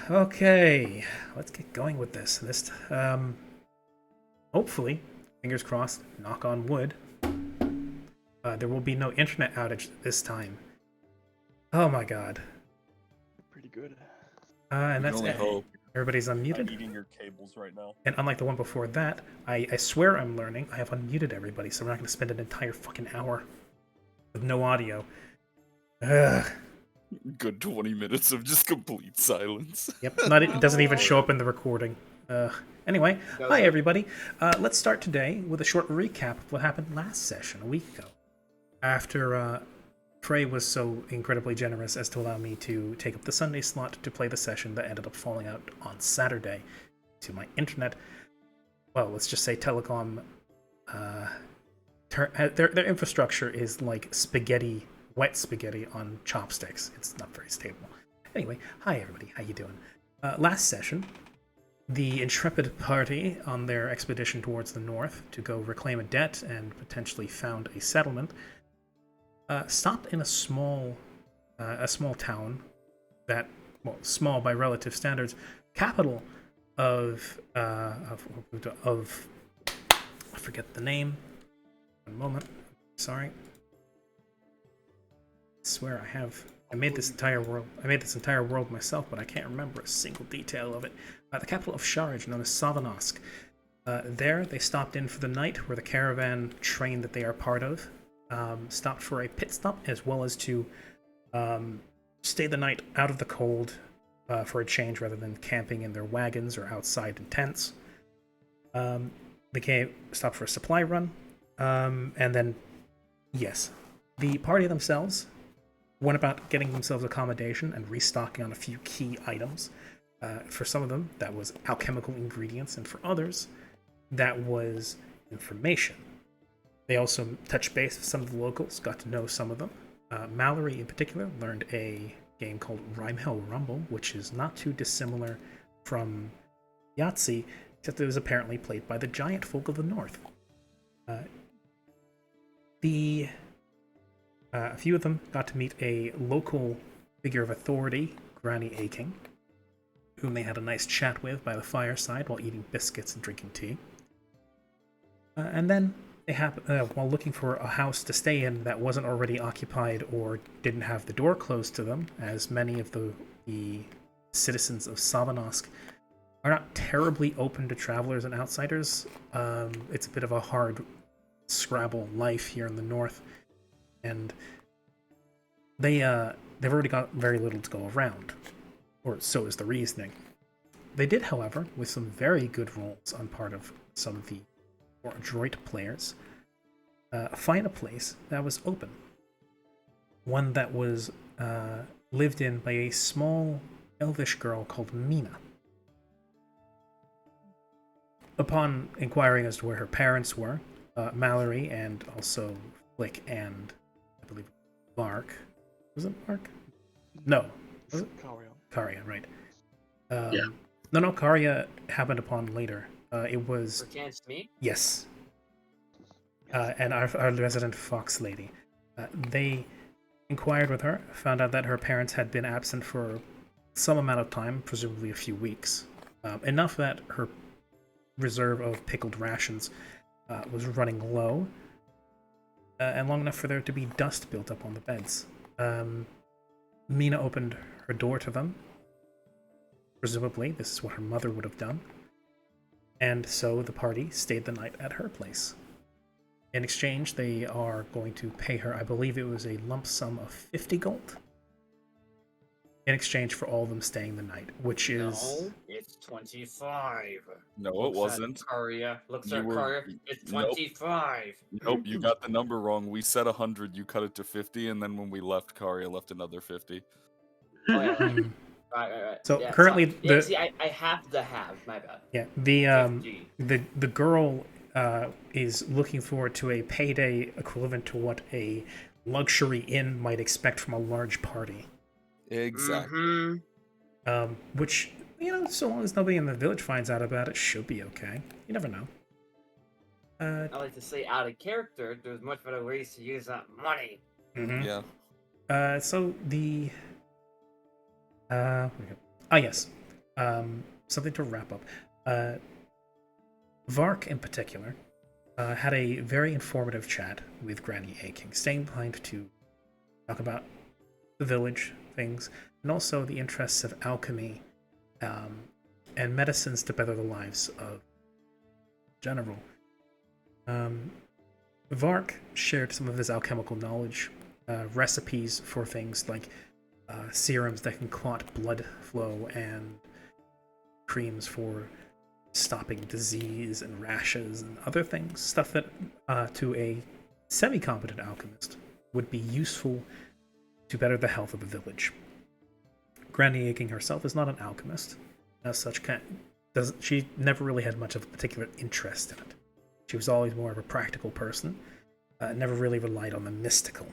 Okay, let's get going with this. Hopefully, fingers crossed, knock on wood, there will be no internet outage this time. Oh my god. Pretty good. And We that's can only it. hope. Everybody's I'm unmuted. eating your cables right now. And unlike the one before that, I swear I'm learning, I have unmuted everybody, so we're not going to spend an entire fucking hour with no audio. Ugh. Good 20 minutes of just complete silence. Yep, it doesn't even show up in the recording. Anyway, hi everybody. Let's start today with a short recap of what happened last session, a week ago. After Trey was so incredibly generous as to allow me to take up the Sunday slot to play the session that ended up falling out on Saturday to my internet. Well, let's just say telecom. Their infrastructure is like spaghetti, wet spaghetti on chopsticks. It's not very stable. Anyway, hi everybody, how you doing? Last session, the intrepid party on their expedition towards the north to go reclaim a debt and potentially found a settlement stopped in a small town that, well, small by relative standards, capital of I forget the name. One moment, sorry. I swear I made this entire world myself, but I can't remember a single detail of it. The capital of Sharj, known as Savanosk. There, they stopped in for the night, where the caravan train that they are part of stopped for a pit stop, as well as to stay the night out of the cold for a change, rather than camping in their wagons or outside in tents. They stopped for a supply run, and then, yes, the party themselves went about getting themselves accommodation and restocking on a few key items. For some of them, that was alchemical ingredients, and for others, that was information. They also touched base with some of the locals, got to know some of them. Mallory, in particular, learned a game called Rhymehell Rumble, which is not too dissimilar from Yahtzee, except it was apparently played by the giant folk of the north. A few of them got to meet a local figure of authority, Granny Aking, whom they had a nice chat with by the fireside while eating biscuits and drinking tea. And then they while looking for a house to stay in that wasn't already occupied or didn't have the door closed to them, as many of the citizens of Savanosk are not terribly open to travelers and outsiders. It's a bit of a hard Scrabble life here in the north, and they've already got very little to go around, or so is the reasoning. They did, however, with some very good rolls on part of some of the more adroit players, find a place that was open. One that was lived in by a small elvish girl called Mina. Upon inquiring as to where her parents were, Mallory and also Flick and, I believe, Mark. Was it Mark? No. Was it? Karya, right. Yeah. No, Karya happened upon later. It was... Pertains to me? Yes. And our resident fox lady. They inquired with her, found out that her parents had been absent for some amount of time, presumably a few weeks. Enough that her reserve of pickled rations was running low, and long enough for there to be dust built up on the beds. Mina opened her door to them. Presumably, this is what her mother would have done. And so the party stayed the night at her place. In exchange, they are going to pay her, I believe it was a lump sum of 50 gold, in exchange for all of them staying the night, which is... No, it's 25. No, it wasn't. Looks at Karya, it's 25. Nope, you got the number wrong. We said 100, you cut it to 50, and then when we left, Karya left another 50. Oh, yeah, right. So yeah, currently, see, I have the halves. My bad. Yeah, 50. the girl is looking forward to a payday equivalent to what a luxury inn might expect from a large party. Exactly. Which, so long as nobody in the village finds out about it, should be okay. You never know. I like to say, out of character, there's much better ways to use that money. Mm-hmm. Yeah. So the yes, something to wrap up. Vark, in particular, had a very informative chat with Granny Aking, staying behind to talk about the village things, and also the interests of alchemy and medicines to better the lives of general. Vark shared some of his alchemical knowledge, recipes for things like serums that can clot blood flow and creams for stopping disease and rashes and other things, stuff that to a semi-competent alchemist would be useful to better the health of the village. Granny Aking herself is not an alchemist, as such. She never really had much of a particular interest in it. She was always more of a practical person, never really relied on the mystical.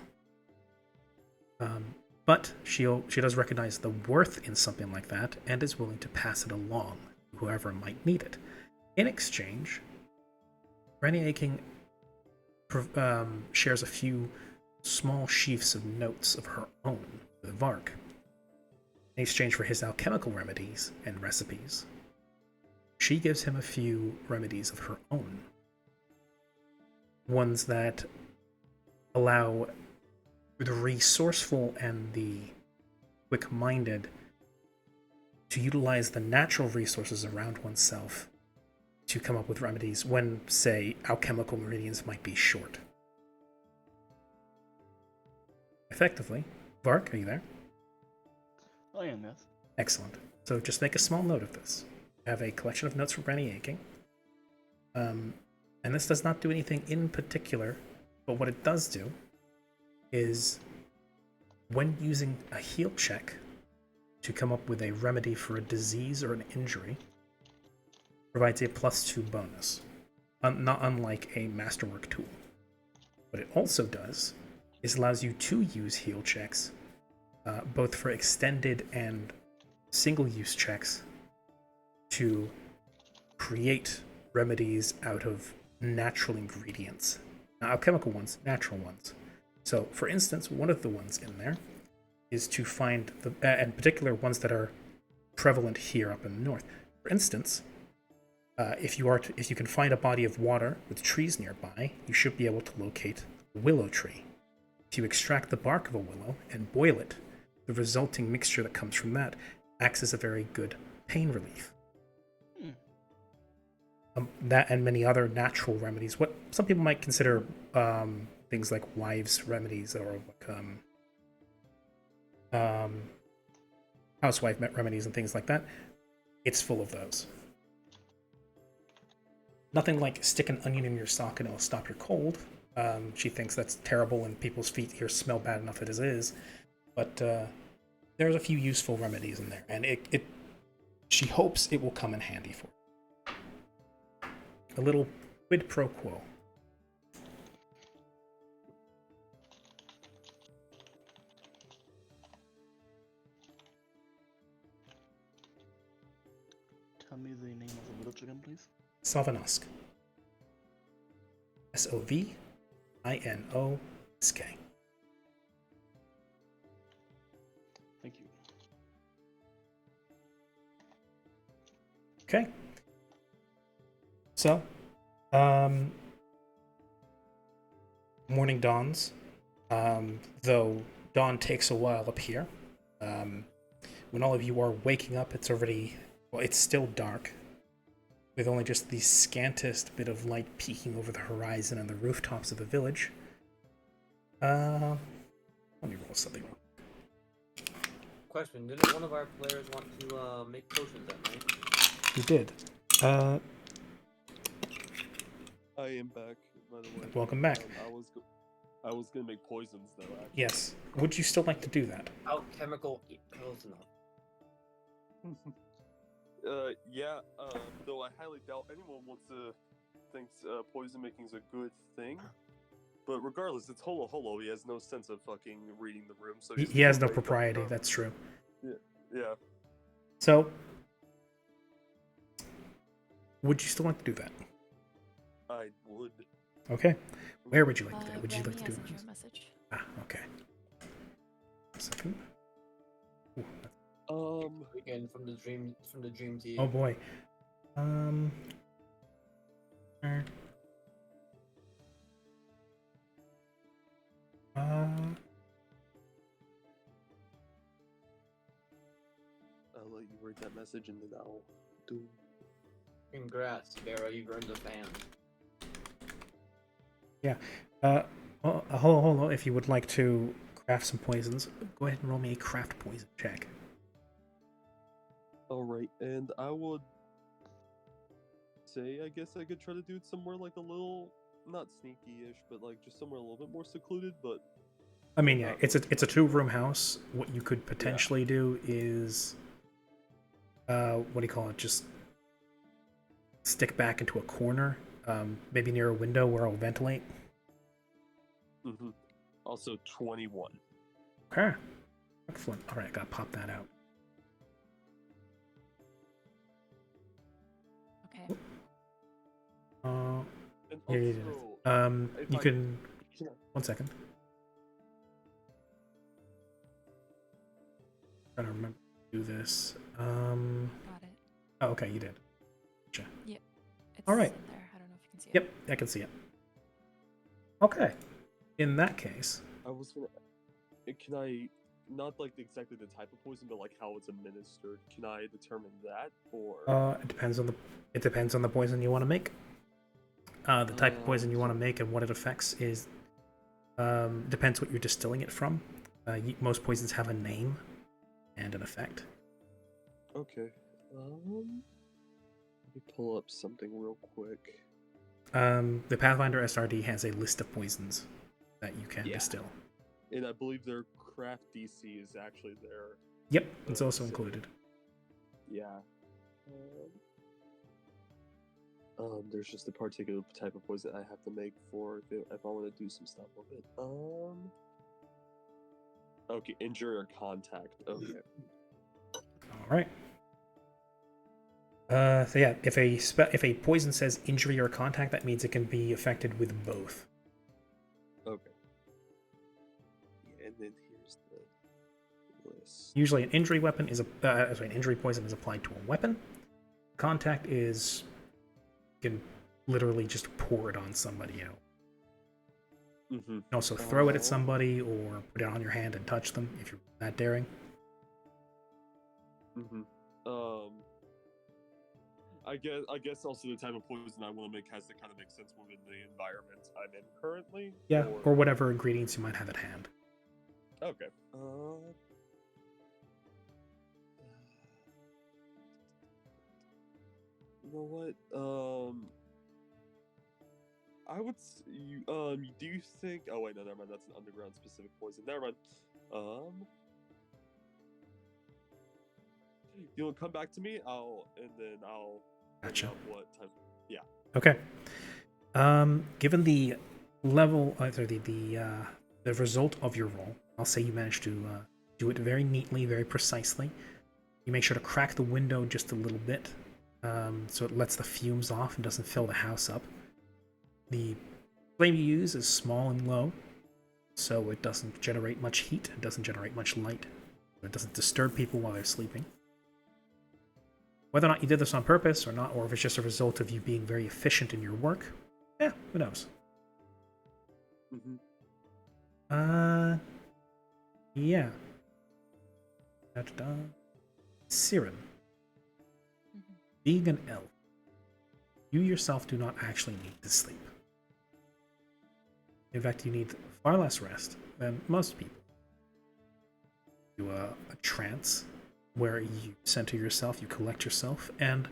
But she does recognize the worth in something like that and is willing to pass it along to whoever might need it. In exchange, Granny Aking shares a few small sheafs of notes of her own with Vark, in exchange for his alchemical remedies and recipes. She gives him a few remedies of her own, ones that allow the resourceful and the quick-minded to utilize the natural resources around oneself to come up with remedies when, say, alchemical ingredients might be short. Effectively, Vark, are you there? I am, yes. Excellent. So just make a small note of this. I have a collection of notes from Granny Aking. And this does not do anything in particular, but what it does do is, when using a heal check to come up with a remedy for a disease or an injury, provides a +2 bonus, not unlike a masterwork tool. What it also does is allows you to use heal checks, both for extended and single-use checks, to create remedies out of natural ingredients. Now, alchemical ones, natural ones. So, for instance, one of the ones in there is to find the, in particular, ones that are prevalent here up in the north. For instance, if you can find a body of water with trees nearby, you should be able to locate a willow tree. If you extract the bark of a willow and boil it, the resulting mixture that comes from that acts as a very good pain relief. That and many other natural remedies, what some people might consider things like wives' remedies or like housewife remedies and things like that, it's full of those. Nothing like stick an onion in your sock and it'll stop your cold. She thinks that's terrible and people's feet here smell bad enough as it is. But there's a few useful remedies in there, and she hopes it will come in handy for her. A little quid pro quo. Tell me the name of the village again, please. Sovinosk. Sovinosk. Thank you. Okay. So, morning dawns. Though dawn takes a while up here. When all of you are waking up, it's still dark, with only just the scantest bit of light peeking over the horizon and the rooftops of the village. Let me roll something. Question, didn't one of our players want to make potions at night? You did. I am back, by the way. Welcome back. I was gonna make poisons though. Actually. Yes. Would you still like to do that? Alchemical poison. Yeah. Though I highly doubt anyone thinks poison making is a good thing. But regardless, it's holo holo. He has no sense of fucking reading the room, so He has no propriety. That's true. Yeah. So, would you still like to do that? I would. Okay. Where would you like to do it? Would you like to do Granny it? has a message. Ah, okay. 1 second. Ooh, Again from the dream team. Oh boy. Uh, I'll let you read that message and then I'll do. Congrats, Barrow, you've earned a fan. yeah. Hold on. If you would like to craft some poisons, go ahead and roll me a craft poison check. Alright, and I would say I guess I could try to do it somewhere like a little, not sneaky-ish, but like just somewhere a little bit more secluded, but I mean, yeah, it's a 2-room house. What you could potentially do is, what do you call it? Just stick back into a corner, maybe near a window where it'll ventilate. mm-hmm. Also 21. Okay, excellent. All right, I gotta pop that out. Okay. And Here it is. if You I- can. Yeah. 1 second. Trying to remember to do this. Got it. Oh, okay, you did. Gotcha. It's All right. in there. I don't know if you can see it. Yep, I can see it. Okay. In that case, I was gonna. Can I not like exactly the type of poison, but like how it's administered? Can I determine that, or? it depends on the poison you want to make. The type of poison you want to make and what it affects is depends what you're distilling it from. Most poisons have a name and an effect. Okay. Let me pull up something real quick. The Pathfinder SRD has a list of poisons that you can Yeah. distill. And I believe their craft DC is actually there. Yep, it's also so- included. Yeah. There's just a particular type of poison I have to make for if I want to do some stuff with it. Okay, injury or contact. Okay. All right. So yeah, if a poison says injury or contact, that means it can be affected with both. Okay. Yeah, and then here's the list. Usually, an injury weapon is an injury poison is applied to a weapon. Contact is you can literally just pour it on somebody. You know, Mm-hmm. you can also throw it at Oh. somebody or put it on your hand and touch them if you're that daring. Mm-hmm. I guess also the type of poison I want to make has to kind of make sense within the environment I'm in currently. Yeah, or whatever ingredients you might have at hand. Okay. You know what? I would. Do you think? Oh wait, no, never mind. That's an underground specific poison. Never mind. You'll come back to me. I'll figure Gotcha. out what type. Yeah. Okay. Given the level, the result of your roll, I'll say you managed to do it very neatly, very precisely. You make sure to crack the window just a little bit, so it lets the fumes off and doesn't fill the house up. The flame you use is small and low, so it doesn't generate much heat, it doesn't generate much light, it doesn't disturb people while they're sleeping. Whether or not you did this on purpose or not, or if it's just a result of you being very efficient in your work, yeah, who knows? Mm-hmm. Yeah. Da-da-da. Siren, Mhm. being an elf, you yourself do not actually need to sleep. In fact, you need far less rest than most people. You a trance where you center yourself, you collect yourself, and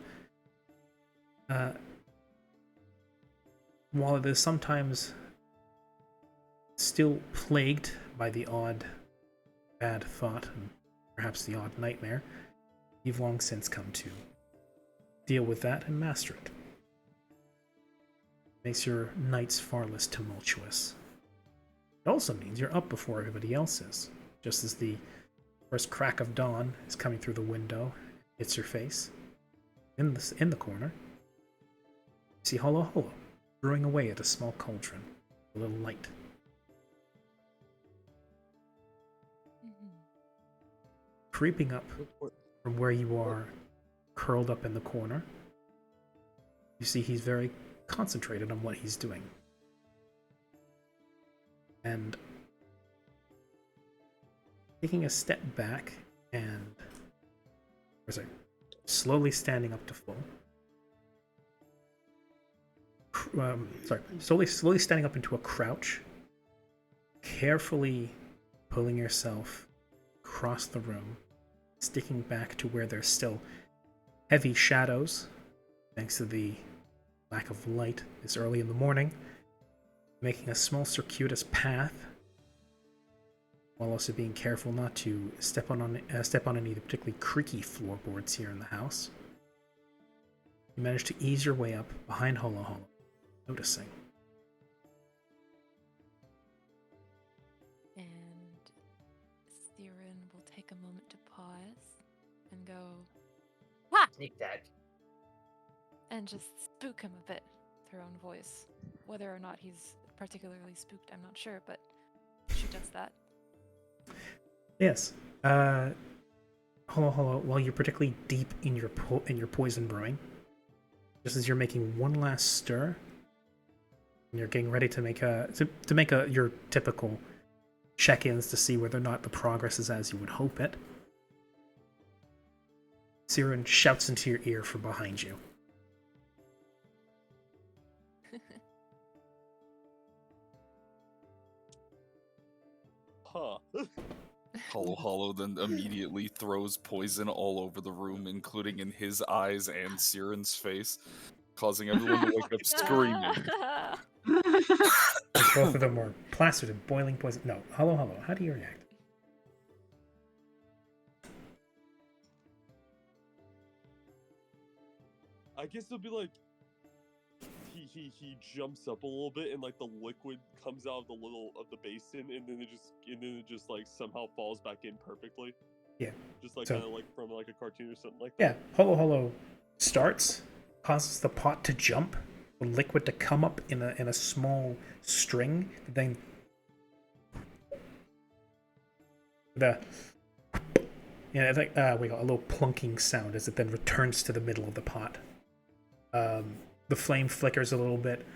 while it is sometimes still plagued by the odd bad thought and perhaps the odd nightmare, you've long since come to deal with that and master it. Makes your nights far less tumultuous. It also means you're up before everybody else is, just as the first crack of dawn is coming through the window, hits your face. In the corner, you see Holo brewing away at a small cauldron, a little light. Mhm. Creeping up from where you are curled up in the corner, you see he's very concentrated on what he's doing. And taking a step back and slowly standing up to full. Slowly standing up into a crouch, carefully pulling yourself across the room, sticking back to where there's still heavy shadows, thanks to the lack of light this early in the morning, making a small circuitous path, while also being careful not to step on any of the particularly creaky floorboards here in the house. You manage to ease your way up behind Holo Holo, noticing. And Siren will take a moment to pause and go, Sneak that. and just spook him a bit with her own voice. Whether or not he's particularly spooked, I'm not sure, but she does that. Yes. Holo Holo, while you're particularly deep in your poison brewing, just as you're making one last stir, and you're getting ready to make your typical check-ins to see whether or not the progress is as you would hope it, Siren shouts into your ear from behind you. Huh. Hollow Hollow then immediately throws poison all over the room, including in his eyes and Siren's face, causing everyone to wake up screaming. Both of them were plastered in boiling poison. No, Holo Holo, how do you react? I guess it'll be like he jumps up a little bit and like the liquid comes out of the basin and then it just like somehow falls back in perfectly. Yeah. Just like So- kind of like from like a cartoon or something like Yeah, that. Holo Holo starts, causes the pot to jump, the liquid to come up in a small string, then it's like we got a little plunking sound as it then returns to the middle of the pot. The flame flickers a little bit.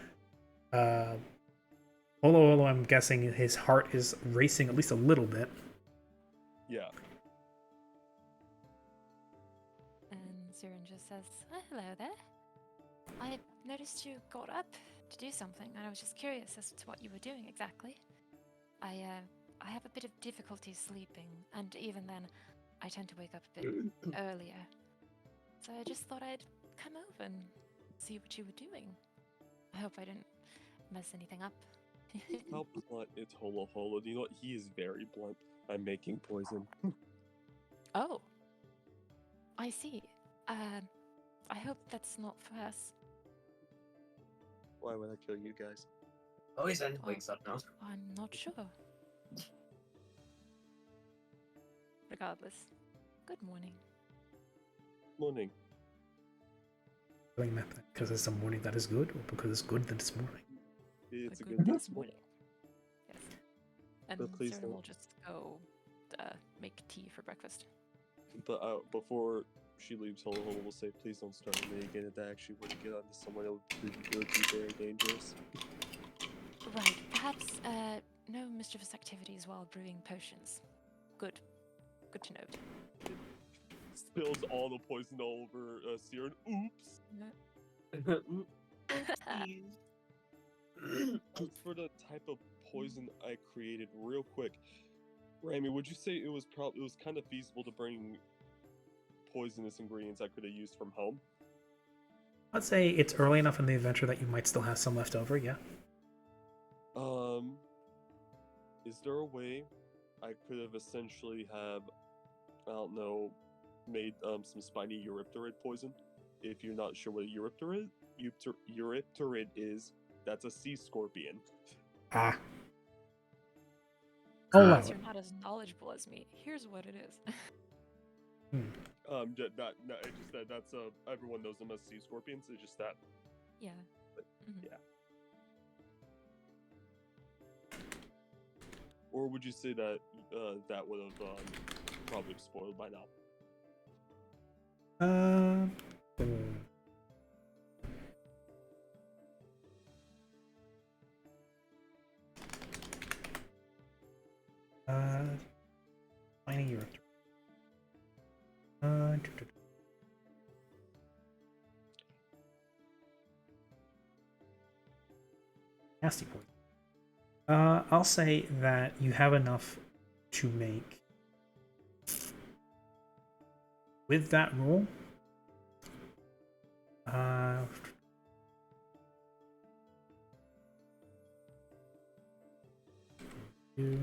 Holo Holo, I'm guessing his heart is racing at least a little bit. Yeah. And Siren just says, "Oh, hello there. I noticed you got up to do something, and I was just curious as to what you were doing exactly. I have a bit of difficulty sleeping, and even then, I tend to wake up a bit earlier. So I just thought I'd come over and see what you were doing. I hope I didn't mess anything up." How blunt is Holo Holo? Do you know what? He is very blunt. I'm making poison. Oh, I see. I hope that's not fast. Why would I kill you guys? Poison wakes up now. I'm not sure. Regardless, good morning. Morning. Doing that because it's a morning that is good, or because it's good that it's morning. It's a good good this morning. Yes. And But please Siren don't. will just go make tea for breakfast. But before she leaves, Holo Holo will say, "Please don't start with me again. If that actually were to get onto someone, it would be very dangerous." Right. Perhaps no mischievous activities while brewing potions. Good. Good to know. Spills all the poison all over Siren. Oops. As for the type of poison I created, real quick, Rami, would you say it was kind of feasible to bring poisonous ingredients I could have used from home? I'd say it's early enough in the adventure that you might still have some left over, yeah. Is there a way I could have essentially have, I don't know, made some spiny Eurypterid poison? If you're not sure what a Eurypterid is, that's a sea scorpion. Ah. Since Allow it. you're not as knowledgeable as me, here's what it is. That's everyone knows them as sea scorpions. It's just that. Yeah. But, Mhm. yeah. Or would you say that that would have probably spoiled by now? Uh, uh, Spiny Urethra. Nasty poison. I'll say that you have enough to make, with that roll, two,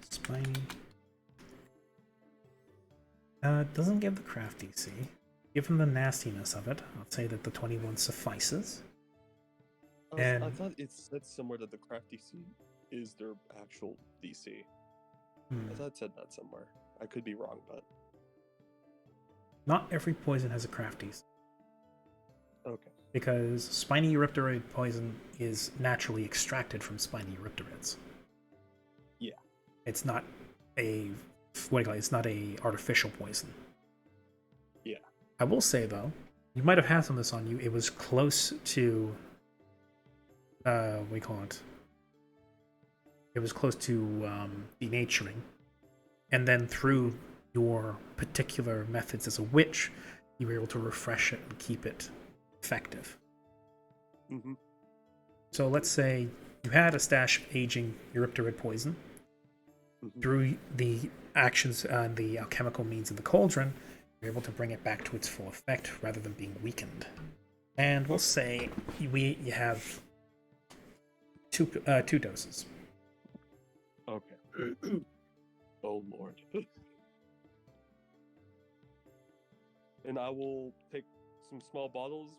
spiny. Doesn't give the craft DC. Given the nastiness of it, I'll say that the 21 suffices. I And thought it said somewhere that the craft DC is their actual DC. I thought it said that somewhere. I could be wrong, but not every poison has a craft DC. okay. Because spiny Eurypterid poison is naturally extracted from spiny Eurypterids. Yeah. It's not a it's not a artificial poison. Yeah. I will say though, you might have had some of this on you. It was close to what do you call it? It was close to denaturing. And then through your particular methods as a witch, you were able to refresh it and keep it effective. Mm-hmm. So let's say you had a stash of aging Eurypterid poison. Mm-hmm. Through the actions and the alchemical means in the cauldron, you're able to bring it back to its full effect rather than being weakened. And we'll say you have two doses. Okay. Oh lord. And I will take some small bottles,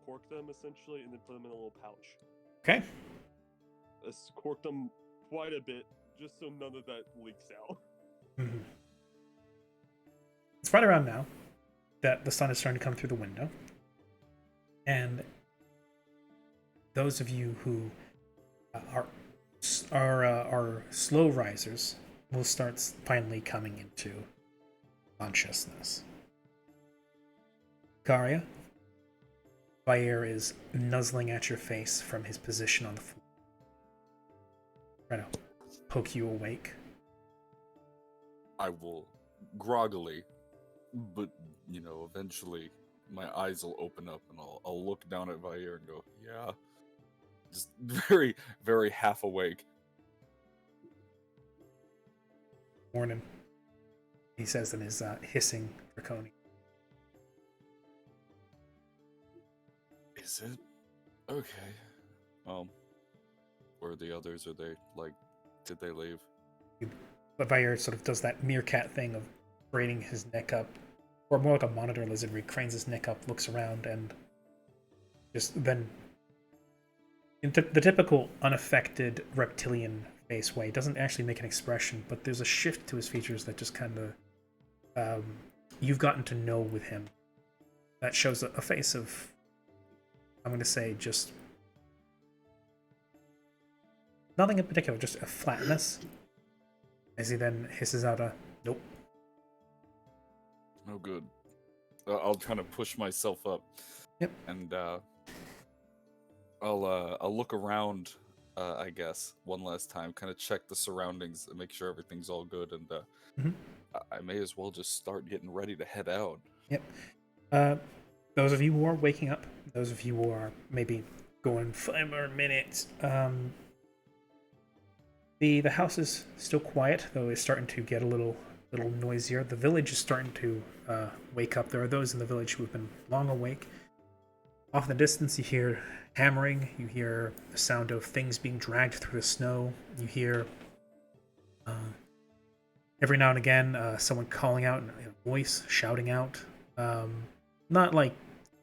cork them essentially, and then put them in a little pouch. Okay. Cork them quite a bit, just so none of that leaks out. Mm-hmm. It's right around now that the sun is starting to come through the window. And those of you who are slow risers will start finally coming into consciousness. Garia, Bayer is nuzzling at your face from his position on the floor, trying to poke you awake. I will groggily, but eventually my eyes will open up and I'll look down at Vair and go, yeah. Just very, very half awake. Morning, he says in his hissing draconian. Is it? Okay. Where are the others? Are they, did they leave? But Vair sort of does that meerkat thing of braiding his neck up, or more like a monitor lizard where he cranes his neck up, looks around, and just then, in the typical unaffected reptilian face way, doesn't actually make an expression, but there's a shift to his features that just kind of, you've gotten to know with him. That shows a face of, I'm going to say, just nothing in particular, just a flatness. As he then hisses out a nope. Oh, good. I'll try to push myself up. Yep. And I'll look around, I guess, one last time, kind of check the surroundings and make sure everything's all good, and I may as well just start getting ready to head out. Yep. Those of you who are waking up, those of you who are maybe going 5 more minutes, the house is still quiet, though it's starting to get a little noisier. The village is starting to wake up. There are those in the village who have been long awake. Off in the distance, you hear hammering. You hear the sound of things being dragged through the snow. You hear every now and again someone calling out in a voice, shouting out. Not like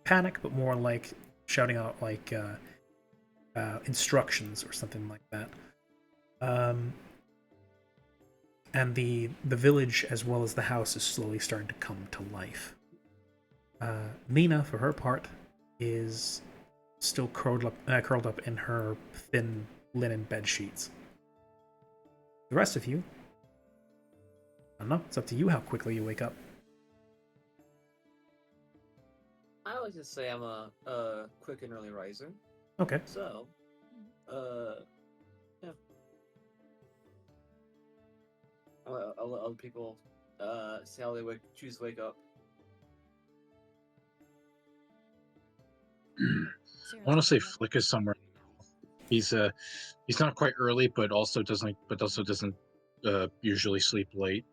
panic, but more like shouting out like instructions or something like that. And the village as well as the house is slowly starting to come to life. Mina, for her part, is still curled up in her thin linen bed sheets. The rest of you, I don't know. It's up to you how quickly you wake up. I always just say I'm a quick and early riser. Okay. So, yeah. I'll let other people see how they choose to wake up. Zero I want to say says, Flick is somewhere in the middle. He's not quite early, but also doesn't usually sleep late.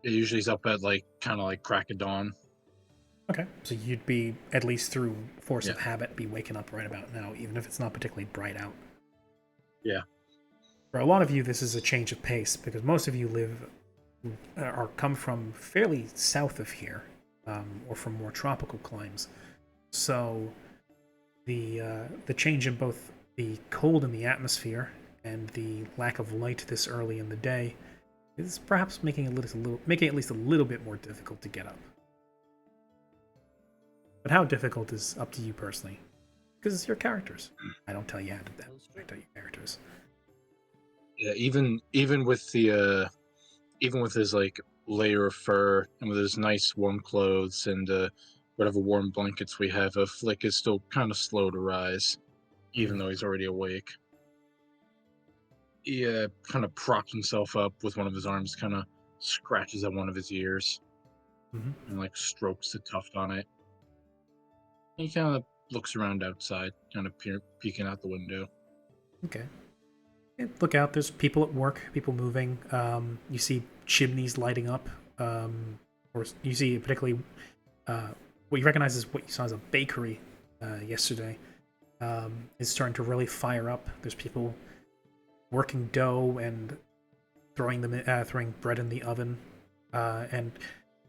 Usually he's up at kind of like crack of dawn. Okay. So you'd be, at least through force of Yeah. habit, be waking up right about now, even if it's not particularly bright out. Yeah. For a lot of you, this is a change of pace, because most of you come from fairly south of here, or from more tropical climes. So the change in both the cold in the atmosphere and the lack of light this early in the day is perhaps making it at least a little bit more difficult to get up. But how difficult is up to you personally, because it's your characters. I don't tell you how to do that. I tell you characters. Yeah, even with his layer of fur and with his nice warm clothes and whatever warm blankets we have, Flick is still kind of slow to rise, even though he's already awake. He kind of props himself up with one of his arms, kind of scratches at one of his ears, Mhm. and strokes the tuft on it. He kind of looks around outside, kind of peeking out the window. Okay. Look out, there's people at work, people moving. You see chimneys lighting up. Or you see particularly what you recognize as what you saw as a bakery yesterday is starting to really fire up. There's people working dough and throwing bread in the oven. And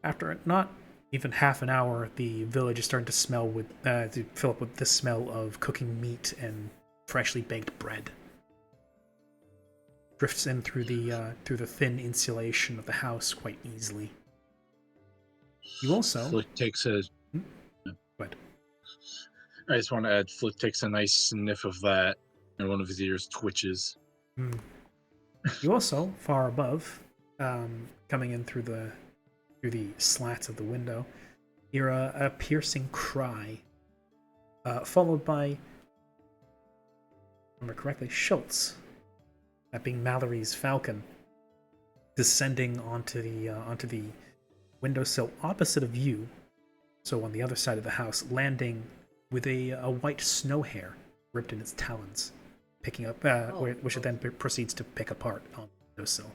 after not even half an hour, the village is starting to fill up with the smell of cooking meat and freshly baked bread. Drifts in through the thin insulation of the house quite easily. You also Flick takes a. What? I just want to add, Flick takes a nice sniff of that, and one of his ears twitches. You also, far above, coming in through the slats of the window, hear a piercing cry, followed by, if I remember correctly, Schultz, that being Mallory's falcon, descending onto the windowsill opposite of you, so on the other side of the house, landing with a white snow hare ripped in its talons, picking up, which it then proceeds to pick apart on the windowsill.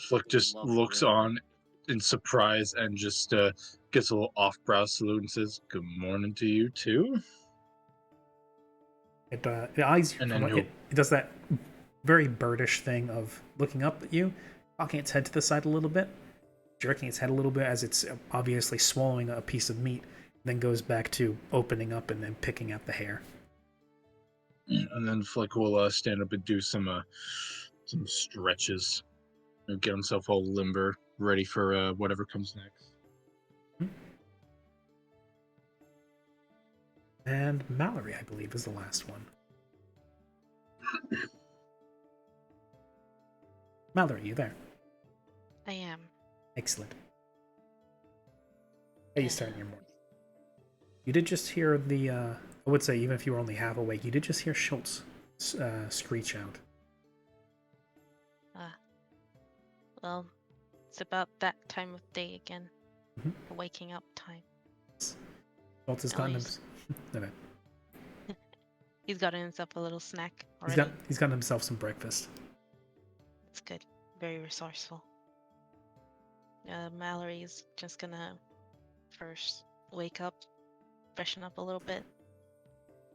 Flick just looks on in surprise and just gets a little off-brow salute and says, "Good morning to you too." It eyes you And from then it does that very birdish thing of looking up at you, cocking its head to the side a little bit, jerking its head a little bit as it's obviously swallowing a piece of meat, then goes back to opening up and then picking at the hair. And then Flick will stand up and do some stretches, get himself all limber, ready for whatever comes next. And Mallory, I believe, is the last one. Mallory, you there? I am. Excellent. How you starting your morning? You did just hear the, I would say, even if you were only half awake, you did just hear Schultz screech out. Well, it's about that time of day again. Mhm. The waking up time. Schultz has gotten himself... Okay. He's gotten himself a little snack already. He's gotten himself some breakfast. It's good. Very resourceful. Mallory's just gonna first wake up, freshen up a little bit,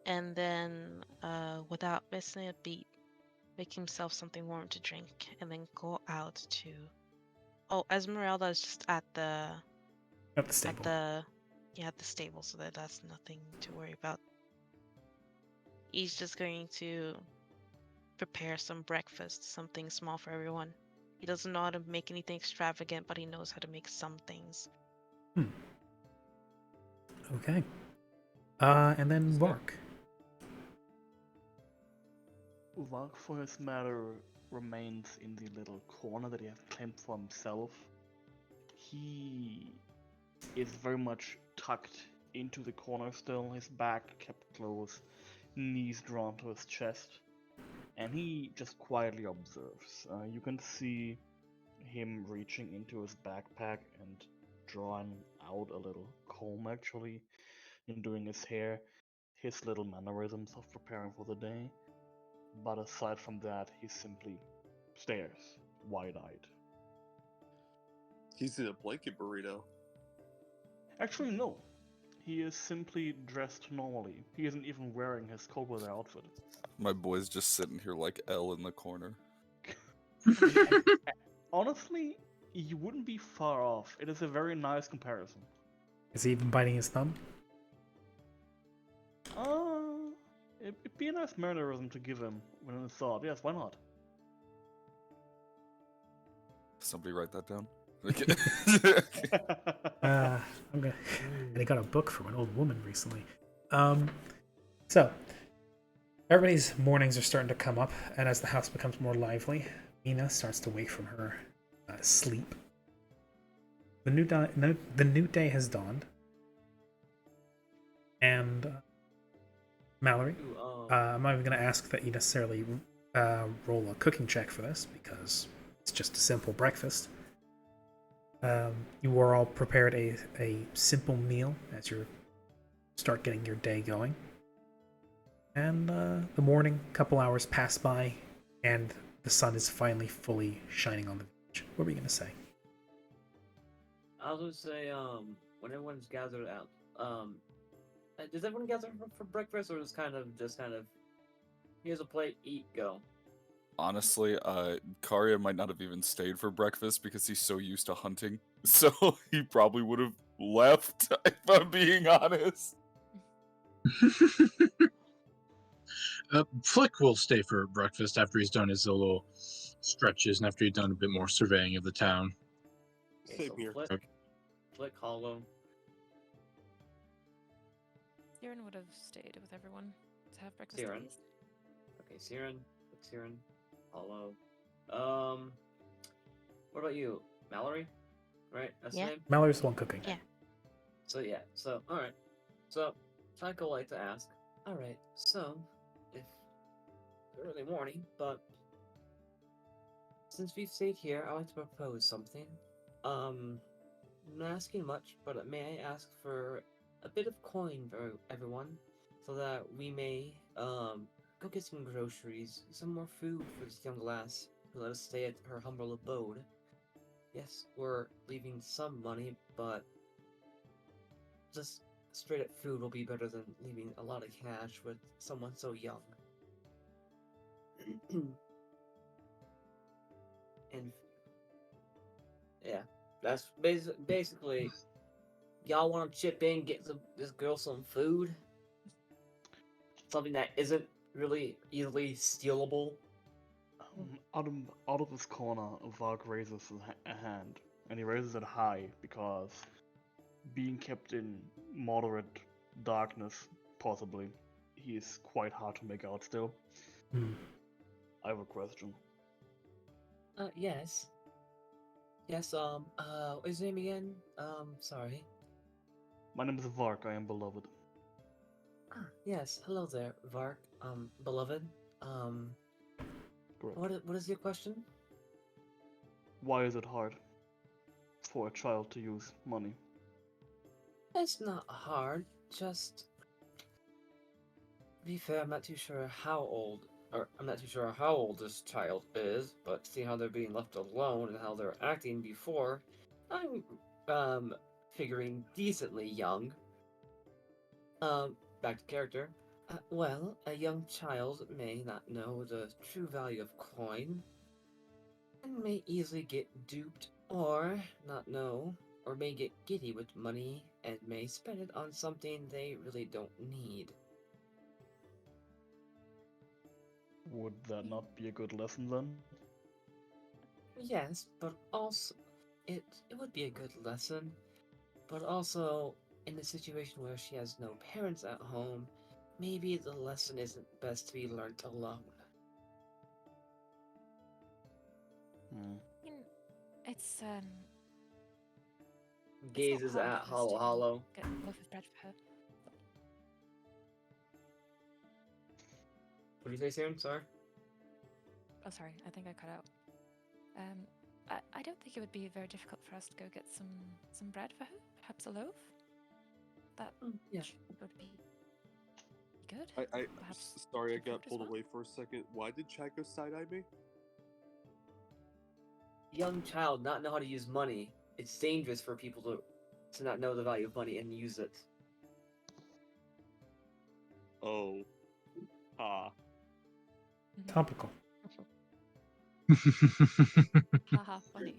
and then, without missing a beat, make himself something warm to drink, and then go out to... Oh, Esmeralda is just at the... At the stable. At the stable, so that's nothing to worry about. He's just going to prepare some breakfast, something small for everyone. He doesn't know how to make anything extravagant, but he knows how to make some things. Okay. And then Vark. Vark, for his matter, remains in the little corner that he has claimed for himself. He is very much tucked into the corner still, his back kept close, knees drawn to his chest, and he just quietly observes. You can see him reaching into his backpack and drawing out a little comb actually, and doing his hair, his little mannerisms of preparing for the day. But aside from that, he simply stares, wide-eyed. He's in a blanket burrito. Actually, no. He is simply dressed normally. He isn't even wearing his coat with outfit. My boy's just sitting here like L in the corner. Honestly, you wouldn't be far off. It is a very nice comparison. Is he even biting his thumb? It'd be a nice mannerism to give him when it's thought. Yes, why not? Somebody write that down. Okay. I'm gonna. And he got a book from an old woman recently. So everybody's mornings are starting to come up, and as the house becomes more lively, Mina starts to wake from her sleep. The new day has dawned, and Mallory, I'm not even going to ask that you necessarily roll a cooking check for this because it's just a simple breakfast. You were all prepared a simple meal as you start getting your day going. And the morning, couple hours pass by, and the sun is finally fully shining on the village. What were you going to say? I was gonna say, when everyone's gathered out, does everyone gather for breakfast, or just kind of, here's a plate, eat, go? Honestly, Karya might not have even stayed for breakfast because he's so used to hunting. So he probably would have left, if I'm being honest. Flick will stay for breakfast after he's done his little stretches and after he's done a bit more surveying of the town. Okay, Same so here. Flick, Hollow. Siren would have stayed with everyone to have breakfast. Siren. At least. Okay, Siren, Hollow. What about you, Mallory? Right, that's Yeah. the name. Mallory's the one cooking. Yeah. So all right. So Tycho like to ask. All right. So if early morning, but since we've stayed here, I like to propose something. I'm not asking much, but may I ask for a bit of coin for everyone, so that we may go get some groceries, some more food for this young lass who let us stay at her humble abode. Yes, we're leaving some money, but just straight up food will be better than leaving a lot of cash with someone so young. And yeah, that's basically. Y'all want to chip in, get this girl some food? Something that isn't really easily stealable. Out of his corner, Vark raises a hand, and he raises it high because being kept in moderate darkness, possibly, he is quite hard to make out still. I have a question. Yes. Yes, what's his name again? Sorry. My name is Vark, I am beloved. Yes, hello there, Vark, beloved. Correct. What is your question? Why is it hard for a child to use money? It's not hard, just... To be fair, I'm not too sure how old this child is, but seeing how they're being left alone and how they're acting before, I'm, figuring decently young. Back to character. Well, a young child may not know the true value of coin, and may easily get duped, or not know, or may get giddy with money, and may spend it on something they really don't need. Would that not be a good lesson then? Yes, but also it would be a good lesson, but also in a situation where she has no parents at home, maybe the lesson isn't best to be learnt alone. Hmm. I mean, it's Gazes hard at for us Hollow to Hollow. get a loaf of bread for her. What do you say, Siren? Sorry. Oh, sorry, I think I cut out. I don't think it would be very difficult for us to go get some bread for her. Perhaps a loaf. That Yeah. would be good. I Perhaps sorry, I some got fruit as pulled well. away for a second. Why did Chaco side-eye me? Young child not know how to use money. It's dangerous for people to not know the value of money and use it. Oh. Ah. Topical. Haha, funny.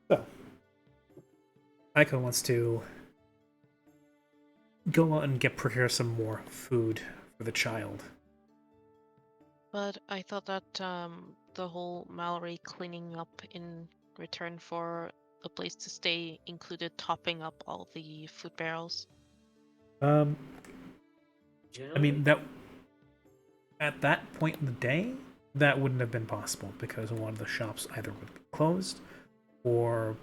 So, Aiko wants to go out and procure some more food for the child. But I thought that the whole Mallory cleaning up in return for a place to stay included topping up all the food barrels. I Generally, mean, that at that point in the day, that wouldn't have been possible because a lot of the shops either would be closed or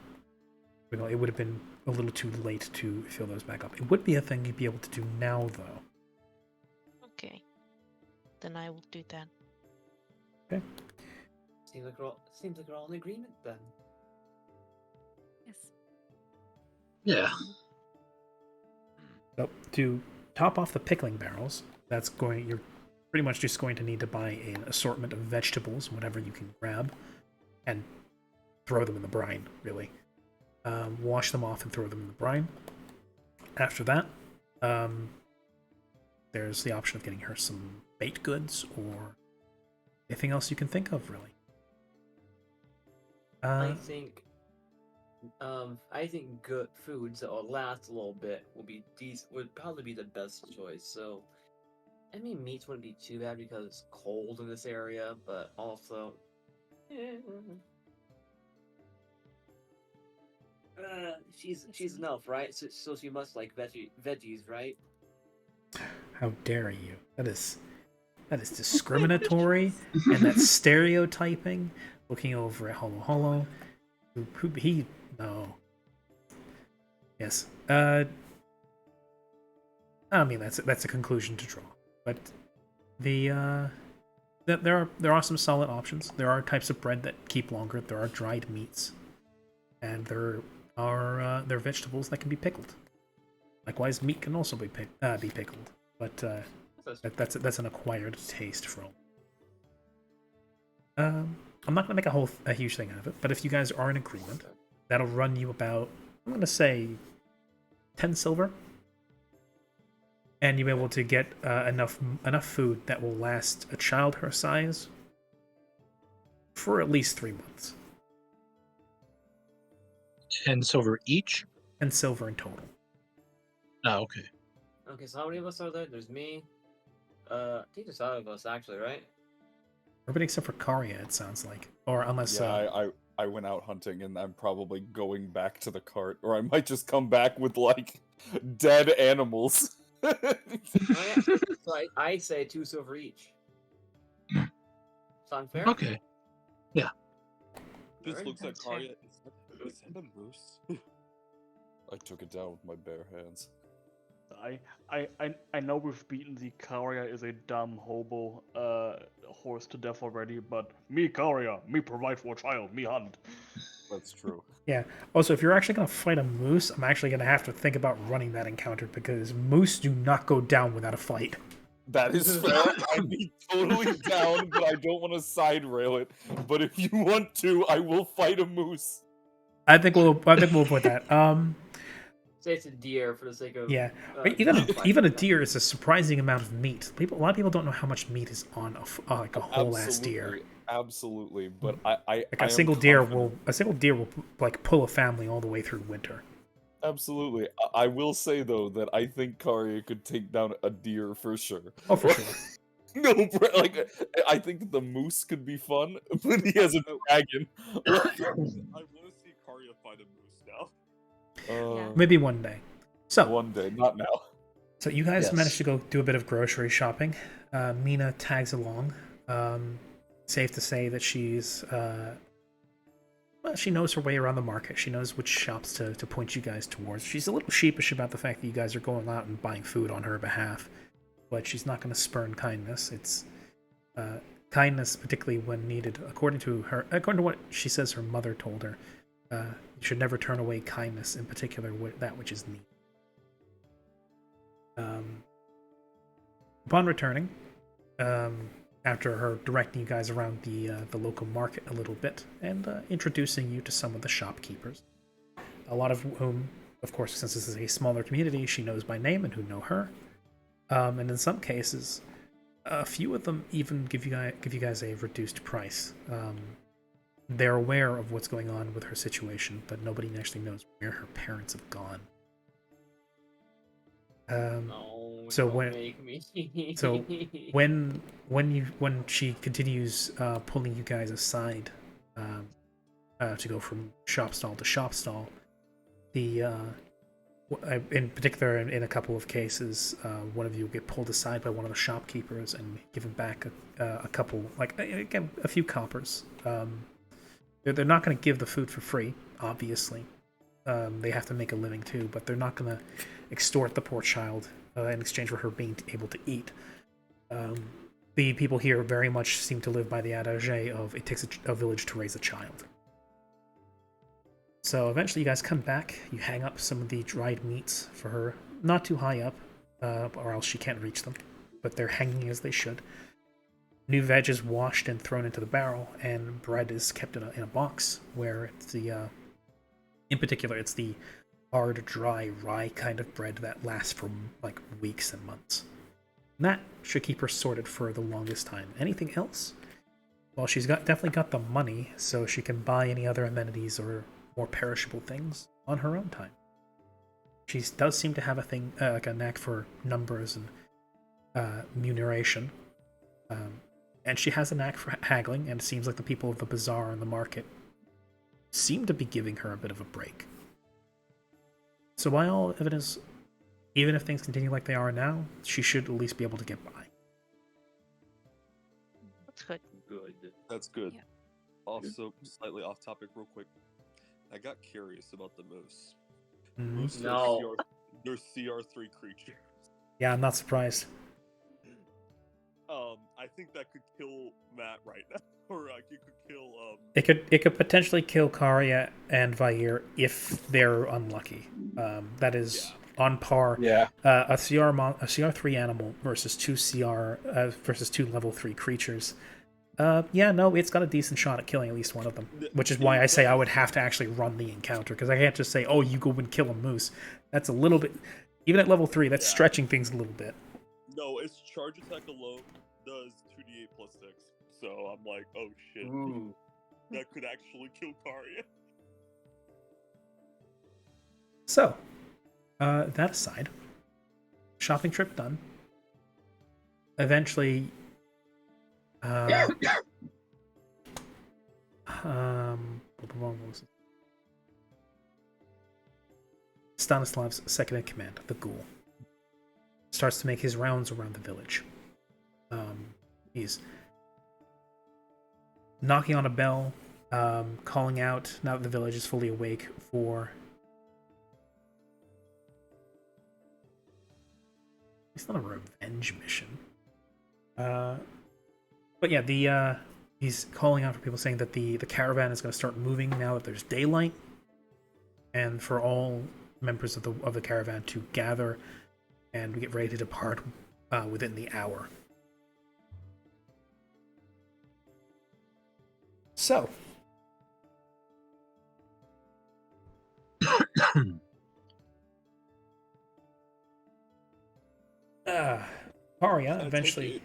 it would have been a little too late to fill those back up. It would be a thing you'd be able to do now, though. Okay. Then I will do that. Okay. seems like we're all in agreement then. Yes. Yeah. So to top off the pickling barrels, you're pretty much just going to need to buy an assortment of vegetables, whatever you can grab, and throw them in the brine, really. Wash them off and throw them in the brine. After that, there's the option of getting her some baked goods or anything else you can think of, really. I think good foods that will last a little bit would probably be the best choice. So, I mean, meats wouldn't be too bad because it's cold in this area, but also, she's an elf, right? So she must like veggies, right? How dare you? That is discriminatory, and that's stereotyping. Looking over at Hollow Hollow, no. Yes. I mean that's a conclusion to draw, but there are some solid options. There are types of bread that keep longer. There are dried meats, and there are vegetables that can be pickled. Likewise, meat can also be pickled, but that's an acquired taste for all. I'm not gonna make a huge thing out of it, but if you guys are in agreement, that'll run you about, I'm gonna say, 10 silver, and you'll be able to get enough food that will last a child her size for at least 3 months. 10 silver each? 10 silver in total. Oh, okay. Okay, so how many of us are there? There's me. I think there's 5 of us actually, right? Everybody except for Karya, it sounds like. Or unless... Yeah, I went out hunting and I'm probably going back to the cart, or I might just come back with, like, dead animals. Oh, yeah. So I say 2 silver each. Sound fair? Okay. Yeah. This Alright, looks like that's fair. Karya. Is that a moose? I took it down with my bare hands. I know we've beaten the Karya is a dumb hobo horse to death already, but me Karya, me provide for a child, me hunt. That's true. Yeah. Also, if you're actually going to fight a moose, I'm actually going to have to think about running that encounter because moose do not go down without a fight. That is fair. I'd be totally down, but I don't want to side rail it. But if you want to, I will fight a moose. I think we'll put that. Say it's a deer for the sake of Yeah. not Even a fighting. deer is a surprising amount of meat. A lot of people don't know how much meat is on a whole ass deer. Absolutely, but I Like I a am single deer confident- will like pull a family all the way through winter. Absolutely. I will say though that I think Karya could take down a deer for sure. Oh, for sure. No, like I think that the moose could be fun, but he has a dragon. I want to see Karya fight a moose now. Maybe one day. So One day, not now. So you guys Yes. managed to go do a bit of grocery shopping. Mina tags along. safe to say that she's well, she knows her way around the market. She knows which shops to point you guys towards. She's a little sheepish about the fact that you guys are going out and buying food on her behalf, but she's not going to spurn kindness. It's kindness, particularly when needed. According to what she says her mother told her, you should never turn away kindness, in particular that which is needed. Upon returning, after her directing you guys around the local market a little bit and introducing you to some of the shopkeepers, a lot of whom, of course, since this is a smaller community, she knows by name and who know her. And in some cases, a few of them even give you guys a reduced price. They're aware of what's going on with her situation, but nobody actually knows where her parents have gone. No, So don't when make me. so when she continues pulling you guys aside to go from shop stall to shop stall, the in particular in a couple of cases, one of you will get pulled aside by one of the shopkeepers and given back a couple, like again, a few coppers. They're not going to give the food for free, obviously. They have to make a living too, but they're not going to extort the poor child in exchange for her being able to eat. The people here very much seem to live by the adage of it takes a village to raise a child. So eventually you guys come back, you hang up some of the dried meats for her, not too high up, or else she can't reach them, but they're hanging as they should. New veg is washed and thrown into the barrel, and bread is kept in a box where it's in particular, it's the hard, dry, rye kind of bread that lasts for like weeks and months. And that should keep her sorted for the longest time. Anything else? Well, she's definitely got the money, so she can buy any other amenities or more perishable things on her own time. She does seem to have a thing, like a knack for numbers and remuneration. And she has a knack for haggling, and it seems like the people of the bazaar and the market seem to be giving her a bit of a break. So by all evidence, even if things continue like they are now, she should at least be able to get by. That's good. Good. That's good. Yeah. Also, slightly off topic, real quick. I got curious about the moose. Mhm. Moose No. they're CR3 creatures. Yeah, I'm not surprised. I think that could kill Matt right now, or like it could kill. It could potentially kill Karya and Vair if they're unlucky. That is on par. Yeah. A CR3 animal versus two level 3 creatures. It's got a decent shot at killing at least one of them. Which is why I say I would have to actually run the encounter, because I can't just say, "Oh, you go and kill a moose." That's a little bit, even at level 3. That's stretching things a little bit. No, its charge attack alone does 2d8 plus 6. So I'm like, oh shit, Ooh. that could actually kill Karya. So, that aside, shopping trip done. Eventually, Stanislav's second in command, the ghoul, starts to make his rounds around the village. He's knocking on a bell, calling out, now that the village is fully awake, for... It's not a revenge mission. But yeah, he's calling out for people, saying that the caravan is going to start moving now that there's daylight, and for all members of the caravan to gather and get ready to depart within the hour. So, Arya eventually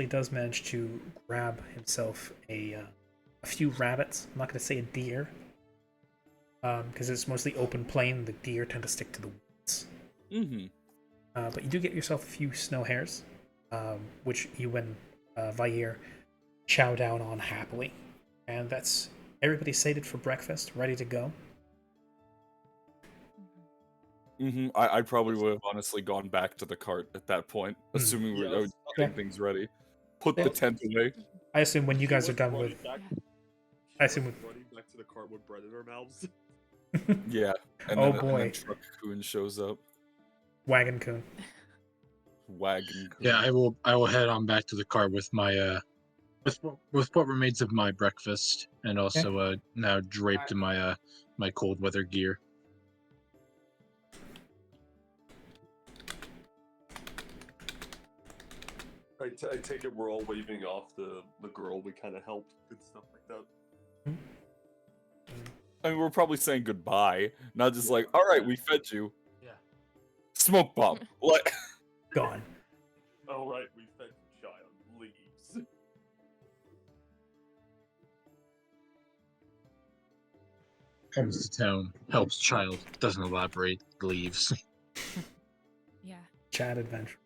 does manage to grab himself a few rabbits. I'm not going to say a deer, because it's mostly open plain. The deer tend to stick to the woods. Mm-hmm. But you do get yourself a few snow hares, which you and Vair chow down on happily. And that's everybody sated for breakfast, ready to go. Mm-hmm. I probably would have honestly gone back to the cart at that point, assuming we're getting things ready. Put the tent away. I assume when you guys are She done was with, running back- I assume was with- running back to the cart with bread in our mouths. Yeah. And Oh, then, boy. And then Truck Coon shows up. Wagon Coon. Wagon Coon. Yeah, I will head on back to the car with my with what remains of my breakfast, and also now draped in my my cold weather gear. I take it we're all waving off the girl we kind of helped and stuff like that. I mean, we're probably saying goodbye, not just like, all right, we fed you. Yeah. Smoke bomb. What? Gone. All right, we fed the child. Leaves. Comes to town, helps child, doesn't elaborate, leaves. Yeah, Chat adventure.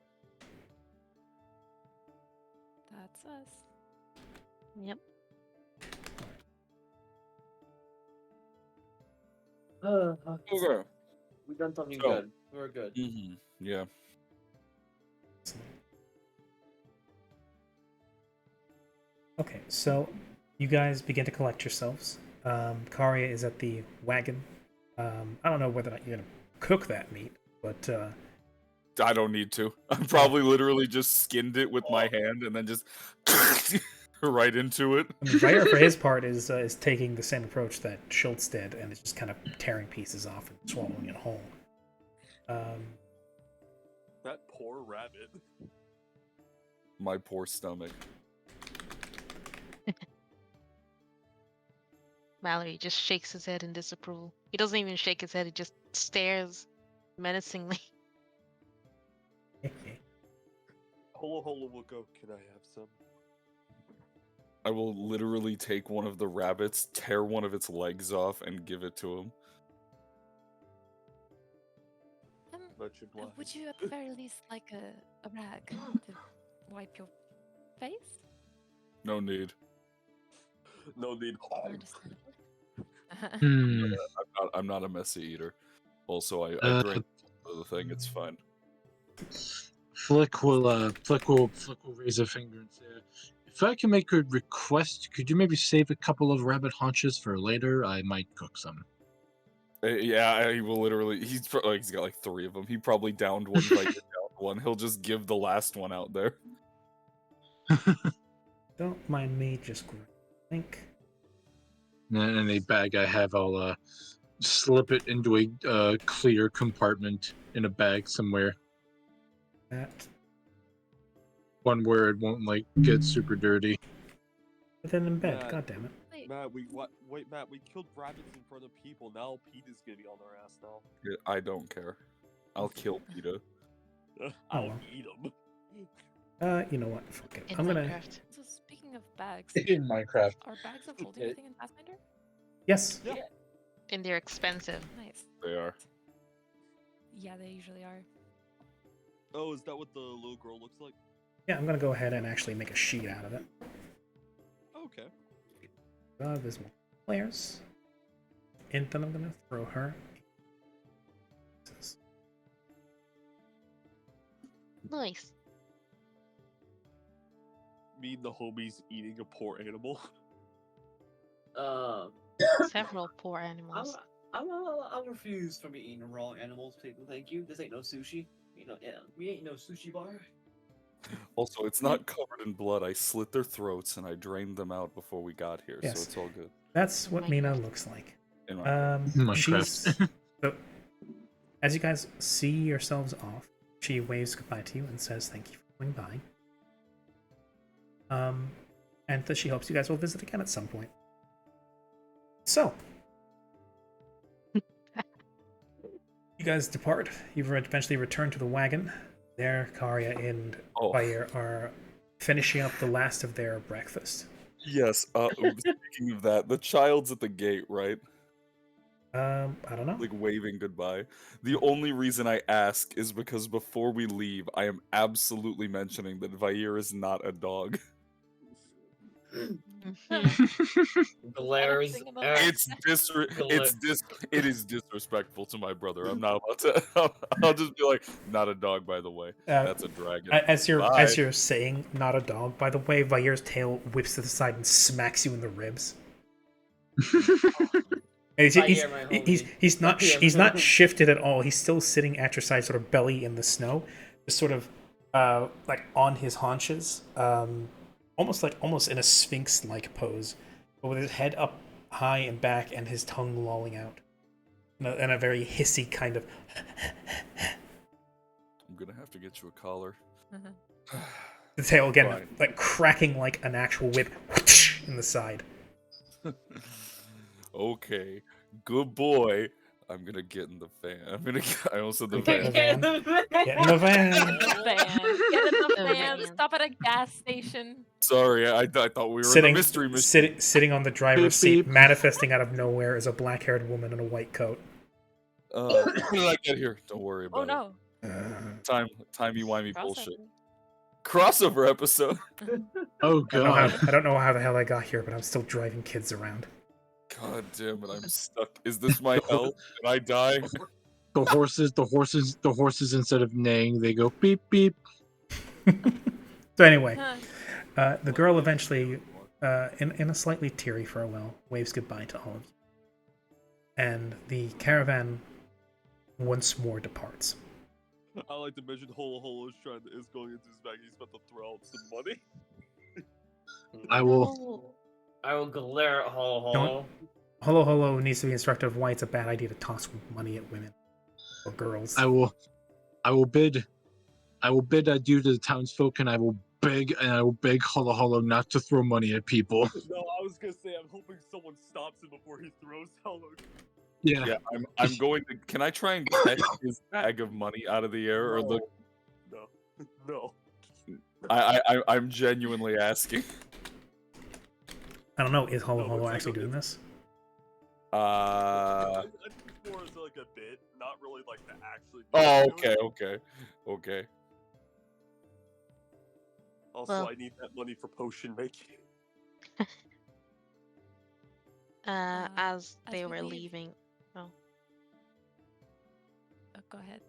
that's us. Yep. Okay. We done something So- good. We're good. Yeah. Okay, so you guys begin to collect yourselves. Karia is at the wagon. I don't know whether or not you're gonna cook that meat, but I don't need to. I probably literally just skinned it with my hand and then just right into it. I mean, Vair, for his part, is taking the same approach that Schultz did, and is just kind of tearing pieces off and swallowing it whole. That poor rabbit. My poor stomach. Mallory just shakes his head in disapproval. He doesn't even shake his head, he just stares menacingly. Hola hola will go, can I have some? I will literally take one of the rabbits, tear one of its legs off, and give it to him. Much obliged. Would you at the very least like a rag to wipe your face? No need. No need. Understandable. Hmm. I'm not a messy eater. Also, I drank the thing. It's fine. Flick will raise a finger and say, "If I can make a request, could you maybe save a couple of rabbit haunches for later? I might cook some." Yeah, he will literally. He's got like 3 of them. He probably downed one. Like downed one. He'll just give the last one out there. Don't mind me, just think. And in a bag I have, I'll slip it into a clear compartment in a bag somewhere. That. One where it won't like get super dirty. But then in bed, Matt. god damn it. Wait, Matt, Matt, we killed rabbits in front of people. Now Peter's gonna be on our ass now. Yeah, I don't care. I'll kill PETA. I'll well. eat them. You know what? Fuck it. In I'm gonna. Minecraft. so speaking of bags, In Minecraft. are bags of holding Okay. anything in Pathfinder? Yes. Yeah. And they're expensive. Nice. They are. Yeah, they usually are. Oh, is that what the little girl looks like? Yeah, I'm gonna go ahead and actually make a sheet out of it. Okay. There's more players. And then I'm gonna throw her. Nice. Me and the homies eating a poor animal. Several poor animals. I'm refused from eating raw animals, people. Thank you. This ain't no sushi. You know, yeah, we ain't no sushi bar. Also, it's not covered in blood. I slit their throats and I drained them out before we got here, Yes. so it's all good. That's what Minecraft. Mina looks like. In my Minecraft. She's so as you guys see yourselves off, she waves goodbye to you and says thank you for coming by. And that she hopes you guys will visit again at some point. So you guys depart. You eventually return to the wagon. There, Karya and Oh. Fire are finishing up the last of their breakfast. Yes. Speaking of that, the child's at the gate, right? I don't know. Like waving goodbye. The only reason I ask is because before we leave, I am absolutely mentioning that Vair is not a dog. Glares. Anything about It's it is disrespectful to my brother. I'm not about to. I'll just be like, not a dog, by the way. That's a dragon. As you're Bye. saying, not a dog, by the way, Vair's tail whips to the side and smacks you in the ribs. And Vair, my homie. he's not Vair, he's my not homie. shifted at all. He's still sitting at your side, sort of belly in the snow, just sort of like on his haunches, almost in a sphinx-like pose, but with his head up high and back and his tongue lolling out, in a very hissy kind of. I'm gonna have to get you a collar. The tail again, Fine. like cracking like an actual whip in the side. Okay, good boy. I'm gonna get in the van. I almost said the Get in the van. van. Get in the van. Get in the van. Get in the The van. van. Stop at a gas station. Sorry, I thought we were in the mystery machine. Sitting on the driver's Beep, seat, beep. manifesting out of nowhere, is a black-haired woman in a white coat. How did I get here? Don't worry about Oh no. it. Timey-wimey bullshit. Crossover. Crossover episode. Oh god. I don't know how the hell I got here, but I'm still driving kids around. God damn it, I'm stuck. Is this my hell? Did I die? The horses instead of neighing, they go beep beep. So anyway, Huh. the girl eventually, in a slightly teary farewell, waves goodbye to all of you. And the caravan once more departs. I like to mention Holo Holo is going into his bag. He's about to throw out some money. I will. I will glare at Holo Holo. Holo Holo needs to be instructed of why it's a bad idea to toss money at women or girls. I will bid adieu to the townsfolk, and I will beg Holo Holo not to throw money at people. No, I was gonna say I'm hoping someone stops him before he throws Holo. Yeah. Yeah, I'm going to. Can I try and catch his bag of money out of the air, or the? No. I'm genuinely asking. I don't know, is Holo No, Holo it's like actually a- doing this? I think it's more as like a bit, not really like the actually. Oh, doing it. okay. Also, Well- I need that money for potion making. As as they we were leave- leaving, Oh, go ahead.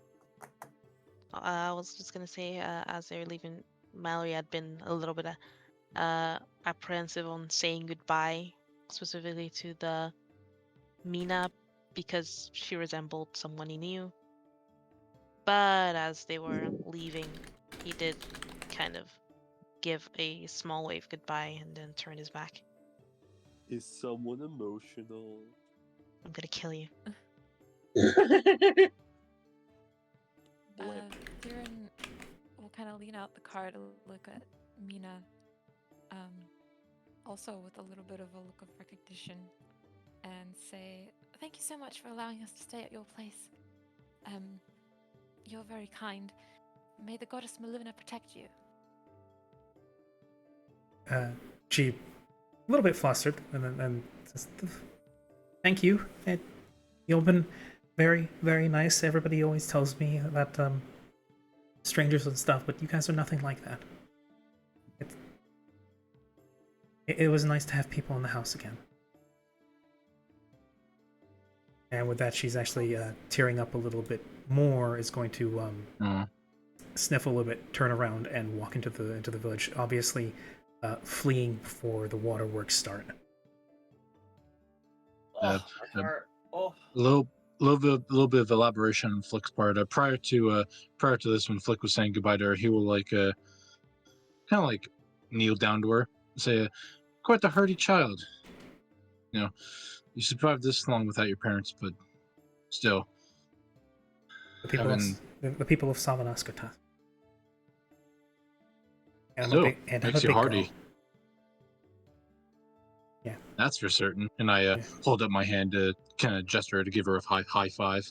I was just gonna say, as they were leaving, Mallory had been a little bit apprehensive on saying goodbye, specifically to the Mina, because she resembled someone he knew. But as they were leaving, he did kind of give a small wave goodbye and then turn his back. Is someone emotional? I'm gonna kill you. Theron will kind of lean out the car to look at Mina, also with a little bit of a look of recognition, and say, "Thank you so much for allowing us to stay at your place. You're very kind. May the goddess Melina protect you." She, a little bit flustered, and then says, "Thank you. You've been very, very nice. Everybody always tells me that strangers and stuff, but you guys are nothing like that. It was nice to have people in the house again." And with that, she's actually tearing up a little bit more. Is going to sniff a little bit, turn around, and walk into the village. Obviously, fleeing before the waterworks start. Uh, My heart. Oh. A little bit of elaboration on Flick's part. Prior to this, when Flick was saying goodbye to her, he will kind of like kneel down to her and say, "Quite the hardy child. You know, you survived this long without your parents, but still." The people, Having- the people of Savanaskota. And Still, I'm makes a you big hardy. girl. Yeah. That's for certain. And I hold up my hand to kind of gesture to give her a high five.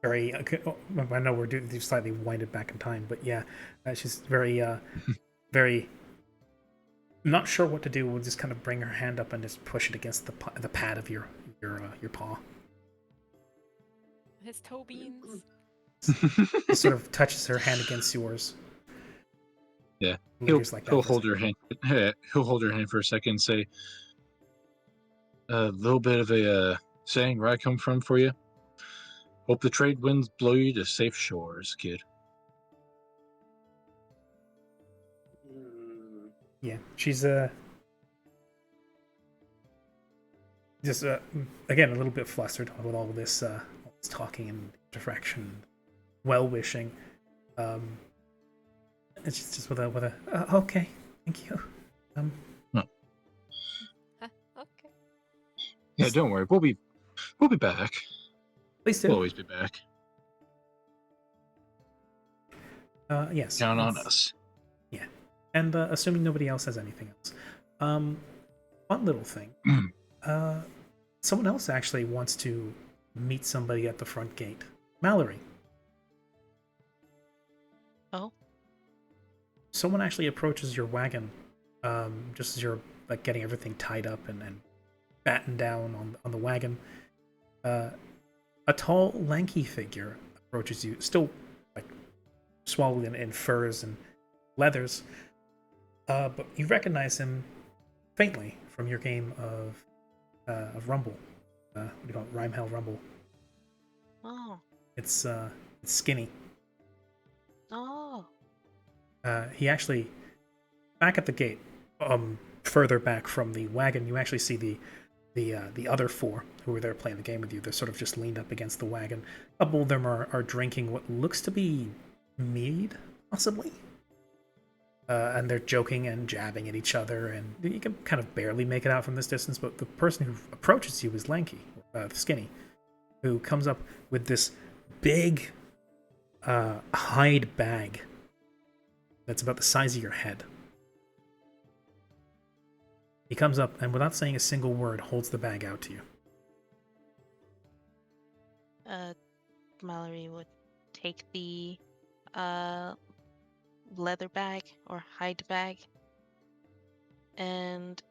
Very. I know we're slightly winded back in time, but yeah, she's very, very. Not sure what to do. We'll just kind of bring her hand up and just push it against the pad of your paw. His toe beans. It sort of touches her hand against yours. Yeah, Lingers like that he'll for a hold second. her hand. He'll hold her hand for a second and say, "A little bit of a saying where I come from for you. Hope the trade winds blow you to safe shores, kid." Yeah, she's just again a little bit flustered with all this talking and interaction, well wishing. It's just with a okay, thank you. Okay. Yeah, don't worry. We'll be back. Please We'll do. always be back. Yes. Count on it's- us. Yeah, and assuming nobody else has anything else, one little thing. Someone else actually wants to meet somebody at the front gate. Mallory. Oh, Someone actually approaches your wagon, just as you're like getting everything tied up and battened down on the wagon. A tall, lanky figure approaches you, still like swallowed in furs and leathers. But you recognize him faintly from your game of Rumble. What do you call it? Rhyme Hell Rumble. oh, It's Skinny. oh. He actually back at the gate, further back from the wagon, you actually see the other four who were there playing the game with you. They're sort of just leaned up against the wagon. A couple of them are drinking what looks to be mead, possibly. And they're joking and jabbing at each other, and you can kind of barely make it out from this distance. But the person who approaches you is Lanky, Skinny, who comes up with this big hide bag that's about the size of your head. He comes up and, without saying a single word, holds the bag out to you. Mallory would take the leather bag or hide bag and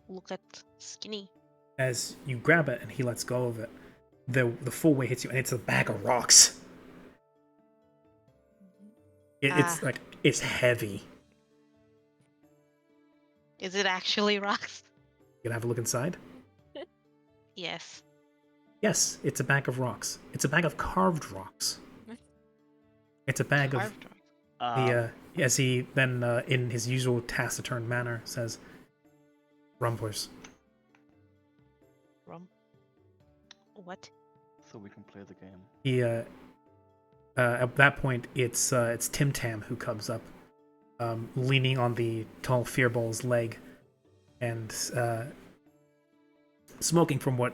look at Skinny. As you grab it and he lets go of it, the full weight hits you, and it's a bag of rocks. It's like, it's heavy. Is it actually rocks? You gonna have a look inside? Yes. Yes, it's a bag of rocks. It's a bag of carved rocks. It's a bag of Carved rocks. the as he then in his usual taciturn manner says, "Rumblers." What? So we can play the game. He at that point it's Tim Tam who comes up, leaning on the tall Fearball's leg, and smoking from what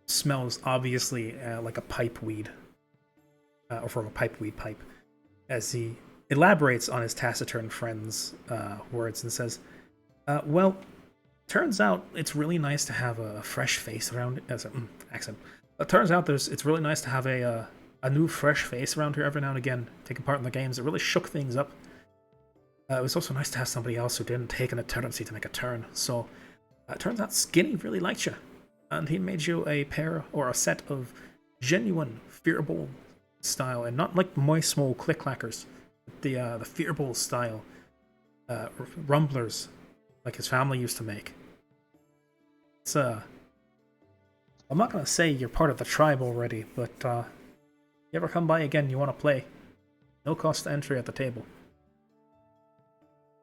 smells obviously like a pipe weed, or from a pipeweed pipe, as he elaborates on his taciturn friend's words and says, "Well, turns out it's really nice to have a fresh face around." Accent. It turns out it's really nice to have a new fresh face around here every now and again, taking part in the games. It really shook things up. It was also nice to have somebody else who didn't take an eternity to make a turn. So it turns out Skinny really liked you, and he made you a pair or a set of genuine Fearball style, and not like my small click-clackers, the Fearball style rumblers, like his family used to make. It's I'm not gonna say you're part of the tribe already, but you ever come by again, you want to play? No cost to entry at the table.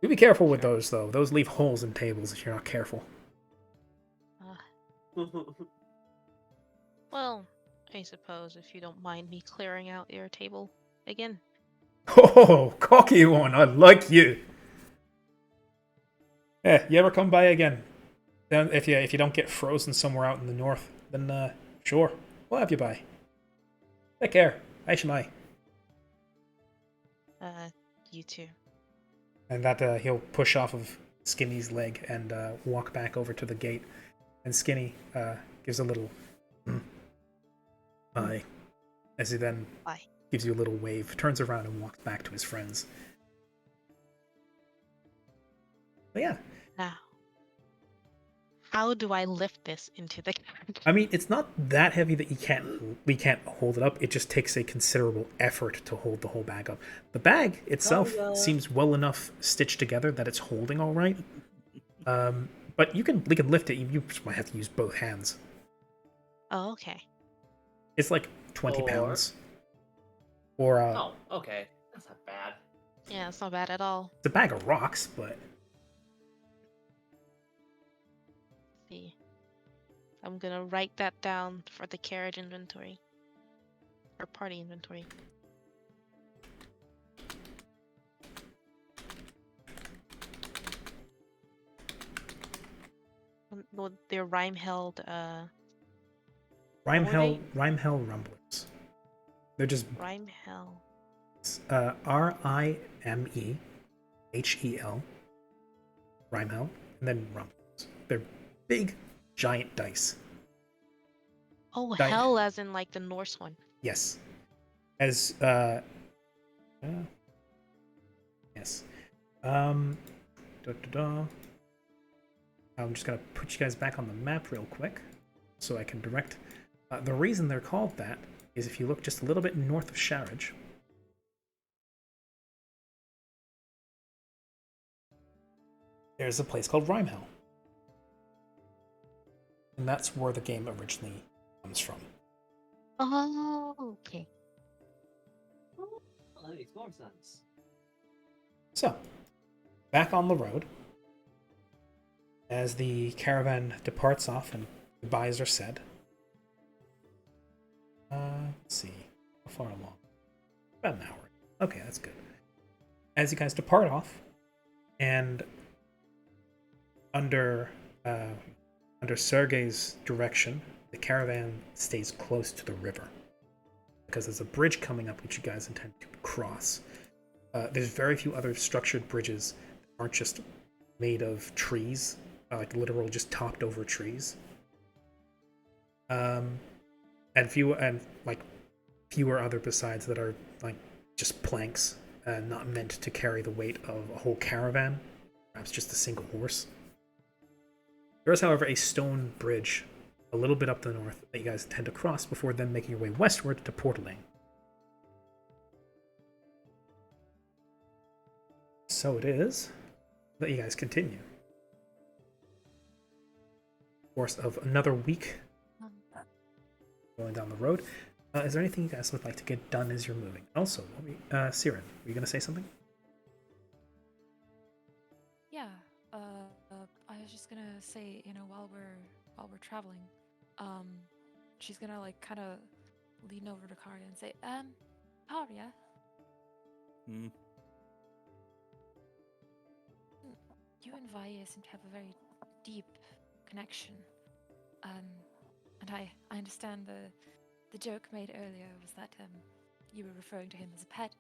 Do be careful with those, though. Those leave holes in tables if you're not careful. Well, I suppose if you don't mind me clearing out your table again. Oh, cocky one! I like you. Yeah, you ever come by again? Then if you don't get frozen somewhere out in the north, then sure, we'll have you by. Take care. Bye, Shemai. You too. And that he'll push off of Skinny's leg and walk back over to the gate. And Skinny gives a little bye, as he then Bye. gives you a little wave, turns around and walks back to his friends. But yeah, Now, How do I lift this into the carriage? I mean, it's not that heavy that we can't hold it up. It just takes a considerable effort to hold the whole bag up. The bag itself seems well enough stitched together that it's holding all right. But we can lift it. You just might have to use both hands. Oh, okay. It's like 20 Or- pounds. Or Oh, okay. That's not bad. Yeah, it's not bad at all. it's a bag of rocks, but See. I'm gonna write that down for the carriage inventory. Or party inventory. Well, they're rhyme-held, Rhymehell Rumblers. They're just rhyme-hell. Rimehel. Rhymehell, and then Rumblers. They're big, giant dice. Oh, Di- hell as in like the Norse one. Yes. As yes. I'm just gonna put you guys back on the map real quick, so I can direct. The reason they're called that is if you look just a little bit north of Sharage. There's a place called Rhymehell. And that's where the game originally comes from. Oh, okay. Oh, that makes more sense. So, back on the road, as the caravan departs off and goodbyes are said. Let's see. How far along? About an hour. Okay, that's good. As you guys depart off, and under Sergei's direction, the caravan stays close to the river. Because there's a bridge coming up which you guys intend to cross. There's very few other structured bridges that aren't just made of trees, like literal just topped over trees. And fewer other besides that are like just planks, not meant to carry the weight of a whole caravan, perhaps just a single horse. There is, however, a stone bridge a little bit up the north that you guys intend to cross before then making your way westward to Portaling. So it is that you guys continue. Course of another week going down the road. Is there anything you guys would like to get done as you're moving? Also, Siren, were you going to say something? Yeah. I was just gonna say, while we're traveling, she's gonna like kind of lean over to Karya and say, Karya, Hmm. you and Valle seem to have a very deep connection. And I understand the joke made earlier was that you were referring to him as a pet,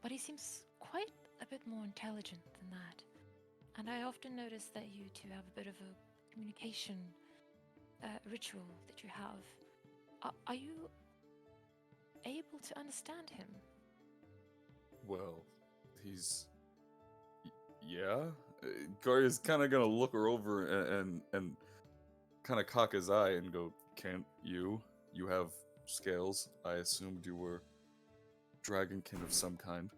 but he seems quite a bit more intelligent than that. And I often notice that you two have a bit of a communication ritual that you have. Are you able to understand him? Well, he's. Yeah. Garya's kind of gonna look her over and kind of cock his eye and go, "Can't you? You have scales. I assumed you were dragonkin of some kind."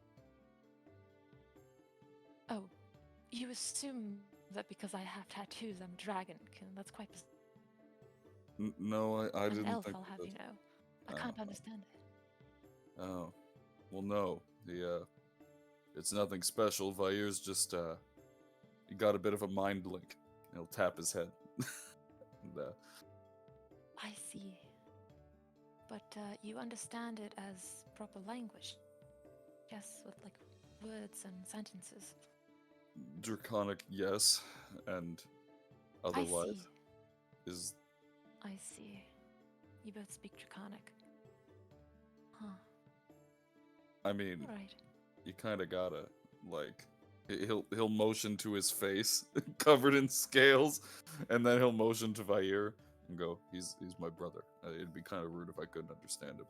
Oh, you assume that because I have tattoos, I'm dragonkin. That's quite bizarre. No, I An didn't elf, think I'll of have that. you know. I can't understand it. Oh, well, no. It's nothing special. Vair's just he got a bit of a mind link. He'll tap his head. and, I see. But you understand it as proper language. Yes, with like words and sentences. Draconic, yes, and otherwise is. I see. You both speak Draconic. Huh. I mean, Alright. you kind of gotta like. He'll motion to his face, covered in scales, and then he'll motion to Vair and go, "He's my brother." It'd be kind of rude if I couldn't understand him.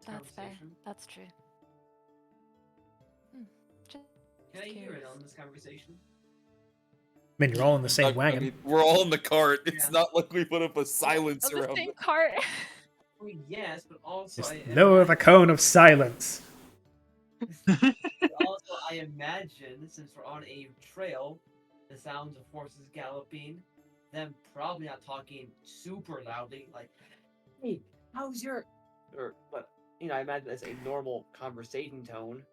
That's fair. Conversation? That's true. Just Can I hear in curious. on this conversation? mean, you're all in the same I wagon. mean, we're all in the cart. It's Yeah. not like we put up a On silence the around same it. cart. I mean, yes, but also Just I lower the imagine- cone of silence. but also I imagine, since we're on a trail, the sounds of horses galloping, them probably not talking super loudly, like, "Hey, how's your?" Or, but I imagine it's a normal conversation tone.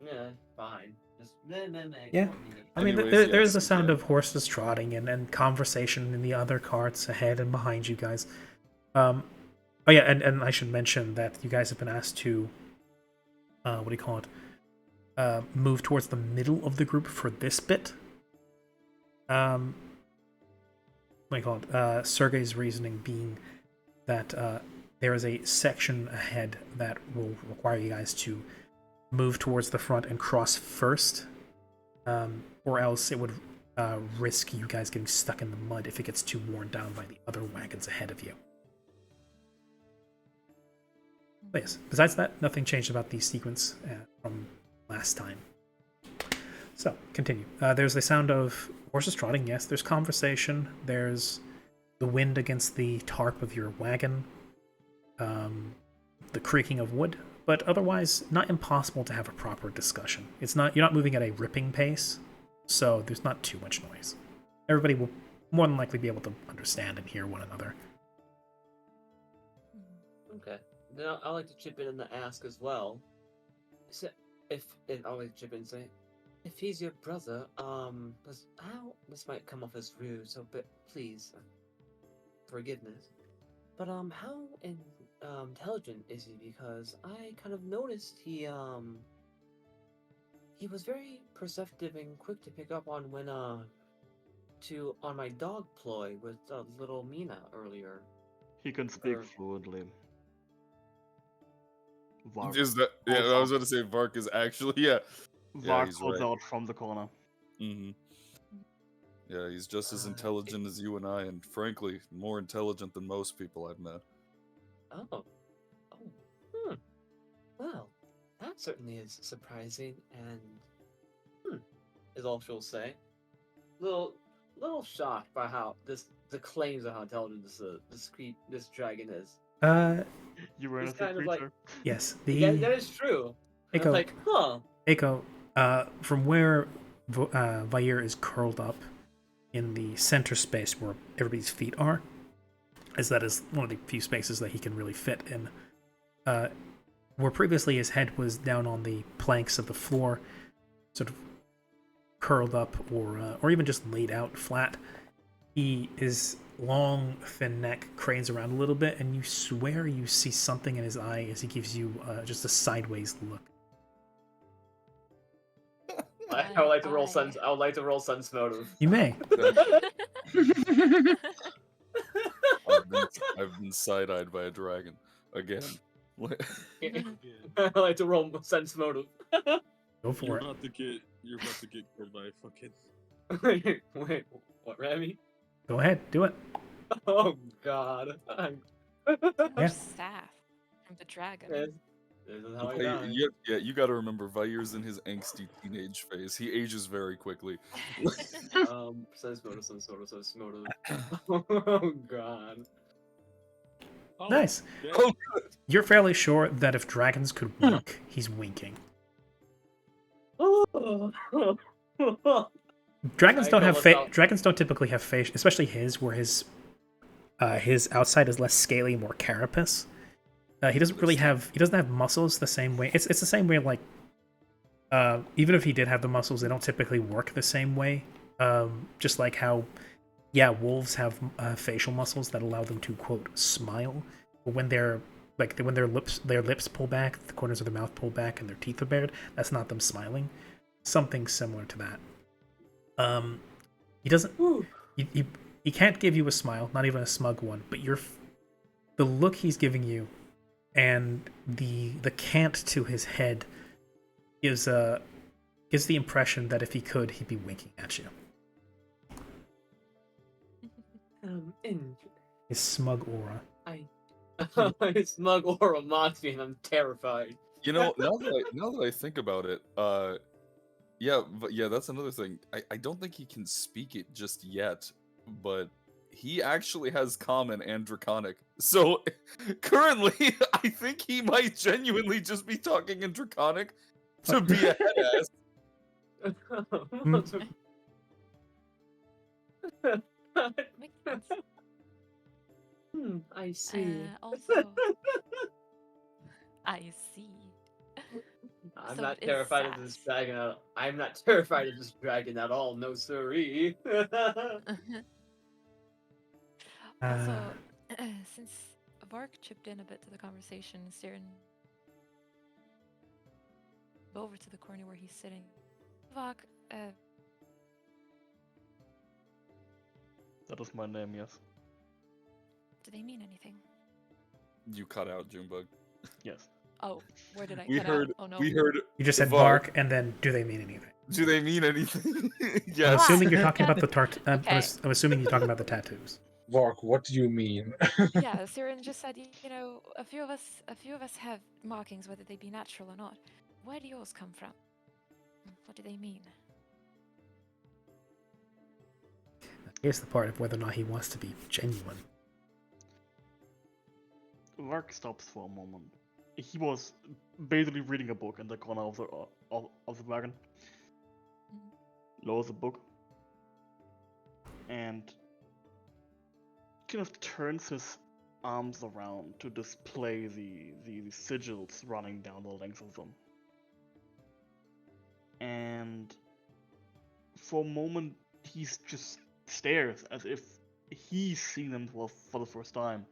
Yeah, fine. Just meh, meh, meh. Yeah. ignore me. I mean, Anyways, there's yes, the sound yeah. of horses trotting and conversation in the other carts ahead and behind you guys. Oh yeah, and I should mention that you guys have been asked to, what do you call it? Move towards the middle of the group for this bit. What do you call it? Sergei's reasoning being that there is a section ahead that will require you guys to move towards the front and cross first, or else it would risk you guys getting stuck in the mud if it gets too worn down by the other wagons ahead of you. But yes, besides that, nothing changed about the sequence from last time. So, continue. There's the sound of horses trotting, yes. There's conversation. There's the wind against the tarp of your wagon. The creaking of wood. But otherwise, not impossible to have a proper discussion. You're not moving at a ripping pace, so there's not too much noise. Everybody will more than likely be able to understand and hear one another. Okay. Then I'd like to chip in and ask as well. So if I'd like to chip in and say, if he's your brother, this might come off as rude, so but please, forgiveness. But how intelligent is he? Because I kind of noticed he was very perceptive and quick to pick up on when on my dog ploy with little Mina earlier. He can speak Or- fluently. Vark, Is that? Yeah, calls I was out- going to say Vark is actually yeah. Vark he's calls right. out from the corner. Mm-hmm. Yeah, he's just as Uh, intelligent as you and I, and frankly, more intelligent than most people I've met. Oh. Well, that certainly is surprising and is all she'll say. Little shocked by how the claims of how intelligent this dragon is. You were It's innocent kind of like- creature. Yes, Yeah, that is true. And I'm Eiko. like, huh. Eiko, from where Vair is curled up in the center space where everybody's feet are, as that is one of the few spaces that he can really fit in. Where previously his head was down on the planks of the floor, sort of curled up or even just laid out flat, his long, thin neck cranes around a little bit, and you swear you see something in his eye as he gives you just a sideways look. I would like to roll sense. I would like to roll sense motive. You may. I've been side-eyed by a dragon again. I would like to roll sense motive. Go for You're it. about to get killed by a fucking. Wait, what, Remy? Go ahead, do it. Oh God. Yeah. Staff from the dragon. This is how I Hey, die. you got to remember, Vair's in his angsty teenage phase. He ages very quickly. Sense motive. Oh God. Oh, Nice. yeah. Oh, You're fairly sure that if dragons could wink, he's winking. Dragons I don't go have without- dragons don't typically have face, especially his, where his outside is less scaly, more carapace. He doesn't have muscles the same way. It's the same way, like even if he did have the muscles, they don't typically work the same way. Just like how, yeah, wolves have facial muscles that allow them to quote smile, but when their lips pull back, the corners of their mouth pull back, and their teeth are bared, that's not them smiling. Something similar to that. He doesn't. He can't give you a smile, not even a smug one. But the look he's giving you, and the cant to his head, gives the impression that if he could, he'd be winking at you. His smug aura. His smug aura mocks me, and I'm terrified. you know, now that I think about it, Yeah, but yeah, that's another thing. I don't think he can speak it just yet, but he actually has Common and Draconic. So currently, I think he might genuinely just be talking in Draconic to be a head ass. Makes sense. I see. Also, I see. I'm So not it is terrified of this sass. dragon. I'm not terrified of this dragon at all. No siree. Also, since Vark chipped in a bit to the conversation, Siren over to the corner where he's sitting. Vark, That is my name, yes. do they mean anything? You cut out, Junebug. Yes. Oh, where did I We cut heard. out? Oh no. We heard. You just said Vark. bark, and then do they mean anything? Do they mean anything? I'm Yes. assuming you're talking about the Okay. I'm assuming you're talking about the tattoos. Vark, what do you mean? Yeah, Siren just said, you know, a few of us have markings, whether they be natural or not. Where do yours come from? What do they mean? Here's the part of whether or not he wants to be genuine. Vark stops for a moment. He was basically reading a book in the corner of the wagon. Lowers the book and kind of turns his arms around to display the sigils running down the length of them. And for a moment, he just stares as if he's seen them for the first time.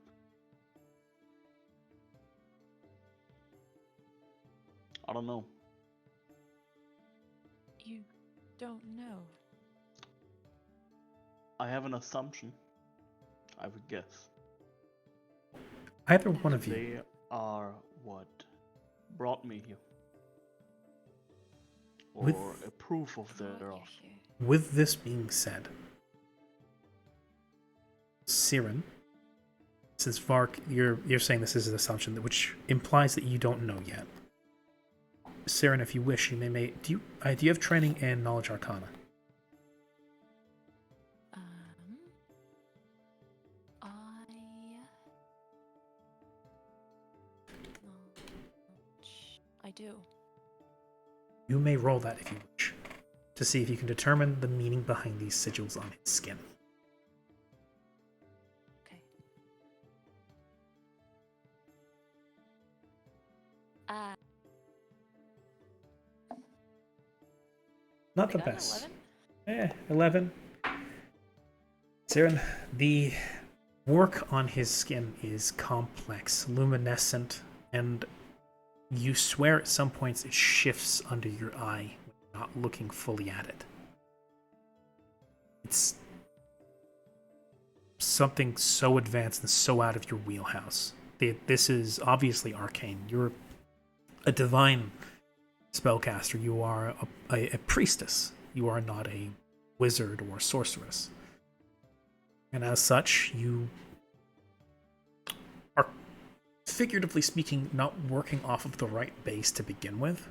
I don't know. You don't know. I have an assumption. I would guess. Either one of you, They are what brought me here. Or With- a proof of Brought their you art. here. with this being said, Siren, since Vark, you're saying this is an assumption, which implies that you don't know yet. Siren, if you wish, you may do you have training in Knowledge Arcana? I do. You may roll that if you wish, to see if you can determine the meaning behind these sigils on his skin. Okay. Not I the got an best. 11? 11. Siren, the work on his skin is complex, luminescent, and you swear at some points it shifts under your eye when you're not looking fully at it. It's something so advanced and so out of your wheelhouse. This is obviously arcane. You're a divine spellcaster. You are a priestess. You are not a wizard or sorceress. And as such, you are, figuratively speaking, not working off of the right base to begin with.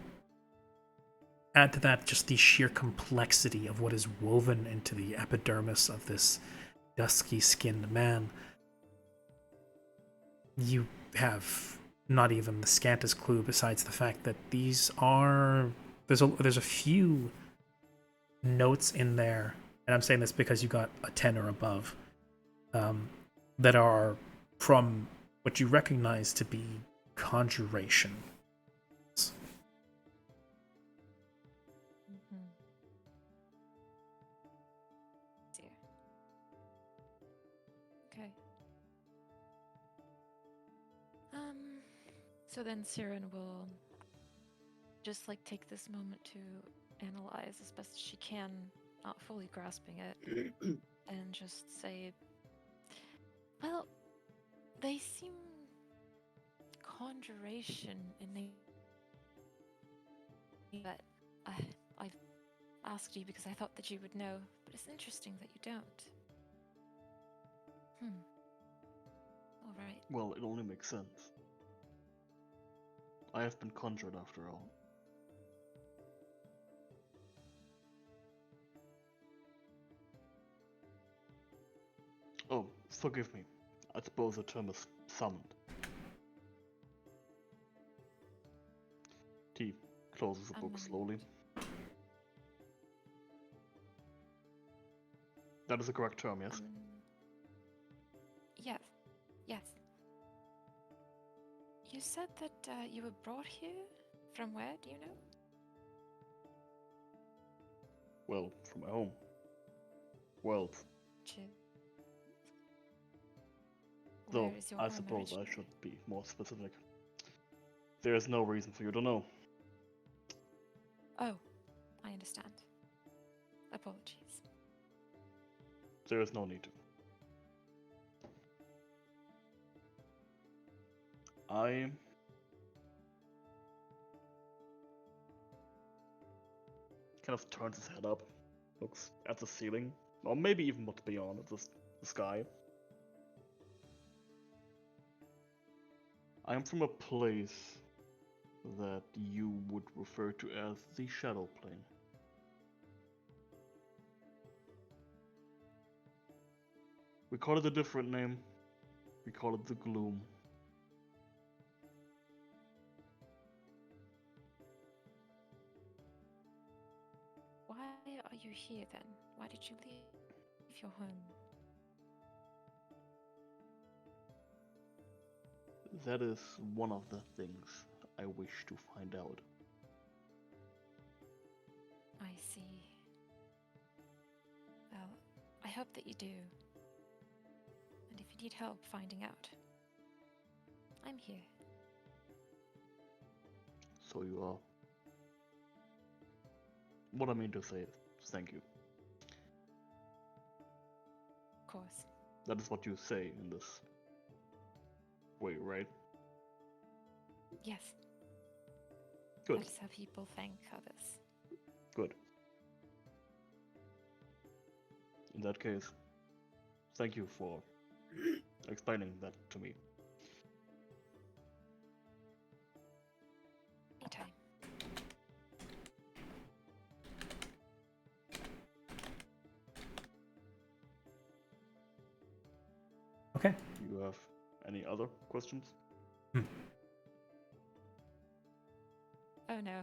Add to that just the sheer complexity of what is woven into the epidermis of this dusky-skinned man. You have not even the scantest clue, besides the fact that these are... There's a few notes in there, and I'm saying this because you got a 10 or above, that are from what you recognize to be conjuration. Okay. So then Siren will just like take this moment to analyze as best as she can, not fully grasping it, and just say, well, they seem conjuration in nature, but I've asked you because I thought that you would know, but it's interesting that you don't. All right. Well, it only makes sense. I have been conjured after all. Forgive me. I suppose the term is summoned. He closes the book slowly. That is the correct term, yes? Yes, yes. You said that you were brought here? From where, do you know? Well, from my home. Well, though Where is your I home suppose I originally? should be more specific. There is no reason for you to know. Oh, I understand. Apologies. There is no need to. I kind of turns his head up, looks at the ceiling, or maybe even what's beyond the sky. I am from a place that you would refer to as the Shadow Plane. We call it a different name. We call it the Gloom. Why are you here then? Why did you leave your home? That is one of the things I wish to find out. I see. Well, I hope that you do. And if you need help finding out, I'm here. So you are. What I mean to say is, thank you. Of course. That is what you say in this way, right? Yes. Good. That is how people thank others. Good. In that case, thank you for explaining that to me. Anytime. Okay. You have any other questions? Oh no,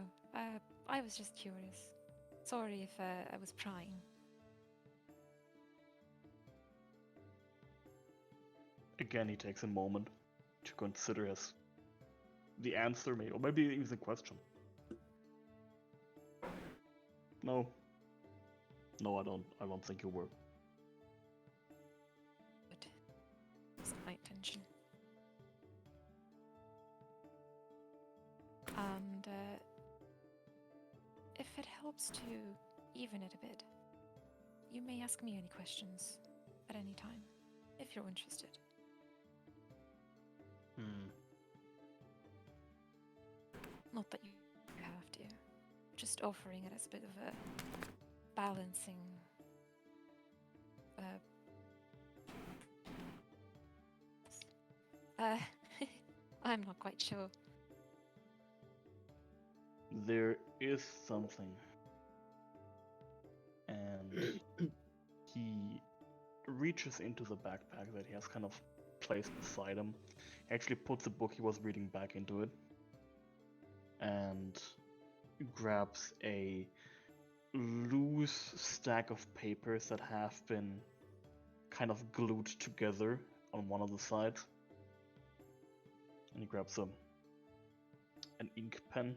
I was just curious. Sorry if I was prying. Again, he takes a moment to consider as the answer, maybe, or maybe even the question. No. No, I don't think you were. Good. Wasn't my intention. And if it helps to even it a bit, you may ask me any questions at any time, if you're interested. Not that you have to. Just offering it as a bit of a balancing. I'm not quite sure. There is something. And he reaches into the backpack that he has kind of placed beside him. He actually puts the book he was reading back into it. And grabs a loose stack of papers that have been kind of glued together on one of the sides. And he grabs an ink pen.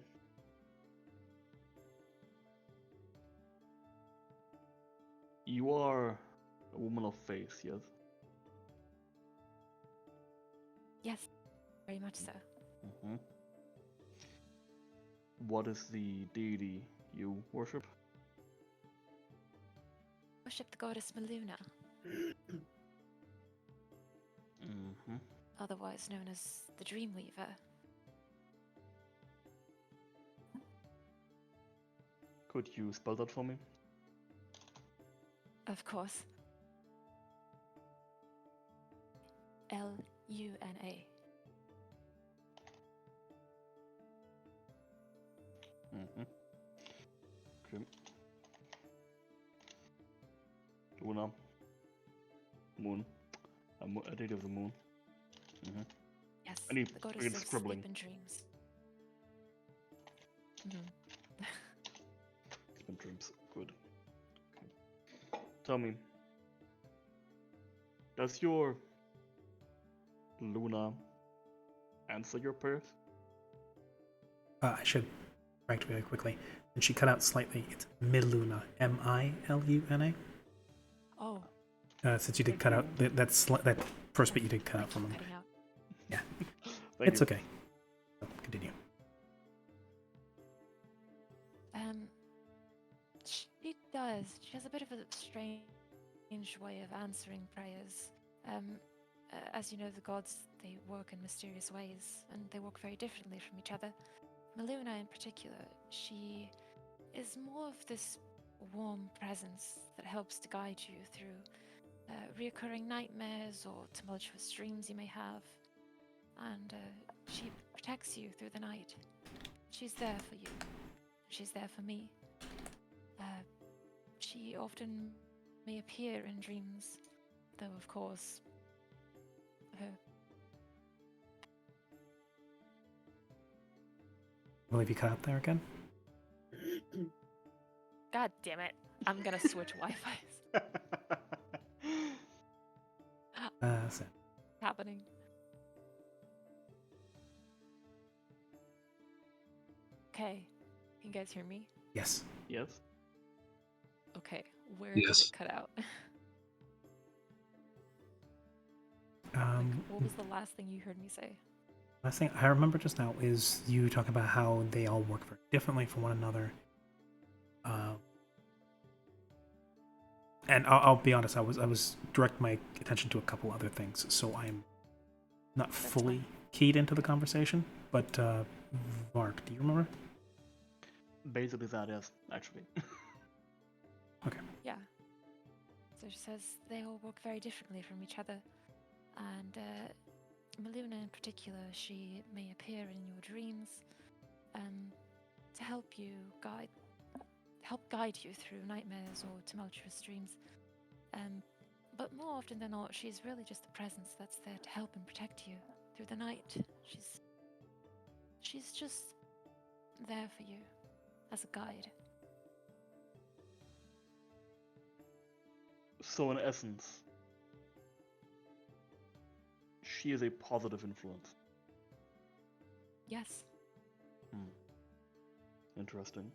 You are a woman of faith, yes? Yes, very much so. Mm-hmm. What is the deity you worship? Worship the goddess Maluna, Mm-hmm. otherwise known as the Dreamweaver. Could you spell that for me? Of course. Luna. Mm-hmm. Okay. Luna. Moon. A deity of the moon. Hmm. Yes, And he the goddess begins of scribbling. sleep and dreams. Mhm. Sleep and dreams. Good. Okay. Tell me, does your Luna answer your prayers? I should correct really quickly. And she cut out slightly. It's Miluna. Miluna. Oh, Since you did Thank cut out you. that first bit, you did cut out from him. cutting out. Thank It's you. okay. So, continue. She does. She has a bit of a strange way of answering prayers. As you know, the gods, they work in mysterious ways, and they work very differently from each other. Maluna, in particular, she is more of this warm presence that helps to guide you through reoccurring nightmares or tumultuous dreams you may have. And she protects you through the night. She's there for you. She's there for me. She often may appear in dreams, though, of course, her. I believe you cut out there again. God damn it! I'm gonna switch Wi-Fi's. So, Happening. Okay, can you guys hear me? yes. Yes. Okay, where did Yes. it cut out? Um, What was the last thing you heard me say? last thing I remember just now is you talking about how they all work very differently from one another. And I'll be honest, I was directing my attention to a couple other things, so I'm not fully fine. keyed into the conversation. But Mark, do you remember? Basically that is, actually. Yeah. So she says they all work very differently from each other. And Maluna in particular, she may appear in your dreams to help guide you through nightmares or tumultuous dreams. But more often than not, she's really just a presence that's there to help and protect you through the night. She's just there for you as a guide. So in essence, she is a positive influence. Yes. Interesting.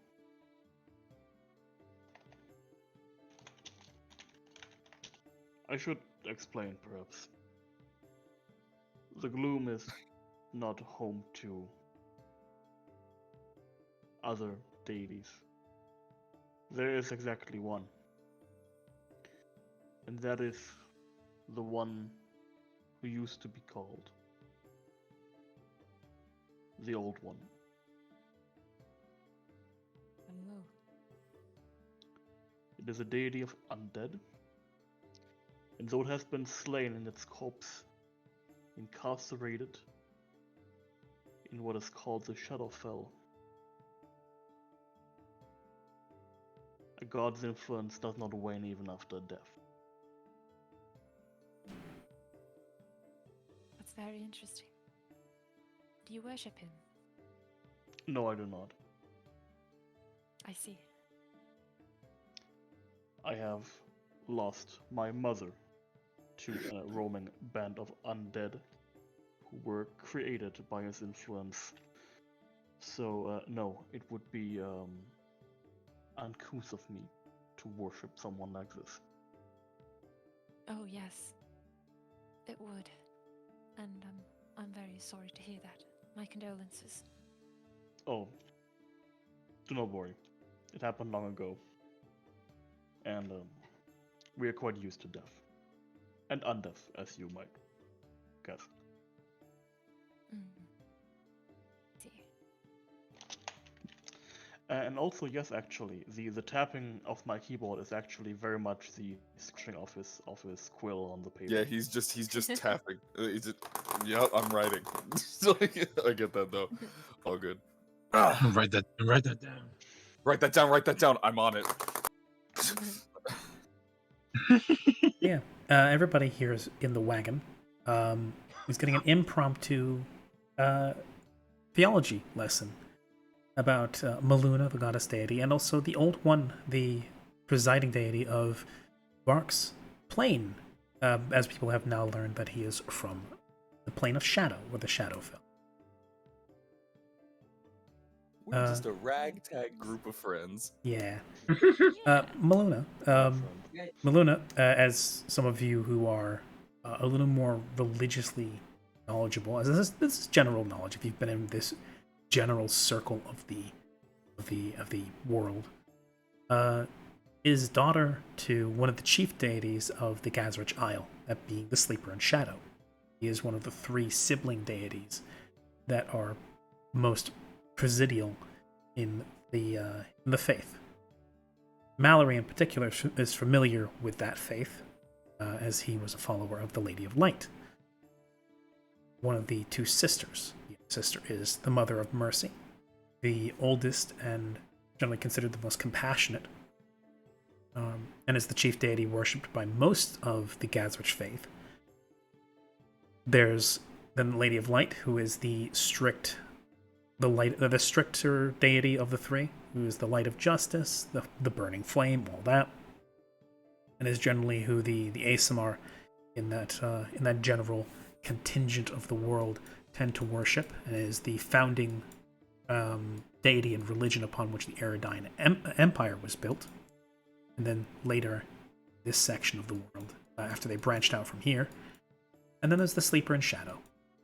I should explain, perhaps. The gloom is not home to other deities. There is exactly one. And that is the one who used to be called the Old One. Oh. It is a deity of undead, and though it has been slain and its corpse incarcerated in what is called the Shadowfell, a god's influence does not wane even after death. That's very interesting. Do you worship him? No, I do not. I see. I have lost my mother to a roaming band of undead who were created by his influence. So, no, it would be uncouth of me to worship someone like this. Oh, yes. It would. And I'm very sorry to hear that. My condolences. Oh, do not worry. It happened long ago. And we are quite used to death. And undeath, as you might guess. See. And also, yes, actually, the tapping of my keyboard is actually very much the scratching of his quill on the paper. Yeah, he's just tapping. Yep, I'm writing. So, I get that though. All good. Ah, Write that down. write that down. Write that down. I'm on it. Yeah, everybody here is in the wagon. He's getting an impromptu theology lesson about Maluna, the goddess deity, and also the Old One, the presiding deity of Vark's plane, as people have now learned that he is from the plane of shadow, where the shadow fell. We're just a ragtag group of friends. Yeah. Maluna, Maluna, as some of you who are a little more religiously knowledgeable, as this is general knowledge, if you've been in this general circle of the world, is daughter to one of the chief deities of the Gazrich Isle, that being the Sleeper in Shadow. He is one of the 3 sibling deities that are most presidial in the faith. Mallory, in particular, is familiar with that faith, as he was a follower of the Lady of Light, one of the 2 sisters. The sister is the Mother of Mercy, the oldest and generally considered the most compassionate, and is the chief deity worshipped by most of the Gazrich faith. There's then the Lady of Light, who is the stricter deity of the 3, who is the light of justice, the burning flame, all that, and is generally who the Asimar in that general contingent of the world tend to worship, and is the founding deity and religion upon which the Eridine Empire was built. And then later, this section of the world, after they branched out from here. And then there's the Sleeper in Shadow,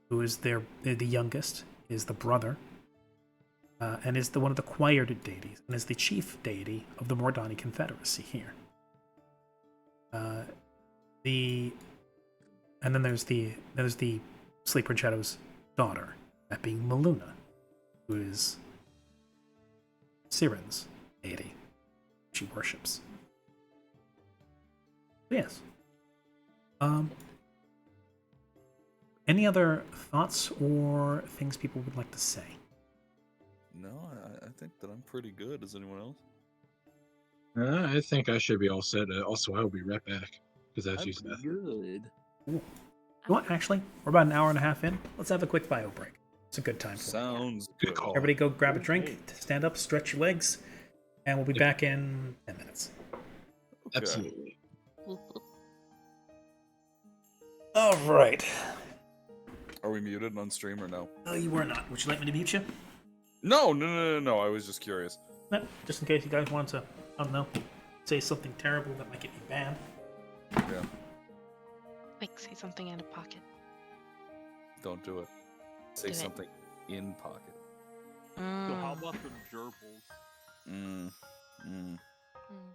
who is the youngest, is the brother, and is one of the choired deities, and is the chief deity of the Mordani Confederacy here. And then there's the Sleeper in Shadow's daughter, that being Maluna, who is Siren's deity she worships. Yes. Any other thoughts or things people would like to say? No, I think that I'm pretty good. Is anyone else? I think I should be all set. Also, I will be right back because that's used that. good. Cool. You know what? Actually, we're about an hour and a half in. Let's have a quick bio break. It's a good time for it. Sounds Good good. call. Everybody go grab a drink, stand up, stretch your legs, and we'll be back in 10 minutes. Okay. Absolutely. All right. Are we muted on stream or no? No, you were not. Would you like me to mute you? No. I was just curious. No, just in case you guys want to, I don't know, say something terrible that might get me banned. Yeah, Quick, say something in a pocket. don't do it. Say Do it. something in pocket. So how Mm, about the gerbils?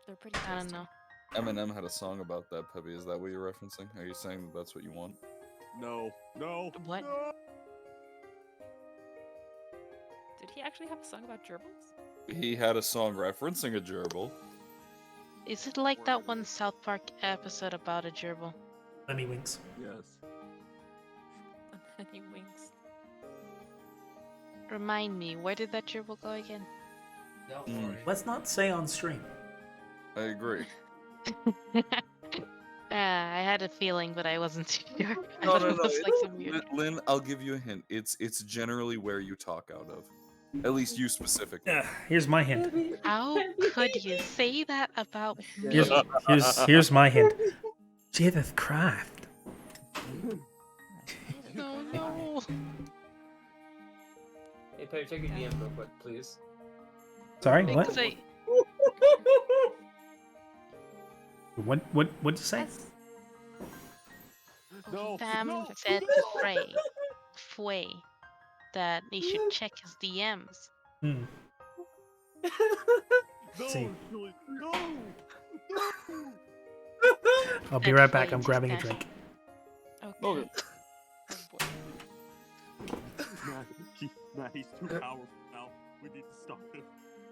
They're pretty I don't tasty. know. Eminem had a song about that, Peppy. Is that what you're referencing? Are you saying that that's what you want? No. What? No. Did he actually have a song about gerbils? He had a song referencing a gerbil. Is it like that one South Park episode about a gerbil? Let me winks. Yes. And he winks. Remind me, where did that gerbil go again? Don't Mm. worry. Let's not say on stream. I agree. I had a feeling, but I wasn't too sure. I No, thought no, it no. was like some weird. Lynn, I'll give you a hint. It's generally where you talk out of. At least you specifically. Here's my hint. How could you say that about me? Here's my hint. Judith Craft. No. Hey, Perry, check your DM real quick, please. Sorry, what? Because I, What'd you say? Yes. No. Fam No. said to Fway that he should check his DMs. Hmm. No, See. Julie, no. I'll be And right back. Fway I'm grabbing a just drink. Okay. Okay. Oh boy. Nah, he's too powerful now. We need to stop him.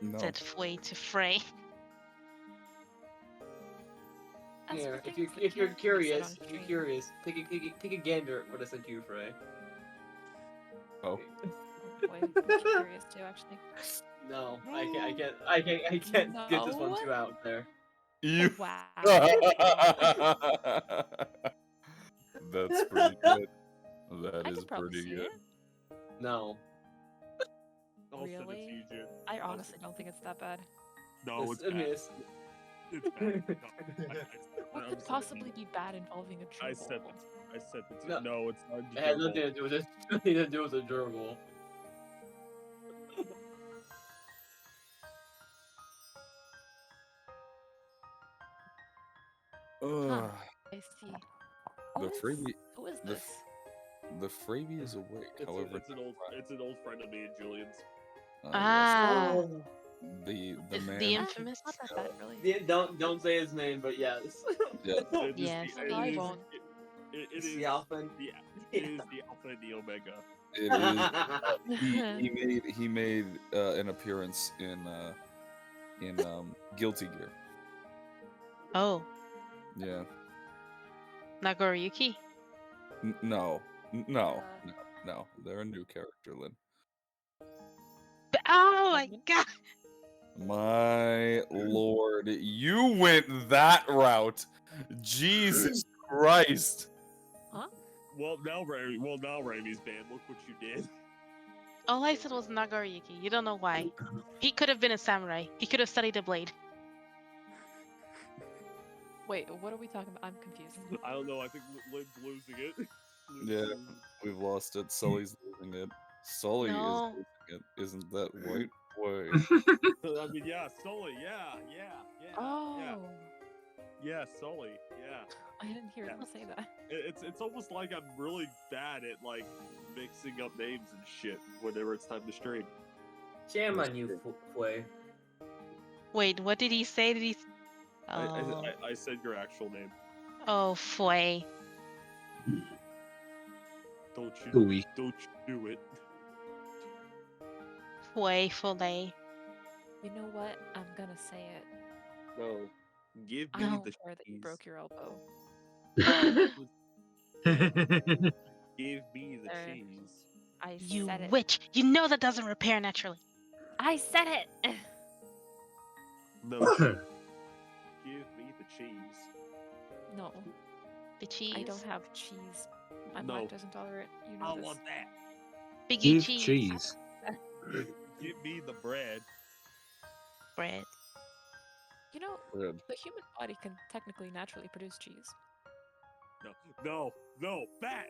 No. Said Fway to Frey. As Yeah, for if things that you're can't be said curious, on if you're stream- curious, take a gander at what I sent you, Frey. Oh. Oh boy, I'm curious too, actually. No, I can't get this one No. too out there. You. Wow. That's pretty good. That I is could probably pretty see good. it. No. I'll send it to Really? you, Jin. I I'll honestly send- don't think it's that bad. No, it's I mean, bad. it's- It's bad. No, What I'm could sorry. possibly be bad involving a I gerbil? said it. I said it. No. No, it's not. It had gerbil. nothing to do with it. Nothing to do with the gerbil. Ugh. I see. The freebie. Who is the this? The freebie is awake. However, It's an old friend of me and Julian's. yes, Ah, Oh. the man. the infamous. Not that bad, really. Yeah, don't say his name, but yes. Yeah. It is Yes. the- it I is- won't. It It's is the alpha. and- the it is the alpha and the omega. It is. He made an appearance in Guilty Gear. Oh, Yeah. Nagoriyuki. No. No. They're a new character, Lynn. Oh my god! My lord, you went that route. Jesus Christ. Well, now Raimi's banned. Look what you did. All I said was Nagoriyuki. You don't know why. He could have been a samurai. He could have studied the blade. Wait, what are we talking about? I'm confused. I don't know. I think Lynn's losing it. Lynn's Yeah. losing it. We've lost it. Sully's losing it. Sully No. is losing it. Isn't that white boy? I mean, yeah, Sully, yeah. Oh, Yeah, Sully, yeah. I didn't hear Yeah. him say that. It's almost like I'm really bad at like mixing up names and shit whenever it's time to stream. Shame on you, Fue. Wait, what did he say? Did he? Oh, I said your actual name. oh, Fue. Don't you Gooey. don't you do it. Fue, Fule. You know what? I'm gonna say it. No. Give I me don't the care that you cheese. broke your elbow. Give me the There. cheese. I You said it. witch! You know that doesn't repair naturally. I said it. No. Give me the cheese. No, The cheese. I don't have cheese. I'm No. lactose intolerant. You know I this. want that. Biggie Give cheese. cheese. Give me the bread. Bread. You know, Good. the human body can technically naturally produce cheese. No, fat.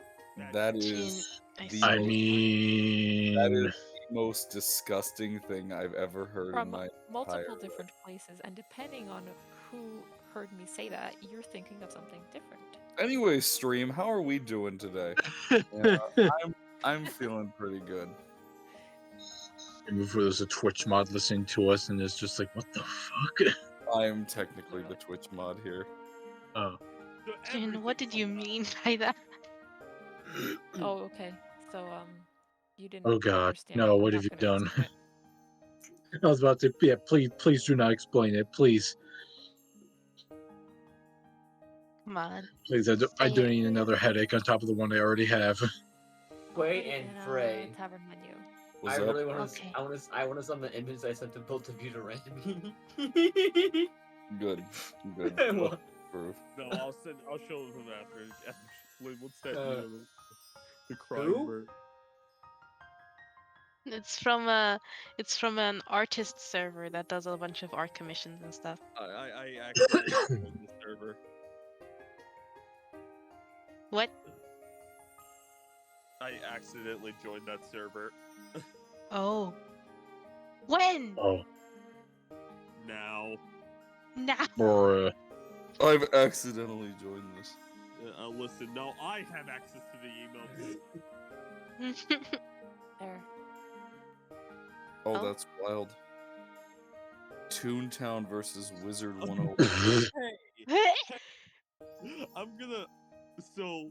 That Chin- is I the see. I most- mean, that is the most disgusting thing I've ever heard in From my multiple entire different places, and depending on who heard me say that, you're thinking of something different. Anyway, stream, how are we doing today? I'm feeling pretty good. before there's a Twitch mod listening to us and it's just like, what the fuck? I'm technically the Twitch mod here. Oh, Jin, what did you mean by that? Oh, okay. So, you didn't Oh, God. understand. No, I'm what not have you gonna done? explain it. I was about to. Yeah, please do not explain it, please. Come on. Please, I Say don't it. need another headache on top of the one I already have. Put Fue it and in a Frey. tavern menu. What's I up? really want Okay. to. I want to send the image I sent to both of you to randomly. Good. What? Proof. No, I'll show them after. Wait, what's that? The Who? crying bird. It's from an artist server that does a bunch of art commissions and stuff. I actually joined the server. What? I accidentally joined that server. Oh. When? Oh, Now, Now. bruh. I've accidentally joined this. listen. Now I have access to the emails. There. Oh, Oh. that's wild. Toontown versus Wizard 101. Hey, I'm gonna. So,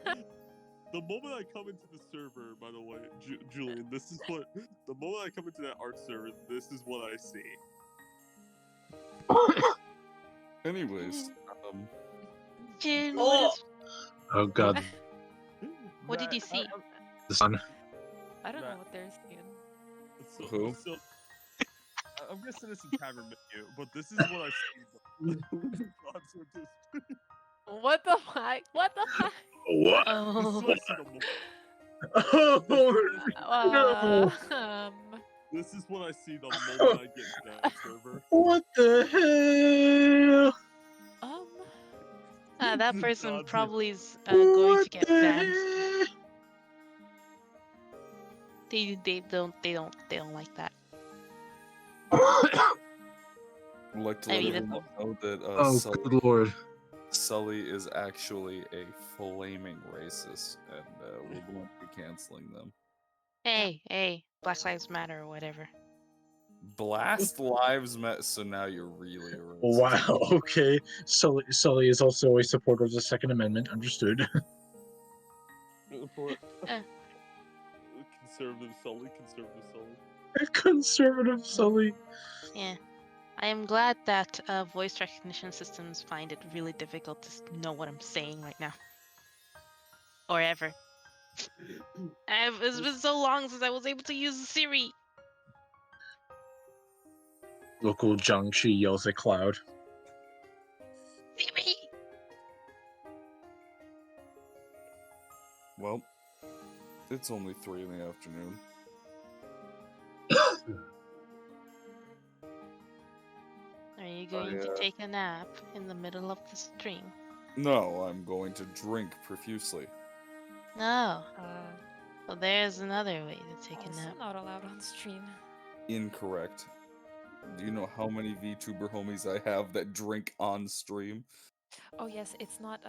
the moment I come into the server, by the way, Julian, this is what. The moment I come into that art server, this is what I see. Anyways, Jin, Oh! what is? Oh, God. What did you That- see? The sun. I don't know Right. what they're seeing. So, Who? So, I'm gonna send this in tavern menu, but this is what I see. Gods are just- What the fuck? What the fuck? What? This is Oh. what I see the most. Oh, no. This is what I see the moment I get into that server. What the hell? That The person gods are- probably is going to What get the banned. hell? They don't like that. I'd like to I let mean, everyone know that Oh, good lord. Sully is actually a flaming racist, and we're going to be canceling them. Hey, Black Lives Matter or whatever. Blast lives matter. So now you're really a racist. Wow, okay. Sully is also a supporter of the Second Amendment, understood. But- Eh. Conservative Sully, conservative Sully. Conservative Sully. Yeah. I am glad that voice recognition systems find it really difficult to know what I'm saying right now. Or ever. It's been so long since I was able to use Siri. Local Jiangxi yells at Cloud. Siri! Well, it's only 3 in the afternoon. Are you going to take a nap in the middle of the stream? No, I'm going to drink profusely. No. Uh, Well, there's another way to take a also nap. not allowed on stream. Incorrect. Do you know how many VTuber homies I have that drink on stream? Oh yes, it's not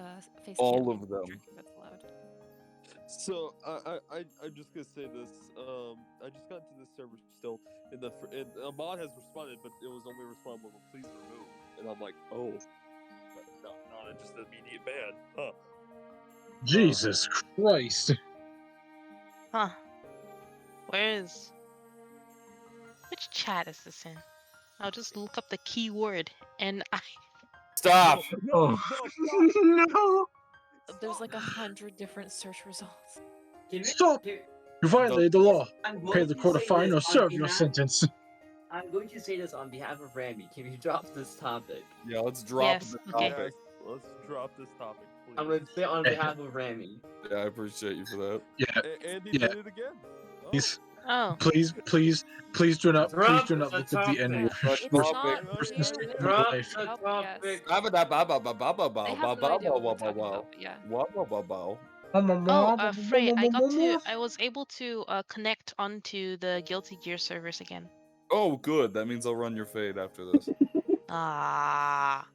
face All cam of them. drinking that's allowed. So I'm just gonna say this. I just got into this server still, and a mod has responded, but it was only responded with "please remove," and I'm like, oh, not just an immediate ban, huh? Jesus Christ. Huh. Which chat is this in? I'll just look up the keyword and I. Stop! Oh. No! There's like 100 different search results. Stop! You violated the law. I'm Pay going the to court a say fine this or on serve your behalf- sentence. I'm going to say this on behalf of Rami. Can you drop this topic? Yeah, let's drop Yes, the okay. topic. Let's drop this topic, please. I'm going to say on Yeah. behalf of Rami. Yeah, I appreciate you for that. Yeah, Andy Yeah. did it again. Oh. please, Oh. please do not Drop look the at the topic. N-word. But It's topic. not. Person staying in Drop life. the Oh, topic. yes. They have no idea what we're talking about, but yeah. Oh, Frey, I was able to connect onto the Guilty Gear servers again. Oh, good. That means I'll run your fade after this. Ah.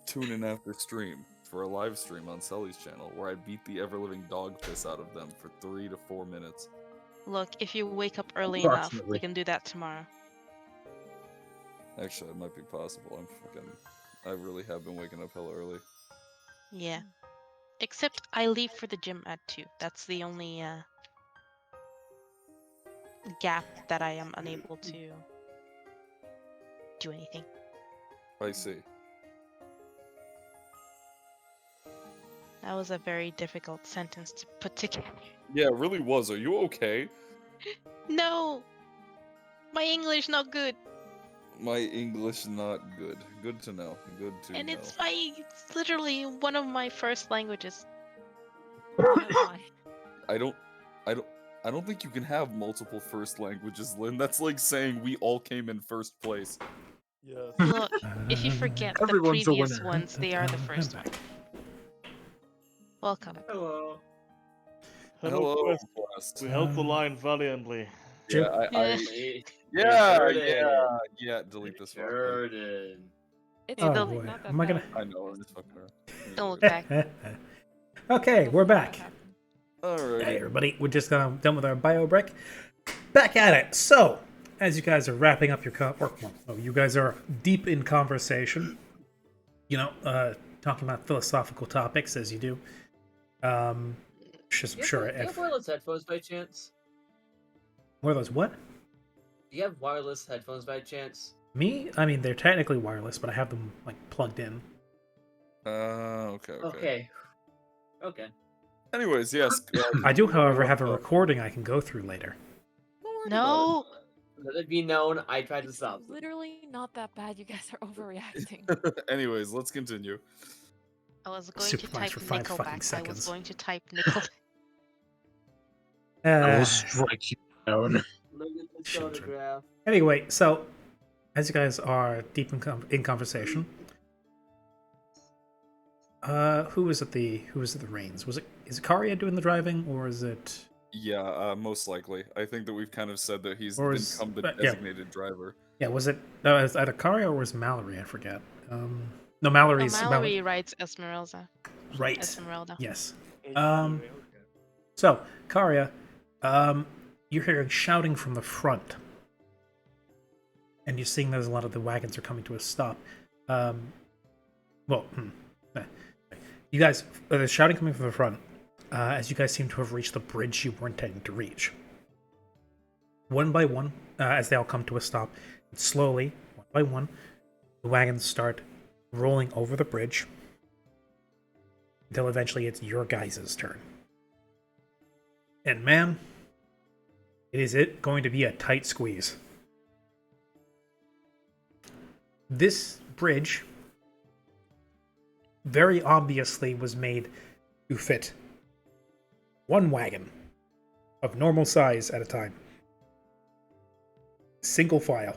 Tune in after stream for a live stream on Sully's channel where I beat the ever-living dog piss out of them for 3 to 4 minutes. Look, if you wake up early enough, we Approximately. can do that tomorrow. Actually, it might be possible. I really have been waking up hella early. Yeah. Except I leave for the gym at 2. That's the only gap that I am unable to do anything. I see. That was a very difficult sentence to put together. Yeah, it really was. Are you okay? No! My English not good. My English not good. Good to know. Good to And know. it's literally one of my first languages. Why? I don't think you can have multiple first languages, Lynn. That's like saying we all came in first place. Yes. Look, if you forget the Everyone's a previous winner. ones, they are the first one. Welcome. Hello. Hello, Quest. Quest. We held the line valiantly. Yeah, We yeah, sure did. yeah. Delete this one. Sure did. It's Oh, really boy. not that Am I gonna- bad. I know. I'm just fucking around. Don't look back. Okay, we're back. Alrighty. Hey everybody, we're just done with our bio break. Back at it. So, as you guys are wrapping up your you guys are deep in conversation. You know, talking about philosophical topics as you do. Just Do you sure. have, do you have wireless headphones by chance? What are those? What? Do you have wireless headphones by chance? Me? I mean, they're technically wireless, but I have them like plugged in. Okay. Okay. Anyways, yes. I do, however, have a recording I can go through later. No. Let it be known, I tried to It's stop them. literally not that bad. You guys are overreacting. Anyways, let's continue. I was going to Supervised type for 5 fucking Nickelback. I was seconds. going to type Nickelback. I will Uh, strike you down. Look at this Children. photograph. anyway, so as you guys are deep in conversation, who was at the reins? Is it Karia doing the driving, or is it? Yeah, most likely. I think that we've kind of said that he's Or is- become the yeah. designated driver. Yeah, was it? No, it was either Karia or was Mallory? I forget. No, Mallory's Oh, Mallory writes Esmeralda. right. Esmeralda. Yes. Okay. So, Karia, you're hearing shouting from the front, and you're seeing that a lot of the wagons are coming to a stop. You guys, there's shouting coming from the front, as you guys seem to have reached the bridge you were intending to reach. One by one, as they all come to a stop, slowly, one by one, the wagons start rolling over the bridge until eventually it's your guys' turn. And man, is it going to be a tight squeeze. This bridge very obviously was made to fit one wagon of normal size at a time. Single file.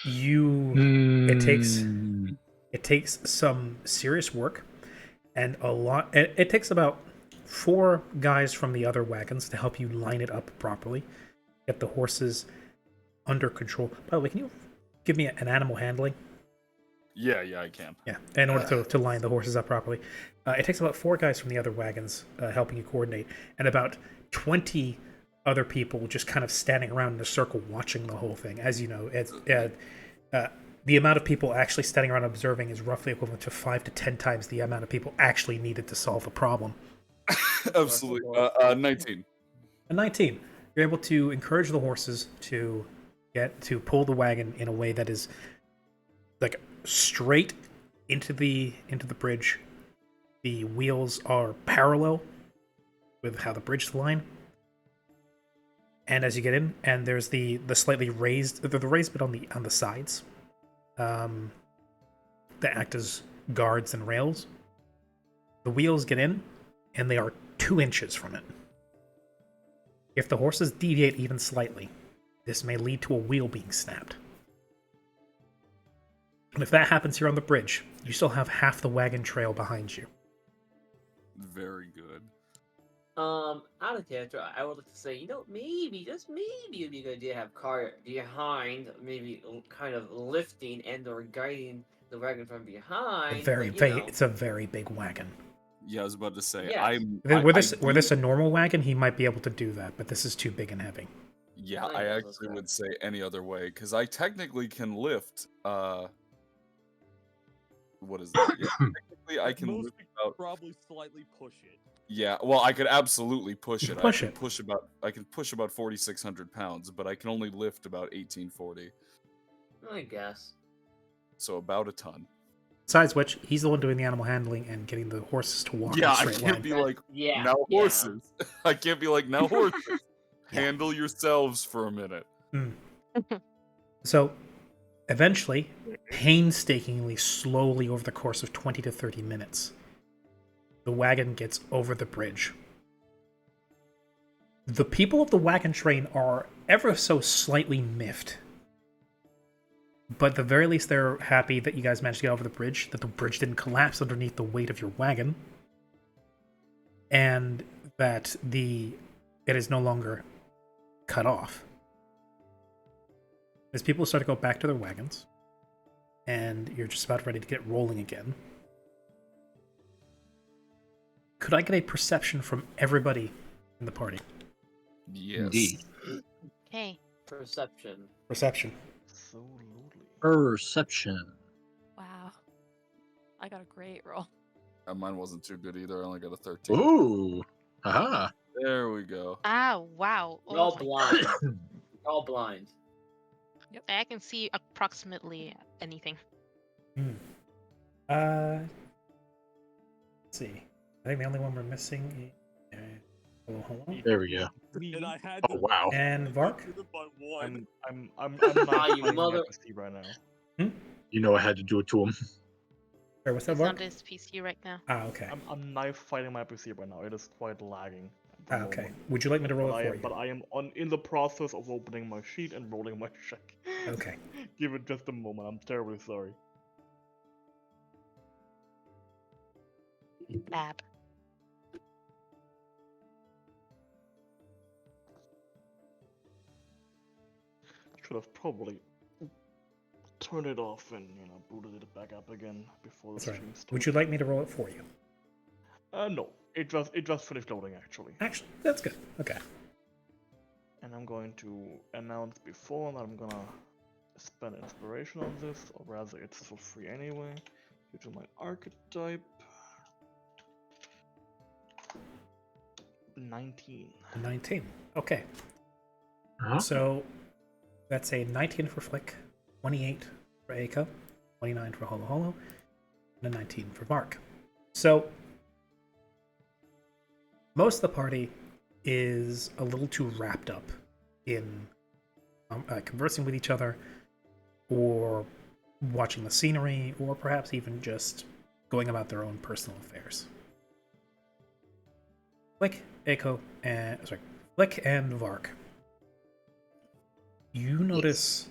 It takes some serious work and a lot. It takes about 4 guys from the other wagons to help you line it up properly, get the horses under control. By the way, can you give me an animal handling? Yeah, I can. Yeah, in order to line the horses up properly. It takes about 4 guys from the other wagons helping you coordinate, and about 20 other people just kind of standing around in a circle watching the whole thing. As you know, the amount of people actually standing around observing is roughly equivalent to 5 to 10 times the amount of people actually needed to solve a problem. Absolutely. 19. A 19. You're able to encourage the horses to pull the wagon in a way that is like straight into the bridge. The wheels are parallel with how the bridge is lined. And as you get in, and there's the slightly raised bit on the sides, that act as guards and rails. The wheels get in, and they are 2 inches from it. If the horses deviate even slightly, this may lead to a wheel being snapped. And if that happens here on the bridge, you still have half the wagon trail behind you. Very good. Out of character, I would like to say, maybe, just maybe it'd be a good idea to have car behind, maybe kind of lifting and or guiding the wagon from behind. It's a very big wagon. Yeah, I was about to say. Yes. Were this a normal wagon, he might be able to do that, but this is too big and heavy. Yeah, I I know, actually okay. would say any other way, because I technically can lift. What is that? Yeah, technically I can Most lift people about. probably slightly push it. Yeah, well, I could absolutely push You it. can push I it. can push about 4,600 pounds, but I can only lift about 1,840, I guess. so about a ton. Besides which, he's the one doing the animal handling and getting the horses to walk in Yeah, a I straight can't line. be like Yeah. now yeah. horses. I can't be like now horses. Yeah. Handle yourselves for a minute. So, eventually, painstakingly, slowly over the course of 20 to 30 minutes, the wagon gets over the bridge. The people of the wagon train are ever so slightly miffed. But at the very least, they're happy that you guys managed to get over the bridge, that the bridge didn't collapse underneath the weight of your wagon, and that it is no longer cut off. As people start to go back to their wagons, and you're just about ready to get rolling again, could I get a perception from everybody in the party? Yes. Indeed. Okay. Perception. Perception. So lonely. Perception. Wow. I got a great roll. Mine wasn't too good either. I only got a 13. Ooh. Aha. There we go. Ah, wow. We're all Oh my blind. We're all blind. I can see approximately anything. Let's see. I think the only one we're missing is... Hold on. There we go. Me, And I had Oh to. wow. And Vark? I did it by one. I'm Ah, not you fighting my mother- PC right now. You know I had to do it to him. Sorry, what's that, He's on Vark? his PC right now. Ah, okay. I'm knife fighting my PC right now. It is quite lagging at the Ah, okay. moment. Would you like me to roll But it for you? I am in the process of opening my sheet and rolling my check. Okay. Give it just a moment. I'm terribly sorry. Bab. Should have probably turned it off and booted it back up again before the That's right. stream started. Would you like me to roll it for you? No, it just finished loading actually. Actually, that's good. Okay. And I'm going to announce before that I'm gonna spend inspiration on this, or rather it's for free anyway, due to my archetype. 19. 19. Okay. Uh-huh. So that's a 19 for Flick, 28 for Aiko, 29 for Holo Holo, and a 19 for Vark. So most of the party is a little too wrapped up in conversing with each other, or watching the scenery, or perhaps even just going about their own personal affairs. Flick and Vark. You notice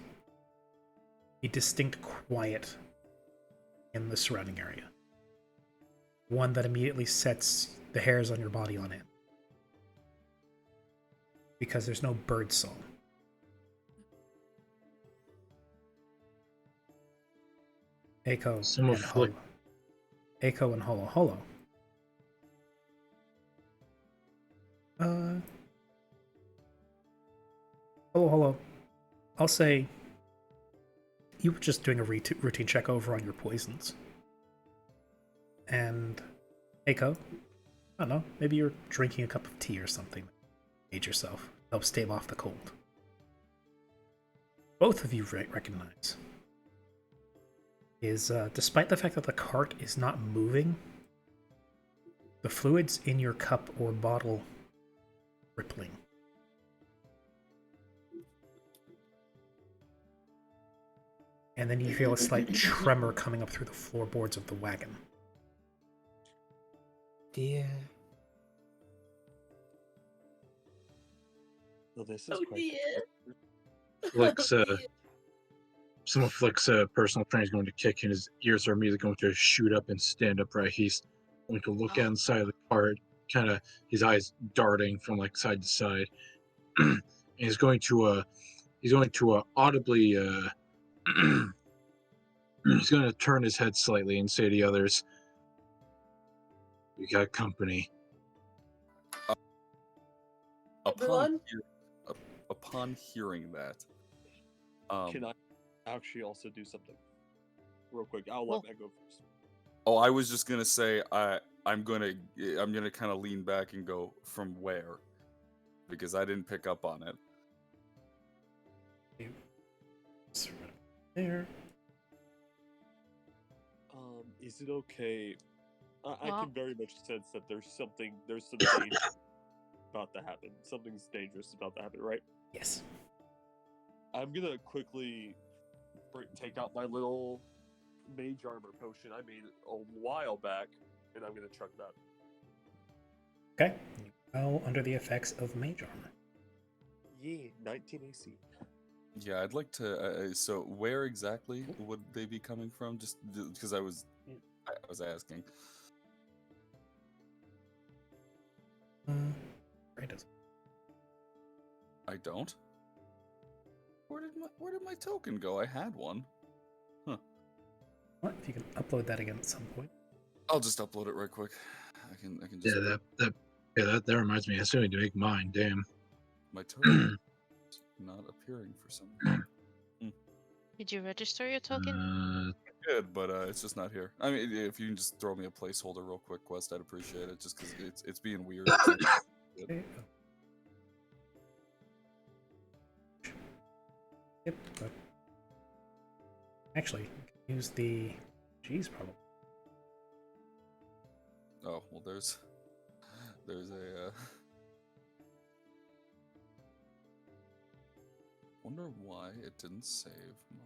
a distinct quiet in the surrounding area. One that immediately sets the hairs on your body on end. Because there's no bird song. Echo Some of and Flick. Holo. Echo and Holo Holo. Holo Holo. I'll say you were just doing a routine check over on your poisons. And Eiko, I don't know, maybe you're drinking a cup of tea or something. Aid yourself. Help stave off the cold. Both of you recognize is, despite the fact that the cart is not moving, the fluids in your cup or bottle rippling. And then you feel a slight tremor coming up through the floorboards of the wagon. Dear. Well, this is Oh quite. dear. Flick's some of Flick's personal training is going to kick in. His ears are immediately going to shoot up and stand upright. He's going to look Oh. inside of the cart, kind of his eyes darting from like side to side. And he's going to audibly he's going to turn his head slightly and say to the others, "We got company." Everyone? Upon hearing that, Can I actually also do something real quick? I'll Well- let Matt go first. oh, I was just gonna say I'm gonna kind of lean back and go, from where, because I didn't pick up on it. There. Is it okay? I Well- can very much sense that there's some danger about to happen. Something's dangerous about to happen, right? Yes. I'm gonna quickly take out my little mage armor potion I made a while back, and I'm gonna chuck that. Okay. You fell under the effects of mage armor. Yeah, 19 AC. Yeah, I'd like to. So, where exactly would they be coming from? Just because I was asking. Right, does I don't. Where did my token go? I had one. what? If you can upload that again at some point. I'll just upload it right quick. I can just. Yeah, that reminds me. I still need to make mine. Damn. My token is not appearing for some reason. Did you register your token? I did, but it's just not here. I mean, if you can just throw me a placeholder real quick, Quest, I'd appreciate it. Just because it's being weird. Okay. Yep. But actually, you can use the G's probably. Oh well, there's a Wonder why it didn't save my.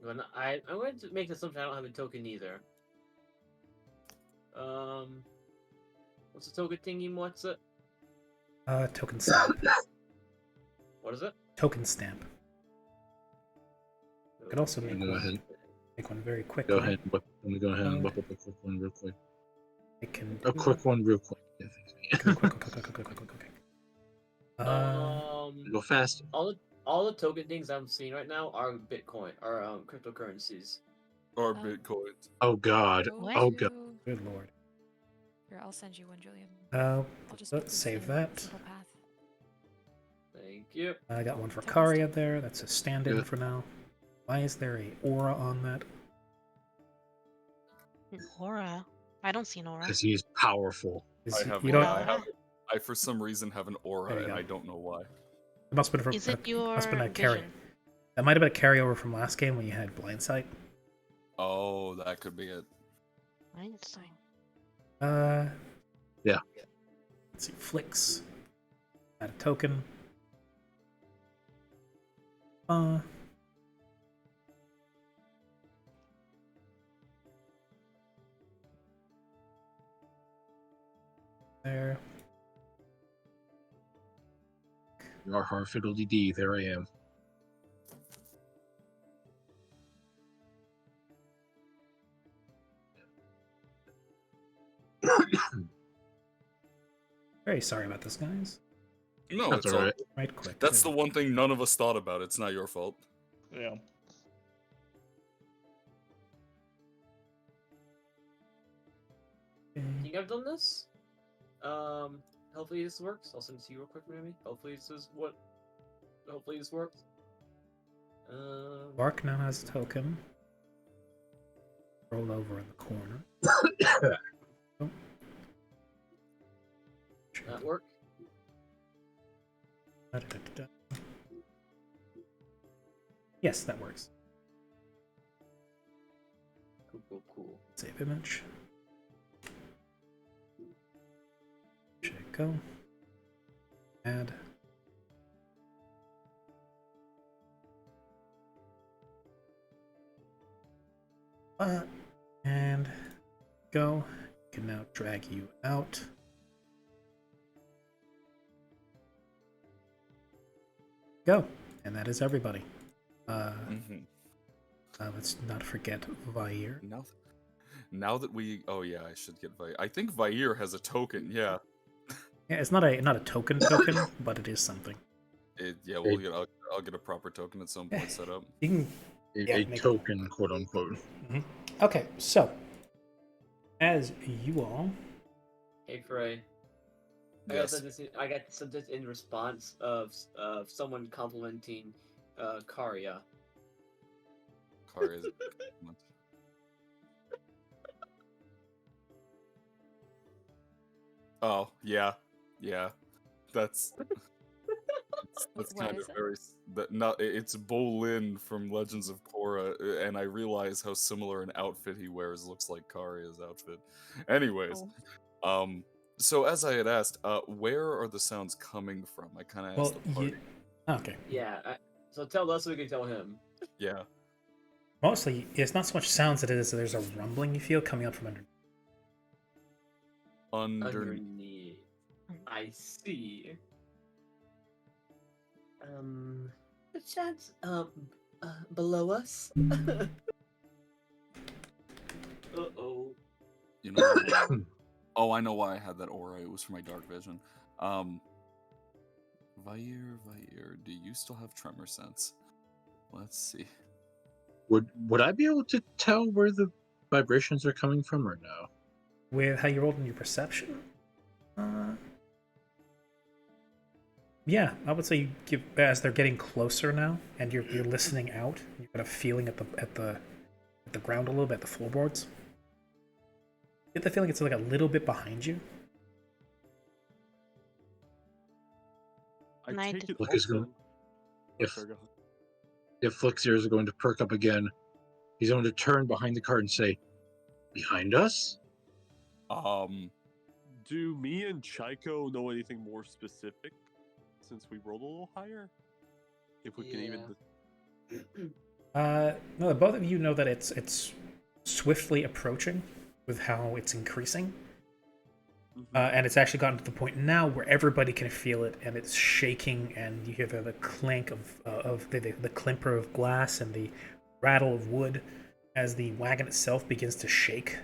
I'm going to make the assumption I don't have a token either. What's the token thingy? What's it? Token stamp. What is it? Token stamp. Could also Okay. make Go ahead. one very quickly. Go ahead. Let me go ahead and whip up a quick one real quick. It can A do- quick one real quick. Yeah, quick. Go fast. All the token things I'm seeing right now are Bitcoin, are cryptocurrencies. Or Oh. Bitcoin. Oh God. Go Oh God. to- Good lord. Here, I'll send you one, Julian. I'll just put this save in that. simple path. Thank you. I got one for Token Karia stamp. there. That's a stand-in Good. for now. Why is there a aura on that? An aura. I don't see an aura. Because he's powerful. I have. You one. don't. I have. I for some reason have an aura, There you and go. I don't know why. It must have been Is it must have been your a carry. vision? That might have been a carryover from last game when you had blind sight. Oh, that could be it. Einstein. Yeah. Let's see. Flicks. Add a token. There. Your har fiddly dee. There I am. Very sorry about this, guys. No, That's it's all all. right. Right quick. That's the one thing none of us thought about. It's not your fault. Yeah. I think I've done this. Hopefully this works. I'll send it to you real quick, maybe. Hopefully this is what. Hopefully this works. Bark now has a token. Roll over in the corner. Oh. That work? Da-da-da-da-da. Yes, that works. Cool. Save image. Should it go? Add. And go. Can now drag you out. Go. And that is everybody. Let's not forget Vair. Now that we, oh yeah, I should get Vair. I think Vair has a token. Yeah. Yeah, it's not a token, but it is something. Yeah, we'll get. I'll get a proper token at some point set up. You can. Yeah, a make- token, quote unquote. Okay, so as you all, Hey Frey. Yes. I got something in response of someone complimenting Karia. Car is. Oh yeah. That's What kind is of it? very. It's Bolin from Legends of Korra, and I realize how similar an outfit he wears looks like Karia's outfit. Anyways, Oh. so as I had asked, where are the sounds coming from? I kind of asked the party. okay. Yeah. So tell us so we can tell him. Yeah. Mostly, it's not so much sounds as it is there's a rumbling you feel coming up from under. Underneath. I see. The chat's below us. Uh-oh. You know. Oh, I know why I had that aura. It was for my dark vision. Vair, do you still have tremor sense? Let's see. Would I be able to tell where the vibrations are coming from or no? With how you rolled in your perception? Yeah, I would say you give as they're getting closer now, and you're listening out. You've got a feeling at the ground a little bit, at the floorboards. You get the feeling it's like a little bit behind you. And I take did- it Look, is also. going- If Sorry, go ahead. if Flixir is going to perk up again, he's going to turn behind the cart and say, "Behind us?" Do me and Chaiko know anything more specific? since we rolled a little higher? If we can even. No, both of you know that it's swiftly approaching with how it's increasing. And it's actually gotten to the point now where everybody can feel it, and it's shaking, and you hear the clank of the climper of glass and the rattle of wood as the wagon itself begins to shake.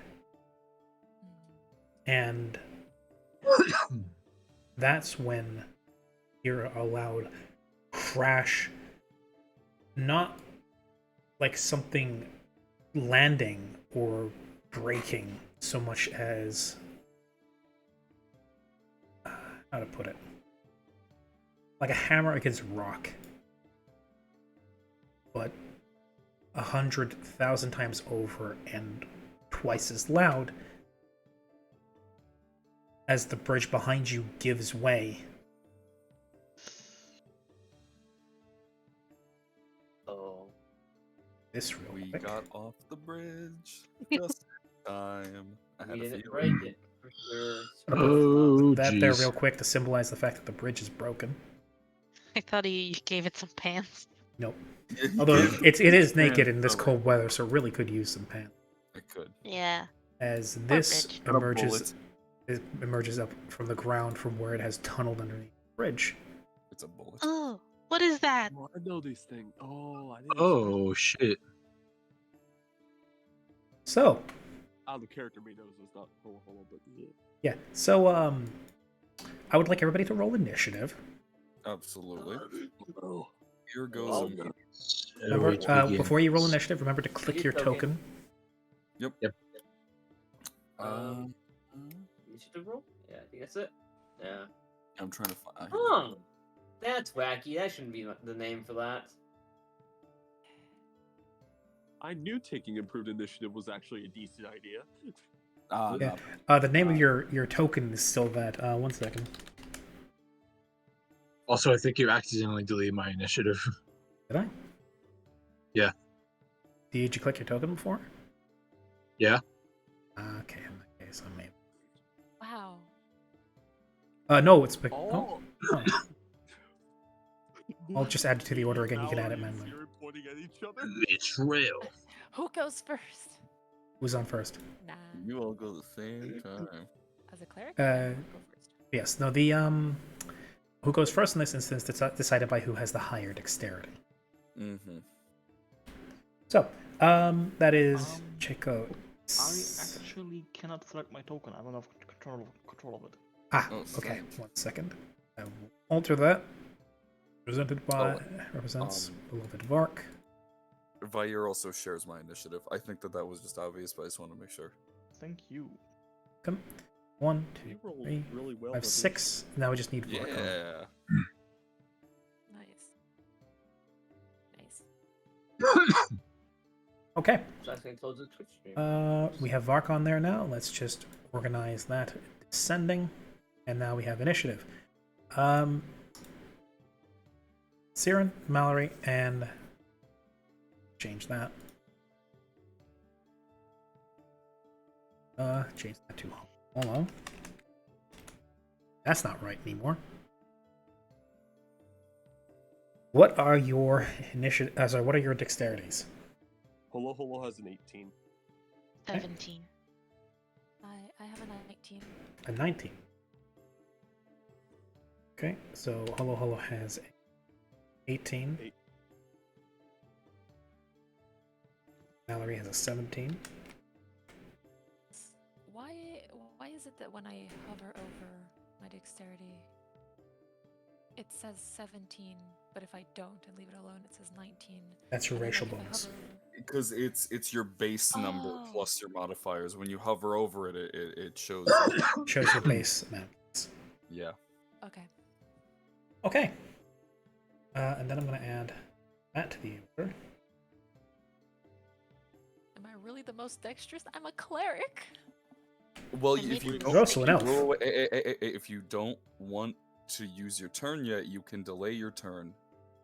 And that's when you hear a loud crash, not like something landing or breaking so much as how to put it, like a hammer against rock, but 100,000 times over and twice as loud, as the bridge behind you gives way. Oh. This real We quick. got off the bridge just in time. I had We a didn't feeling. break it, for sure. Oh, That there jeez. real quick to symbolize the fact that the bridge is broken. I thought he gave it some pants. Nope. Yeah, he Although gave it is man, naked in this brother. cold weather, so it really could use some pants. It could. Yeah. As Poor this bridge. And a emerges, bullet. it emerges up from the ground from where it has tunneled underneath the bridge. It's a bullet. Oh, what is that? Oh, I know these things. Oh, I didn't. Oh shit. So, Out of the character me knows it's not Holo Holo, but yeah. yeah. So, I would like everybody to roll initiative. Absolutely. Oh. Here goes Oh, a no. Remember, So it begins. before you roll initiative, remember to click Get your token. token. Yep. Initiative roll? Yeah, I think that's it. Yeah. I'm trying to find. Huh. That's wacky. That shouldn't be the name for that. I knew taking improved initiative was actually a decent idea. Yeah. not- The name of your token is still that. 1 second. Also, I think you accidentally deleted my initiative. Did I? Yeah. Did you click your token before? Yeah. Okay, in that case, I may. Wow. No, it's. Oh. Oh. I'll just add it to the order again. You can add it Mallory and manually. Zero pointing at each other. Betrayal. Who goes first? Who's on first? Nah. You all go the same time. As a cleric? Uh, I'll go first. Yes. No. The who goes first in this instance? It's decided by who has the higher dexterity. Mm-hmm. So, that is Chico. I actually cannot select my token. I don't have control of it. Ah, Oh, okay. same. 1 second. I will alter that. Presented by Oh, represents beloved Vark. Vair also shares my initiative. I think that was just obvious, but I just want to make sure. Thank you. Come. 1, 2, You rolled 3, really well. 5, with 6. Now we just need Vark. Yeah. Nice. Nice. Okay. So that's gonna close the Twitch stream. We have Vark on there now. Let's just organize that descending. And now we have initiative. Siren, Mallory, and change that. Change that to Holo. That's not right anymore. What are your initiative? Sorry, what are your dexterities? Holo Holo has an 18. 17. I have a 19. A 19. Okay, so Holo Holo has 18. Eight. Mallory has a 17. Why is it that when I hover over my dexterity, it says 17, but if I don't and leave it alone, it says 19? That's your And then, racial like, if I bonus. hover- Because it's your base number Oh. plus your modifiers. When you hover over it, it shows. Shows your base amount. Yeah. Okay. Okay. And then I'm going to add that to the order. Am I really the most dexterous? I'm a cleric. Well, And if you maybe- don't, You're also an elf. if you don't want to use your turn yet, you can delay your turn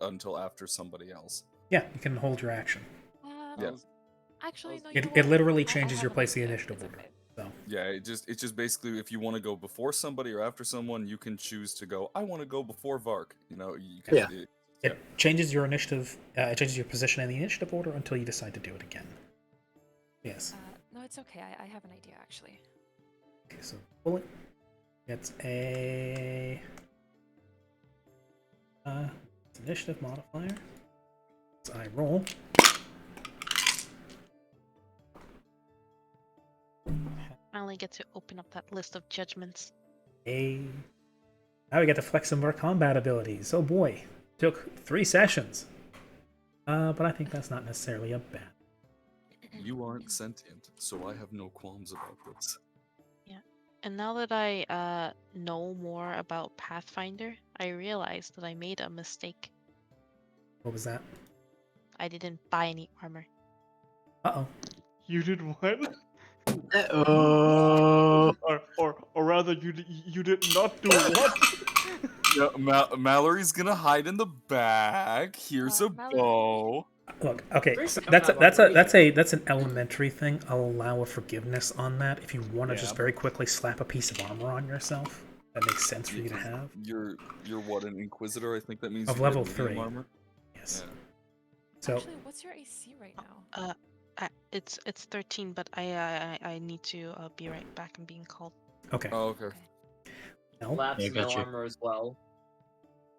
until after somebody else. Yeah, you can hold your action. Yeah. Actually, no. It you know what? literally I changes your have place an in the idea. initiative It's order. okay. So Yeah, it's just basically if you want to go before somebody or after someone, you can choose to go. I want to go before Vark. You know, Yeah. It changes your initiative. It changes your position in the initiative order until you decide to do it again. Yes. No, it's okay. I have an idea actually. Okay, so bullet gets a it's initiative modifier. So I roll. Finally get to open up that list of judgments. Now we get to flex some more combat abilities. Oh boy, took 3 sessions. But I think that's not necessarily a bad. You aren't sentient, so I have no qualms about this. Yeah. And now that I know more about Pathfinder, I realized that I made a mistake. What was that? I didn't buy any armor. Uh-oh. You did what? Oh. Or rather, you did not do what? Yeah, Mallory's gonna hide in the back. Here's a Mallory- bow. Look, okay, First so I that's have that's an elementary thing. I'll allow a forgiveness on that if you want to Yeah, just very quickly slap a piece of armor on yourself. That makes sense for you to Because have. You're what, an Inquisitor? I think that means Of you level get medium 3. armor. Yes. Yeah. So Actually, what's your AC right now? It's 13, but I need to be right back. I'm being called. okay. Oh, okay. Okay. No. Labs Yeah, has no got you. armor as well.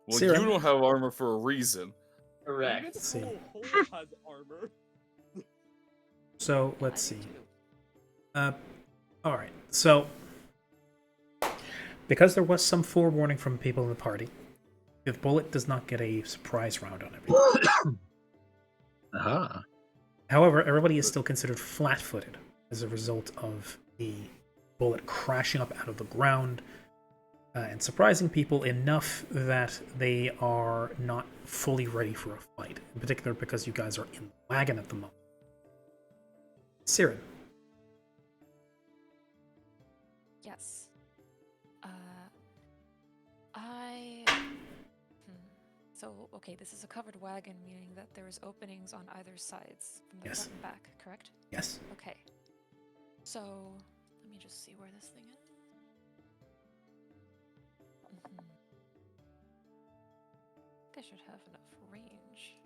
Well, Siren. you don't have armor for a reason. Correct. Even see. Ho has armor. So Yeah, let's I do see. too. All right. So because there was some forewarning from people in the party, the bullet does not get a surprise round on everything. Aha. However, everybody is still considered flat-footed as a result of the bullet crashing up out of the ground and surprising people enough that they are not fully ready for a fight. In particular, because you guys are in the wagon at the moment. Siren. Yes. So, okay, this is a covered wagon, meaning that there's openings on either sides from the Yes. front and back, correct? Yes. Okay. So, let me just see where this thing is. I think I should have enough range.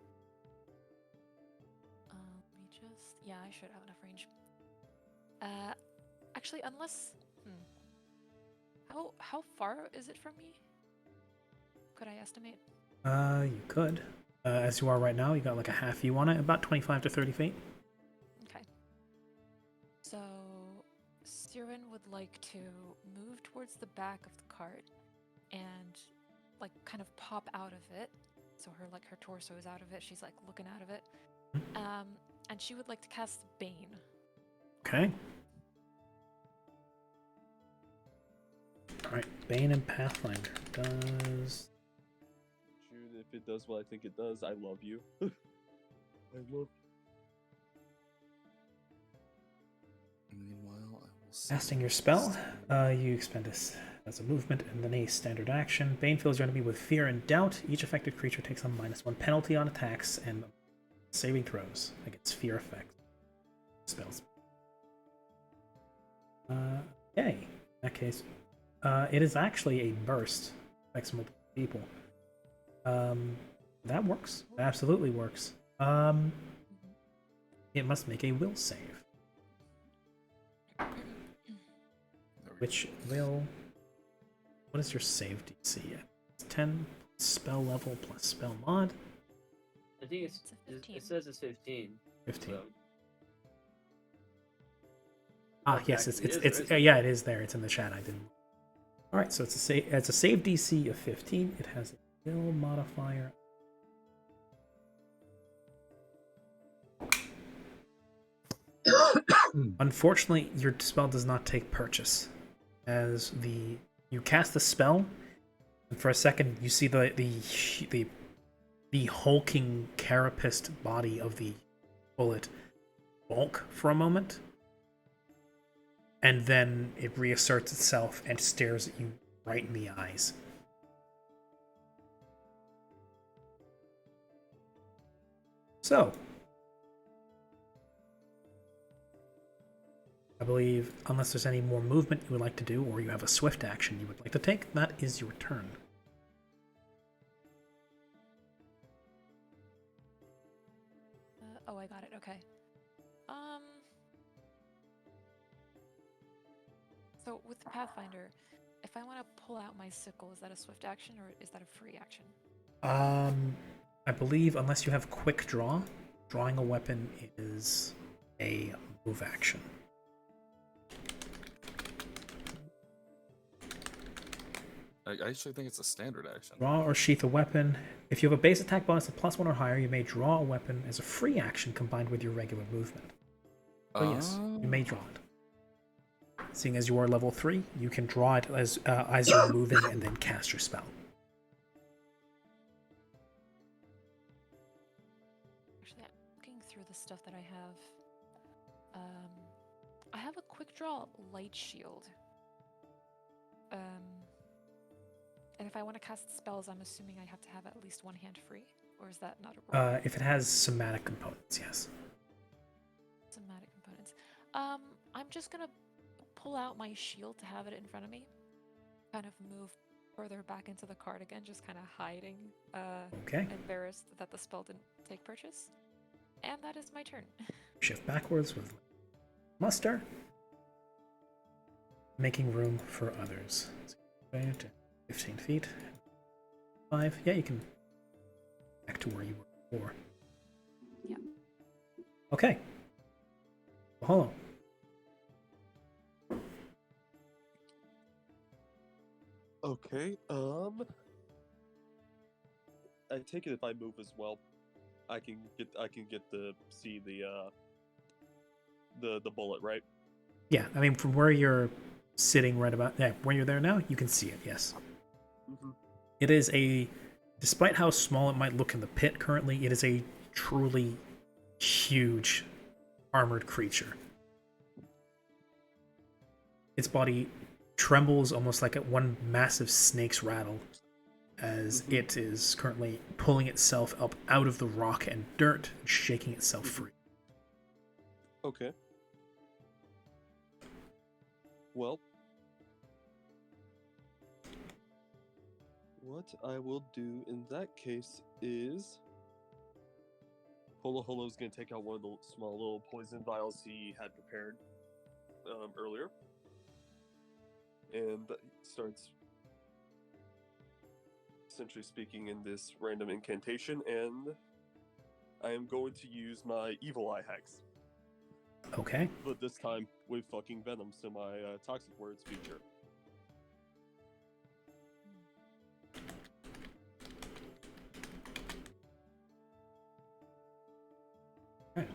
Let me just... Yeah, I should have enough range. Actually, unless... How far is it from me? Could I estimate? You could. As you are right now, you got like a half view on it, about 25 to 30 feet. Okay. So, Siren would like to move towards the back of the cart and, like, kind of pop out of it. So her torso is out of it. She's like looking out of it. And she would like to cast Bane. Okay. Alright, Bane and Pathfinder does... June, if it does what I think it does, I love you. I love Meanwhile, I will Casting your spell, you expend this as a movement and then a standard action. Bane fills your enemy with fear and doubt. Each affected creature takes a -1 penalty on attacks and saving throws against fear effects. Spells. Okay. In that case, it is actually a burst. Affects multiple people. That works. That absolutely works. It must make a will save. Which will... What is your save DC? It's 10 spell level plus spell mod. I think It's a 15. it says it's 15. 15. So. Yes, Actually, it is, it's or is it? yeah, it is there. It's in the chat. I didn't. All right, so it's a save DC of 15. It has a will modifier. Unfortunately, your spell does not take purchase, as you cast the spell, and for a second you see the hulking carapaced body of the bullet bulk for a moment, and then it reasserts itself and stares at you right in the eyes. So, I believe, unless there's any more movement you would like to do, or you have a swift action you would like to take, that is your turn. Oh, I got it. Okay. So with the Pathfinder, if I want to pull out my sickle, is that a swift action or is that a free action? I believe, unless you have quick draw, drawing a weapon is a move action. I actually think it's a standard action. Draw or sheath a weapon. If you have a base attack bonus of +1 or higher, you may draw a weapon as a free action combined with your regular movement. So yes, you may draw it. Seeing as you are level 3, you can draw it as you're moving and then cast your spell. Actually, I'm looking through the stuff that I have. I have a quick draw light shield. And if I want to cast spells, I'm assuming I have to have at least one hand free, or is that not a rule? If it has somatic components, yes. Somatic components. I'm just gonna pull out my shield to have it in front of me. Kind of move further back into the cart again, just kind of hiding. Okay. Embarrassed that the spell didn't take purchase. And that is my turn. Shift backwards with muster. Making room for others. 15 feet. 5. Yeah, you can back to where you were before. Yeah. Okay. Well, hold on. Okay, I take it if I move as well, I can get to see the bullet, right? Yeah, I mean, from where you're sitting right about... Yeah, where you're there now, you can see it, yes. Mm-hmm. It is a... Despite how small it might look in the pit currently, it is a truly huge armored creature. Its body trembles almost like one massive snake's rattle as it is currently pulling itself up out of the rock and dirt, shaking itself free. Okay. Well, what I will do in that case is Holo Holo's gonna take out one of the small little poison vials he had prepared earlier, and starts essentially speaking in this random incantation, and I am going to use my Evil Eye Hex. Okay. But this time with fucking venom, so my toxic words feature. Okay.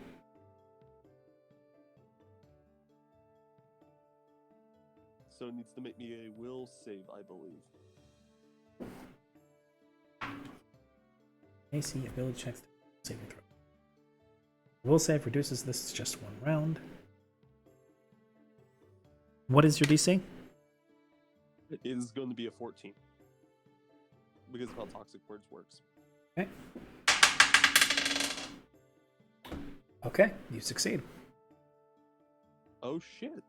So it needs to make me a will save, I believe. AC ability checks saving throw. Will save reduces this to just one round. What is your DC? It is going to be a 14. Because of how toxic words works. Okay. Okay, you succeed. Oh shit.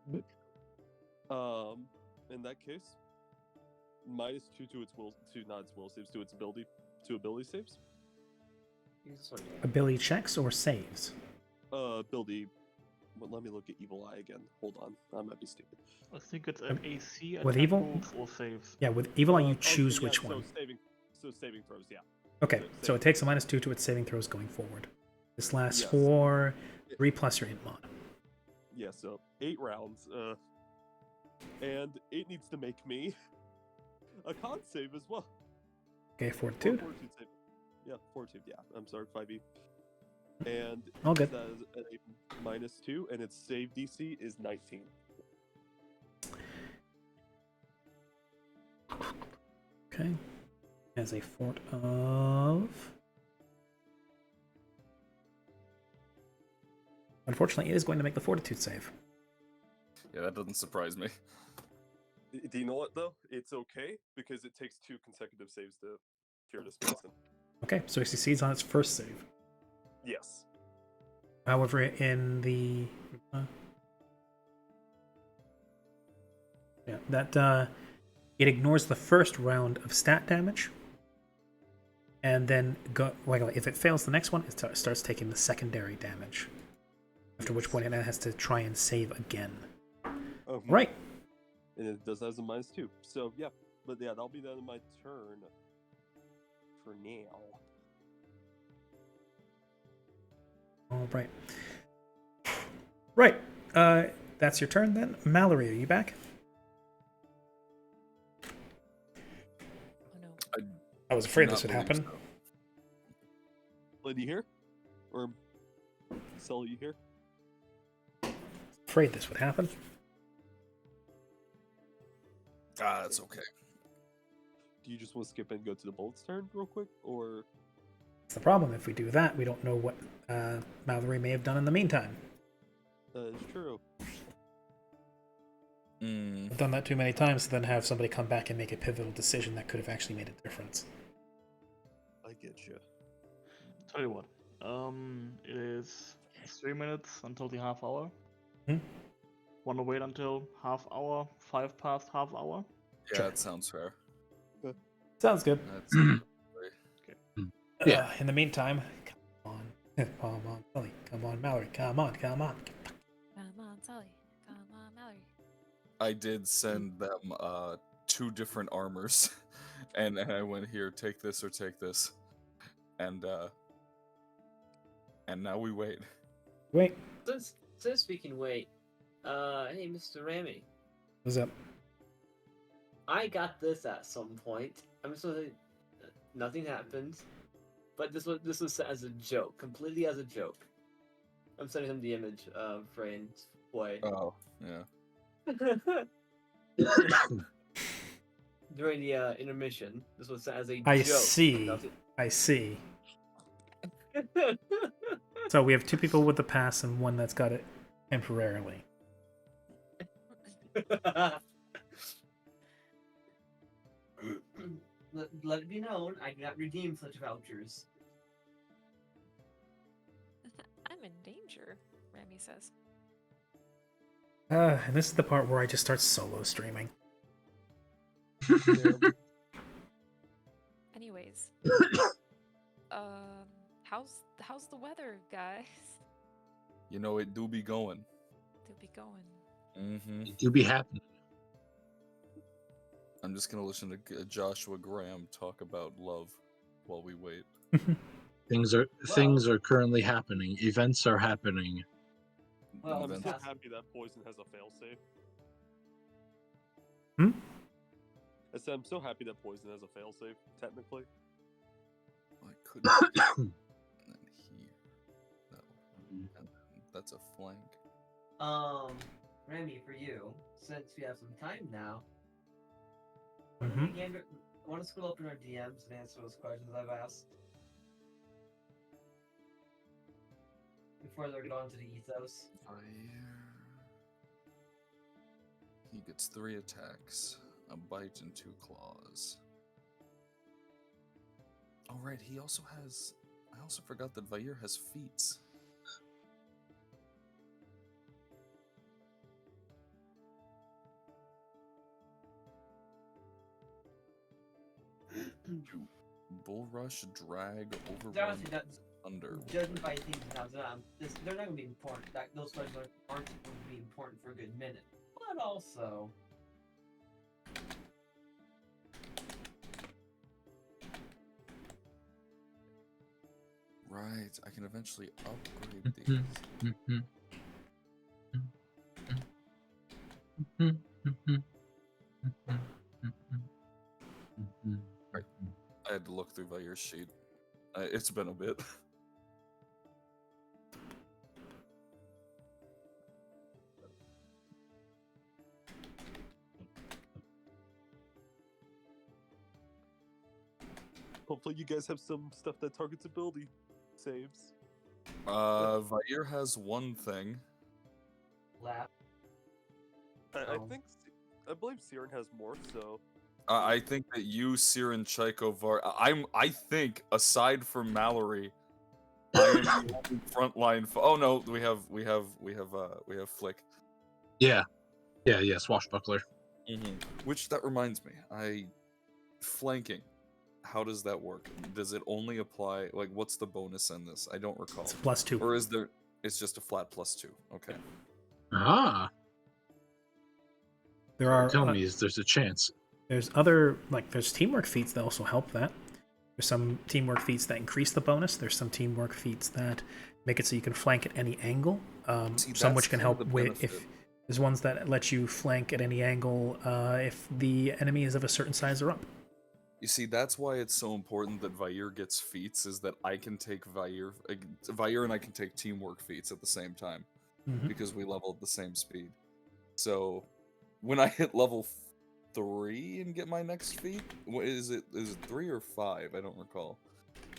In that case, -2 to its will, not its will saves, to its ability saves. Ability checks or saves? Ability. Well, let me look at Evil Eye again. Hold on, I might be stupid. I think it's an AC With attack evil? rolls or saves. Yeah, with Evil Eye you Okay, choose yeah, which one. So saving throws, yeah. Okay, so it saving takes a -2 to its saving throws going forward. This lasts Yes. for 3 plus your int mod. Yeah, so 8 rounds. And it needs to make me a con save as well. Okay, Or fortitude. fortitude save. Yeah, fortitude. Yeah, I'm sorry, 5e. And All good. that is at a -2, and its save DC is 19. Okay. As a fort of... Unfortunately, it is going to make the fortitude save. Yeah, that doesn't surprise me. Do you know what, though? It's okay, because it takes 2 consecutive saves to cure this medicine. Okay, so it succeeds on its first save. Yes. However, in the... Yeah, that it ignores the first round of stat damage, and then if it fails the next one, it starts taking the secondary damage. After which point it has to try and save again. Right. And it does has a -2. So yeah, but yeah, that'll be the end of my turn for now. All right. Right. That's your turn then. Mallory, are you back? Oh no. I was afraid this Not would believe happen. so. Lady here? Or Sully, you here? Afraid this would happen. Ah, that's okay. Do you just want to skip and go to the bullet's turn real quick? Or That's the problem. If we do that, we don't know what Mallory may have done in the meantime. that is true. Mm, I've done that too many times to then have somebody come back and make a pivotal decision that could have actually made a difference. I get you. Tell you what. It is 3 minutes until the half hour. Hmm? Wanna wait until half hour, 5 past half hour? yeah, Sure. that sounds fair. Sounds good. That's Yeah. In the meantime, come on. Come on, Sully. Come on, Mallory. Come on, come on. Come on, Sully. Come on, Mallory. I did send them 2 different armors, and I went, here, take this or take this, and now we wait. Wait, So speaking, wait. Hey, Mr. Ramy, what's up? I got this at some point. I'm just gonna. Nothing happened, but this was set as a joke, completely as a joke. I'm sending him the image of Rain's boy. Oh, yeah. During the intermission, this was set as a I joke. see. Nothing- I see. So we have 2 people with the pass and 1 that's got it temporarily. Let it be known, I do not redeem such vouchers. I'm in danger, Remy says. And this is the part where I just start solo streaming. Anyways. How's the weather, guys? You know, it do be going. Do be going. Mm-hmm. It do be happening. I'm just gonna listen to Joshua Graham talk about love while we wait. Things are currently happening. Events are happening. Well, I'm so Events- happy that Poison has a failsafe. Hmm? I said I'm so happy that Poison has a failsafe, technically. I couldn't. And then here. No. And then that's a flank. Remy, for you, since we have some time now, Mhm. I want to scroll up in our DMs and answer those questions I've asked before they're going to the ethos. Fire. He gets 3 attacks, a bite and 2 claws. Oh right, he also has. I also forgot that Vair has feats. Bull rush, drag, overrun, Honestly, under. judging by things now, they're not going to be important. Those questions aren't going to be important for a good minute. But also, Right, I can eventually upgrade these. I had to look through Vair's sheet. It's been a bit. Hopefully you guys have some stuff that targets ability saves. Vair has 1 thing. laugh. I think, I believe Siren has more, so... I think that you, Siren, Chaiko, I think, aside from Mallory, I am the only frontline. Oh no, we have Flick. Yeah, swashbuckler. Which that reminds me, flanking. How does that work? Does it only apply? Like, what's the bonus in this? I don't recall. It's a +2. Or is there? It's just a flat +2. Okay. Ah, There are tell me, is there's a chance? there's there's teamwork feats that also help that. There's some teamwork feats that increase the bonus. There's some teamwork feats that make it so you can flank at any angle. See, Some that's which can kind help of the with benefit. if there's ones that let you flank at any angle if the enemy is of a certain size or up. You see, that's why it's so important that Vair gets feats, is that I can take Vair and I can take teamwork feats at the same time, Mhm. because we level at the same speed. So, when I hit level 3 and get my next feat, is it 3 or 5? I don't recall.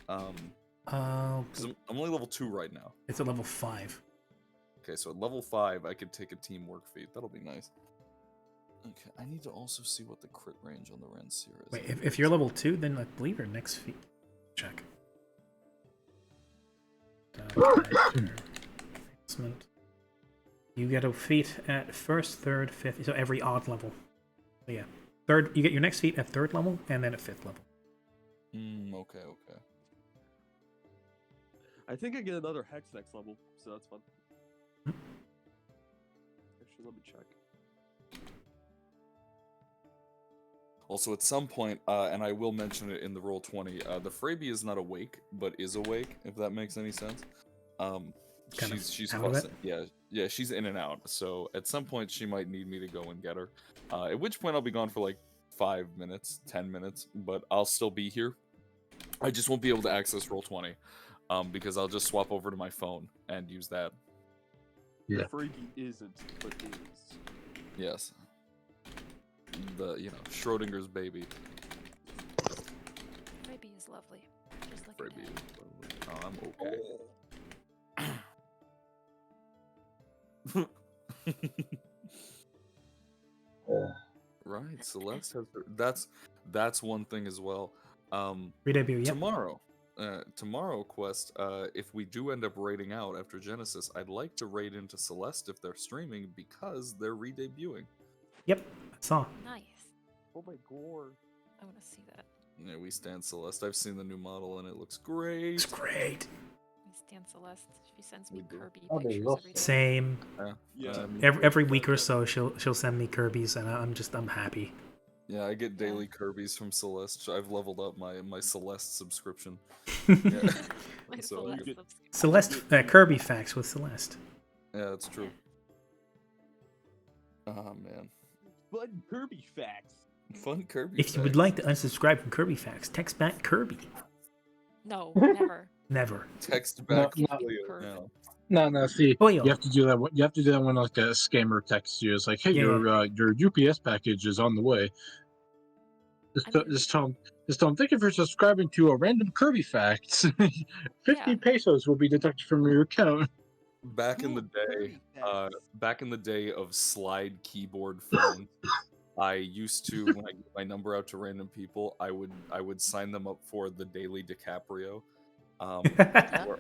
'Cause I'm only level 2 right now. It's at level 5. Okay, so at level 5, I could take a teamwork feat. That'll be nice. Okay, I need to also see what the crit range on the Renseer is. Wait, if you're level 2, then I believe your next feat. Check. Advancement. You get a feat at 1st, 3rd, 5th, so every odd level. So yeah, you get your next feat at 3rd level and then at 5th level. Okay. I think I get another hex next level, so that's fun. Hmm. Actually, let me check. Also, at some point, and I will mention it in the Roll20, the Freebie is not awake, but is awake, if that makes any sense. She's out of it? Yeah, she's in and out. So at some point, she might need me to go and get her. At which point, I'll be gone for like 5 minutes, 10 minutes, but I'll still be here. I just won't be able to access Roll20, because I'll just swap over to my phone and use that. Yeah. Freebie isn't, but is. Yes. Schrodinger's baby. Freebie is lovely. Just look Freebie at is him. lovely. I'm okay. Right, Celeste has that's one thing as well. Redebut, yeah. Tomorrow quest, if we do end up raiding out after Genesis, I'd like to raid into Celeste if they're streaming, because they're re-debuting. Yep, I saw. Nice. Oh my god. I want to see that. Yeah, we stand Celeste. I've seen the new model and it looks great. It's great. I stand Celeste. She sends We me do. Kirby Oh, they pictures love every day. Same. Yeah. Every week or so, she'll send me Kirby's, and I'm happy. Yeah, I get Yeah. daily Kirby's from Celeste. I've leveled up my Celeste subscription. My So, Celeste good. subscription. Celeste Kirby facts with Celeste. Yeah, that's true. Oh man, Fun Kirby facts. fun Kirby. If you would facts. like to unsubscribe from Kirby facts, text back Kirby. No, never. Never. Text back No, now. No. See, Boyo. you have to do that. You have to do that when like a scammer texts you. It's like, hey, Yeah. your UPS package is on the way. Just tell them, thank you for subscribing to a random Kirby facts. 50 Yeah. pesos will be deducted from your account. Back in the Cool day, Kirby facts. back in the day of slide keyboard phones, I used to, when I get my number out to random people, I would sign them up for the Daily DiCaprio. Where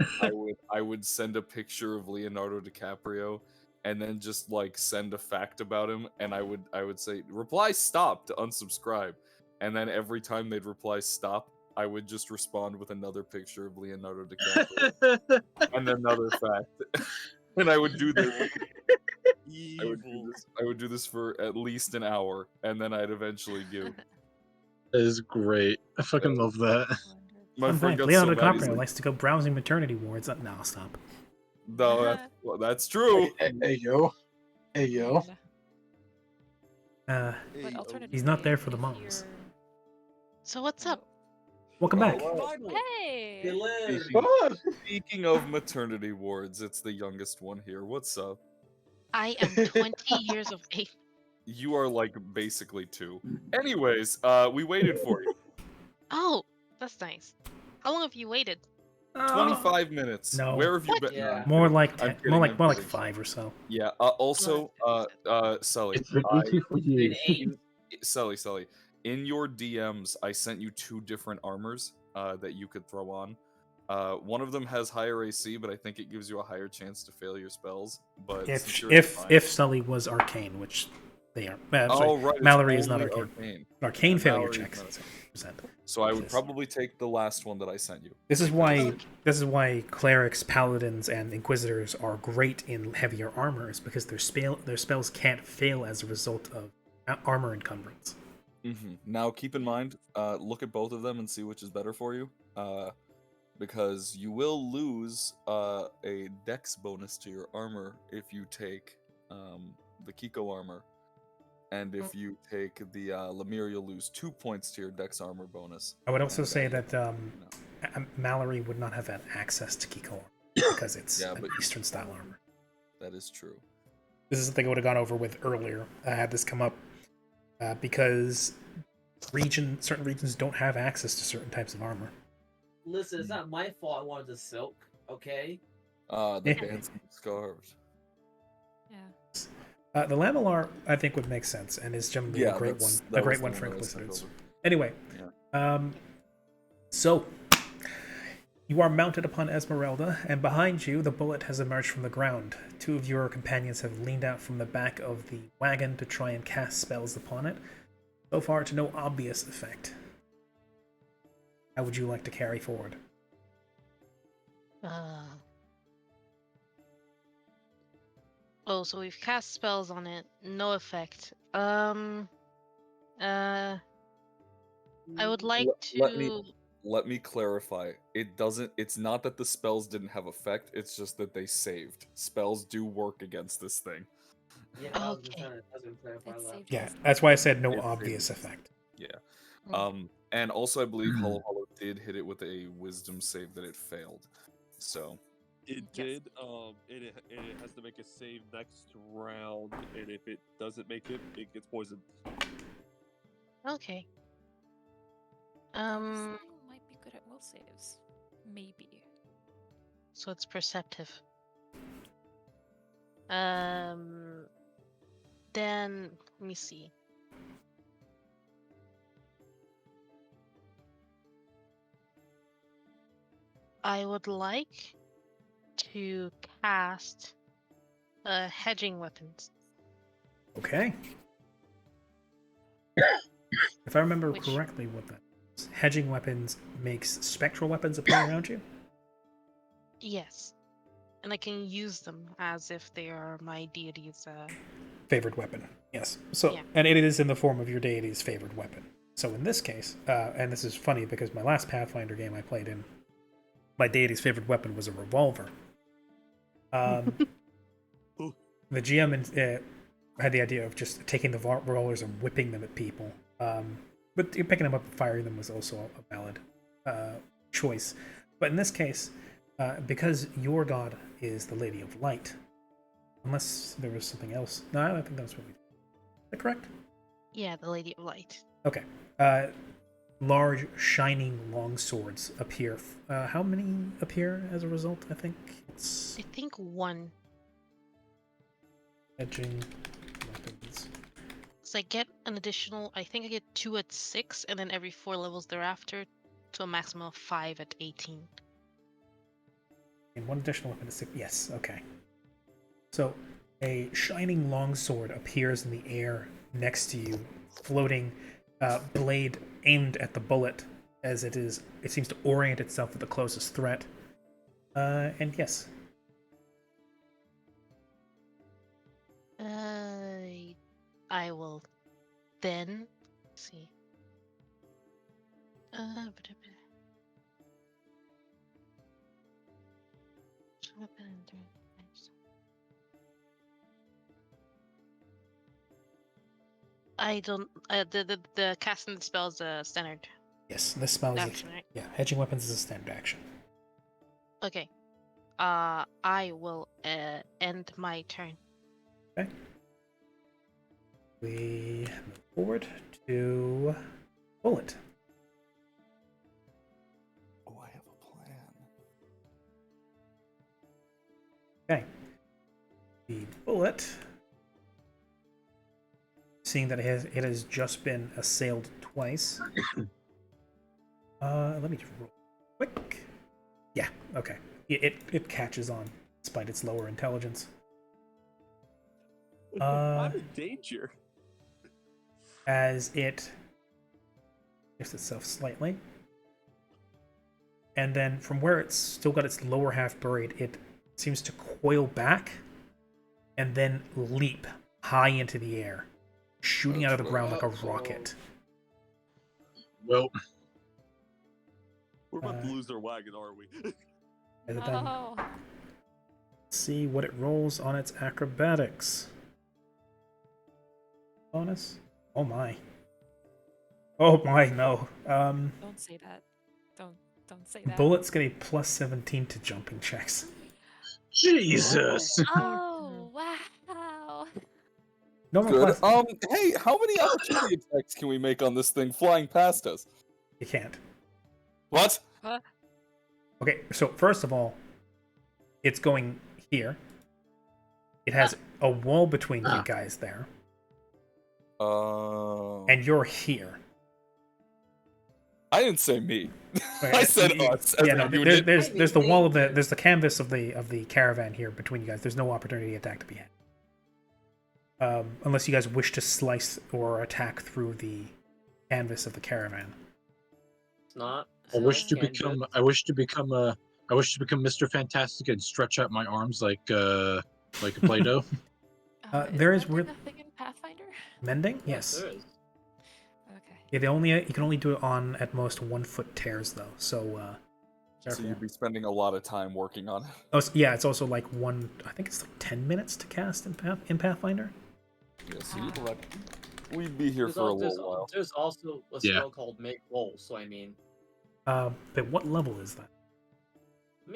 I would send a picture of Leonardo DiCaprio and then just like send a fact about him, and I would say reply stop to unsubscribe, and then every time they'd reply stop, I would just respond with another picture of Leonardo DiCaprio and another fact. And I would do this. Evil. I would do this for at least an hour, and then I'd eventually give. That is great. I fucking love that. My Fun friend fact, got Leonardo so mad, he's DiCaprio like, likes to go browsing maternity wards. No, stop. no, that's true. Hey yo. Man. Uh, Hey, But oh, alternatively, He's not there for the if moms. you're- So what's up? welcome back. finally. Hey! Speaking of maternity wards, it's the youngest one here. What's up? I am 20 years of age. You are like basically 2. Anyways, we waited for you. Oh, that's nice. How long have you waited? 25 minutes. No. Where have you What? been? Yeah. No, I'm More kidding. like I'm 10, kidding, more I'm like kidding. 5 or so. Yeah. Also, Sully, It's been 84 years. Sully, in your DMs, I sent you 2 different armors that you could throw on. One of them has higher AC, but I think it gives you a higher chance to fail your spells. But since you're fine- If Sully was arcane, which They are. Oh, Sorry, right. it's Mallory is not only arcane. Arcane Yeah, failure Mallory is checks. not That's arcane. 100%. So I would Yes. probably take the last one that I sent you. This is because- why clerics, paladins, and inquisitors are great in heavier armors because their spells can't fail as a result of armor encumbrance. Now, keep in mind, look at both of them and see which is better for you. Because you will lose a dex bonus to your armor if you take the Kiko armor. And if you take the Lemire, you'll lose 2 points to your dex armor bonus. I would also And, say yeah, that Mallory would not have had access to Kiko armor because it's Yeah, an but- Eastern style armor. that is true. This is something I would have gone over with earlier. I had this come up because certain regions don't have access to certain types of armor. Listen, it's not my fault I wanted the silk, okay? The Yeah. dancing scarves. Yeah. The Lamellar, I think, would make sense and is generally a great one. That A great was the one for that I sent inquisitors. over. Anyway, Yeah. so you are mounted upon Esmeralda, and behind you, the bullet has emerged from the ground. 2 of your companions have leaned out from the back of the wagon to try and cast spells upon it. So far, to no obvious effect. How would you like to carry forward? Oh, so we've cast spells on it, no effect. I would like to. Let me clarify. It's not that the spells didn't have effect, it's just that they saved. Spells do work against this thing. Yeah, Okay. I was gonna clarify It that. saved Yeah, us. that's why I said no It obvious saved us. effect. Yeah. Mm. And also I believe Hollow Hollow did hit it with a wisdom save that it failed. So It Yes. did. It has to make a save next round, and if it doesn't make it, it gets poisoned. Okay. Saving might be good at will saves. Maybe. So it's perceptive. Then let me see. I would like to cast hedging weapons. Okay. If I remember Which- correctly, what that is, hedging weapons makes spectral weapons appear around you. Yes. And I can use them as if they are my deity's. Favored weapon. Yes. So, Yeah. and it is in the form of your deity's favored weapon. So in this case, and this is funny because my last Pathfinder game I played in, my deity's favorite weapon was a revolver. The GM had the idea of just taking the revolvers and whipping them at people. But picking them up and firing them was also a valid choice. But in this case, because your god is the Lady of Light, unless there was something else. No, I think that's what we did. Is that correct? Yeah, the Lady of Light. Okay. Large, shining long swords appear. How many appear as a result? I think it's I think one. edging weapons. So I get an additional. I think I get 2 at 6, and then every 4 levels thereafter, to a maximum of 5 at 18. And one additional weapon is 6. Yes, okay. So, a shining longsword appears in the air next to you, floating, blade aimed at the bullet, as it seems to orient itself at the closest threat. And yes. I will then see. I don't. The casting the spell is a standard Yes, this spell is action, right? yeah, hedging weapons is a standard action. Okay. I will end my turn. Okay. We move forward to Bullet. Oh, I have a plan. Okay. The Bullet, seeing that it has just been assailed twice. Let me just roll quick. Yeah, okay. It catches on, despite its lower intelligence. I'm in danger. as it shifts itself slightly. And then from where it's still got its lower half buried, it seems to coil back and then leap high into the air, shooting out of the That's ground like a Uh-oh. rocket. Well, We're about to Uh, lose our wagon, are we? And then Oh, see what it rolls on its acrobatics. Bonus? Oh my. Oh my, no. don't say that. Don't say that. Bullet's get a plus 17 to jumping checks. Jesus. Oh, wow. Normal Good. class. Hey, how many opportunity attacks can we make on this thing flying past us? You can't. What? Okay, so first of all, it's going here. It has a wall between you guys there, and you're here. I didn't say me. Okay, I said us. As Yeah, a no, unit. there's the wall of there's the canvas of the caravan here between you guys. There's no opportunity attack to be had, unless you guys wish to slice or attack through the canvas of the caravan. It's not. I wish to Can't become. do it. I wish to become a. I wish to become Mr. Fantastic and stretch out my arms like a Play-Doh. There is that weird a thing in Pathfinder? mending. Yes. There is. Okay. Yeah, you can only do it on at most 1 foot tears though. So So careful. you'd be spending a lot of time working on it. Oh yeah, it's also like I think it's like 10 minutes to cast in Pathfinder. Yeah, so we'd be here There's, for a al- there's, little while. there's also a Yeah. spell called Make Roll, so I mean, But what level is that? let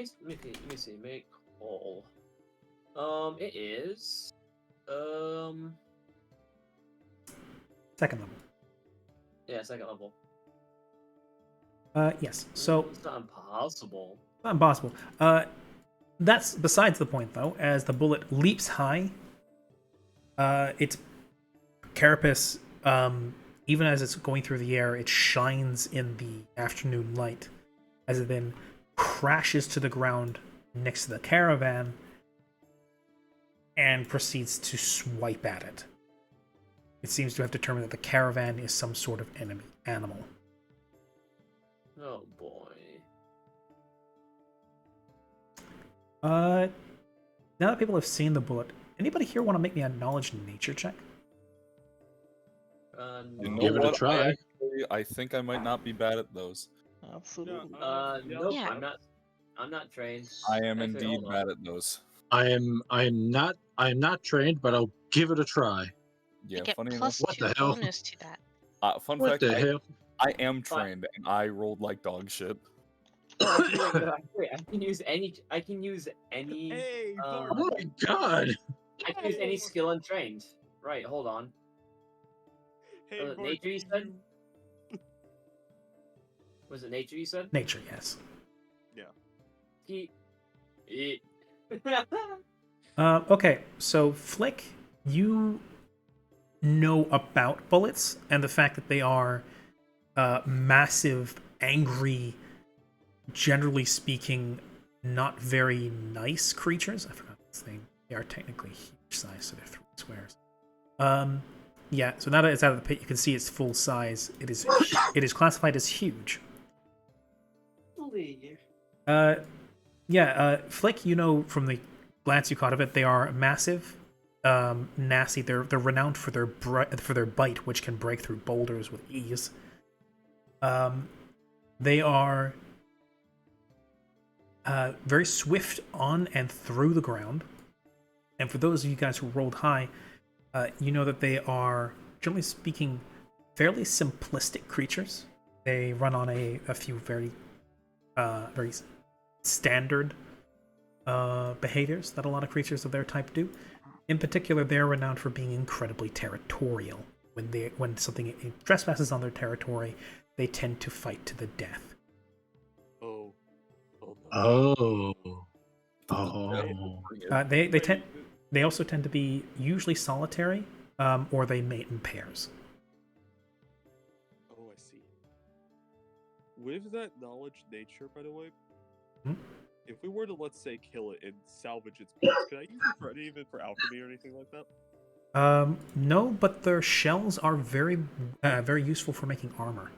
me see, Make Roll. It is, Second level. yeah, second level. Yes. So It's not impossible. not impossible. That's besides the point though. As the bullet leaps high, its carapace, even as it's going through the air, it shines in the afternoon light, as it then crashes to the ground next to the caravan and proceeds to swipe at it. It seems to have determined that the caravan is some sort of enemy animal. Oh boy. Now that people have seen the bullet, anybody here want to make me a knowledge nature check? You know Give it a what? try. I think I might not be bad at those. Absolutely. Nope, Yeah. I'm not trained. I am Actually, indeed hold on. bad at those. I am not trained, but I'll give it a try. Yeah, You get funny enough. plus What 2 the hell? bonus to that. Fun What fact, the hell? I am trained and I rolled like dog shit. Oh, I can use any. I can use any. Hey, Oh Bart. my god! I can use any skill untrained. Right, hold on. Hey, Bart, nature, you can said? Was it nature you said? Nature, yes. Okay, so Flick, you know about bullets and the fact that they are massive, angry, generally speaking, not very nice creatures. I forgot this name. They are technically huge size, so they're 3 squares. Yeah. So now that it's out of the pit, you can see its full size. It is classified as huge. Flick, you know from the glance you caught of it, they are massive, nasty. They're renowned for their bite, which can break through boulders with ease. They are very swift on and through the ground. And for those of you guys who rolled high, you know that they are, generally speaking, fairly simplistic creatures. They run on a few very standard behaviors that a lot of creatures of their type do. In particular, they're renowned for being incredibly territorial. When something trespasses on their territory, they tend to fight to the death. Oh. Oh. They also tend to be usually solitary, or they mate in pairs. Oh, I see. With that knowledge nature, by the way, Hmm? if we were to, let's say, kill it and salvage its parts, could I use it for anything for alchemy or anything like that? No, but their shells are very, very useful for making armor.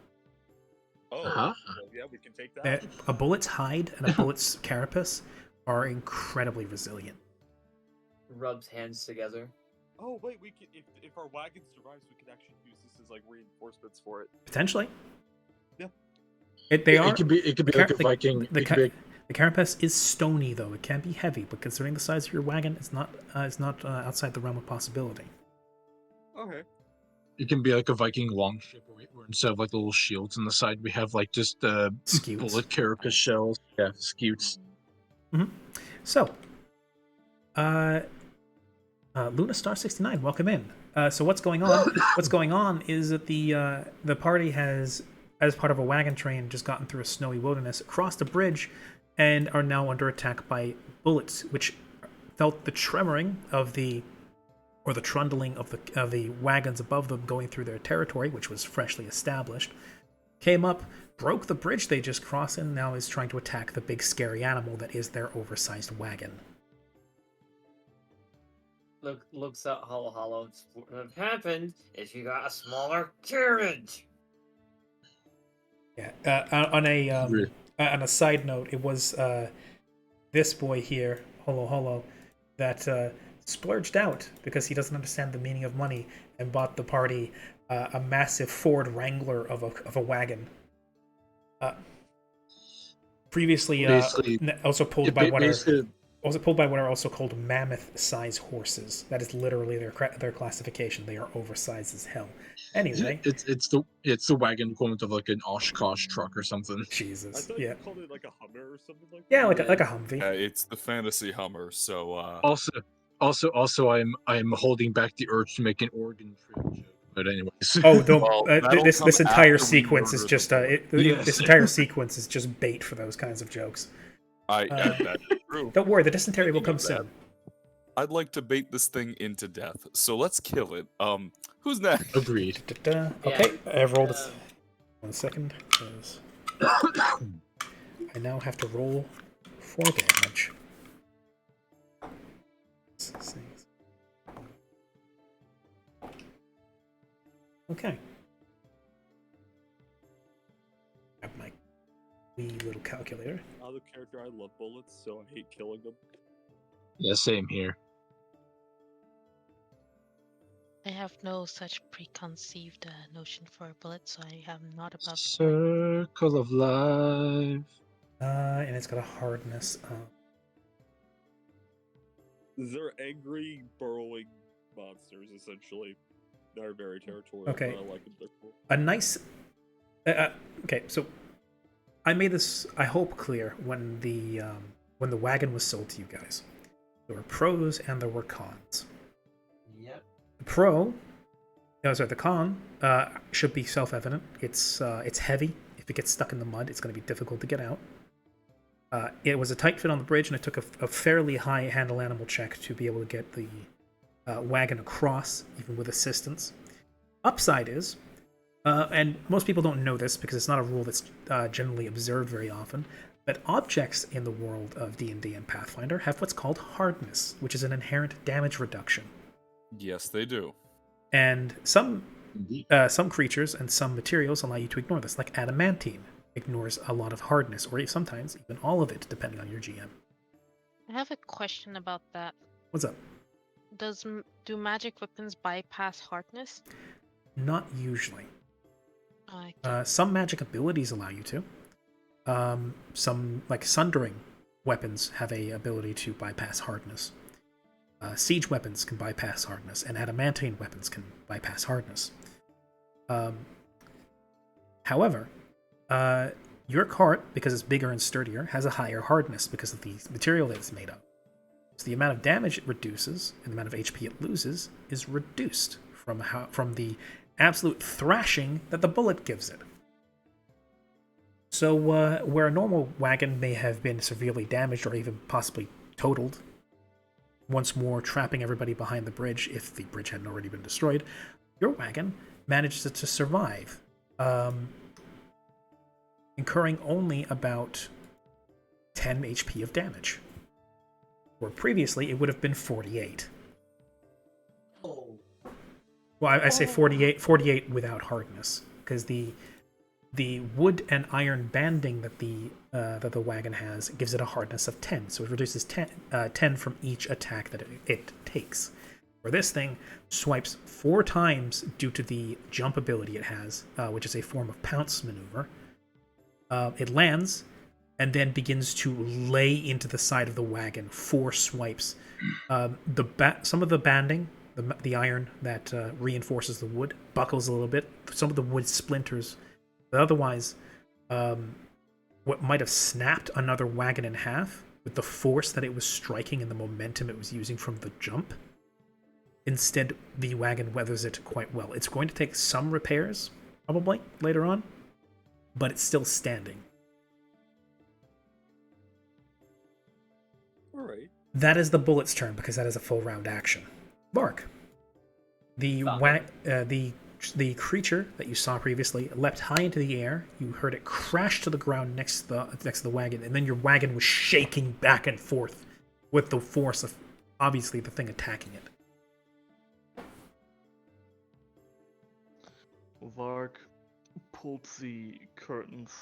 Oh, Uh-huh. well, yeah, we can take that. A bullet's hide and a bullet's carapace are incredibly resilient. Rubs hands together. Oh wait, we can if our wagon survives, we can actually use this as like reinforcements for it. Potentially. Yeah. They are. It could be like a Viking. The it could be carapace is stony, though. It can be heavy, but considering the size of your wagon, it's not outside the realm of possibility. Okay. It can be like a Viking longship where instead of like little shields on the side, we have like just Scutes. bullet carapace shells. Yeah, scutes. So, Luna Star 69, welcome in. So what's going on? What's going on is that the party has, as part of a wagon train, just gotten through a snowy wilderness, crossed a bridge, and are now under attack by bullets, which felt the tremoring of the trundling of the wagons above them going through their territory, which was freshly established, came up, broke the bridge they just crossed, and now is trying to attack the big scary animal that is their oversized wagon. Looks at Hollow Hollow. What would have happened if you got a smaller carriage? Yeah. On a side note, it was this boy here, Holo Holo, that splurged out because he doesn't understand the meaning of money and bought the party a massive Ford Wrangler of a wagon. Previously, also pulled by what are also called mammoth-size horses. That is literally their classification. They are oversized as hell. Anyway, it's the wagon equivalent of like an Oshkosh truck or something. I Jesus, thought yeah, you called it like a Hummer or something like yeah, that. like a Humvee. It's the fantasy Hummer, so Also, I'm holding back the urge to make an organ trip joke. But anyways. Oh, don't. Well, that'll This come entire after we sequence is murder just the Yes. this entire sequence is just bait for those kinds of jokes. that's true. Don't worry, the dysentery will Speaking come of that, soon. I'd like to bait this thing into death, so let's kill it. Who's next? Agreed. Okay, I've rolled it. um, 1 second. 'Cause I now have to roll 4 damage. Let's see. Okay. Grab my wee little calculator. Out of character, I love bullets, so I hate killing them. Yeah, same here. I have no such preconceived notion for a bullet, so I am not above. Circle of life. And it's got a hardness of... They're angry, burrowing monsters, essentially. They're very territorial. Okay. But I like them. They're cool. A nice... okay, so I made this, I hope, clear when the wagon was sold to you guys. There were pros and there were cons. Yep. The con should be self-evident. It's heavy. If it gets stuck in the mud, it's going to be difficult to get out. It was a tight fit on the bridge, and it took a fairly high handle animal check to be able to get the wagon across, even with assistance. Upside is, and most people don't know this because it's not a rule that's generally observed very often, but objects in the world of D&D and Pathfinder have what's called hardness, which is an inherent damage reduction. Yes, they do. And some creatures and some materials allow you to ignore this, like adamantine ignores a lot of hardness, or sometimes even all of it, depending on your GM. I have a question about that. What's up? Do magic weapons bypass hardness? Not usually. Okay. Some magic abilities allow you to. Some, like sundering weapons, have a ability to bypass hardness. Siege weapons can bypass hardness, and adamantine weapons can bypass hardness. However, your cart, because it's bigger and sturdier, has a higher hardness because of the material that it's made of. So the amount of damage it reduces and the amount of HP it loses is reduced from the absolute thrashing that the bullet gives it. So where a normal wagon may have been severely damaged or even possibly totaled, once more trapping everybody behind the bridge if the bridge hadn't already been destroyed, your wagon manages to survive, incurring only about 10 HP of damage, where previously it would have been 48. Oh. Well, I say 48 without hardness, because the wood and iron banding that the wagon has gives it a hardness of 10, so it reduces 10 from each attack that it takes. Where this thing swipes 4 times due to the jump ability it has, which is a form of pounce maneuver. It lands and then begins to lay into the side of the wagon 4 swipes. Some of the banding, the iron that reinforces the wood, buckles a little bit. Some of the wood splinters. But otherwise, what might have snapped another wagon in half with the force that it was striking and the momentum it was using from the jump, instead the wagon weathers it quite well. It's going to take some repairs, probably, later on, but it's still standing. Alright. That is the bullet's turn, because that is a full round action. Bark. The creature that you saw previously leapt high into the air. You heard it crash to the ground next to the wagon, and then your wagon was shaking back and forth with the force of, obviously, the thing attacking it. Vark pulls the curtains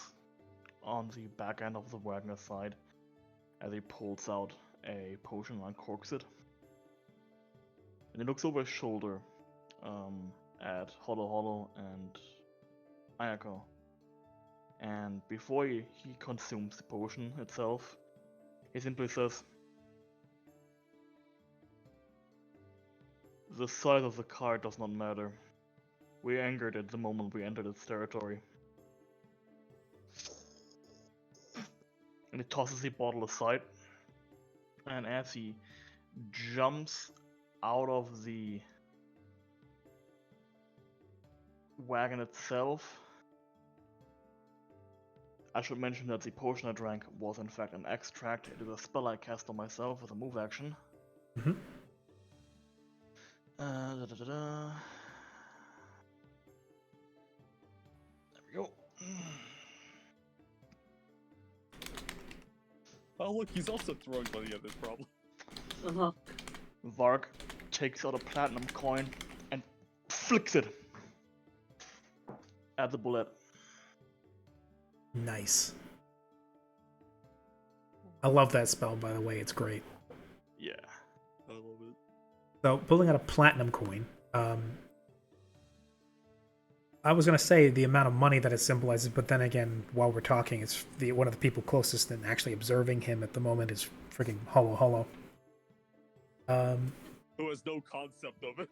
on the back end of the wagon aside as he pulls out a potion and uncorks it. And he looks over his shoulder at Hollow Hollow and Ayako. And before he consumes the potion itself, he simply says, "The size of the card does not matter. We angered it the moment we entered its territory." And he tosses the bottle aside, and as he jumps out of the wagon itself, I should mention that the potion I drank was in fact an extract. It is a spell I cast on myself with a move action. Mm-hmm. There we go. Oh look, he's also throwing money at this problem. Uh-huh. Vark takes out a platinum coin and flicks it at the bullet. Nice. I love that spell, by the way. It's great. Yeah. I love it. So, pulling out a platinum coin, I was going to say the amount of money that it symbolizes, but then again, while we're talking, it's one of the people closest and actually observing him at the moment is freaking Hollow Hollow. Who has no concept of it.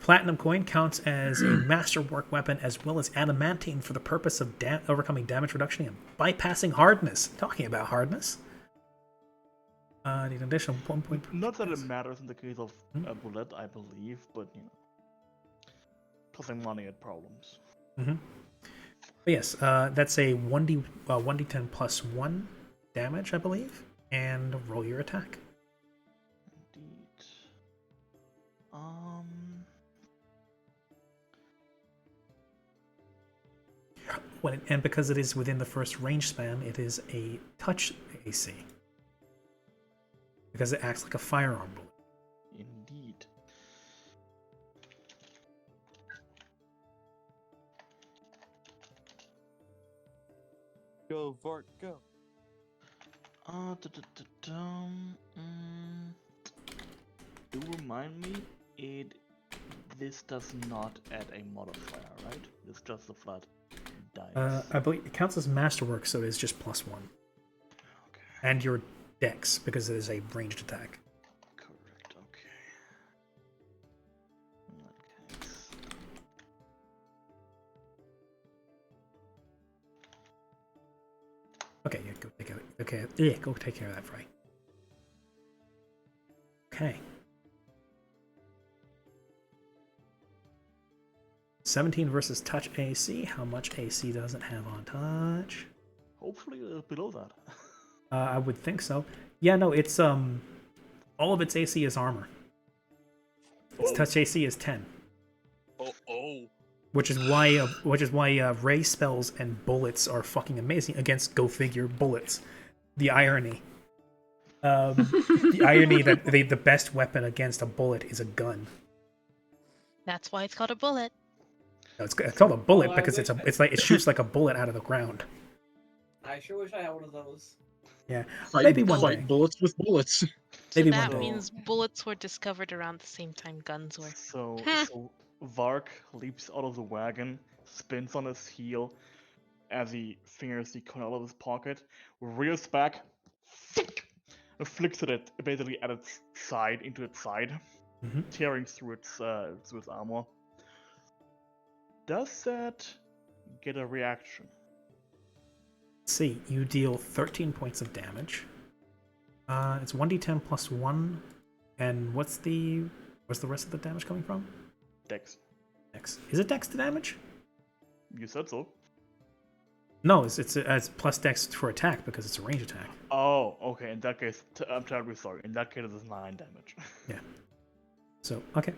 Platinum coin counts as a masterwork weapon as well as adamantine for the purpose of overcoming damage reduction and bypassing hardness. Talking about hardness. Need an additional 1 point. Not that it matters in the case of a bullet, I believe, but you know, tossing money at problems. Mm-hmm. But yes, that's a 1d10 plus 1 damage, I believe, and roll your attack. Indeed. And because it is within the first range span, it is a touch AC. Because it acts like a firearm bullet. Indeed. Go, Vark, go. Do remind me, this does not add a modifier, right? It's just the flat dice. I believe it counts as masterwork, so it is just +1. Okay. And your dex, because it is a ranged attack. Correct, okay. In that case. Okay, yeah, go take care of it. Okay, yeah, go take care of that, Fry. Okay. 17 versus touch AC. How much AC does it have on touch? Hopefully below that. I would think so. Yeah, no, it's all of its AC is armor. Its touch AC is 10. Oh. Which is why ray spells and bullets are fucking amazing against, go figure, bullets. The irony. The irony that the best weapon against a bullet is a gun. That's why it's called a bullet. No, it's called a bullet Oh, I because wish it's like it shoots like a bullet out of the ground. I sure wish I had one of those. Yeah, Fight, maybe one fight day. bullets with bullets. So Maybe that one day. means bullets were discovered around the same time guns were. So Vark leaps out of the wagon, spins on his heel as he fingers the coin out of his pocket, rears back, and flicks it at basically at its side into its side, Mhm. tearing through its armor. Does that get a reaction? Let's see, you deal 13 points of damage. It's 1d10 plus 1. And what's the rest of the damage coming from? Dex. Dex. Is it Dex to damage? You said so. No, it's plus Dex for attack because it's a range attack. Oh, okay. In that case, I'm terribly sorry. In that case, it's 9 damage. Yeah. So, okay.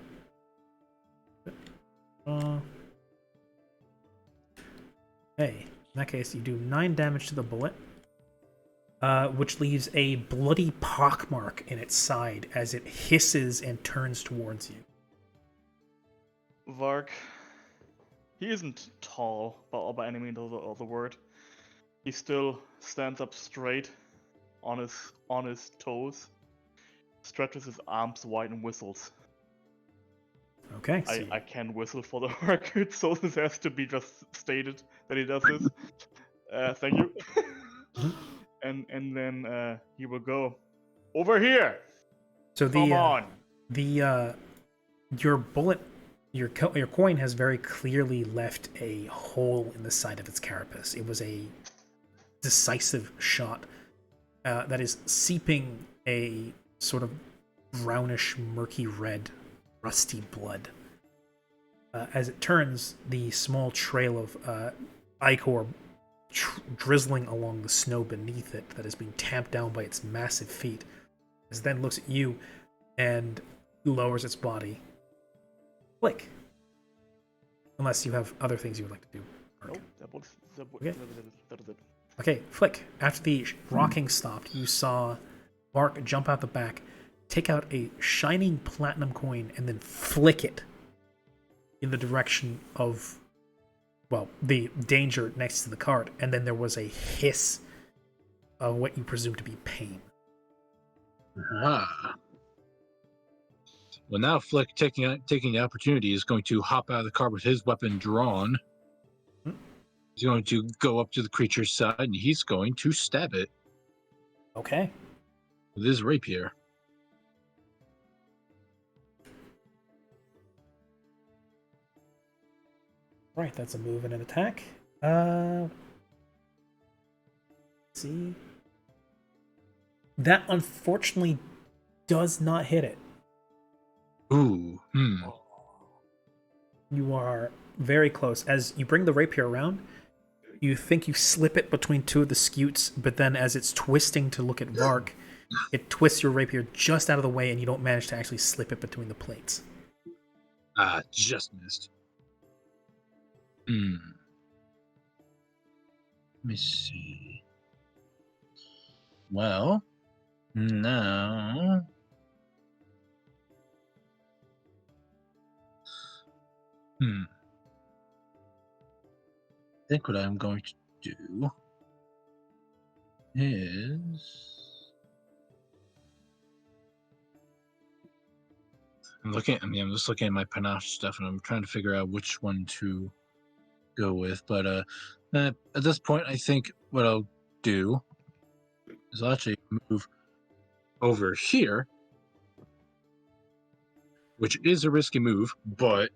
Hey, in that case, you do 9 damage to the bullet, which leaves a bloody pockmark in its side as it hisses and turns towards you. Vark, he isn't tall by any means of the word. He still stands up straight on his toes, stretches his arms wide and whistles. Okay, so I can whistle for the record, so this has to be just stated that he does this. Thank you. Mhm. And then he will go over here. so Come on. Your bullet, your coin has very clearly left a hole in the side of its carapace. It was a decisive shot that is seeping a sort of brownish, murky red, rusty blood. As it turns, the small trail of ichor drizzling along the snow beneath it that is being tamped down by its massive feet, as it then looks at you and lowers its body. Flick. Unless you have other things you would like to do. Nope, Okay. that is it. Okay, Flick. After the rocking stopped, you saw Mark jump out the back, take out a shining platinum coin, and then flick it in the direction of, well, the danger next to the cart, and then there was a hiss of what you presume to be pain. Ah. Well, now Flick, taking the opportunity, is going to hop out of the car with his weapon drawn. He's going to go up to the creature's side, and he's going to stab it Okay. with his rapier. Right, that's a move and an attack. See. That unfortunately does not hit it. Ooh. You are very close. As you bring the rapier around, you think you slip it between two of the scutes, but then as it's twisting to look at Vark, it twists your rapier just out of the way and you don't manage to actually slip it between the plates. Ah, just missed. Let me see. Well, now... I think what I'm going to do is... I'm just looking at my panache stuff, and I'm trying to figure out which one to go with. But at this point, I think what I'll do is I'll actually move over here, which is a risky move, but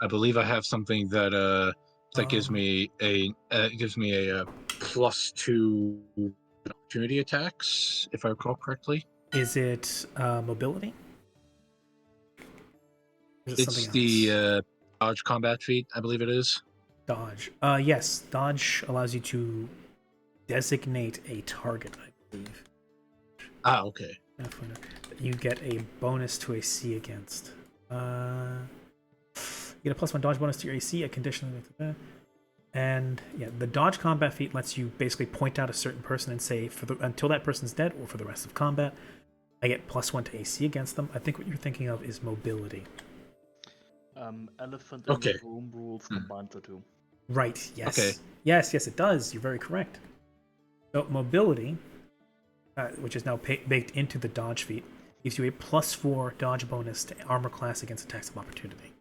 I believe I have something that gives me a +2 opportunity attacks, if I recall correctly. Is it mobility? Or is it It's something the else? dodge combat feat, I believe it is. Dodge. Yes, dodge allows you to designate a target, I believe. Ah, okay. You get a bonus to AC against. You get a +1 dodge bonus to your AC, a condition. And yeah, the dodge combat feat lets you basically point out a certain person and say, until that person's dead or for the rest of combat, I get +1 to AC against them. I think what you're thinking of is mobility. Elephant in Okay. the room rules Hmm. combined the two. Right, yes. Okay. Yes, it does. You're very correct. So, mobility, which is now baked into the dodge feat, gives you a +4 dodge bonus to armor class against attacks of opportunity,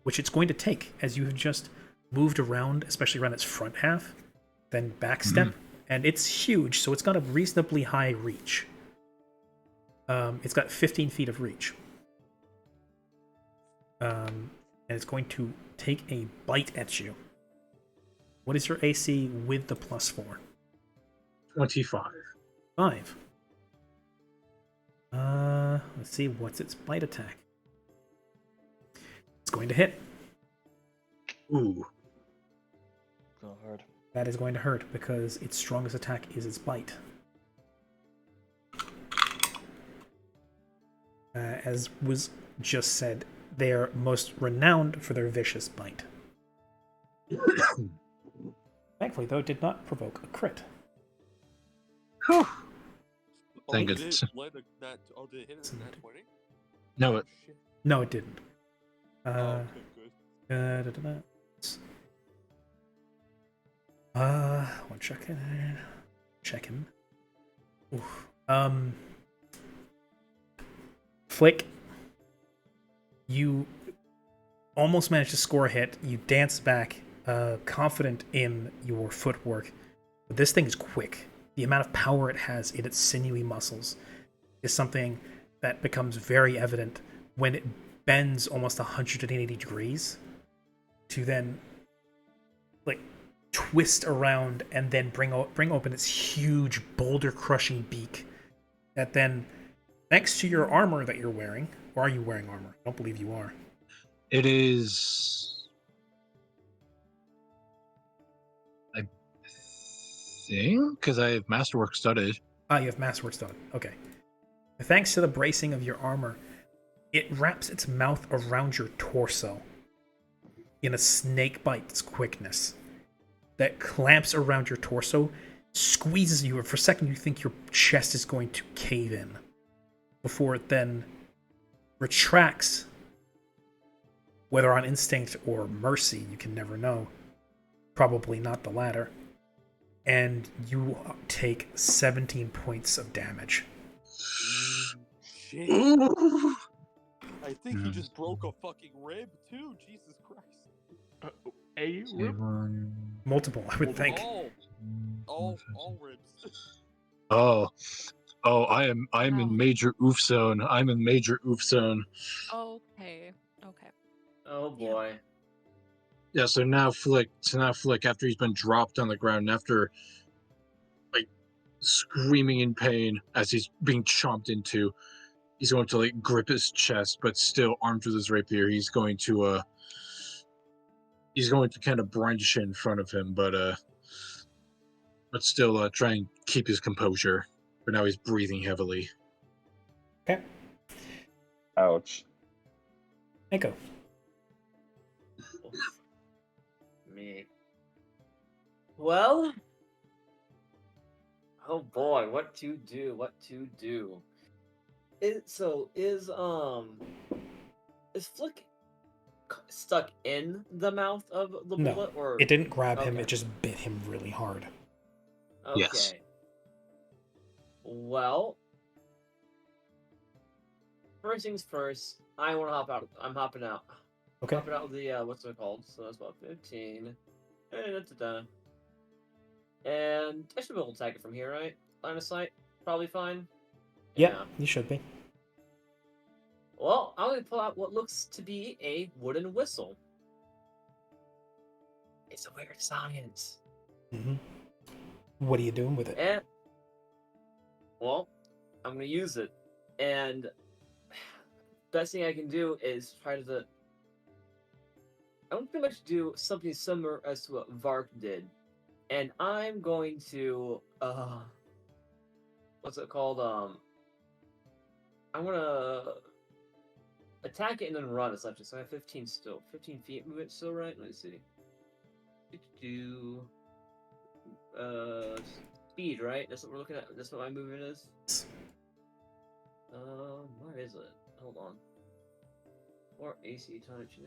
which it's going to take as you have just moved around, especially around its front half, then backstep, and it's huge, so it's got a reasonably high reach. It's got 15 feet of reach. And it's going to take a bite at you. What is your AC with the +4? 25. 5. Let's see, what's its bite attack? It's going to hit. Ooh. Gonna hurt. That is going to hurt because its strongest attack is its bite. As was just said, they are most renowned for their vicious bite. Thankfully, though, it did not provoke a crit. Whew. Oh, Thank did goodness. it let a nat? Oh, did it hit a nat 20? No, Oh, it. shit. No, it didn't. Oh, okay, good. One second. Checking. Oof. Flick, you almost managed to score a hit. You dance back, confident in your footwork. But this thing is quick. The amount of power it has in its sinewy muscles is something that becomes very evident when it bends almost 180 degrees to then like twist around and then bring open its huge boulder crushing beak that then, next to your armor that you're wearing, or are you wearing armor? I don't believe you are. It is. I think because I have masterwork studded. Ah, you have masterwork studded. Okay. Thanks to the bracing of your armor, it wraps its mouth around your torso in a snake bite's quickness that clamps around your torso, squeezes you, and for a second you think your chest is going to cave in before it then retracts, whether on instinct or mercy, you can never know. Probably not the latter. And you take 17 points of damage. Shit. Ooh. I think he just broke a fucking rib, too. Jesus Christ. A rip? Multiple, I would think. All ribs. Oh, I am in major oof zone. I'm in major oof zone. Okay. Okay. Oh boy. Yeah, so now Flick, after he's been dropped on the ground, and after like screaming in pain as he's being chomped into, he's going to like grip his chest, but still armed with his rapier, he's going to kind of brandish it in front of him, but still try and keep his composure. But now he's breathing heavily. Okay. Ouch. Echo. Me. Well. Oh boy, what to do? What to do? Is Flick stuck in the mouth of the No, bullet, or it didn't grab him, Okay. it just bit him really hard. Okay. Yes. Well, first things first. I want to hop out. I'm hopping out. Okay. Hopping out of the what's it called? So that's about 15. And I should be able to tag it from here, right? Line of sight, probably fine. Yeah, you should be. Well, I'm going to pull out what looks to be a wooden whistle. It's a weird science. Mm-hmm. What are you doing with it? And, well, I'm going to use it. And best thing I can do is try to... I'm going to pretty much do something similar as to what Vark did. And I'm going to... what's it called? I'm going to... attack it and then run essentially. So I have 15 still. 15 feet movement still, right? Let me see. Speed, right? That's what we're looking at. That's what my movement is. Where is it? Hold on. Or AC touch.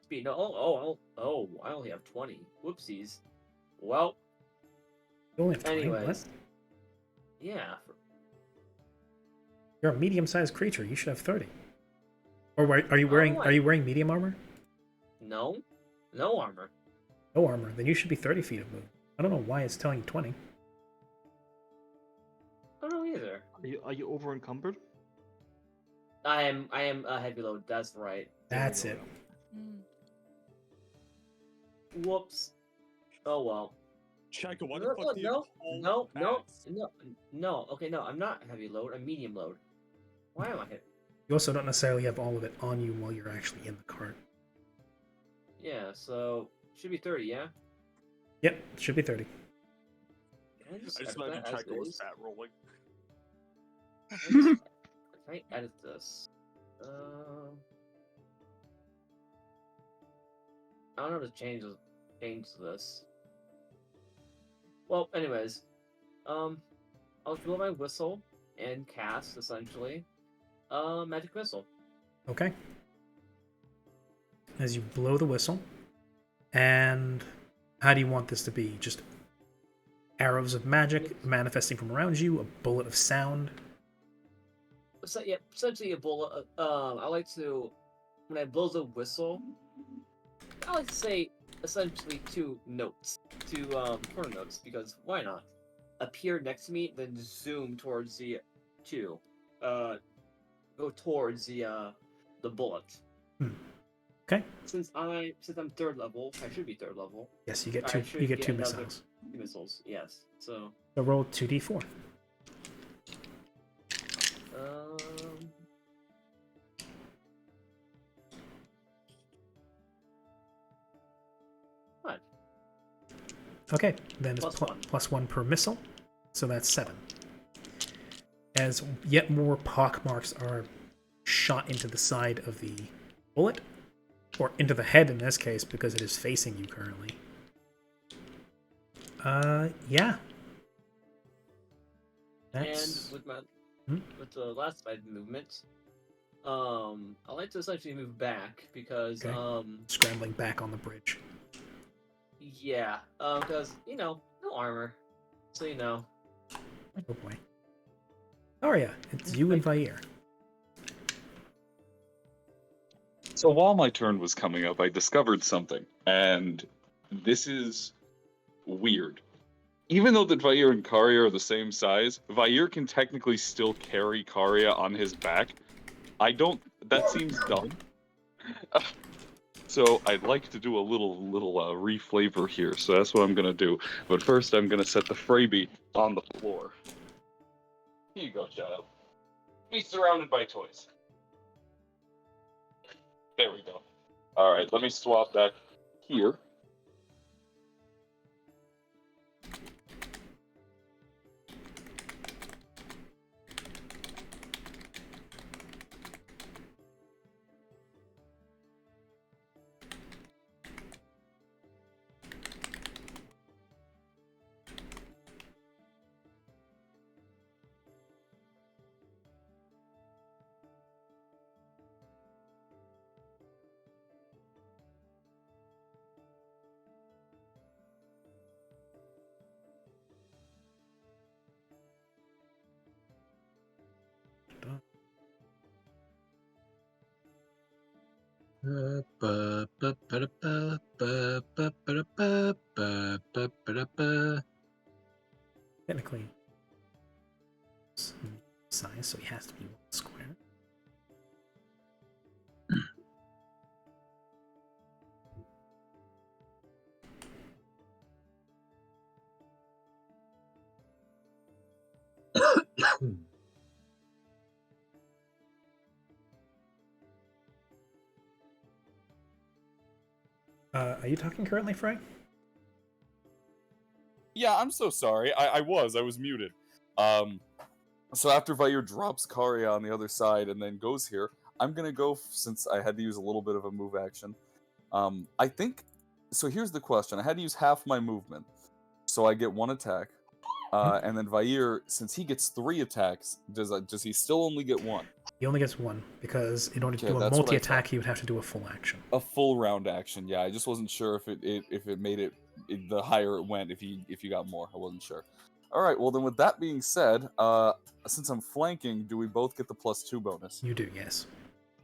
Speed. No. Oh, I only have 20. Whoopsies. Well, You only have 20? What? anyways. Yeah. You're a medium-sized creature. You should have 30. Or are you Oh, wearing what? are you wearing medium armor? No. No armor. No armor. Then you should be 30 feet of movement. I don't know why it's telling you 20. I don't know either. Are you over encumbered? I am a heavy load. That's right. That's it. Mm. Whoops. Oh well. Check, why No, the fuck do you no, hold no, fast? no. Okay, no, I'm not heavy load. I'm medium load. Why am I hit? You also don't necessarily have all of it on you while you're actually in the cart. Yeah, so should be 30. Yeah. Yep, it should be 30. I just edit imagine that as Checker was is? fat rolling. Can I edit this? I don't know how to change this. Well, anyways, I'll blow my whistle and cast essentially, magic missile. Okay. As you blow the whistle, and how do you want this to be? Just arrows of magic manifesting from around you, a bullet of sound. So yeah, essentially a bullet. I like to when I blow the whistle. I like to say essentially two quarter notes because why not? Appear next to me, then zoom towards the two. Go towards the bullet. Okay. Since I'm third level, I should be third level. Yes, you get I two. should You get get two another missiles. Missiles, yes. So So roll 2d4. um. What? Okay, then it's Plus one. plus 1 per missile, so that's 7. As yet more pock marks are shot into the side of the bullet, or into the head in this case because it is facing you currently. Yeah. That's... And with my Hmm? with the last side movement, I like to essentially move back because Okay. Scrambling back on the bridge. yeah, because no armor, so Oh boy. Aria, it's you and Vair. So while my turn was coming up, I discovered something, and this is weird. Even though that Vair and Karya are the same size, Vair can technically still carry Karya on his back. That seems dumb. So I'd like to do a little reflavor here. So that's what I'm gonna do. But first, I'm gonna set the freebie on the floor. Here you go, child. Be surrounded by toys. There we go. All right, let me swap that here. Technically, size, so he has to be 1 square. Are you talking currently, Frey? Yeah, I'm so sorry. I was muted. So after Vair drops Karya on the other side and then goes here, I'm gonna go since I had to use a little bit of a move action. I think so. Here's the question: I had to use half my movement, so I get 1 attack, and then Vair, since he gets 3 attacks, does he still only get 1? He only gets one, because in order to Okay, do a that's what I multi-attack, thought. he would have to do a full action. A full round action. Yeah, I just wasn't sure if it made it, the higher it went if you got more. I wasn't sure. All right. Well, then with that being said, since I'm flanking, do we both get the +2 bonus? You do, yes.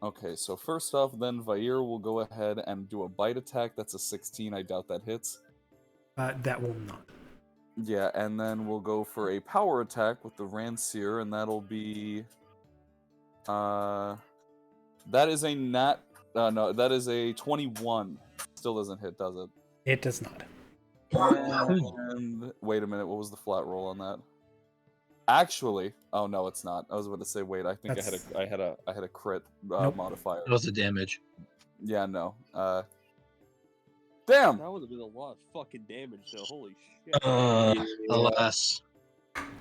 Okay. So first off, then Vair will go ahead and do a bite attack. That's a 16. I doubt that hits. That will not. Yeah, and then we'll go for a power attack with the Rancier, and that'll be that is a nat. No, that is a 21. Still doesn't hit, does it? It does not. And wait a minute, what was the flat roll on that? Actually, oh no, it's not. I was about to say, wait, I think I had a crit Nope. modifier. That was the damage. Yeah, no. Damn. That would have been a lot of fucking damage, though. Holy shit. Alas.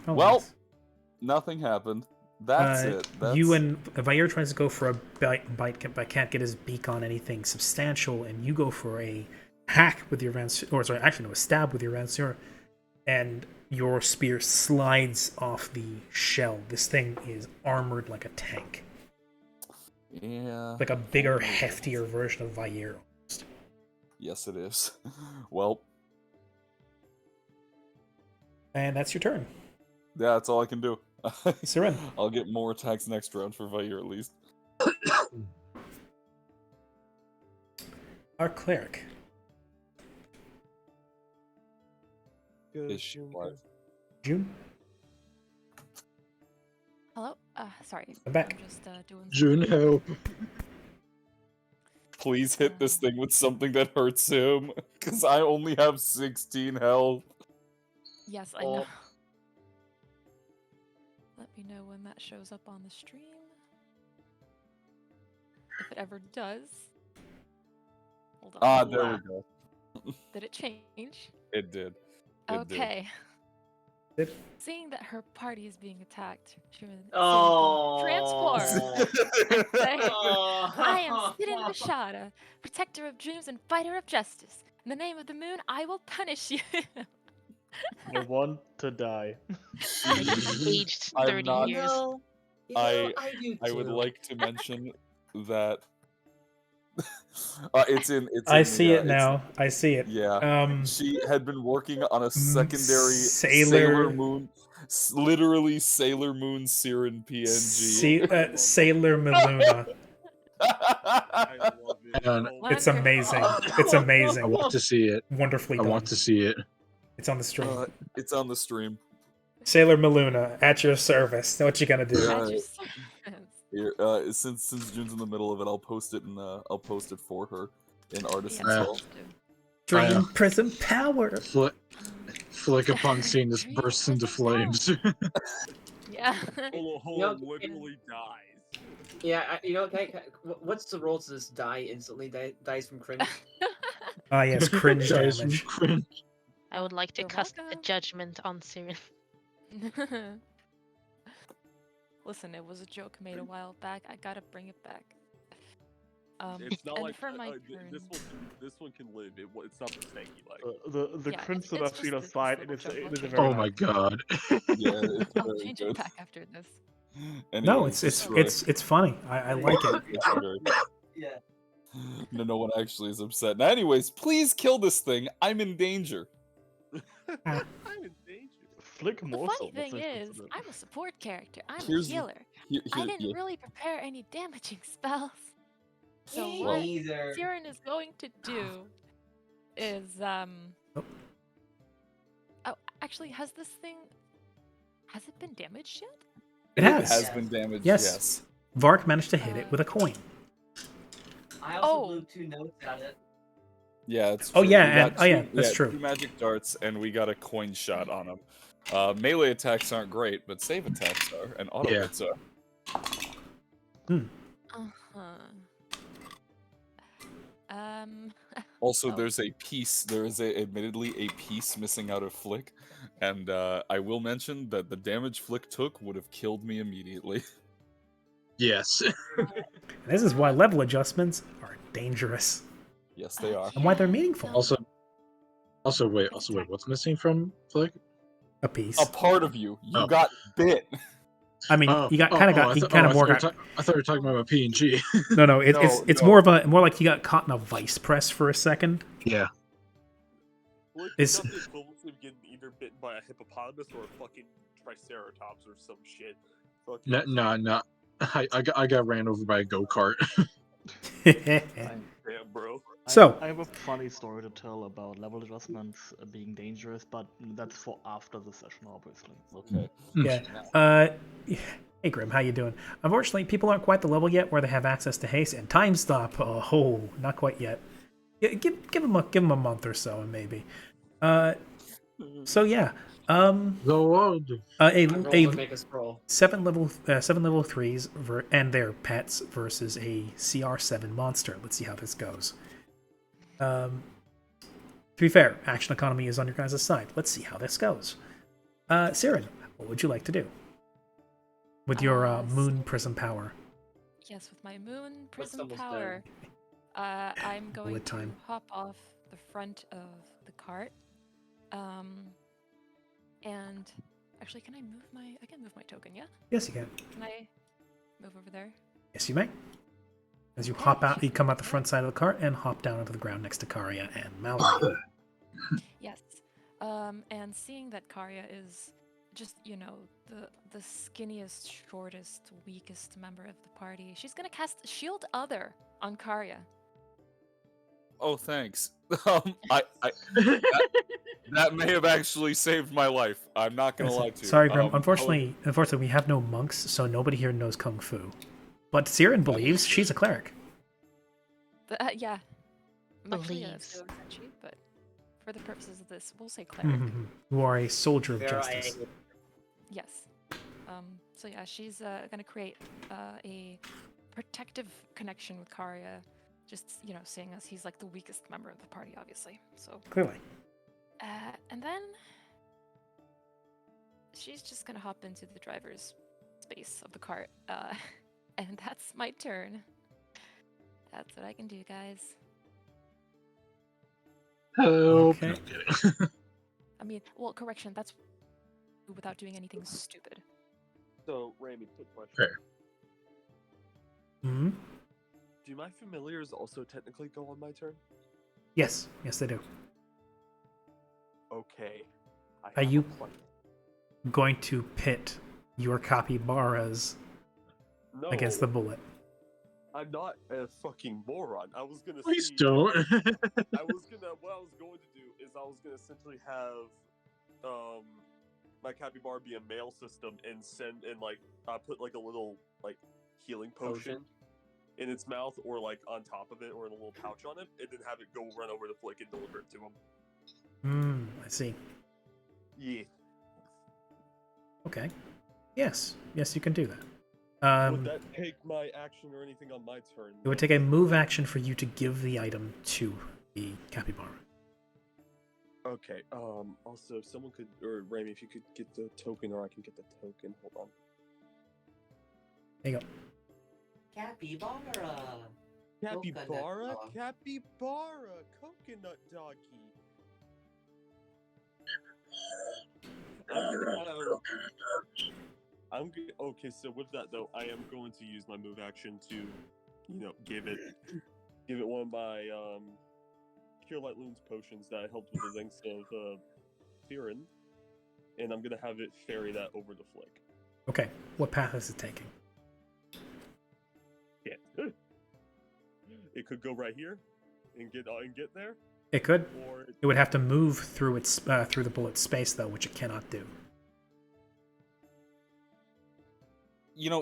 Oh, Well, nice. nothing happened. That's it. You and Vair tries to go for a bite, but can't get his beak on anything substantial, and you go for a hack with your Rancier, or sorry, actually no, a stab with your Rancier, and your spear slides off the shell. This thing is armored like a tank. Yeah. Like a bigger, heftier version of Vair. Yes, it is. Well, And that's your turn. yeah, that's all I can do. Siren. I'll get more attacks next round for Vair at least. Our cleric. Is she alive? June. Hello? Sorry. I'm back. I'm just doing Juno. Please hit this thing with something that hurts him, because I only have 16 health. Yes, I know. Let me know when that shows up on the stream. If it ever does. Hold on. Ah, there we go. Did it change? It did. Okay. Did. Seeing that her party is being attacked, she would Oh. transform. Say, Oh. I am Sidin Vishada, protector of dreams and fighter of justice. In the name of the moon, I will punish you. I want to die. Aged I'm 30 not- years. No, I- I do I would too. like to mention that it's in. I see it now. I see it. Yeah. She had been working on a secondary Sailor- Moon, literally Sailor Moon Siren PNG. Sailor Meluna. I love it. Hang on. Oh It's my amazing. God. It's I amazing. want to see it. Wonderfully I done. want to see it. It's on the stream. It's on the stream. Sailor Meluna, at your service. Know what you gonna do. Yeah. At your service. Here, since June's in the middle of it, I'll post it for her in Artisan Yeah, Soul. please do. Dream Prism Power. Flick upon seeing this bursts into flames. Yeah. Holo literally dies. Yeah, you know, what's the roll to this die instantly? Dies from cringe? Ah, yes, cringe Guys, damage. cringe. I would like to You're cast a welcome. judgment on Siren. Listen, it was a joke made a while back. I gotta bring it back. It's not and like for my this one can live. It's not mistaken. Like The Yeah, cringe that it's I've seen just aside, this it little is a jump. very Oh my god. Yeah, it's I'll very change good. it back after this. No, Anyways, it's destroy. it's funny. I like it. It's very- Yeah. No one actually is upset. Now, anyways, please kill this thing. I'm in danger. I'm in danger. Flick The more funny so, thing let's is, consider it. I'm a support character. I'm Here's a the- healer. I didn't really prepare any damaging spells. So Me what neither. Siren is going to do is Oh. Oh, actually, has it been damaged yet? It has. been damaged. Yes. Yes. Vark managed to hit it with a coin. I also Oh. blew 2 notes at it. Yeah, it's Oh, true. yeah, We got and- oh, yeah, that's true. 2 magic darts, and we got a coin shot on them. Melee attacks aren't great, but save attacks are, and auto Yeah. hits are. Uh-huh. Also, Oh. there is admittedly a piece missing out of Flick, and I will mention that the damage Flick took would have killed me immediately. Yes. This is why level adjustments are dangerous Yes, they are. and why they're meaningful. Also, wait. What's missing from Flick? A piece. A part of you. You Oh. got bit. I mean, he got kind of got he kind of more got. I thought you were talking about PNG. No, it's No. more like he got caught in a vice press for a second. Yeah. Like, It's- got the equivalency of getting either bitten by a hippopotamus or a fucking triceratops or some shit. Fucking No. I got ran over by a go kart. damn, bro. So- I have a funny story to tell about level adjustments being dangerous, but that's for after the session, obviously. Okay. Yeah. Hey Grim, how you doing? Unfortunately, people aren't quite the level yet where they have access to haste and time stop. Oh, not quite yet. Give them a month or so, and maybe. So yeah. Go on. Make a scroll. 7 level 3s and their pets versus a CR7 monster. Let's see how this goes. To be fair, action economy is on your guys' side. Let's see how this goes. Siren, what would you like to do with your moon prism power? Yes, with my moon What's prism almost power, I'm going Bullet to time. hop off the front of the cart. And actually, can I move my? I can move my token, yeah? Yes, you can. Can I move over there? Yes, you may. As you Okay, hop out, she's you come out the gonna- front side of the cart and hop down onto the ground next to Karia and Mallory. Yes. And seeing that Karya is just, the skinniest, shortest, weakest member of the party, she's gonna cast Shield Other on Karya. Oh, thanks. That may have actually saved my life. I'm not gonna lie to you. Sorry, Grim. Unfortunately, we have no monks, so nobody here knows Kung Fu. But Siren believes she's a cleric. Yeah. I'm actually a Believes. Senshi, but for the purposes of this, we'll say cleric. You are a soldier of Where justice. Yes. So yeah, she's gonna create a protective connection with Karya, just seeing as he's like the weakest member of the party, obviously. So Clearly. and then she's just gonna hop into the driver's space of the cart, and that's my turn. That's what I can do, guys. Help. Okay. No, I'm kidding. I mean, well, correction, that's without doing anything stupid. So, Rami, quick question. Fair. Hmm. Do my familiars also technically go on my turn? Yes, they do. Okay. I Are have you- a plan. Going to pit your capybaras No, against the bullet. I'm not a fucking moron. I was gonna Please see. don't. What I was going to do is I was gonna essentially have my capybara be a mail system and send and put like a little healing potion in its mouth or on top of it or in a little pouch on it, and then have it go run over to Flick and deliver it to him. I see. Yeah. Okay. Yes, you can do that. Would that take my action or anything on my turn? It would take a move action for you to give the item to the capybara. Okay. Also, if someone could, or Rami, if you could get the token, or I can get the token. Hold on. There you go. Capybara. Capybara, dog. capybara, coconut doggy. Okay. So with that though, I am going to use my move action to, give it one of my Cure Light Wounds potions that I helped with the links of Siren, and I'm gonna have it ferry that over to Flick. Okay. What path is it taking? Yeah. It could go right here and get there, It could. or It would have to move through its through the bullet's space though, which it cannot do.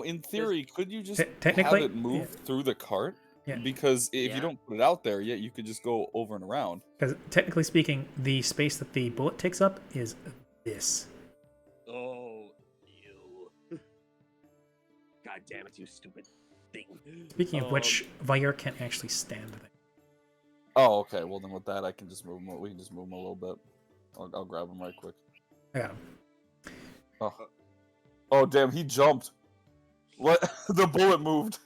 In theory, could you just technically, have it move through the cart? Yeah. Because if Yeah. you don't put it out there, you could just go over and around. Because technically speaking, the space that the bullet takes up is this. oh, you. God damn it, you stupid thing. Speaking of which, Vair can't actually stand there. Oh, okay. Well, then with that, I can just move him. We can just move him a little bit. I'll grab him right quick. I got him. Oh, damn! He jumped. What? The bullet moved.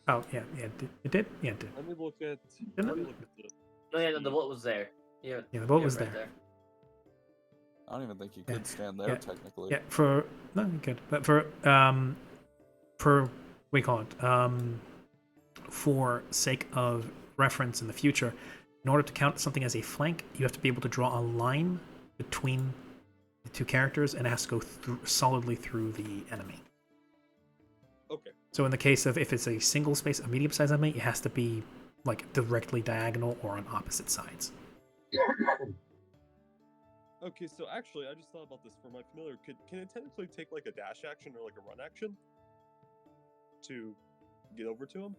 Oh yeah, it did. Yeah, it did. Let me look at. Didn't Let me it? look at the. No, yeah, the bullet was there. Yeah, Yeah, the bullet yeah, was right there. I don't even think he Yeah, could stand there yeah, technically. Yeah, no, good. But for what do you call it? For sake of reference in the future, in order to count something as a flank, you have to be able to draw a line between the two characters, and it has to go solidly through the enemy. Okay. So in the case of if it's a single space, a medium-sized enemy, it has to be like directly diagonal or on opposite sides. Okay, so actually, I just thought about this for my familiar. Can it technically take like a dash action or like a run action to get over to him?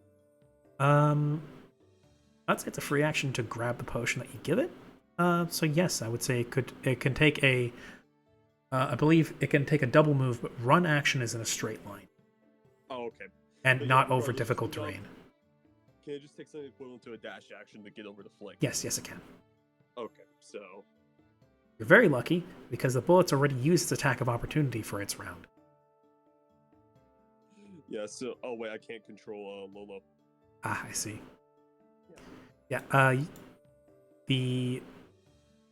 I'd say it's a free action to grab the potion that you give it. So yes, I would say it can take a. I believe it can take a double move, but run action is in a straight line. Oh, okay. And But yeah, not over regardless, difficult just enough- terrain. Can it just take something equivalent to a dash action to get over to Flick? Yes, it can. Okay, so You're very lucky because the bullet's already used its attack of opportunity for its round. yeah. So oh wait, I can't control Lolo. Ah, I see. Yeah. Yeah. The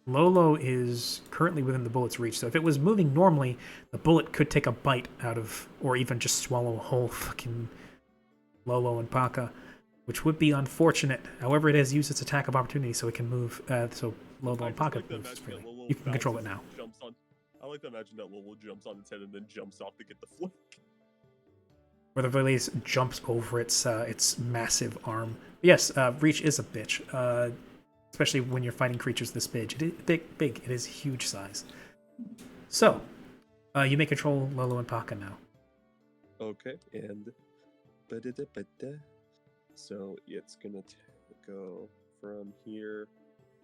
Lolo is currently within the bullet's reach, so if it was moving normally, the bullet could take a bite out of, or even just swallow a whole fucking Lolo and Paka, which would be unfortunate. However, it has used its attack of opportunity, so it can move. So Lolo I and just Paka like to moves imagine freely. that Lolo You can control it bounces now. and jumps on. I like to imagine that Lolo jumps on its head and then jumps off to get the Flick. Where the Valiz jumps over its massive arm. But yes, reach is a bitch, especially when you're fighting creatures this big. It is big. It is huge size. So, you may control Lolo and Paka now. Okay, and so it's gonna go from here.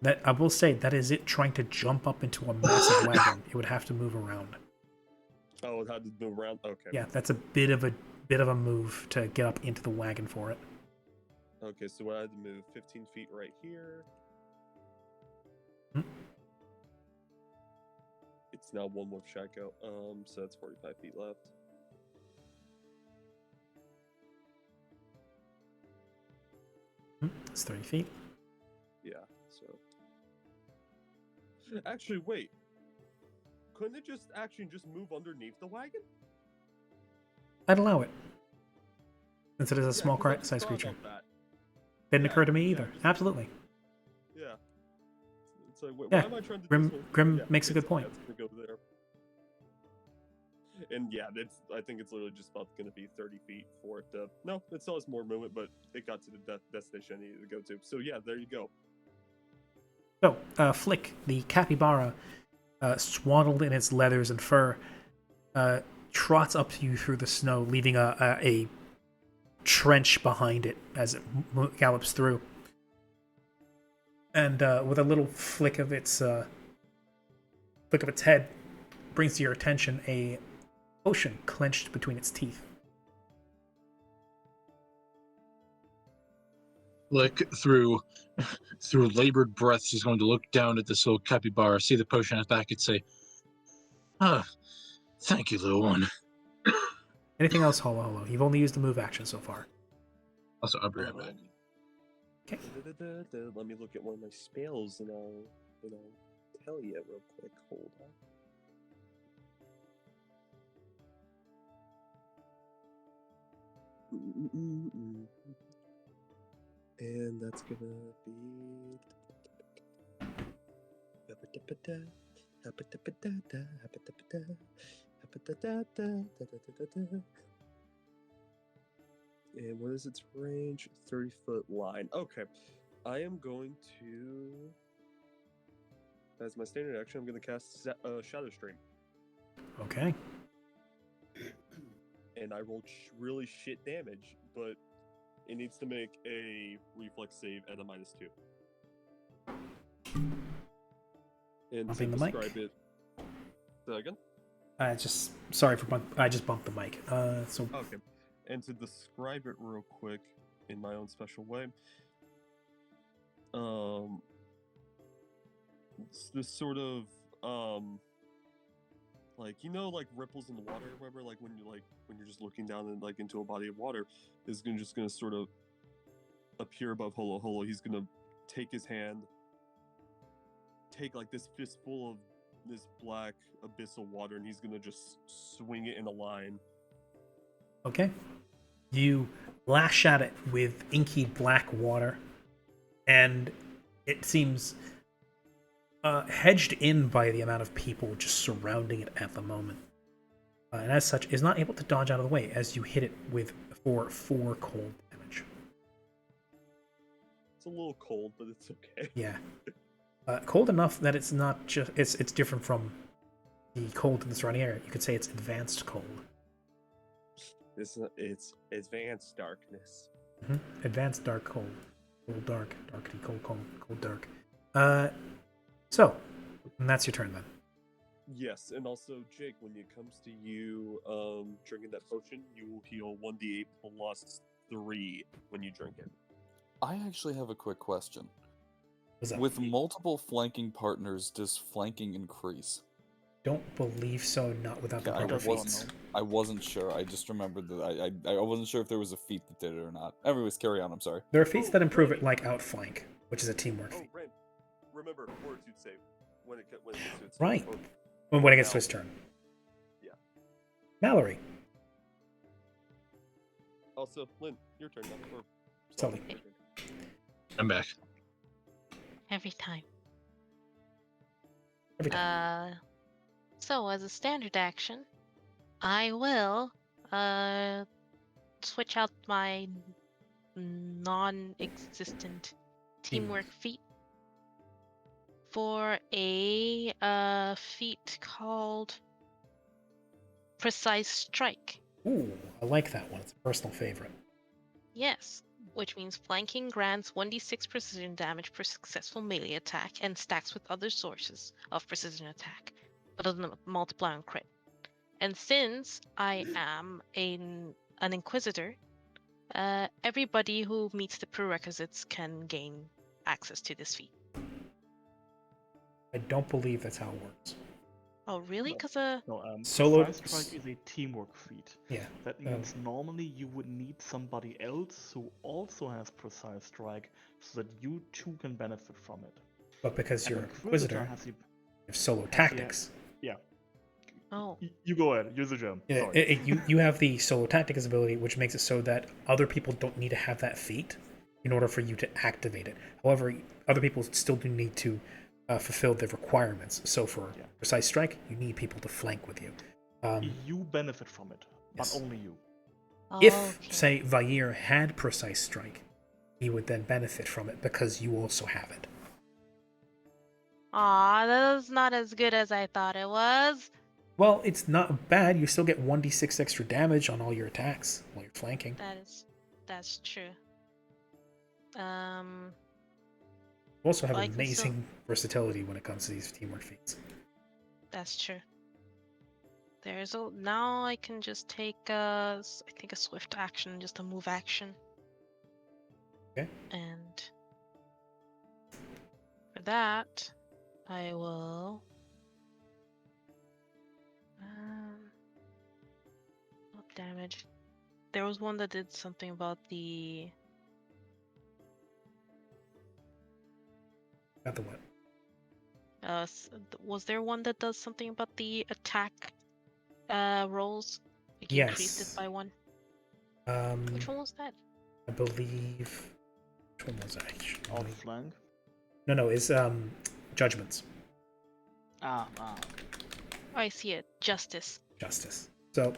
That I will say that is it trying to jump up into a massive wagon. It would have to move around. Oh, it had to move around. Okay. Yeah, that's a bit of a move to get up into the wagon for it. Okay, so I had to move 15 feet right here. Hmm. It's now one more Shaco. So that's 45 feet left. It's 30 feet. Yeah, so. Actually, wait. Couldn't it just move underneath the wagon? I'd allow it. Since it is a Yeah, small 'cause I just size thought creature. about that. Didn't Yeah, occur to me yeah, either. just- Absolutely. Yeah. It's like, wait, Yeah, why am I trying to do Grim- this one? Grim Yeah, makes a okay, good so point. That's gonna go there. And yeah, I think it's literally just about going to be 30 feet for it to. No, it still has more movement, but it got to the destination I needed to go to. So yeah, there you go. So, Flick, the capybara, swaddled in its leathers and fur, trots up to you through the snow, leaving a trench behind it as it gallops through. And with a little flick of its head, brings to your attention a potion clenched between its teeth. Like through labored breaths, he's going to look down at this little capybara, see the potion at his back, and say, "Ah, thank you, little one." Anything else, Holo? You've only used the move action so far. Also, I'll be right back. Okay. Let me look at one of my spells, and I'll tell you real quick. Hold on. And that's gonna be. And what is its range? 30-foot line. Okay. I am going to. As my standard action, I'm going to cast Shadow Stream. Okay. And I rolled really shit damage, but it needs to make a reflex save at a -2. And Bumping to the mic? describe it. Say that again? I just bumped the mic. So Okay. And to describe it real quick in my own special way, it's this sort of like like ripples in the water or whatever, like when you're just looking down and like into a body of water is just gonna sort of appear above Holo. He's gonna take his hand, take like this fistful of this black abyss of water, and he's gonna just swing it in a line. Okay. You lash at it with inky black water, and it seems hedged in by the amount of people just surrounding it at the moment. And as such, is not able to dodge out of the way as you hit it with for 4 cold damage. It's a little cold, but it's okay. Yeah. Cold enough that it's not just it's different from the cold in the surrounding area. You could say it's advanced cold. It's advanced darkness. Advanced dark cold. Cold dark, darkety cold, cold, cold dark. So, and that's your turn then. Yes, and also Jake, when it comes to you drinking that potion, you will heal 1d8 plus 3 when you drink it. I actually have a quick question. What's up? With multiple flanking partners, does flanking increase? Don't believe so, not without the Yeah, proper feats. I wasn't sure. I just remembered that I wasn't sure if there was a feat that did it or not. Anyways, carry on. I'm sorry. There are feats that improve it, like outflank, which is a teamwork Oh, feat. Ren, remember fortitude save when it gets to its Right. turn. When it gets to his turn. Yeah. Mallory. Also, Lynn, your turn now. Or Sully. your turn. I'm back. Every time. Every time. So as a standard action, I will switch out my non-existent teamwork feat for a feat called Precise Strike. Ooh, I like that one. It's a personal favorite. Yes, which means flanking grants 1d6 precision damage per successful melee attack and stacks with other sources of precision attack, but doesn't multiply on crit. And since I am an inquisitor, everybody who meets the prerequisites can gain access to this feat. I don't believe that's how it works. Oh, really? No. Because No, Solo- Precise Strike is a teamwork feat. Yeah. That means normally you would need somebody else who also has Precise Strike so that you too can benefit from it. But because An you're an Inquisitor, has the- you have solo has the- tactics. Yeah. oh, You go ahead. Use the gem. Yeah, Sorry. you have the solo tactics ability, which makes it so that other people don't need to have that feat in order for you to activate it. However, other people still do need to fulfill the requirements. So for Yeah. Precise Strike, you need people to flank with you. You benefit from it, Yes. but only you. If, okay. say, Vair had Precise Strike, he would then benefit from it because you also have it. Aw, that was not as good as I thought it was. Well, it's not bad. You still get 1d6 extra damage on all your attacks while you're flanking. That's true. You also have I can still- amazing versatility when it comes to these teamwork feats. That's true. Now I can just take I think a swift action, just a move action. Okay. And for that, I will up damage. There was one that did something about the Got the what? was there one that does something about the attack rolls? Like you increased it Yes. by 1. Which one was that? I believe. Which one was I? actually? Outflank. No, it's judgments. Okay. Oh, I see it. Justice. Justice. So,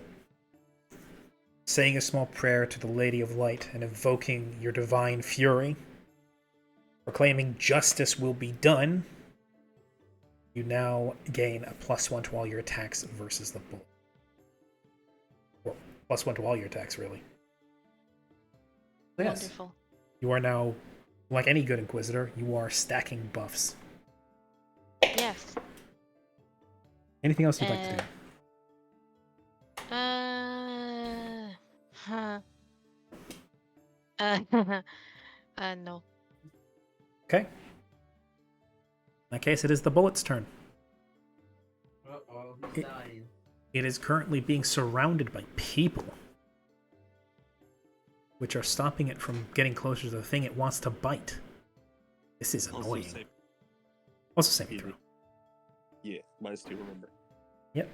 saying a small prayer to the Lady of Light and invoking your divine fury, proclaiming justice will be done, you now gain a +1 to all your attacks versus the bullet. Well, +1 to all your attacks, really. So yes, Wonderful. you are now, like any good Inquisitor, you are stacking buffs. Yes. Anything else you'd like to do? Huh. No. Okay. In that case, it is the bullet's turn. Uh-oh, It- who's dying? It is currently being surrounded by people, which are stopping it from getting closer to the thing it wants to bite. This is Also annoying. save. Also saving throw. Yeah, -2, remember. Yep.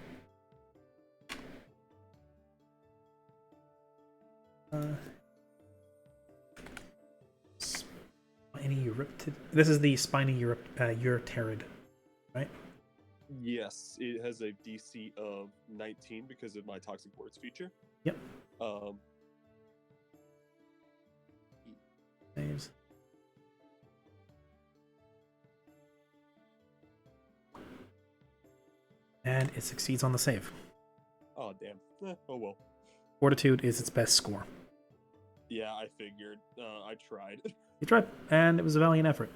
Spiny Euryptid. This is the Spiny Eurypterid, right? Yes, it has a DC of 19 because of my Toxic Words feature. Yep. Um, Saves. And it succeeds on the save. oh, damn. Oh, well. Fortitude is its best score. Yeah, I figured. I tried. You tried, and it was a valiant effort.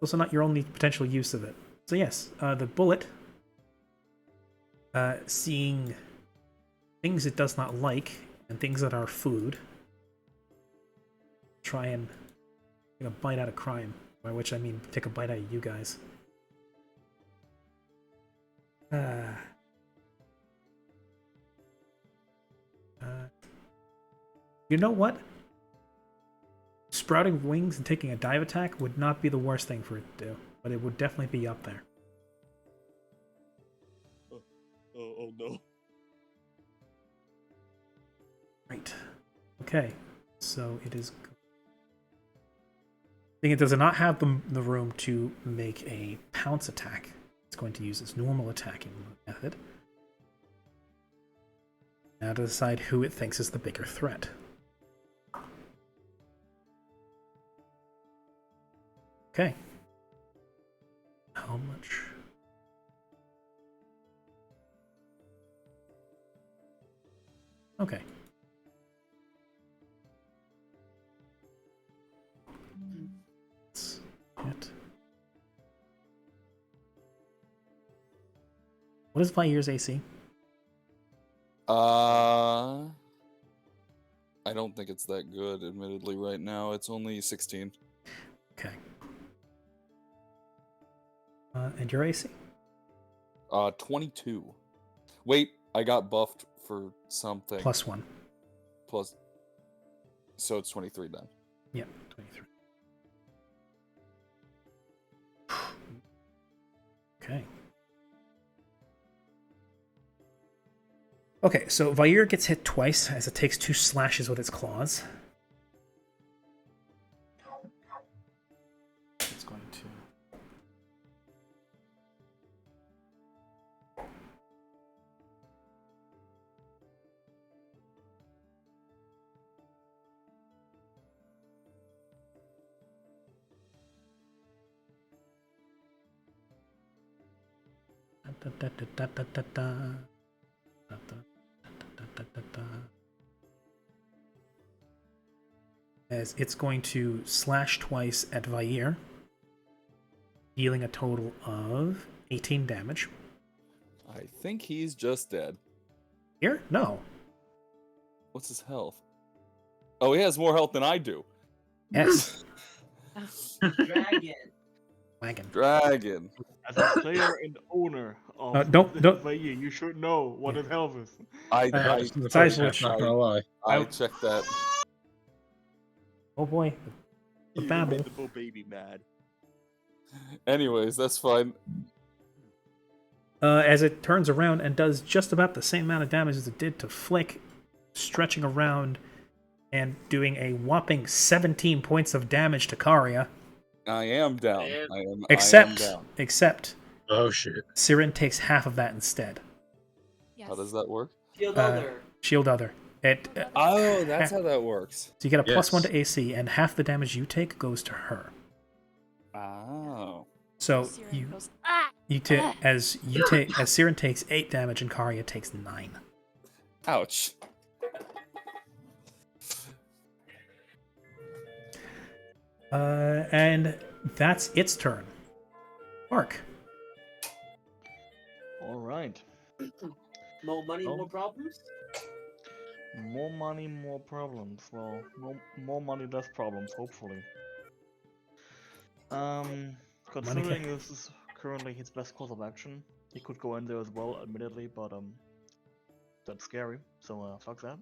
Also not your only potential use of it. So yes, the bullet, seeing things it does not like, and things that are food, try and take a bite out of crime, by which I mean take a bite out of you guys. You know what? Sprouting wings and taking a dive attack would not be the worst thing for it to do, but it would definitely be up there. Oh no. Right. Okay. So it is. It does not have the room to make a pounce attack. It's going to use its normal attacking method. Now to decide who it thinks is the bigger threat. Okay. How much? Okay. Let's hit. What is Vair's AC? I don't think it's that good, admittedly, right now. It's only 16. Okay. And your AC? 22. Wait, I got buffed for something. +1. Plus. So it's 23 then. Yep, 23. Okay. Okay, so Vair gets hit twice as it takes 2 slashes with its claws. It's going to... As it's going to slash twice at Vair, dealing a total of 18 damage. I think he's just dead. Here? No. What's his health? Oh, he has more health than I do. Yes. Dragon. Dragon. As a player and owner of Don't- Vair, you should know what his health is. I It's in the Size first which- half, not gonna lie. I checked that. Oh boy. The You babble. made the Bo baby mad. Anyways, that's fine. As it turns around and does just about the same amount of damage as it did to Flick, stretching around and doing a whopping 17 points of damage to Karya. I am down. Yeah. I am Except, down. Oh shit. Siren takes half of that instead. Yes. How does that work? Shield Uh, other. Shield other. It, Oh, that's how that works. so you get a +1 Yes. to AC, and half the damage you take goes to her. Oh. So Siren you goes, ah! as Siren takes 8 damage and Karya takes 9. Ouch. And that's its turn. Mark. Alright. More money, Oh. more problems? More money, more problems. Well, more money, less problems, hopefully. Considering this is currently his best course of action, he could go in there as well, admittedly, but that's scary, so fuck that.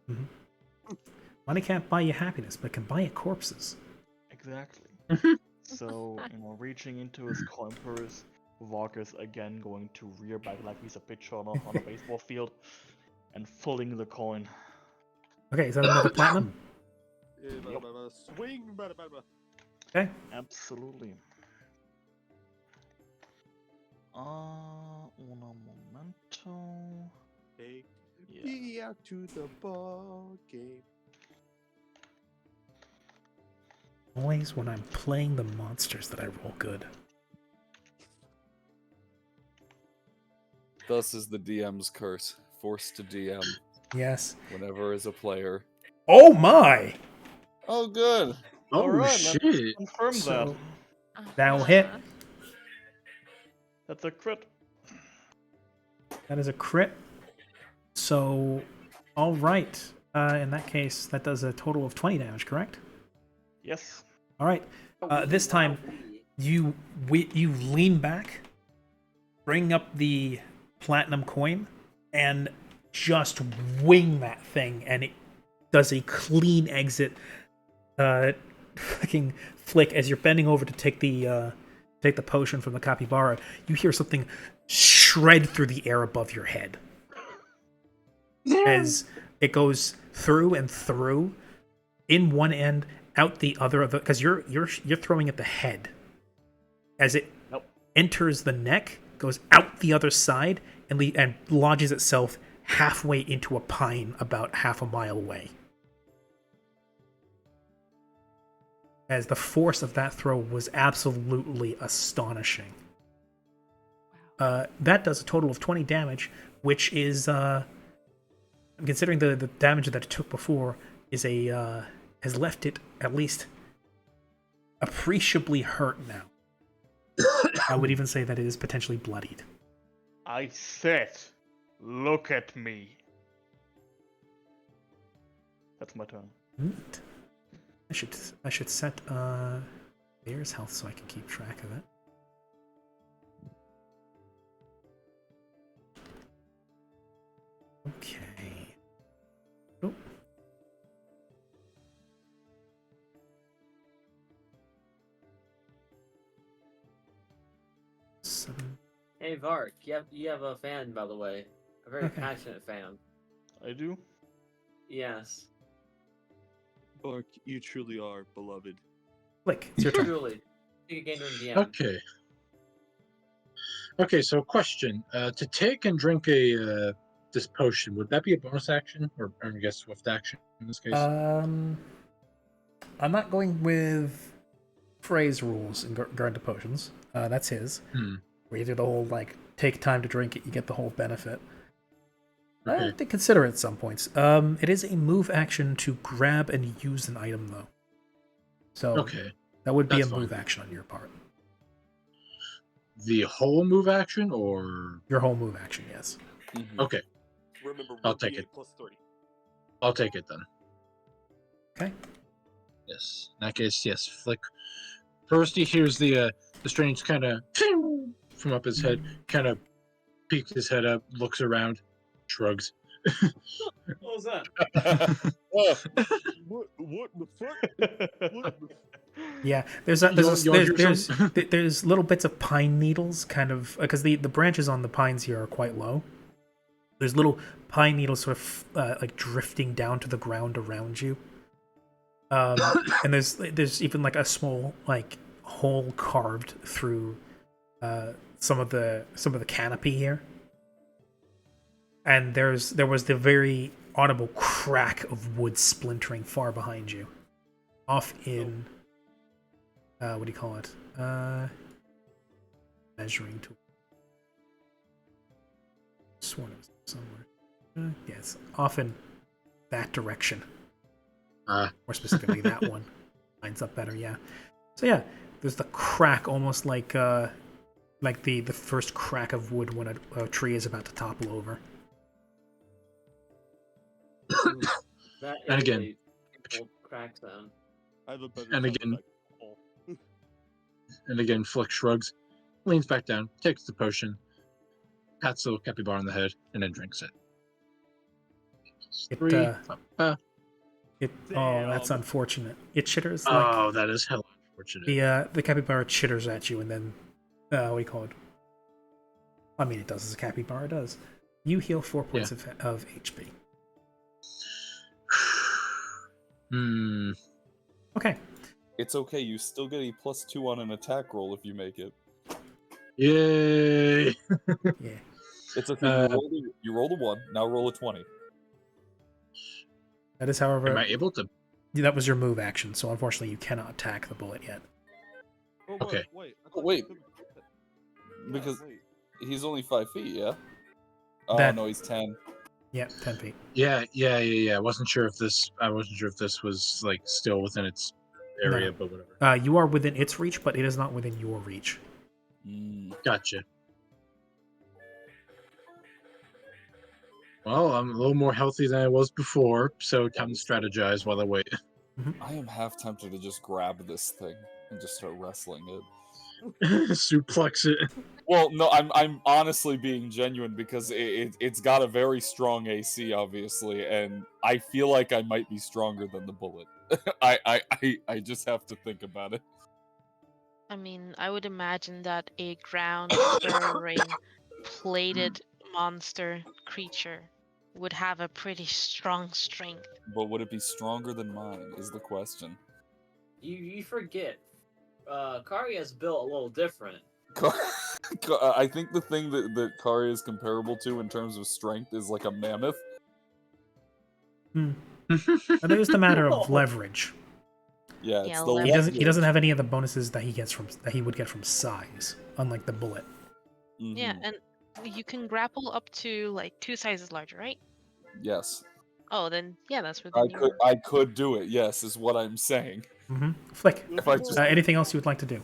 Money can't buy you happiness, but can buy you corpses. Exactly. So, reaching into his coin purse, Vark is again going to rear back like he's a pitcher on a baseball field and pulling the coin. Okay, is that another platinum? Yep. Swing, bada. Okay. Absolutely. Un momento. Take Yeah. me out to the ball game. Always when I'm playing the monsters that I roll good. Thus is the DM's curse. Forced to DM Yes. whenever as a player. Oh my! Oh, good. Oh Alright, shit! let's confirm So that. that'll hit. Uh-huh. That's a crit. That is a crit. So, all right. In that case, that does a total of 20 damage, correct? Yes. All right. This time, you lean back, bring up the platinum coin, and just wing that thing, and it does a clean exit. Fucking flick as you're bending over to take the potion from the capybara. You hear something shred through the air above your head as it goes through and through, in one end, out the other of it, because you're throwing at the head. As it enters the neck, goes out the other side, and lodges itself halfway into a pine about half a mile away. As the force of that throw was absolutely astonishing. That does a total of 20 damage, which is, considering the damage that it took before, is has left it at least appreciably hurt now. I would even say that it is potentially bloodied. I said, look at me. That's my turn. Neat. I should set Bear's health so I can keep track of it. Okay. Oh. Seven. Hey Vark, you have a fan, by the way. A very Okay. passionate fan. I do. Yes. Bark, you truly are beloved. Flick, it's your turn. Truly. You can gain in DM. Okay. Okay, so question. To take and drink this potion, would that be a bonus action? Or I guess swift action in this case? I'm not going with Frey's rules in regard to potions. That's his. Where you do the whole, like, take time to drink it, you get the whole benefit. I Okay. have to consider it at some points. It is a move action to grab and use an item, though. So Okay. that would be That's a move fine. action on your part. The whole move action or Your whole move action, yes. okay. Remember, I'll take it. +3. I'll take it then. Okay. Yes. In that case, yes. Flick. First, he hears the strange kind of from up his head. Kind of peeks his head up, looks around, shrugs. What was that? What the fuck? What the Yeah, there's little bits of pine needles, kind of, because the branches on the pines here are quite low. There's little pine needles sort of like drifting down to the ground around you, and there's even like a small like hole carved through some of the canopy here, and there was the very audible crack of wood splintering far behind you, off in. What do you call it? Measuring tool. Sworn it was somewhere. Yes, often that direction. More specifically, that one lines up better. Yeah. So yeah, there's the crack, almost like the first crack of wood when a tree is about to topple over. That is And again- a painful crack sound. I have a better And sound again- effect. Oh. And again, Flick shrugs, leans back down, takes the potion, pats the capybara on the head, and then drinks it. It, Three. Oh, that's Damn. unfortunate. It chitters like Oh, that is hell unfortunate. the capybara chitters at you, and then what do you call it? I mean, it does as a capybara does. You heal 4 points of HP. Hmm. Okay. It's okay. You still get a +2 on an attack roll if you make it. Yay! Yeah. It's okay. You rolled a 1. Now roll a 20. That is, however, Am I able to? that was your move action, so unfortunately you cannot attack the bullet yet. Oh, Okay. Wait. I Oh, thought you wait. couldn't do that. Yeah, Because wait. he's only 5 feet, yeah? Oh, That- no, he's 10. Yeah, 10 feet. Yeah. I wasn't sure if this was like still within its area, No. but whatever. You are within its reach, but it is not within your reach. Gotcha. Well, I'm a little more healthy than I was before, so time to strategize while I wait. I am half tempted to just grab this thing and just start wrestling it. Suplex it. Well, no, I'm honestly being genuine because it's got a very strong AC, obviously, and I feel like I might be stronger than the bullet. I just have to think about it. I mean, I would imagine that a ground burrowing, plated monster creature would have a pretty strong strength. But would it be stronger than mine? Is the question. You forget. Karya's built a little different. I think the thing that Kari is comparable to in terms of strength is like a mammoth. But there's the matter of Whoa. leverage. Yeah, Yeah, it's the He doesn't leverage. have any of the bonuses that he would get from size, unlike the bullet. Yeah, Mhm. and you can grapple up to like 2 sizes larger, right? Yes, Oh, then yeah, that's within your. I could do it. Yes, is what I'm saying. Flick, If I just anything else you would like to do?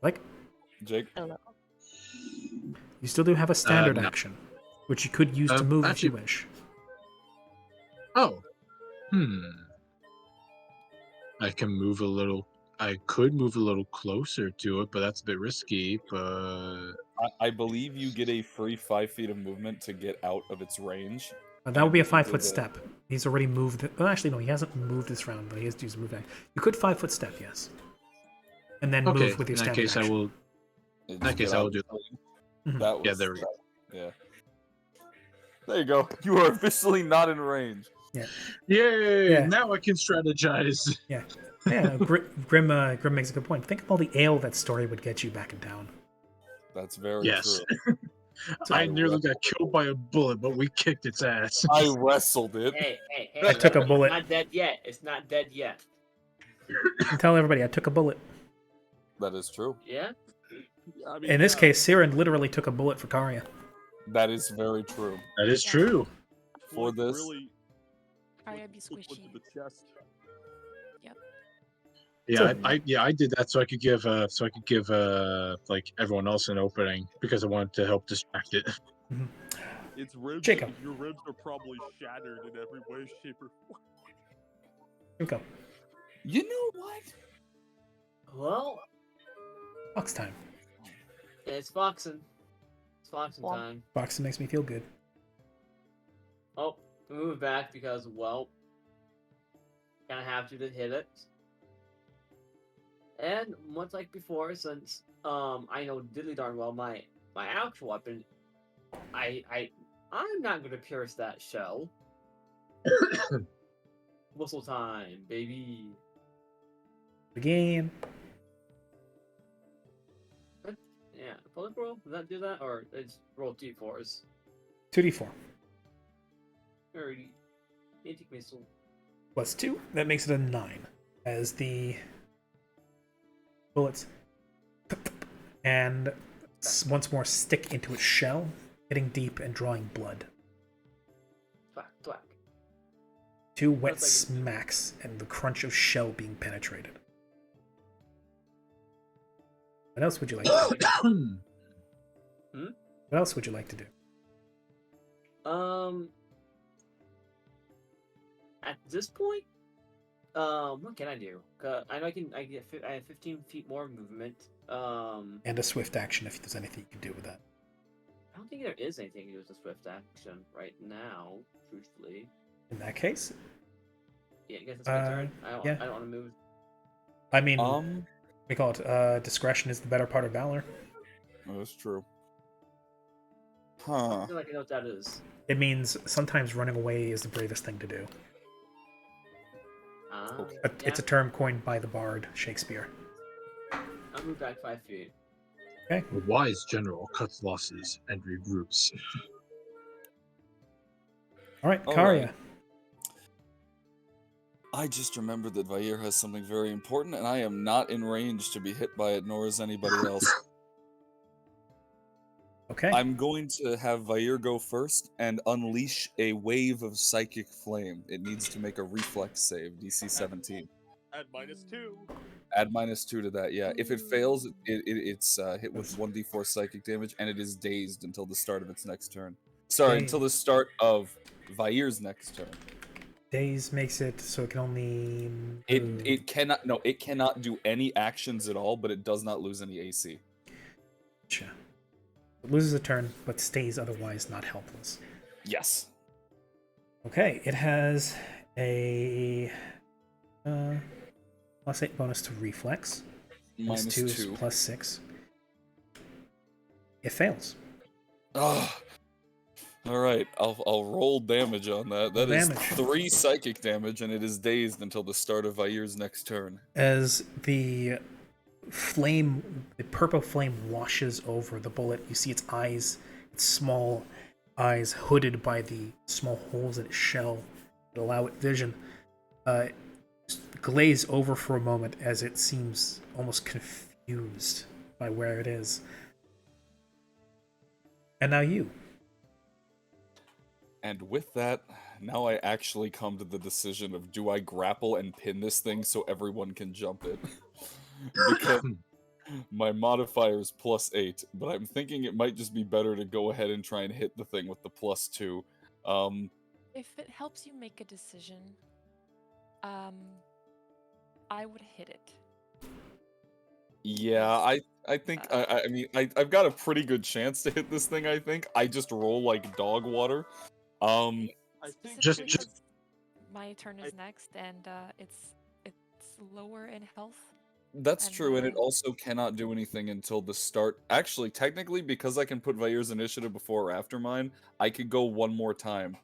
Flick, Jake. Oh, you still do have a standard No. action, which you could use to move if you actually- wish. Oh. I can move a little. I could move a little closer to it, but that's a bit risky. But I believe you get a free 5 feet of movement to get out of its range. That would be a And you 5-foot did it. step. He's already moved. Well, actually, no, he hasn't moved this round, but he has to use a move action. You could 5-foot step, yes, and then okay, move with your in that standard case, action. I will. And In that just case, get I out will of do its that. range. Mhm. That was, Yeah, there we go. Yeah. There you go. You are officially not in range. Yay! Yeah. Now I can strategize. Yeah, no, Grim makes a good point. Think of all the ale that story would get you back in town. That's very Yes. true. I nearly got killed by a bullet, but we kicked its ass. I wrestled it. Hey, I took a bullet. It's not dead yet. It's not dead yet. And tell everybody I took a bullet. That is true. Yeah? I mean, In this yeah, case, Siren literally took a bullet for Karya. That is very true. That is Yeah. true. For Flick this, really Karya be put one to squishy. the chest. Yeah, I did that so I could give like everyone else an opening because I wanted to help distract it. Its ribs, Jacob. your ribs are probably shattered in every way, shape, or form. Here we go. you know what? Well, Fox time. it's foxing. It's foxing Well- time. Foxing makes me feel good. Oh, we move back because, well, gonna have to hit it. And much like before, since I know diddly darn well my actual weapon, I'm not gonna pierce that shell. Whistle time, baby. Again. Yeah, public roll, does that do that? Or it's roll d4s? 2d4 Alrighty. Antique missile. plus 2. That makes it a 9. As the bullets and once more stick into its shell, hitting deep and drawing blood. Thwack, thwack. 2 wet Sounds like smacks and the crunch of shell being penetrated. What else would you like to do? What else would you like to do? At this point, what can I do? I know I have 15 feet more movement. And a swift action if there's anything you can do with that. I don't think there is anything to do with the swift action right now, truthfully. In that case, Yeah, I guess it's my turn. I don't yeah. want to move. I mean, We call it discretion is the better part of valor. Oh, that's true. I Huh. feel like I know what that is. It means sometimes running away is the bravest thing to do. Okay. It's a term coined by the bard Shakespeare. I'll move back 5 feet. A wise general cuts losses and regroups. All right, All Karya. right. I just remembered that Vair has something very important, and I am not in range to be hit by it, nor is anybody else. Okay. I'm going to have Vair go first and unleash a wave of psychic flame. It needs to make a reflex save, DC 17. At -2. Add -2 to that, yeah. If it fails, it's hit with 1d4 psychic damage, and it is dazed until the start of its next turn. Sorry, until the start of Vair's next turn. Daze makes it so it can only. It cannot do any actions at all, but it does not lose any AC. Gotcha. It loses a turn, but stays otherwise not helpless. Yes. Okay, it has a +8 bonus to reflex. -2 is +6. It fails. Ah. All right, I'll roll damage on that. That is Damage. 3 psychic damage, and it is dazed until the start of Vair's next turn. As the purple flame washes over the bullet, you see its eyes, its small eyes hooded by the small holes in its shell that allow it vision, glaze over for a moment as it seems almost confused by where it is. And now you. And with that, now I actually come to the decision of, do I grapple and pin this thing so everyone can jump it? Because my modifier is +8, but I'm thinking it might just be better to go ahead and try and hit the thing with the +2. If it helps you make a decision, I would hit it. Yeah, I think I mean I've got a pretty good chance to hit this thing. I think I just roll like dog water. I think Just- Specifically because my turn is next, and it's lower in health. That's And, true, and it also cannot do anything until the start. Actually, technically, because I can put Vair's initiative before or after mine, I could go one more time.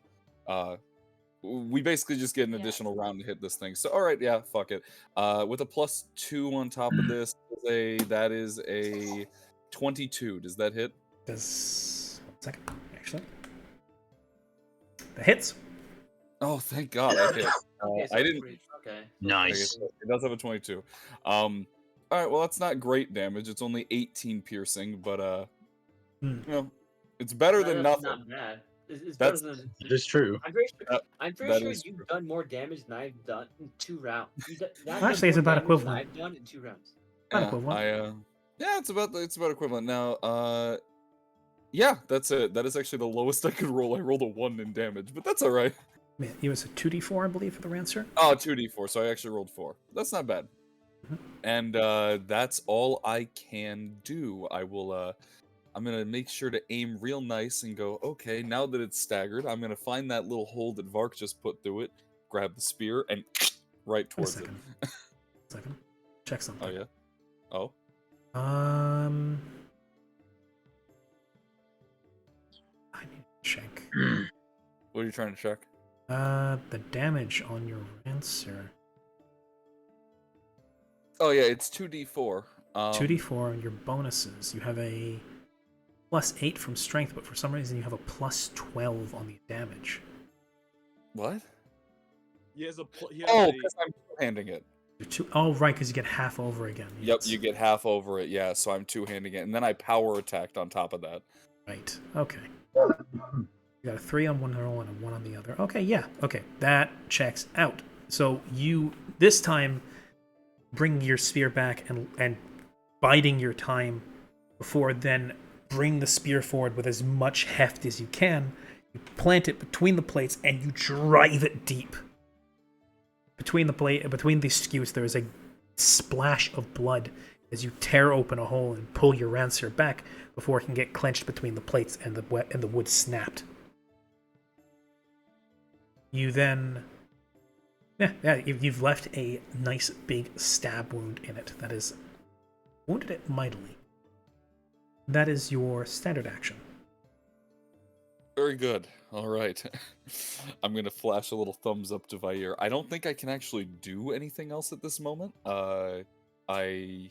We basically just get an Yeah. additional round to hit this thing. So, all right, yeah, fuck it. With a +2 on top of this, that is a 22. Does that hit? Does 1 second, actually. That hits. Oh, thank God, I hit. Okay, so I it's didn't. pretty- Okay. Nice. It does have a 22. All right, well, that's not great damage. It's only 18 piercing, but you know, it's better than That's nothing. not bad. It's That's- better than. It is true. I'm pretty sure, that is you've true. done more damage than I've done in 2 rounds. Actually, it's about equivalent. I've done in 2 rounds. About equivalent. Yeah, it's about equivalent. Now, yeah, that's it. That is actually the lowest I could roll. I rolled a 1 in damage, but that's all right. Man, it was a 2d4, I believe, for the Rancer. Oh, 2d4, so I actually rolled 4. That's not bad. Mhm. And that's all I can do. I'm gonna make sure to aim real nice and go, okay, now that it's staggered, I'm gonna find that little hole that Vark just put through it, grab the spear, and right Wait a towards it. second. Check something. Oh, yeah? Oh? I need to check. What are you trying to check? The damage on your Rancer. Oh, yeah, it's 2d4. 2d4 on your bonuses. You have a +8 from strength, but for some reason you have a +12 on the damage. What? He has a. Oh, because I'm two-handing it. Oh, right, because you get half over again. Yep, Yes. you get half over it, yeah, so I'm two-handing it. And then I power attacked on top of that. Right. Okay. You got a 3 on one roll and a 1 on the other. Okay, yeah. Okay, that checks out. So you this time bring your spear back and biding your time before then bring the spear forward with as much heft as you can. You plant it between the plates and you drive it deep. Between the skewers, there is a splash of blood as you tear open a hole and pull your Rancer back before it can get clenched between the plates and the wood snapped. You then, you've left a nice big stab wound in it that is wounded it mightily. That is your standard action. Very good. All right. I'm gonna flash a little thumbs up to Vair. I don't think I can actually do anything else at this moment. I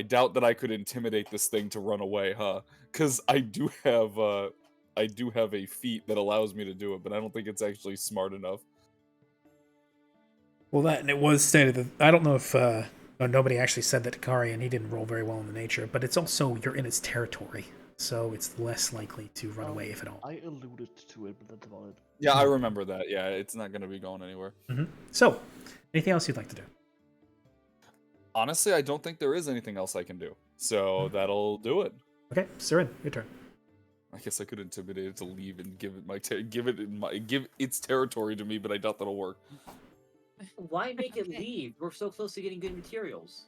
doubt that I could intimidate this thing to run away, huh? Because I do have a feat that allows me to do it, but I don't think it's actually smart enough. Well, that, and it was stated that, I don't know if nobody actually said that to Kari, and he didn't roll very well in the nature, but it's also, you're in its territory, so it's less likely to run away, if at all. I alluded to it, but that's about it. Yeah, I remember that. Yeah, it's not gonna be going anywhere. So, anything else you'd like to do? Honestly, I don't think there is anything else I can do. So that'll do it. Okay, Sirin, your turn. I guess I could intimidate it to leave and give it its territory to me, but I doubt that'll work. Why make it Okay. leave? We're so close to getting good materials.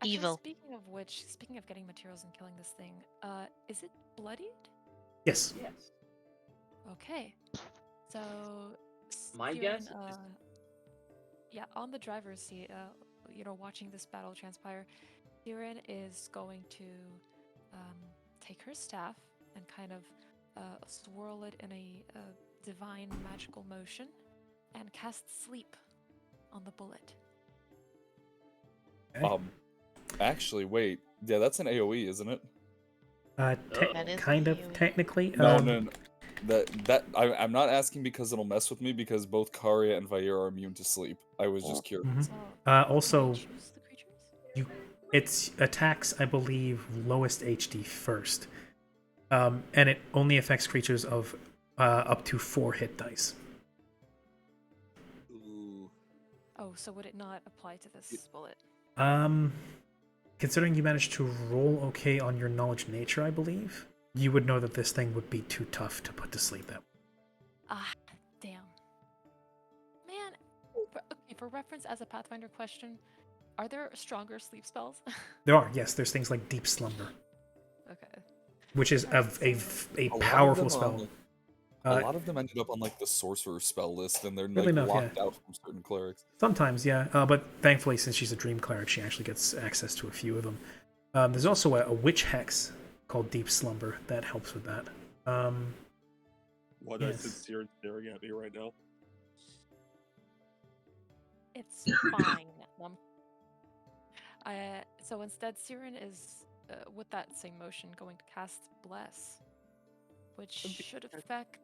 Actually, Evil. speaking of which, speaking of getting materials and killing this thing, is it bloodied? Yes. Yes. Okay. So, My Siren, guess is- yeah, on the driver's seat, watching this battle transpire, Siren is going to take her staff and kind of swirl it in a divine magical motion and cast Sleep on the bullet. Okay. Actually, wait. Yeah, that's an AOE, isn't it? That is Kind of, AoE. technically. No. I'm not asking because it'll mess with me, because both Karya and Vair are immune to sleep. I was just curious. Mhm. So, Also, can I choose the creatures? its attacks, I believe, lowest HD first. And it only affects creatures of up to 4 hit dice. Ooh. Oh, so would it not apply to this bullet? Considering you managed to roll okay on your knowledge nature, I believe, you would know that this thing would be too tough to put to sleep. That Ah, damn. Man, for reference as a Pathfinder question, are there stronger sleep spells? there are, yes, there's things like deep slumber, Okay. which is a A lot of powerful them are on spell. A lot of them ended up on like the sorcerer spell list, and they're Really like enough, locked yeah. out from certain clerics. Sometimes, yeah, but thankfully, since she's a dream cleric, she actually gets access to a few of them. There's also a witch hex called Deep Slumber that helps with that. What I Yes. sincerely staring at me right now. It's fine. So instead, Siren is, with that same motion, going to cast Bless, which should affect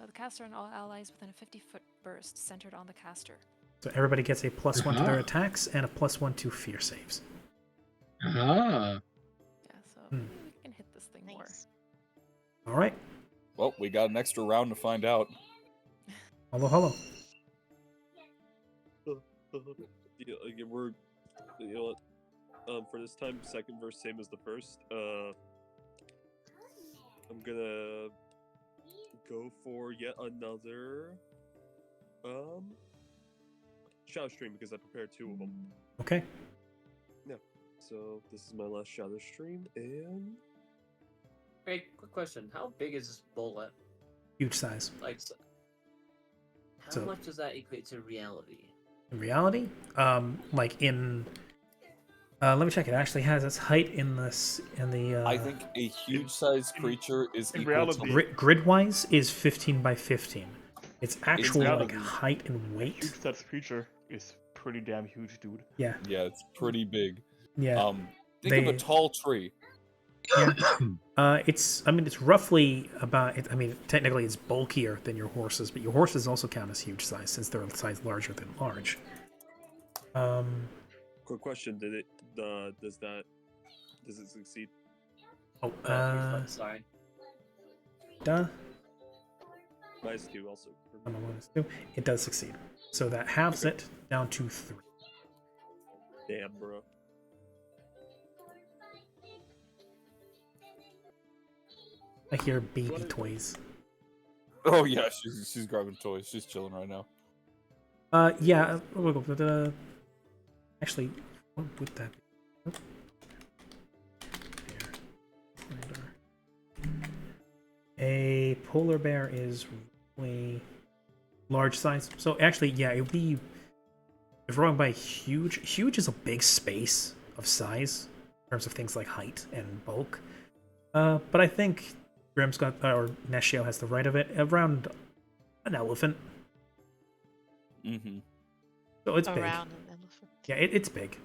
the caster and all allies within a 50-foot burst centered on the caster. So everybody gets a +1 to their Uh-huh. attacks and a +1 to fear saves. Ah. Yeah, so Hmm. maybe we can hit this thing more. Nice. All right, Well, we got an extra round to find out. hello. Yeah, like, we're, you know what? For this time, second verse same as the first. I'm gonna go for yet another shadow stream because I prepared 2 of them. Okay. So this is my last shadow stream, and Hey, quick question. How big is this bullet? Huge size. Like, how So- much does that equate to reality? In reality, like in, let me check. It actually has its height in this in the. I think a huge sized creature is in equal reality- to. grid wise is 15 by 15. Its actual like reality, height and A weight. huge such creature is pretty damn huge, dude. Yeah, Yeah, it's pretty big. yeah. Think of a They- tall tree. It's. I mean, it's roughly about. I mean, technically, it's bulkier than your horses, but your horses also count as huge size since they're a size larger than large. quick question: Did it? Does it succeed? Oh, Sorry. duh. -2 also. I don't know what it's do. It does succeed. So that halves it down to 3. Damn, bro. I hear baby toys. Oh yeah, she's grabbing toys. She's chilling right now. Yeah. Actually, what would that be? Oh. Bear. A polar bear is really large size. So actually, yeah, it would be If we're going by huge is a big space of size in terms of things like height and bulk. But I think Grim's got, or Neshio has the right of it, around an elephant. Mm-hmm. So it's big. Around an elephant. Yeah, it's big.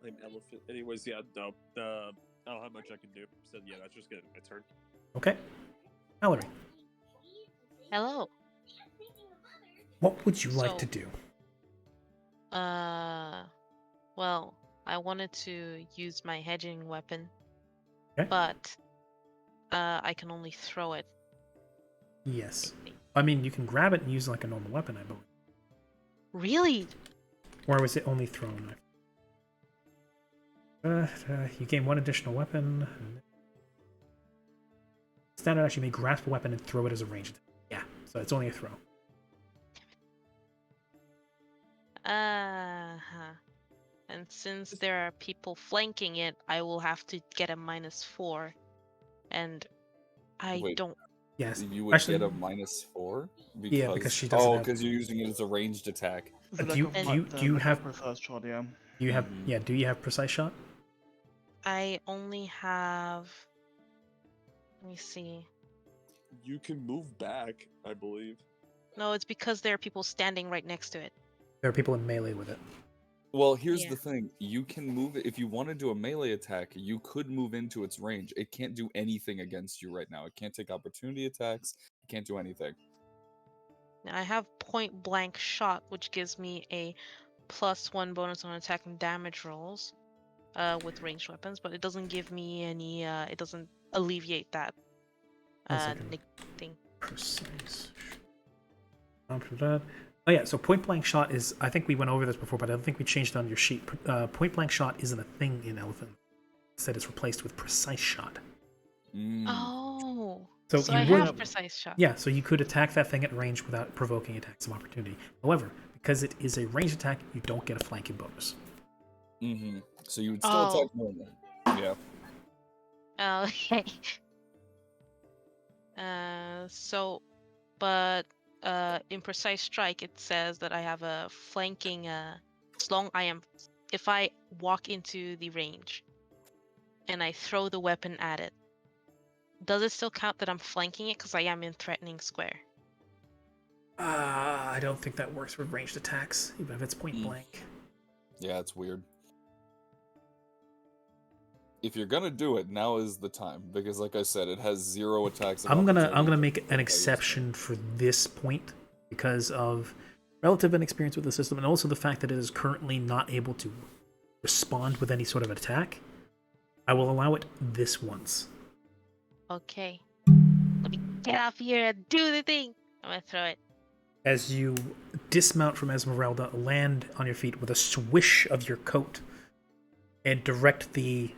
I'm elephant. Anyways, yeah, no. I don't have much I can do. So yeah, that's just gonna be my turn. Okay. Mallory, Hello. what would you like So- to do? Well, I wanted to use my hedging weapon, Okay. but I can only throw it. Yes. I mean, you can grab it and use it like a normal weapon, I believe. Really? Or was it only thrown? You gain one additional weapon. Standard actually may grasp a weapon and throw it as a ranged attack. Yeah, so it's only a throw. Uh-huh. And since there are people flanking it, I will have to get a -4. And I Wait. don't. Yes. You would Actually, get a -4 because Yeah, because she doesn't have- because you're using it as a ranged attack. The do lack you- of do mi- you- the do you lack of have- precise shot? Yeah. do you have Mhm. yeah, do you have precise shot? I only have. Let me see. You can move back, I believe. No, it's because there are people standing right next to it. There are people in melee with it. Well, here's Yeah. the thing. You can move it if you want to do a melee attack, you could move into its range. It can't do anything against you right now. It can't take opportunity attacks. It can't do anything. Now, I have point blank shot, which gives me a +1 bonus on attack and damage rolls with ranged weapons, but it doesn't give me any. It doesn't alleviate that One second. thing. Precise. After that. Oh yeah, so point blank shot is, I think we went over this before, but I don't think we changed it on your sheet. Point blank shot isn't a thing in Elephant. Instead, it's replaced with precise shot. Mm. Oh, So so you I would- have precise shot. Yeah, so you could attack that thing at range without provoking attacks of opportunity. However, because it is a ranged attack, you don't get a flanking bonus. Mm-hmm. So you would still Oh. attack normal. Yeah. Okay. But in precise strike, it says that I have a flanking. If I walk into the range, and I throw the weapon at it, does it still count that I'm flanking it because I am in threatening square? I don't think that works with ranged attacks, even if it's point blank. Yeah, it's weird. If you're gonna do it, now is the time because, like I said, it has 0 attacks. of I'm gonna opportunity. make an exception for this point because of relative inexperience with the system, and also the fact that it is currently not able to respond with any sort of attack. I will allow it this once. Okay. Let me get off here and do the thing. I'm gonna throw it. As you dismount from Esmeralda, land on your feet with a swish of your coat, and direct the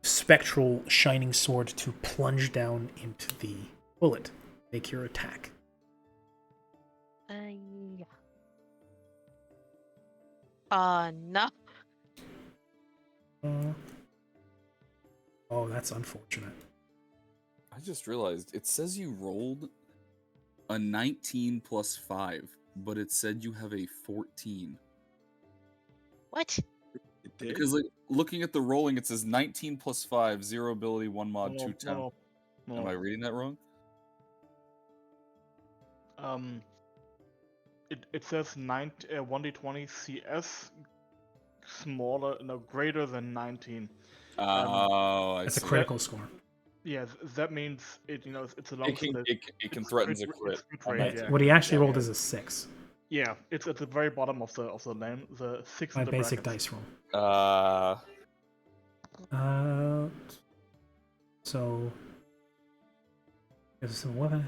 spectral shining sword to plunge down into the bullet. Make your attack. Yeah. No. Oh, that's unfortunate. I just realized it says you rolled a 19 plus 5, but it said you have a 14. What? It did. Because like looking at the rolling, it says 19 plus 5, 0 ability, 1 mod, No, 2 temp. no. Am I reading that wrong? It says 1d20 CS greater than 19. Oh, I That's a see. critical score. Yeah, that means it's It alongside can, the it can it's threaten crit- a crit. it's crit on rate, that Right. yeah. too. What he actually Yeah, rolled yeah. is a 6. Yeah, it's at the very bottom of the name, the 6 My in the basic brackets. dice roll. So there's some weapon.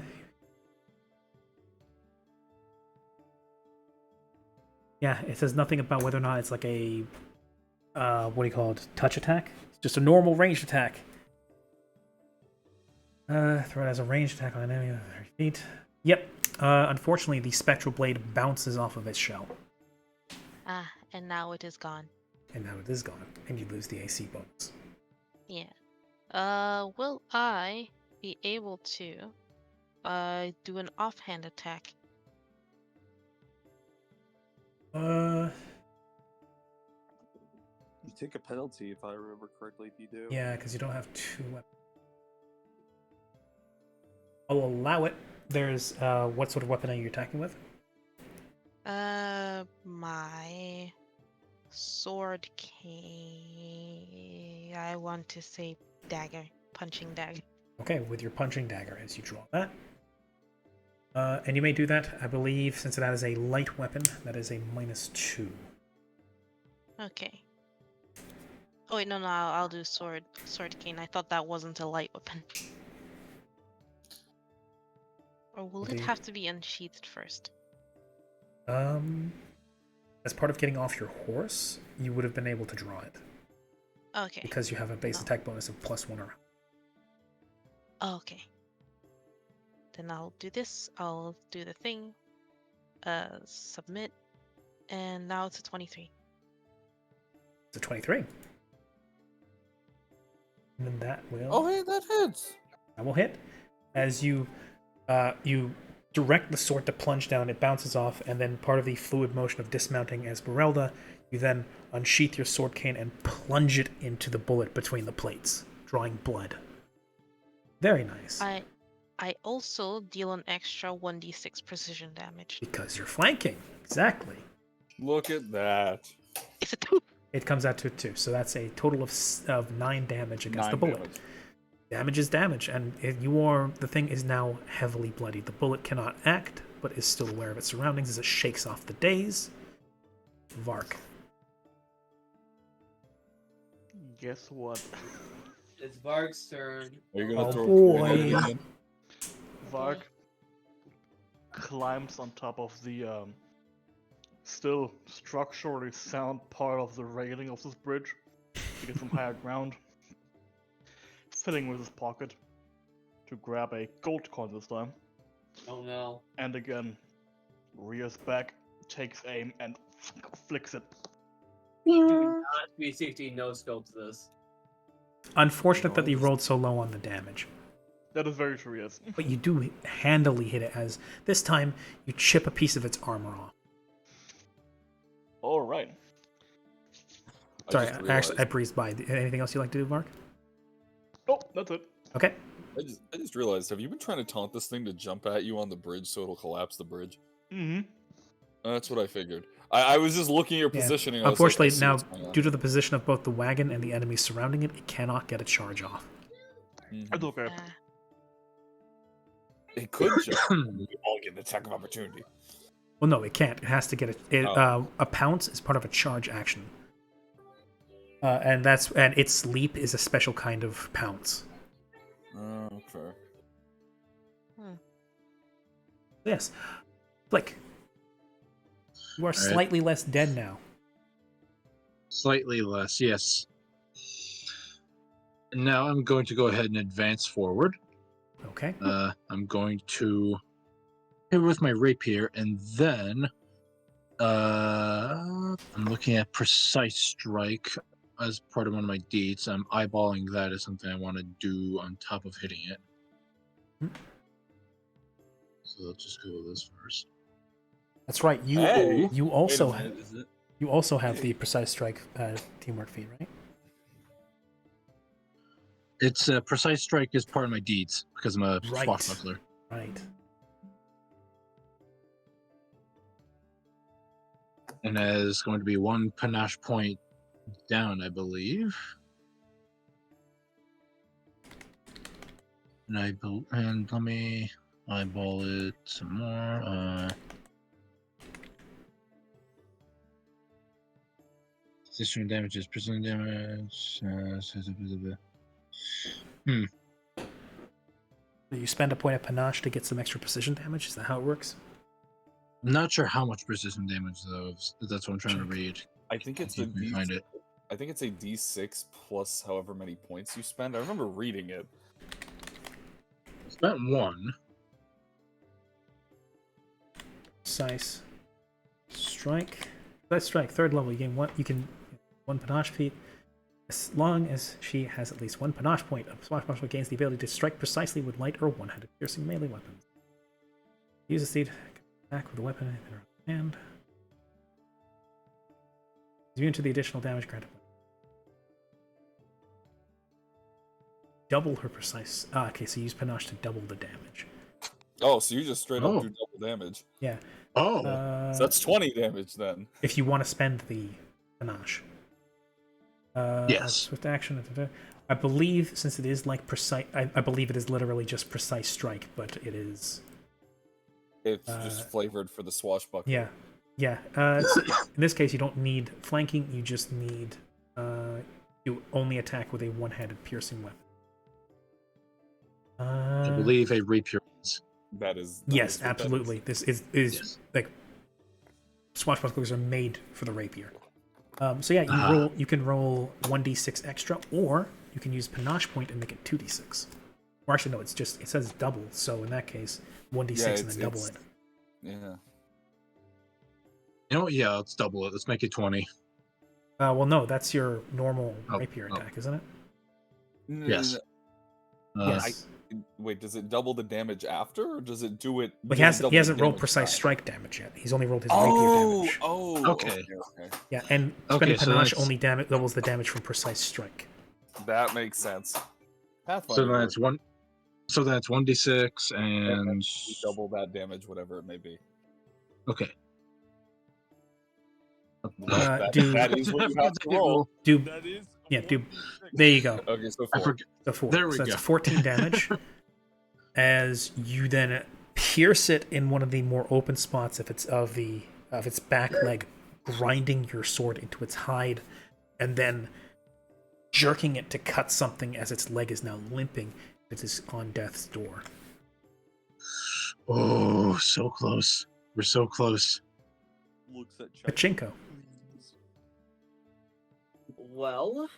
Yeah, it says nothing about whether or not it's like a what do you call it? Touch attack? It's just a normal ranged attack. Throw it as a ranged attack on an enemy with 30 feet. Yep. Unfortunately, the spectral blade bounces off of its shell, And now it is gone. and now it is gone, and you lose the AC bonus. Yeah. Will I be able to do an offhand attack? You take a penalty if I remember correctly. If you do. Yeah, because you don't have two weapons. I'll allow it. There's what sort of weapon are you attacking with? My sword cane. I want to say dagger, punching dagger. Okay, with your punching dagger as you draw that. And you may do that, I believe, since that is a light weapon, that is a -2. Okay. Oh wait, no, I'll do sword cane. I thought that wasn't a light weapon. Or will it Indeed. have to be unsheathed first? As part of getting off your horse, you would have been able to draw it. Okay. Because you have a base No. attack bonus of +1 around. Oh, okay. Then I'll do this. I'll do the thing. Submit. And now it's a 23. It's a 23. And then that will... Oh, hey, that hits. That will hit. As you direct the sword to plunge down, it bounces off, and then part of the fluid motion of dismounting Esmeralda, you then unsheath your sword cane and plunge it into the bullet between the plates, drawing blood. Very nice. I also deal an extra 1d6 precision damage. Because you're flanking. Exactly. Look at that. It's a 2. It comes out to 2, so that's a total of 9 damage against the 9 bullet. damage. Damage is damage, and the thing is now heavily bloodied. The bullet cannot act, but is still aware of its surroundings as it shakes off the daze. Vark. Guess what? It's Varg's turn. Are you gonna Oh, throw boy. a coin at it again? Varg climbs on top of the still structurally sound part of the railing of this bridge to get some higher ground. Filling with his pocket to grab a gold coin this time. Oh no. And again, rears back, takes aim, and flicks it. Do not 360 no scopes this. Unfortunate that he rolled so low on the damage. That is very true, yes. But you do handily hit it, as this time you chip a piece of its armor off. Alright. Sorry, just actually, I realized- breezed by. Anything else you'd like to do, Mark? Oh, that's it. Okay. I just realized, have you been trying to taunt this thing to jump at you on the bridge so it'll collapse the bridge? Mm-hmm. That's what I figured. I was just looking at your Yeah. positioning. I was like, I Unfortunately, see now, what's going on. due to the position of both the wagon and the enemies surrounding it, it cannot get a charge off. Mhm. It's okay. It could jump. We all get an attack of opportunity. Well, no, it can't. It has to get Oh. a pounce is part of a charge action, and its leap is a special kind of pounce. Okay. Yes, Flick, you are Alright. slightly less dead now. Slightly less, yes. Now I'm going to go ahead and advance forward. Okay. I'm going to hit with my rapier, and then I'm looking at precise strike as part of one of my deeds. I'm eyeballing that as something I want to do on top of hitting it. So let's just go with this first. That's right. You Hey! you Wait a also minute, is it? you also have the precise strike teamwork feat, right? It's precise strike is part of my deeds because I'm a Right. swashbuckler. Right. And that is going to be 1 panache point down, I believe. And let me eyeball it some more. Additional damages, precision damage. You spend a point of panache to get some extra precision damage. Is that how it works? I'm not sure how much precision damage though. That's what I'm trying to read. I think it's See a if I can D. find it. I think it's a D6 plus however many points you spend. I remember reading it. Spent 1. Precise strike. Precise strike. Third level. You gain one. You can 1 panache feat. As long as she has at least 1 panache point, a swashbuckler gains the ability to strike precisely with light or one-handed piercing melee weapons. Use a seed attack with a weapon in her hand. Immune to the additional damage granted. Double her precise. Okay, so use panache to double the damage. Oh, so you just straight up Oh. do double damage. Yeah. Oh, So that's 20 damage then. If you want to spend the panache. Yes. Swift action. I believe, since it is like precise, I believe it is literally just precise strike, but it is. It's just flavored for the swashbuckler. Yeah, yeah. So in this case, you don't need flanking. You just need to only attack with a one-handed piercing weapon. I believe a rapier. That is. Yes, is what that absolutely. This is Yes. like swashbucklers are made for the rapier. So yeah, you can roll 1d6 extra, or you can use panache point and make it 2d6. Or actually, no, it says double. So in that case, 1d6 and then double it. Yeah. You know what? Yeah, let's double it. Let's make it 20. Well, no, that's your normal Oh, rapier oh. attack, isn't it? Yes. Yes. Wait, does it double the damage after, or does it do it? But does it double he the hasn't rolled damage precise back? strike damage yet. He's only rolled his rapier damage. Okay. Okay. Yeah, and Okay, spending so panache that's- only doubles the damage from precise strike. That makes sense. So Pathfinder that's one. So that's 1d6 and you double that damage, whatever it may be. okay. Well, do- that is what you have to roll. Do That is. Yeah, do- 1d6. there you go. Okay, so I 4. forget. The 4. There we so go. that's 14 damage. As you then pierce it in one of the more open spots of its back leg, grinding your sword into its hide, and then jerking it to cut something as its leg is now limping. It is on death's door. Oh, so close. We're so close. Looks at Pachinko. Please. Well,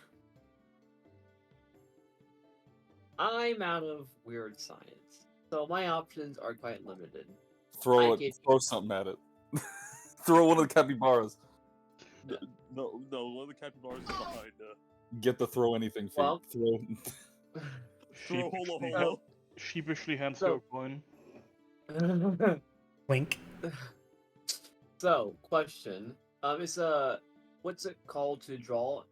I'm out of weird science, so my options are quite limited. Throw I it. get- Throw something at it. Throw one of the capybaras. No, one of the capybaras is behind. Get the throw anything feat. Well- Throw. Throw holo Sheepishly, holo. sheepishly hands So- you a coin. Wink. So, question. What's it called to draw?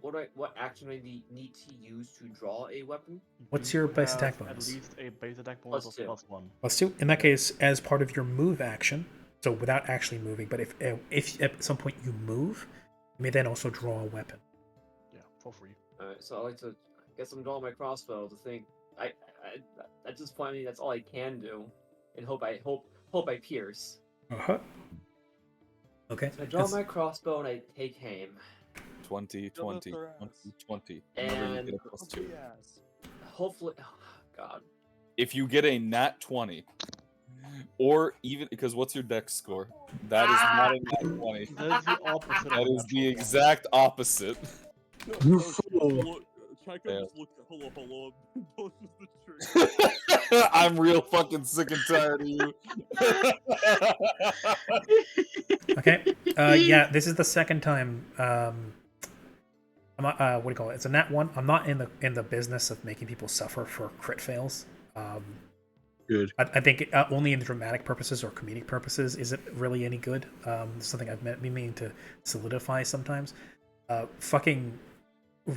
What action do I need to use to draw a weapon? What's Do your you base have attack bonus? At least a base attack bonus of +2. +1. Let's do. In that case, as part of your move action, so without actually moving, but if at some point you move, you may then also draw a weapon. Yeah, for free. Alright, so I like to. I guess I'm drawing my crossbow to think. At this point, I mean, that's all I can do, and hope I pierce. Uh-huh. Okay. So I draw That's- my crossbow and I take aim. 20, Double 20, their 20, ass. 20. Remember, you And- get a +2. Yes. Hopefully, oh, God. If you get a nat 20, or even because what's your dex score? That is not a nat 20. That is the opposite. That of is the natural exact opposite. You No, fool. Chaco Yeah. just looked at holo and pushes the trigger. I'm real fucking sick and tired of you. Okay. Yeah, this is the second time. I'm not, what do you call it? It's a nat 1. I'm not in the business of making people suffer for crit fails. Good. I think only in dramatic purposes or comedic purposes is it really any good. It's something I've been meaning to solidify sometimes. Fucking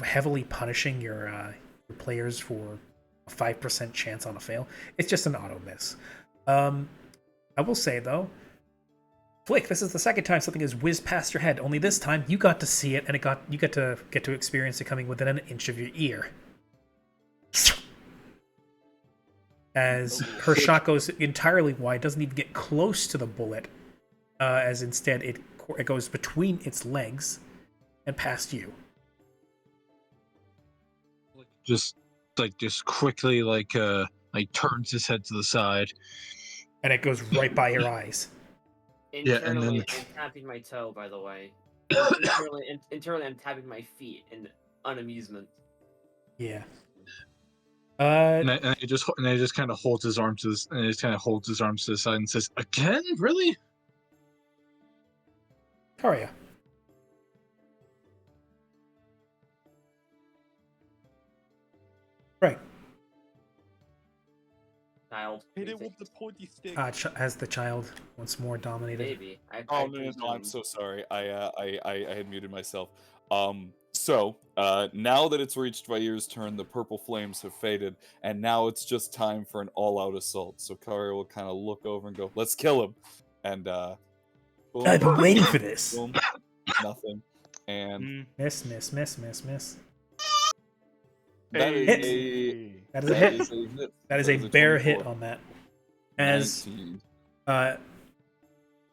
heavily punishing your players for a 5% chance on a fail. It's just an auto miss. I will say though, Flick, this is the second time something has whizzed past your head. Only this time you got to see it, and you get to experience it coming within an inch of your ear. As her shot goes entirely wide, doesn't even get close to the bullet. As instead it goes between its legs and past you. Just quickly turns his head to the side. And it goes right by your eyes. Yeah, and Internally, then- I'm tapping my toe, by the way. Internally, I'm tapping my feet in unamusement. Yeah. And he just kind of holds his arm to the side and says, "Again, really?" Karia. Right. child. Hit you it with think? the pointy stick. Has the child once more dominated? Maybe. Oh I no, no, no, I'm presume. so sorry. I had muted myself. Now that it's reached Vair's turn, the purple flames have faded, and now it's just time for an all-out assault. So Kari will kind of look over and go, "Let's kill him," and boom, I've been waiting for this. boom, nothing, and Mm. Miss, miss, miss, miss, miss. that is Hit. Hey. That is a that hit. is a hit. That is a bare 24. hit on that. As 19.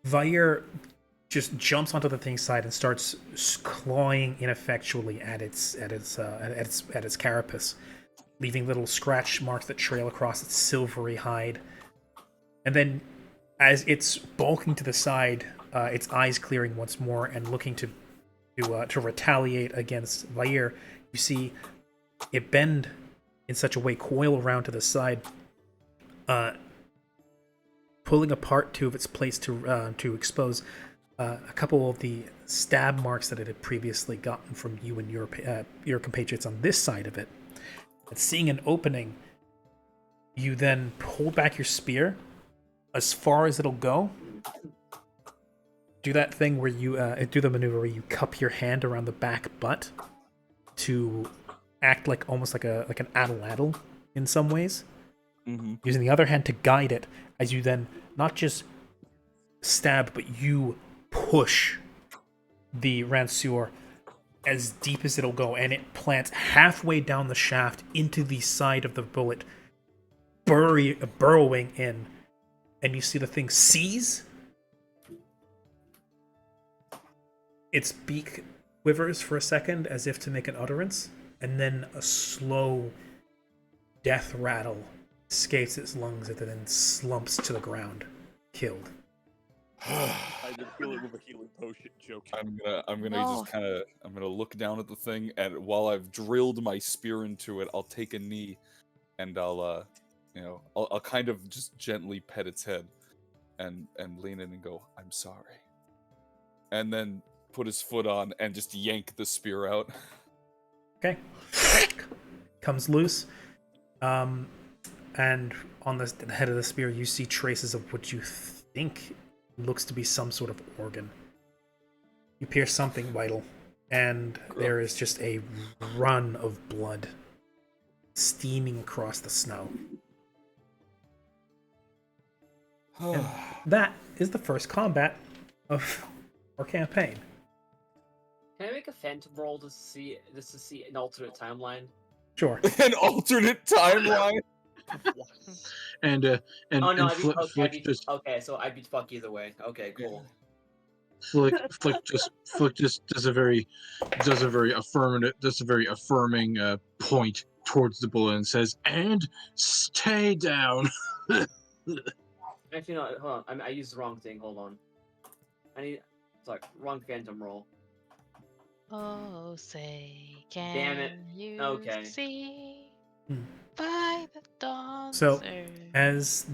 Vair just jumps onto the thing's side and starts clawing ineffectually at its carapace, leaving little scratch marks that trail across its silvery hide. And then, as it's bulking to the side, its eyes clearing once more and looking to retaliate against Vair, you see it bend in such a way, coil around to the side, pulling apart two of its plates to expose a couple of the stab marks that it had previously gotten from you and your compatriots on this side of it. And seeing an opening, you then pull back your spear as far as it'll go. Do that thing where you do the maneuver where you cup your hand around the back butt to act like almost like an addle in some ways. Mm-hmm. Using the other hand to guide it as you then not just stab, but you push the Ranseur as deep as it'll go, and it plants halfway down the shaft into the side of the bullet, burrowing in, and you see the thing seize. Its beak quivers for a second as if to make an utterance, and then a slow death rattle escapes its lungs and then slumps to the ground, killed. I would heal it with a healing potion. Joking. I'm gonna No. just kind of I'm gonna look down at the thing, and while I've drilled my spear into it, I'll take a knee, and I'll I'll kind of just gently pet its head, and lean in and go, "I'm sorry," and then put his foot on and just yank the spear out. Okay. Comes loose. And on the head of the spear, you see traces of what you think looks to be some sort of organ. You pierce something vital, and there is just a run of blood steaming across the snow. And that is the first combat of our campaign. Can I make a phantom roll to see an alternate timeline? Sure. An alternate timeline. And Oh no, and Flick just okay, so I beat fuck either way. Okay, cool. Flick just does a very affirming point towards the bullet and says, "And stay down." Actually, no, hold on. I used the wrong thing. Hold on. Wrong phantom roll. Oh, say, Damn it. can you Okay. see Hmm. by the dawn's So, early as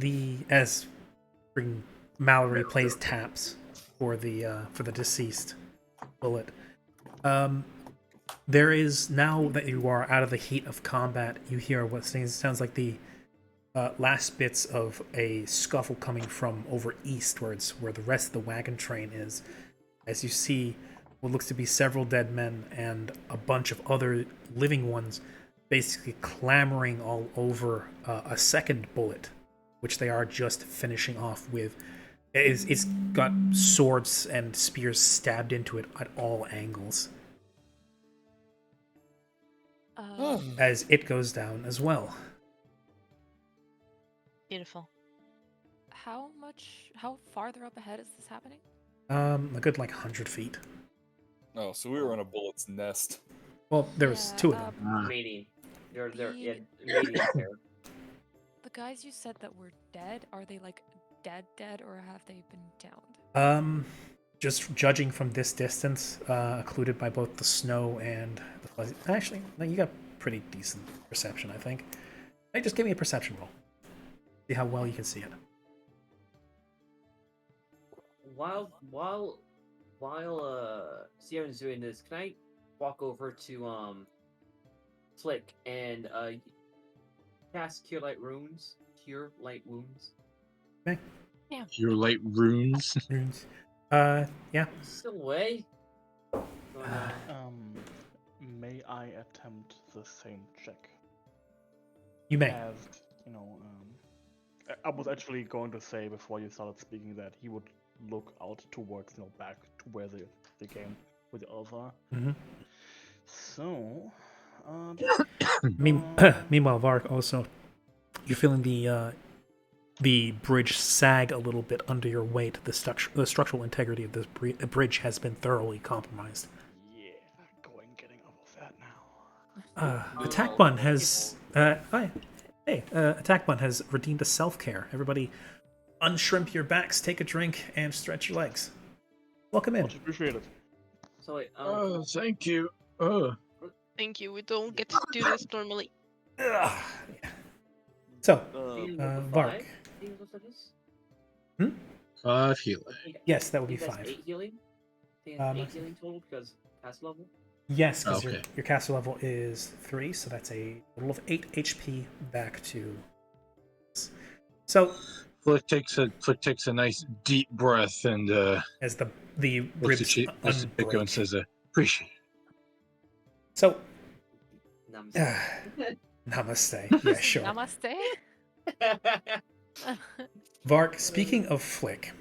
Mallory plays taps for the deceased bullet, there is, now that you are out of the heat of combat, you hear what sounds like the last bits of a scuffle coming from over eastwards, where the rest of the wagon train is, as you see what looks to be several dead men and a bunch of other living ones basically clamoring all over a second bullet, which they are just finishing off with. It's got swords and spears stabbed into it at all angles, as it goes down as well. Beautiful. How farther up ahead is this happening? A good 100 feet. Oh, so we were in a bullet's nest. Well, there was Yeah, two of them. Meaty. They're The- meaty there. The guys you said that were dead, are they dead, or have they been downed? Just judging from this distance, occluded by both the snow and the fuzzy. Actually, no, you got pretty decent perception, I think. Hey, just give me a perception roll. See how well you can see it. While Sierra's doing this, can I walk over to Flick and cast Cure Light Runes cure light wounds. Your light runes. Runes. Yeah. Still away. Oh, no. May I attempt the same check? You may. As I was actually going to say before you started speaking that he would look out towards, back to where the game with the elves are. Mm-hmm. So, Meanwhile, Vark, also, you're feeling the bridge sag a little bit under your weight. The structural integrity of this bridge has been thoroughly compromised. yeah, getting off of that now. Attack Bun has hi. Hey, Attack Bun has redeemed a self-care. Everybody, unshrimp your backs, take a drink, and stretch your legs. Welcome in. Much appreciated. So wait, Oh, thank you. Oh. Thank you. We don't get to do this normally. Yeah. So, I Vark. think that's what it is. 5 healing. Yes, that would I be think that's 5. 8 healing. I think that's 8 healing total because cast level. Yes, because Okay. your caster level is 3, so that's a total of 8 HP back to. So, Flick takes a nice deep breath and as the looks ribs at Chico and unbreak. says, "Appreciate it." So, Namaste. namaste. Yeah, sure. Namaste. Vark, speaking of Flick,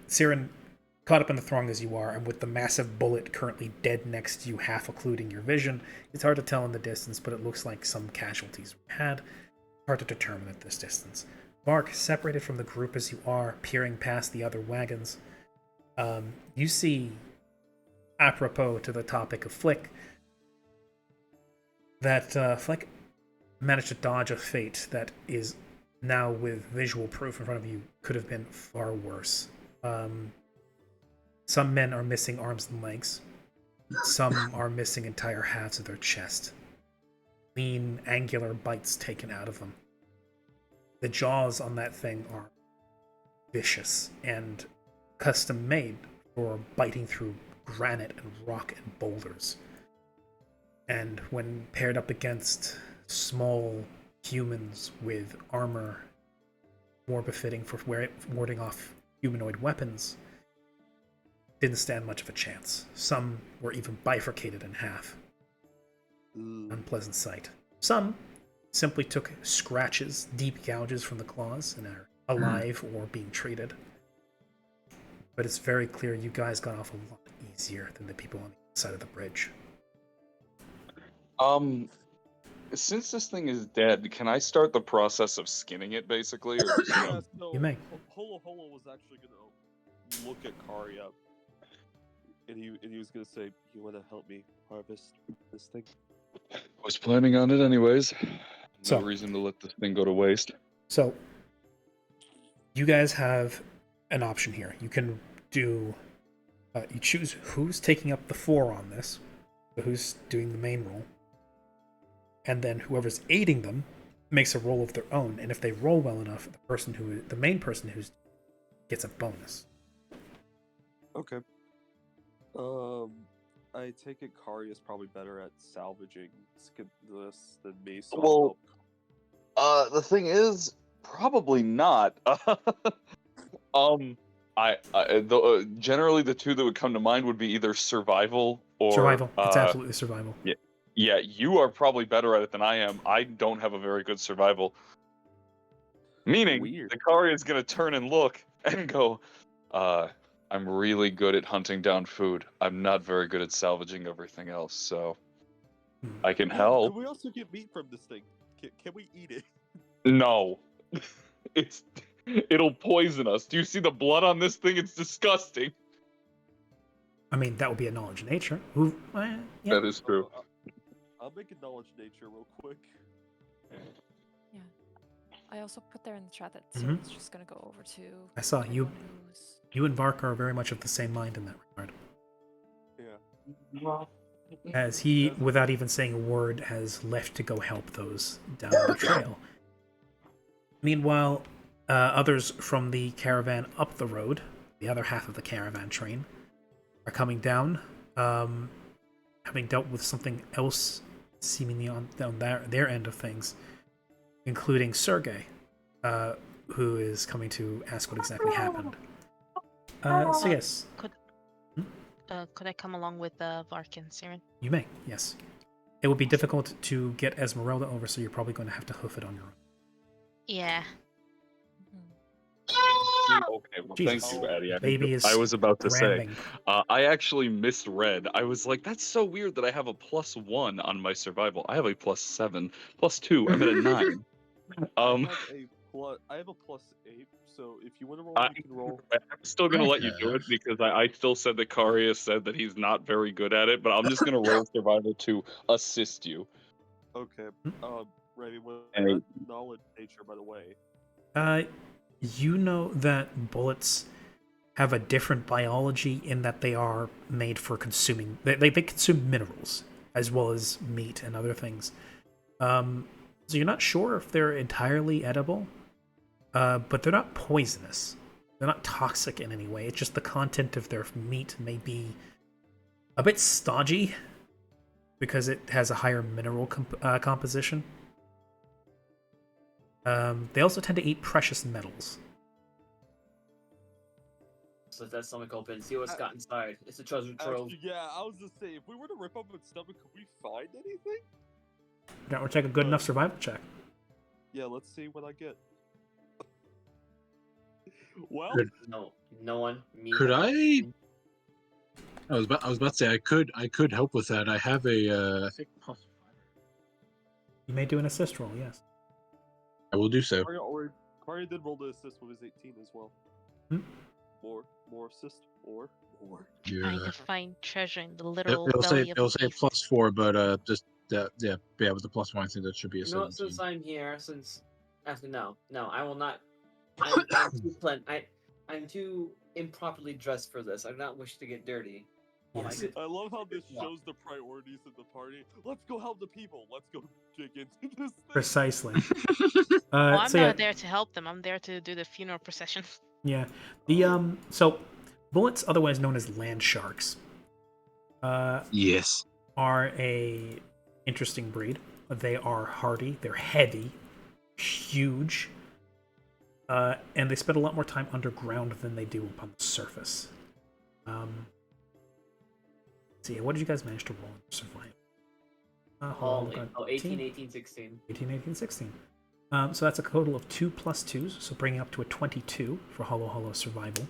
Siren, caught up in the throng as you are, and with the massive bullet currently dead next to you, half occluding your vision, it's hard to tell in the distance, but it looks like some casualties were had. Hard to determine at this distance. Vark, separated from the group as you are, peering past the other wagons, you see, apropos to the topic of Flick, that Flick managed to dodge a fate that is now, with visual proof in front of you, could have been far worse. Some men are missing arms and legs. Some are missing entire halves of their chest. Lean, angular bites taken out of them. The jaws on that thing are vicious and custom made for biting through granite and rock and boulders. And when paired up against small humans with armor more befitting for warding off humanoid weapons, didn't stand much of a chance. Some were even bifurcated in half. Unpleasant sight. Some simply took scratches, deep gouges from the claws, and are alive or being treated. But it's very clear you guys got off a lot easier than the people on the side of the bridge. Since this thing is dead, can I start the process of skinning it, basically? Or just, Yeah, so You may. Holo was actually gonna look at Karia, and he was gonna say, "You want to help me harvest this thing?" was planning on it anyways. No So- reason to let this thing go to waste. So, you guys have an option here. You can do. You choose who's taking up the 4 on this, so who's doing the main role, and then whoever's aiding them makes a roll of their own. And if they roll well enough, the main person who's gets a bonus. Okay. I take it Karia is probably better at salvaging this than me. So Well, the thing is, probably not. Generally the two that would come to mind would be either survival or Survival. It's absolutely survival. Yeah, you are probably better at it than I am. I don't have a very good survival. Meaning, Weird. the Karia is gonna turn and look and go, I'm really good at hunting down food. I'm not very good at salvaging everything else, so I can Can help. we also get meat from this thing? Can we eat it? No. It'll poison us. Do you see the blood on this thing? It's disgusting. I mean, that would be a knowledge of nature. Yeah. That is true. I'll make a knowledge nature real quick. I also put there in the chat that Mhm. Siren's just gonna go over to. I saw you. anyone who's- You and Vark are very much of the same mind in that regard. Yeah. As he, without even saying a word, has left to go help those down the trail. Meanwhile, others from the caravan up the road, the other half of the caravan train, are coming down, having dealt with something else seemingly down their end of things. including Sergey, who is coming to ask what exactly happened. So yes, Could I come along with Vark and Siren? you may. Yes, it would be difficult to get Esmeralda over, so you're probably going to have to hoof it on your own. Yeah. Okay, well, Jesus. thank you, Addy. Baby is I was about to say, ramming. I actually misread. I was like, that's so weird that I have a +1 on my survival. I have a +7, +2. I'm at a 9. I have a +8, so if you want to roll, I- you can roll. I'm still gonna let you do it because I still said that Karia said that he's not very good at it, but I'm just gonna roll survival to assist you. Okay. Ray, what's And- that knowledge nature, by the way? You know that bullets have a different biology in that they are made for consuming. They consume minerals as well as meat and other things. So you're not sure if they're entirely edible, but they're not poisonous. They're not toxic in any way. It's just the content of their meat may be a bit stodgy because it has a higher mineral composition. They also tend to eat precious metals. So that stomach open, see what's got inside. It's a treasure trove. Actually, yeah, I was just saying, if we were to rip up its stomach, could we find anything? That would take a good enough survival check. Yeah, let's see what I get. Well, Good. No one. Me. Could I? I was about to say I could help with that. I have a I think +5. You may do an assist roll, yes. I will do so. Karia did roll the assist with his 18 as well. Hmm? More assist, more. Trying Yeah. to find treasure in the literal It'll say belly of the beast. +4, but just yeah, with the +1, I think that should be a You know what, 17. since I'm here, actually no, I will not. I'm too I'm too improperly dressed for this. I do not wish to get dirty. Yes. I love how this shows the priorities of the party. Let's go help the people. Let's go dig into this thing. Precisely. Well, I'm so not yeah, there to help them. I'm there to do the funeral procession. yeah. The so bullets, otherwise known as land sharks, Yes. are a interesting breed. They are hardy. They're heavy, huge, and they spend a lot more time underground than they do upon the surface. So yeah, what did you guys manage to roll in survival? Hold on, 18, 18, 16. 18, 18, 16. So that's a total of 2 plus 2s, so bringing up to a 22 for Hollow survival.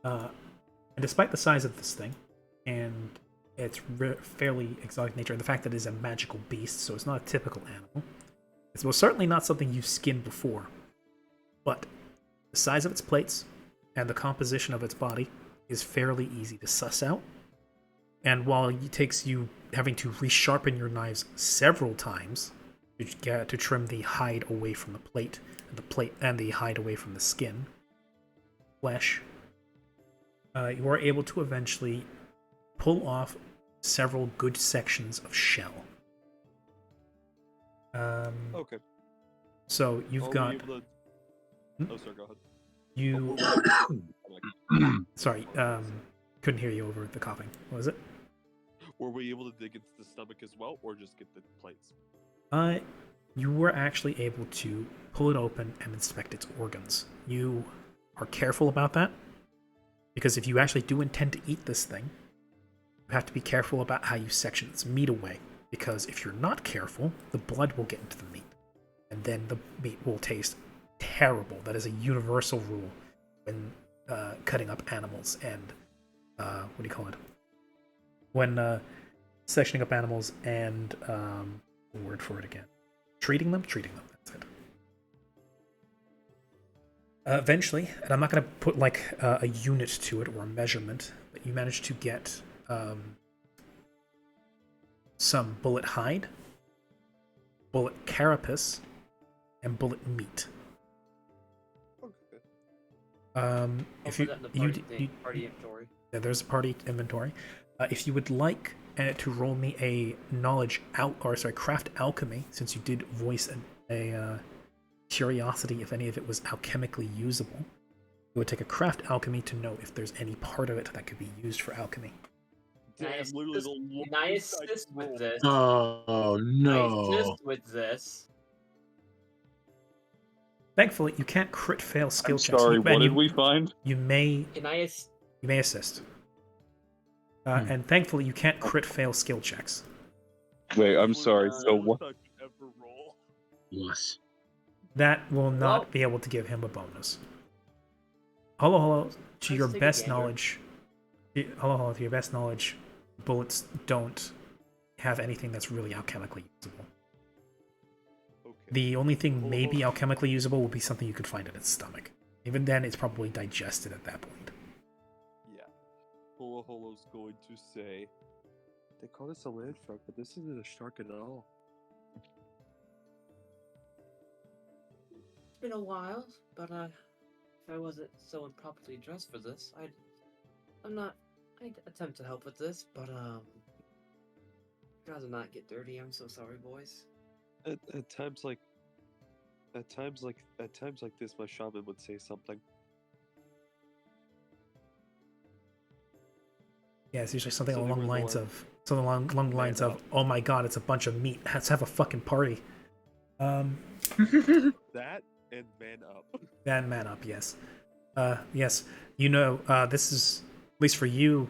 And despite the size of this thing, and its fairly exotic nature, and the fact that it is a magical beast, so it's not a typical animal, it's most certainly not something you've skinned before. But the size of its plates and the composition of its body is fairly easy to suss out. And while it takes you having to resharpen your knives several times to trim the hide away from the plate and the hide away from the skin, flesh, you are able to eventually pull off several good sections of shell. Okay. So you've Are we got able to- Hmm? Oh, sorry, go ahead. you. Sorry, couldn't hear you over the coughing. What was it? Were we able to dig into the stomach as well, or just get the plates? You were actually able to pull it open and inspect its organs. You are careful about that, because if you actually do intend to eat this thing, you have to be careful about how you section its meat away, because if you're not careful, the blood will get into the meat, and then the meat will taste terrible. That is a universal rule when cutting up animals and what do you call it? When sectioning up animals and the word for it again. Treating them. That's it. Eventually, and I'm not going to put like a unit to it or a measurement, but you manage to get some bullet hide, bullet carapace, and bullet meat. Okay. If you, Party inventory. yeah, there's a party inventory. If you would like to roll me a craft alchemy, since you did voice a curiosity if any of it was alchemically usable, you would take a craft alchemy to know if there's any part of it that could be used for alchemy. Can I Damn, literally assist, the can I lowest I assist could with roll. this? Oh Can I no! assist with this? Thankfully, you can't crit fail skill I'm checks. sorry, And what did we find? You may Can I ass- assist. Hmm. And thankfully, you can't crit fail skill checks. Wait, I'm Literally sorry. the So lowest what? I could ever roll. Yes. That will not Well- be able to give him a bonus. Hello, hello. To Let's your take a best gander. knowledge, hello, to your best knowledge, bullets don't have anything that's really alchemically usable. Okay. The only thing Hello, maybe hello. alchemically usable would be something you could find in its stomach. Even then, it's probably digested at that point. Yeah. Holo Holo's going to say, they call this a land shark, but this isn't a shark at all. It's been a while, but if I wasn't so improperly dressed for this, I'd attempt to help with this, but I'd rather not get dirty. I'm so sorry, boys. At times like this, my shaman would say something. Yeah, it's usually something Something along the along the lines line- of along the lines Man of, up. "Oh my god, it's a bunch of meat. Let's have a fucking party." That and man up. And man up, yes. Yes, you know, this is, at least for you,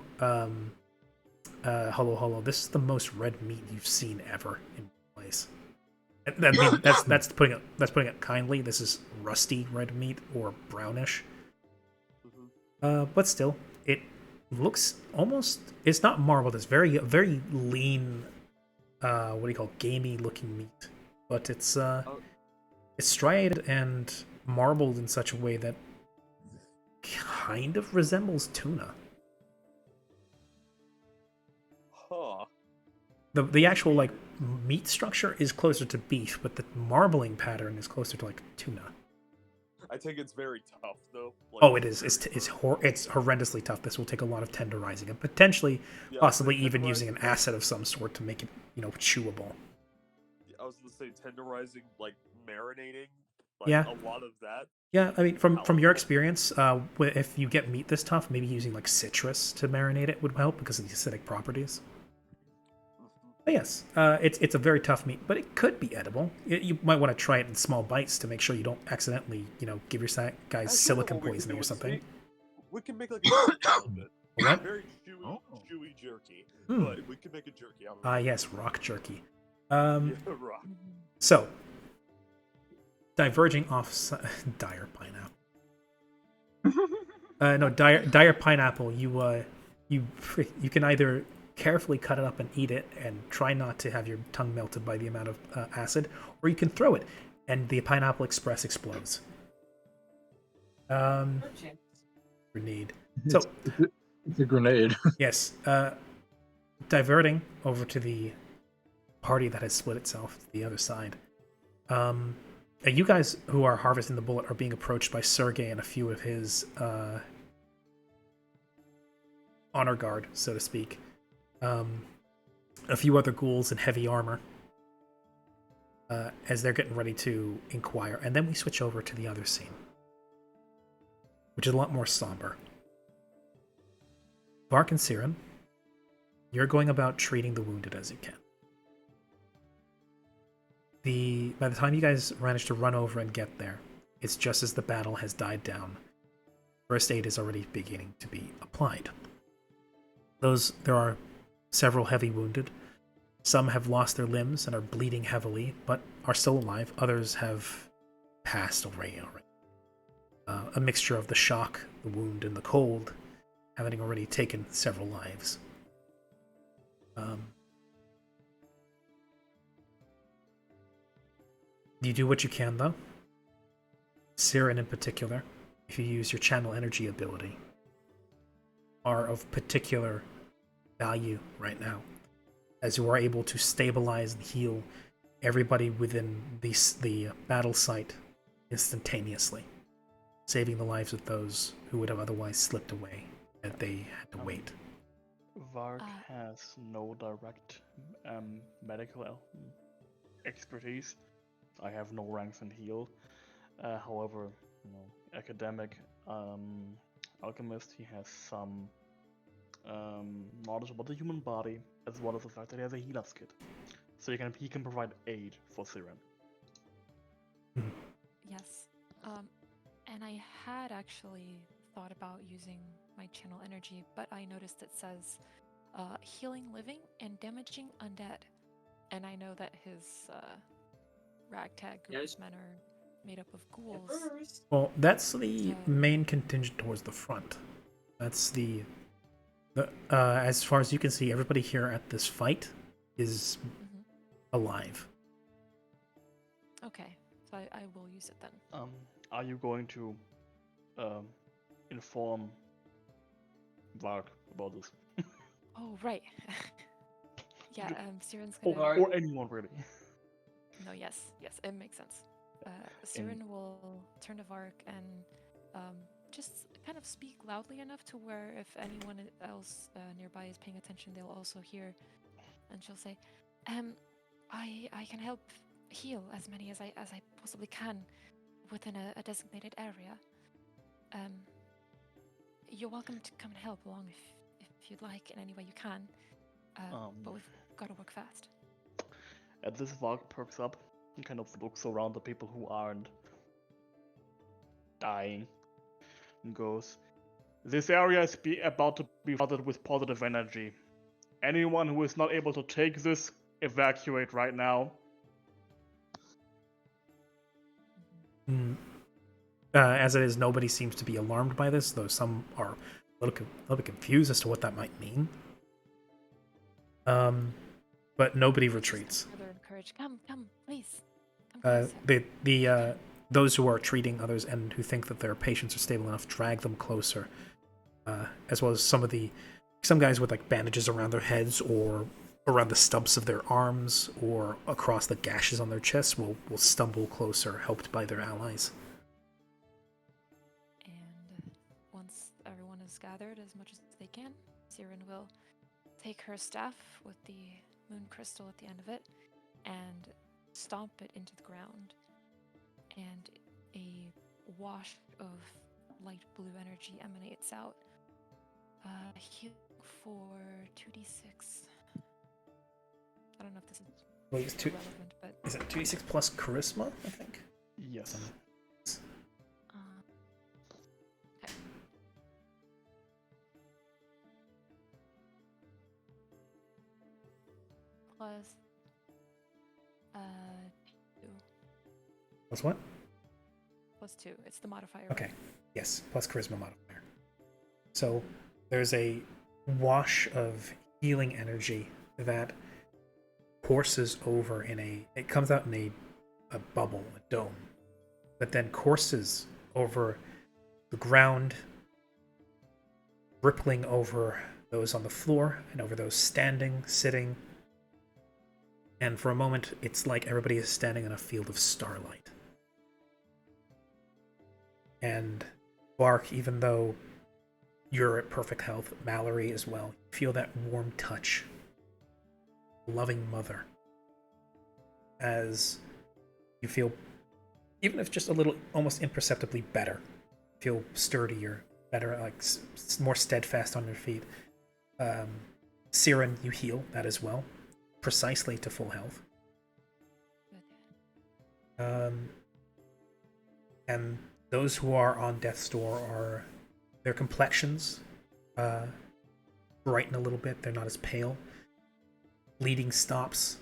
Hello, this is the most red meat you've seen ever in place. I mean, that's putting it kindly. This is rusty red meat or brownish. But still, it looks almost. It's not marbled. It's very lean. What do you call gamey looking meat? But it's striated and marbled in such a way that kind of resembles tuna. Huh. The actual like meat structure is closer to beef, but the marbling pattern is closer to like tuna. I think it's very tough though. Like, Oh, it is. very It's firm. it's horrendously tough. This will take a lot of tenderizing and potentially, Yeah, possibly the even using an tenderizing, acid of some sort to make it, chewable. I was gonna say tenderizing, like marinating, like Yeah. a lot of that. Yeah, I mean, from your Palatable. experience, if you get meat this tough, maybe using like citrus to marinate it would help because of the acidic properties. But yes, it's a very tough meat, but it could be edible. You might want to try it in small bites to make sure you don't accidentally, give your guys Actually, silicon what we can poisoning do or is something. we can make like a jerky out of it. What? Very chewy, Oh. chewy jerky. Hmm. But we can make a jerky out of it. Yes, rock jerky. Yeah, rock. So, diverging off dire pineapple. No, dire pineapple. You can either carefully cut it up and eat it, and try not to have your tongue melted by the amount of acid, or you can throw it, and the pineapple express explodes. Grenade. So It's a grenade. yes, diverting over to the party that has split itself to the other side. You guys who are harvesting the bullet are being approached by Sergei and a few of his honor guard, so to speak. A few other ghouls in heavy armor as they're getting ready to inquire. And then we switch over to the other scene, which is a lot more somber. Bark and Siren, you're going about treating the wounded as you can. By the time you guys manage to run over and get there, it's just as the battle has died down. First aid is already beginning to be applied. There are several heavy wounded. Some have lost their limbs and are bleeding heavily, but are still alive. Others have passed already. A mixture of the shock, the wound, and the cold, having already taken several lives. You do what you can, though. Siren, in particular, if you use your channel energy ability, are of particular value right now, as you are able to stabilize and heal everybody within the battle site instantaneously, saving the lives of those who would have otherwise slipped away that they had to wait. Varg has no direct medical expertise. I have no ranks in heal. However, academic alchemist, he has some knowledge about the human body, as well as the fact that he has a healer's kit. So he can provide aid for Siren. Yes. And I had actually thought about using my channel energy, but I noticed it says healing living and damaging undead. And I know that his ragtag group Yes. of men are made up of At ghouls. first. Well, that's the So- main contingent towards the front. That's the as far as you can see, everybody here at this fight is Mhm. alive. Okay, so I will use it then. Are you going to inform Varg about this? Oh, right. Yeah, Siren's Or, gonna... or anyone really? No, yes, it makes sense. Siren will turn to Vark and just kind of speak loudly enough to where if anyone else nearby is paying attention, they'll also hear. And she'll say, I can help heal as many as I possibly can within a designated area. You're welcome to come and help along if you'd like in any way you can. But we've got to work fast. At this, Varg perks up and kind of looks around the people who aren't dying and goes, "This area is about to be flooded with positive energy. Anyone who is not able to take this, evacuate right now." As it is, nobody seems to be alarmed by this, though some are a little bit confused as to what that might mean. But nobody retreats. Further encourage. Come, please. Come closer. The those who are treating others and who think that their patients are stable enough drag them closer, as well as some guys with like bandages around their heads or around the stumps of their arms or across the gashes on their chests will stumble closer, helped by their allies. And once everyone is gathered as much as they can, Siren will take her staff with the moon crystal at the end of it and stomp it into the ground. And a wash of light blue energy emanates out. Healing for 2d6. I don't know if this is Wait, it's relevant, but is it 2d6 plus charisma, I think? Yes. okay. Plus 2. Plus what? Plus 2. It's the modifier. Okay. Yes, plus charisma modifier. So there's a wash of healing energy that courses over it comes out in a bubble, a dome, but then courses over the ground, rippling over those on the floor and over those standing, sitting. And for a moment, it's like everybody is standing in a field of starlight. And Bark, even though you're at perfect health, Mallory as well, feel that warm touch, loving mother, as you feel, even if just a little, almost imperceptibly better, feel sturdier, better, like more steadfast on your feet. Siren, you heal that as well, precisely to full health. And those who are on death's door their complexions brighten a little bit. They're not as pale. Bleeding stops.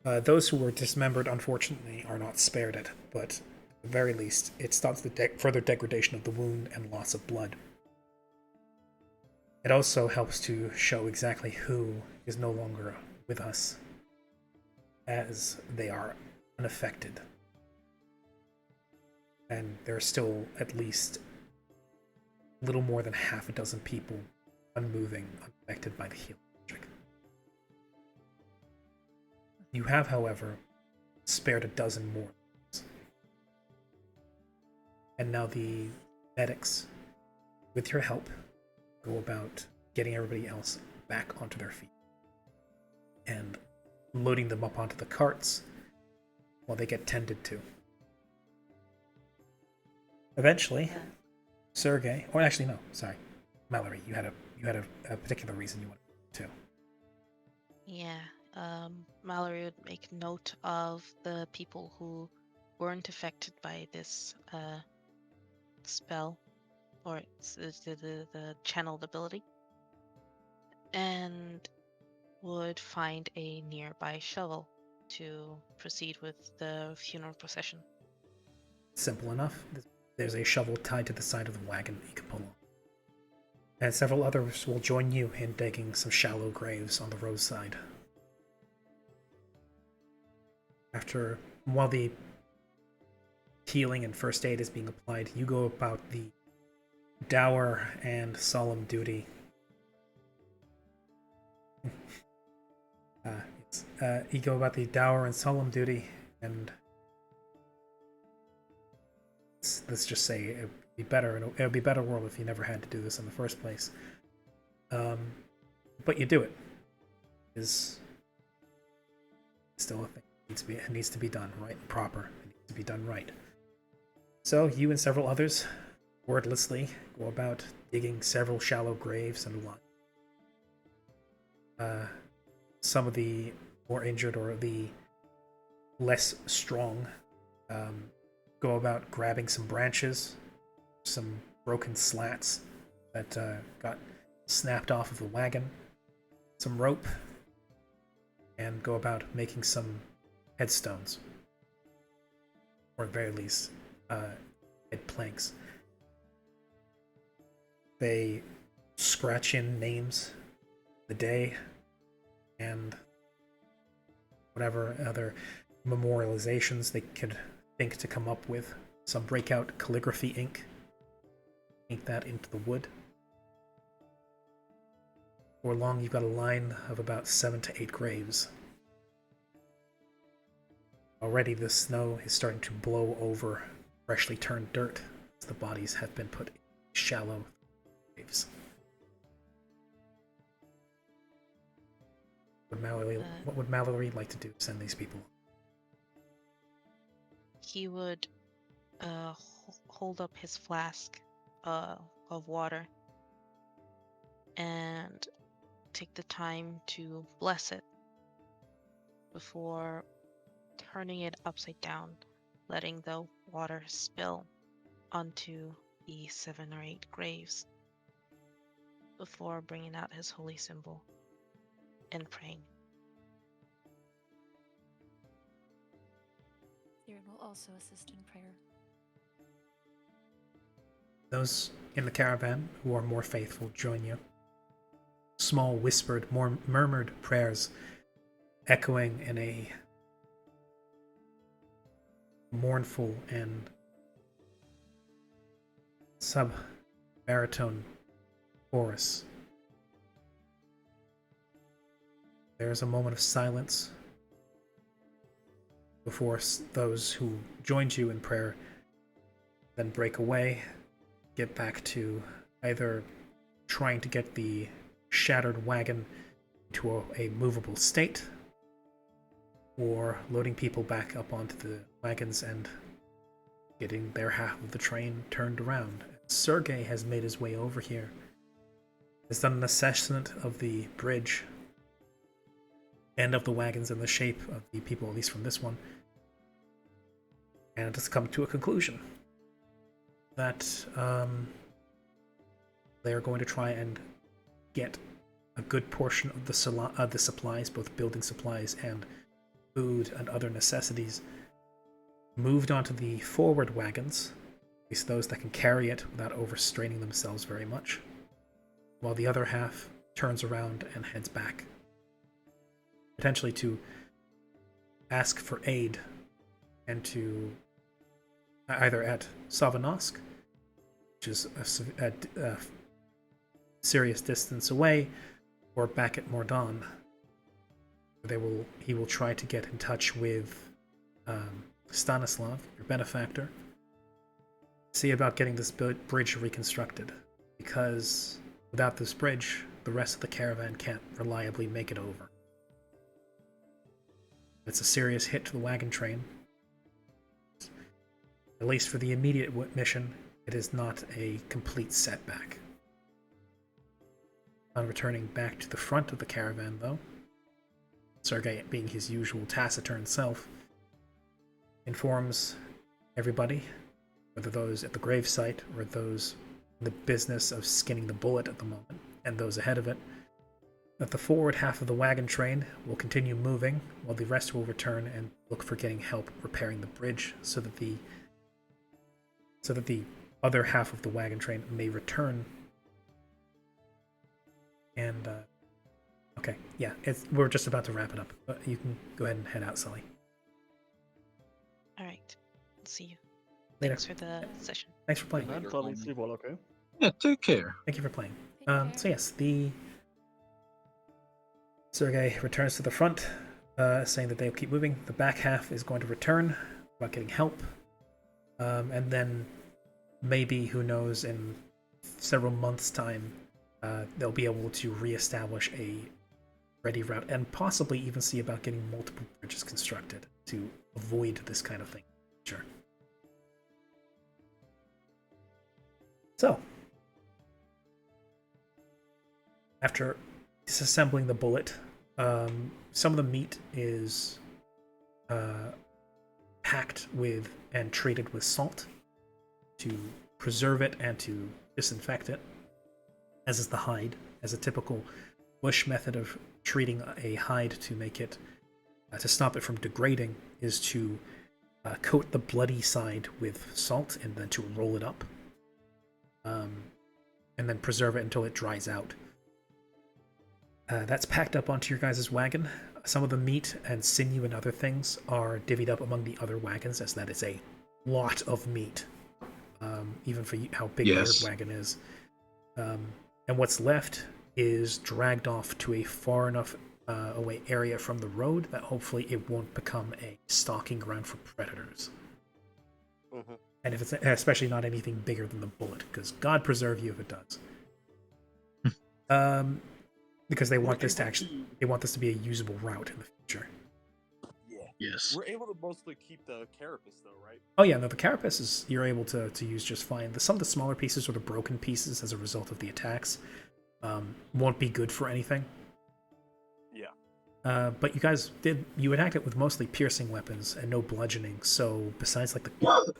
Those who were dismembered, unfortunately, are not spared it, but at the very least, it stops the further degradation of the wound and loss of blood. It also helps to show exactly who is no longer with us, as they are unaffected. And there are still at least a little more than half a dozen people unmoving, unaffected by the healing magic. You have, however, spared a dozen more. And now the medics, with your help, go about getting everybody else back onto their feet and loading them up onto the carts while they get tended to. Eventually, Sergey, or actually no, sorry, Mallory, you you had a particular reason you wanted to. Yeah. Mallory would make note of the people who weren't affected by this spell, or the channeled ability, and would find a nearby shovel to proceed with the funeral procession. Simple enough. There's a shovel tied to the side of the wagon that you can pull on. And several others will join you in digging some shallow graves on the roadside. While the healing and first aid is being applied, you go about the dour and solemn duty. You go about the dour and solemn duty, and let's just say it would be better. It would be a better world if you never had to do this in the first place. But you do it. It is still a thing. It needs to be done right and proper. It needs to be done right. So you and several others, wordlessly, go about digging several shallow graves and some of the more injured or the less strong go about grabbing some branches, some broken slats that got snapped off of the wagon, some rope, and go about making some headstones, or at the very least, head planks. They scratch in names, the day, and whatever other memorializations they could think to come up with. Some break out calligraphy ink that into the wood. Before long, you've got a line of about 7 to 8 graves. Already the snow is starting to blow over freshly turned dirt as the bodies have been put in shallow graves. What would Mallory like to do to send these people? He would hold up his flask of water and take the time to bless it before turning it upside down, letting the water spill onto the 7 or 8 graves before bringing out his holy symbol and praying. Siren will also assist in prayer. Those in the caravan who are more faithful join you. Small whispered, more murmured prayers echoing in a mournful and sub-baritone chorus. There's a moment of silence before those who joined you in prayer then break away, get back to either trying to get the shattered wagon to a movable state, or loading people back up onto the wagons and getting their half of the train turned around. Sergei has made his way over here, has done an assessment of the bridge and of the wagons and the shape of the people, at least from this one, and it has come to a conclusion that they are going to try and get a good portion of the supplies, both building supplies and food and other necessities, moved onto the forward wagons, at least those that can carry it without overstraining themselves very much, while the other half turns around and heads back, potentially to ask for aid and to either at Savanosk, which is a serious distance away, or back at Mordon. He will try to get in touch with Stanislav, your benefactor, see about getting this bridge reconstructed, because without this bridge, the rest of the caravan can't reliably make it over. It's a serious hit to the wagon train. At least for the immediate mission, it is not a complete setback. On returning back to the front of the caravan, though, Sergei, being his usual taciturn self, informs everybody, whether those at the gravesite or those in the business of skinning the bullet at the moment, and those ahead of it, that the forward half of the wagon train will continue moving while the rest will return and look for getting help repairing the bridge so that the other half of the wagon train may return. And okay, yeah, we're just about to wrap it up, but you can go ahead and head out, Sully. All right. See you. Later. Thanks for the session. Thanks for playing. And Sully, sleep well, okay? Yeah, take care. Thank you for playing. Take So care. yes, the Sergei returns to the front, saying that they'll keep moving. The back half is going to return about getting help, and then maybe, who knows, in several months' time, they'll be able to reestablish a ready route and possibly even see about getting multiple bridges constructed to avoid this kind of thing. Sure. So, after disassembling the bullet, some of the meat is packed with and treated with salt to preserve it and to disinfect it, as is the hide, as a typical bush method of treating a hide to make it, to stop it from degrading, is to coat the bloody side with salt and then to roll it up, and then preserve it until it dries out. That's packed up onto your guys' wagon. Some of the meat and sinew and other things are divvied up among the other wagons, as that is a lot of meat, even for how big your wagon is. And what's left is dragged off to a far enough away area from the road that hopefully it won't become a stalking ground for predators. Mhm. And if it's especially not anything bigger than the bullet, because God preserve you if it does. Because they want this to be a usable route in the future. Yeah. Yes. We're able to mostly keep the carapace, though, right? Oh yeah, no, the carapace is you're able to use just fine. Some of the smaller pieces or the broken pieces as a result of the attacks won't be good for anything. Yeah. But you attacked it with mostly piercing weapons and no bludgeoning. So besides like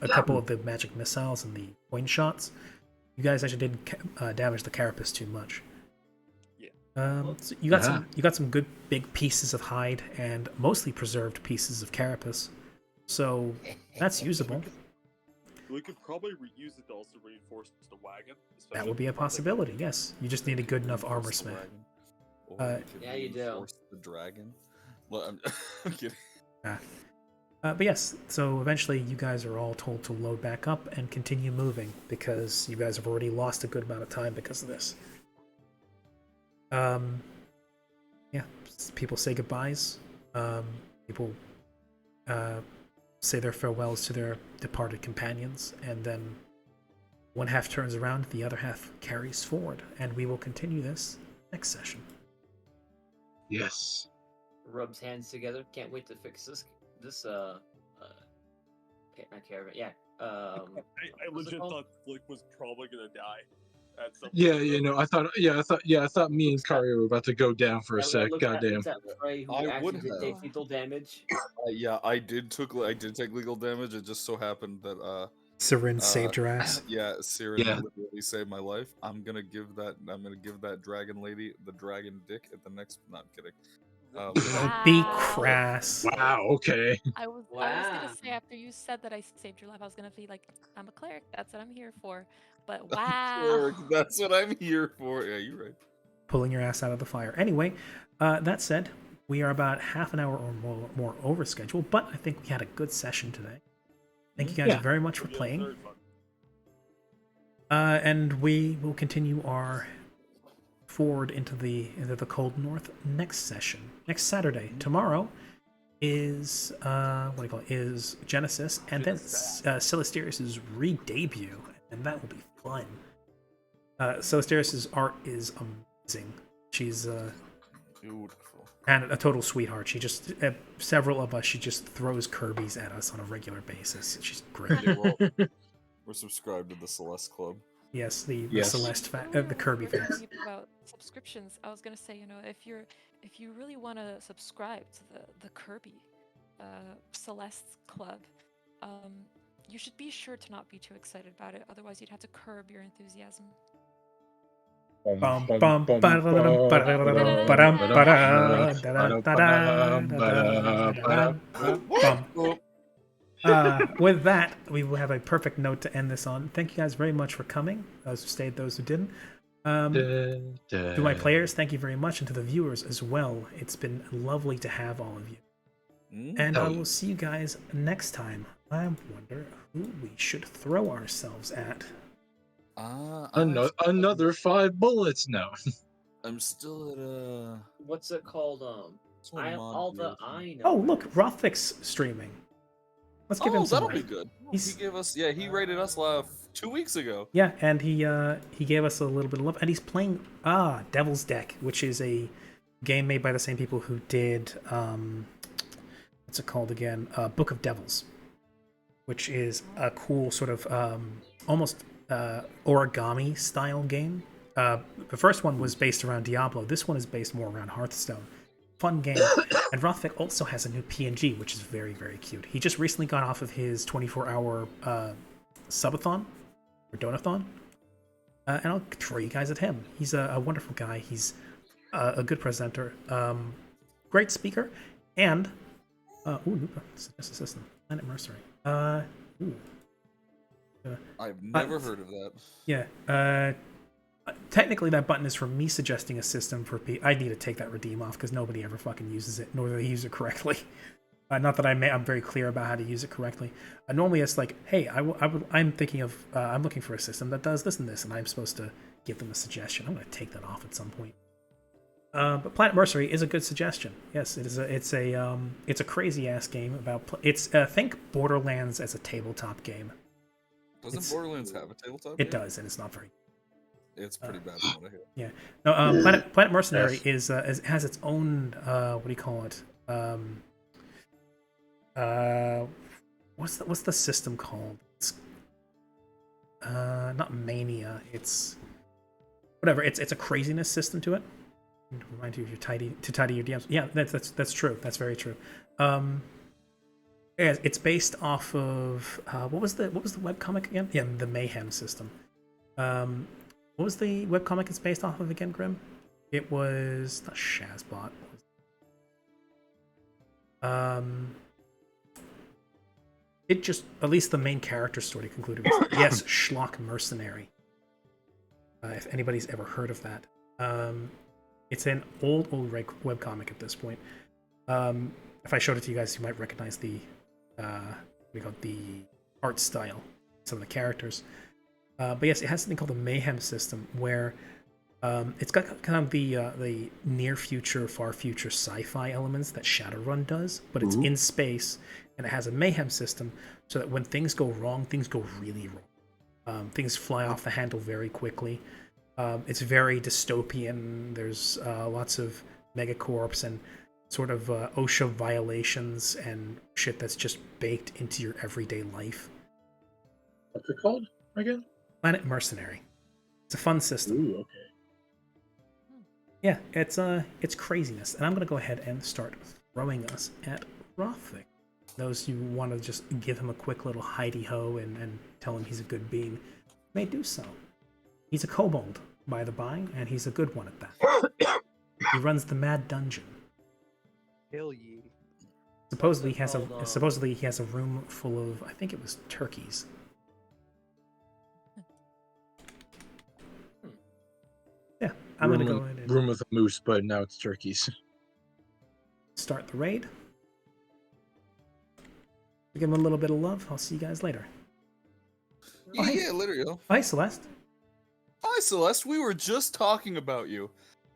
a couple of the magic missiles and the point shots, you guys actually didn't damage the carapace too much. So you got some good big pieces of hide and mostly preserved pieces of carapace, so that's usable. We could probably reuse it to also reinforce the wagon. That would be a possibility. Yes, you just need a good enough armor smith. Yeah, you do. Reinforce the dragon. Well, I'm kidding. But yes, so eventually you guys are all told to load back up and continue moving because you guys have already lost a good amount of time because of this. Yeah, people say goodbyes. People say their farewells to their departed companions, and then one half turns around, the other half carries forward, and we will continue this next session. Yes. Rubs hands together. Can't wait to fix this. Not caravan. Yeah. I legit thought Flick was probably gonna die at some Yeah, point. you know, I thought me and Kari were about to go down for a sec. Goddamn. Frey, who I actually would did have. take lethal damage. Yeah, I did take legal damage. It just so happened that Sirin saved your ass. yeah, Sirin Yeah. literally saved my life. I'm gonna give that dragon lady the dragon dick at the next. No, I'm kidding. Don't be Wow. crass. Wow. Okay. I was gonna say, after you said that I saved your life, I was gonna be like, I'm a cleric. That's what I'm here for. But wow. Cleric, that's what I'm here for. Yeah, you're right. Pulling your ass out of the fire. Anyway, that said, we are about half an hour or more over schedule, but I think we had a good session today. Thank you guys Yeah. very much for playing. And we will continue our forward into the cold north next session, next Saturday. Tomorrow is is Genesis, and then Celesterius' re-debut, and that will be fun. Celesterius' art is amazing. She's Beautiful. and a total sweetheart. She just several of us. She just throws Kirby's at us on a regular basis. She's great. Yeah, we're subscribed to the Celeste Club. Yes, the Yes. Celeste Oh, the Kirby we're fans. talking about subscriptions. I was gonna say, if you really want to subscribe to the Kirby Celeste Club, you should be sure to not be too excited about it. Otherwise, you'd have to curb your enthusiasm. Bum, bum, ba-da-da-dum, ba-da-da-da-dum, ba-dum, ba-da, da-da-da-da-da-da-da-da-da. Bum. With that, we will have a perfect note to end this on. Thank you guys very much for coming. Those who stayed, those who didn't. To my players, thank you very much, and to the viewers as well. It's been lovely to have all of you. And I will see you guys next time. I wonder who we should throw ourselves at. Another 5 bullets. No. I'm still at What's it called? I have all the I know. Oh, look, Rothvik's streaming. Let's give him some that'll be raid. good. He's- He gave us, he rated us 2 weeks ago. Yeah, and he gave us a little bit of love, and he's playing Devil's Deck, which is a game made by the same people who did what's it called again? Book of Devils, which is a cool sort of almost origami style game. The first one was based around Diablo. This one is based more around Hearthstone. Fun game. And Rothvik also has a new PNG, which is very, very cute. He just recently got off of his 24-hour subathon, or donathon. And I'll throw you guys at him. He's a wonderful guy. He's a good presenter, great speaker, and new system, Planet Mercenary. I've never heard of that. Yeah. Technically, that button is for me suggesting a system for I need to take that redeem off because nobody ever fucking uses it, nor do they use it correctly. Not that I'm very clear about how to use it correctly. Normally, it's like, hey, I'm thinking of, I'm looking for a system that does this and this, and I'm supposed to give them a suggestion. I'm going to take that off at some point. But Planet Mercenary is a good suggestion. Yes, it is. It's a crazy ass game about. It's think Borderlands as a tabletop game. Doesn't Borderlands have a tabletop? It does, and it's not very. It's pretty bad from what I hear. Yeah. No. Planet Mercenary has its own. What do you call it? What's the system called? It's not mania. It's whatever. It's a craziness system to it. Remind you of your tidy your DMs. Yeah, that's true. That's very true. Yeah, it's based off of what was the webcomic again? Yeah, the Mayhem system. What was the webcomic it's based off of again, Grim? It was not Shazbot. It just, at least the main character story concluded with, yes, Schlock Mercenary. If anybody's ever heard of that. It's an old webcomic at this point. If I showed it to you guys, you might recognize the the art style, some of the characters. But yes, it has something called the Mayhem system, where it's got kind of the near future, far future sci-fi elements that Shadowrun does, but it's in space, and it has a Mayhem system, so that when things go wrong, things go really wrong. Things fly off the handle very quickly. It's very dystopian. There's lots of megacorps and sort of OSHA violations and shit that's just baked into your everyday life. What's it called again? Planet Mercenary. It's a fun system. Ooh, okay. Yeah, it's craziness. And I'm gonna go ahead and start throwing us at Rothvik. Those who want to just give him a quick little hidey-ho and tell him he's a good being may do so. He's a kobold, by the by, and he's a good one at that. He runs the Mad Dungeon. Hell yeah. Supposedly he has a room full of, I think it was turkeys. Yeah, I'm gonna go ahead and room with a moose, but now it's turkeys. start the raid. Give him a little bit of love. I'll see you guys later. Yeah, later, yo. Hi, Celeste. Hi, Celeste. We were just talking about you.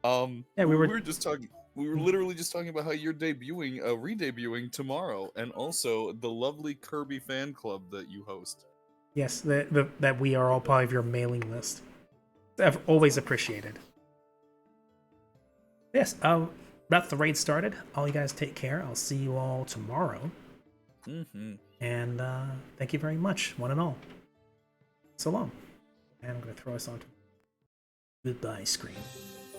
Yeah, we were just talking. We were literally just talking about how you're re-debuting tomorrow, and also the lovely Kirby fan club that you host. Yes, that we are all part of your mailing list. I've always appreciated. Yes, that's the raid started. All you guys take care. I'll see you all tomorrow. Mm-hmm. And thank you very much, one and all. So long. And I'm going to throw us onto goodbye screen.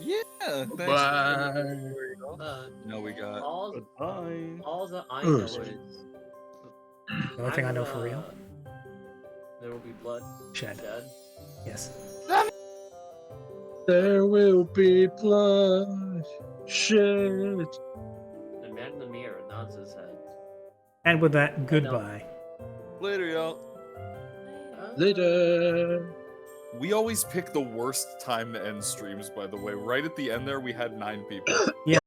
Yeah, thanks. Bye. There you go. Now we got. Goodbye. All that I Oh, know sorry. is The only thing I know for real? There will be blood Shed. Yes. There will be blood shed. The man in the mirror nods his head. And with that, goodbye. Later, y'all. Later. We always pick the worst time to end streams, by the way. Right at the end there, we had 9 people. Yeah,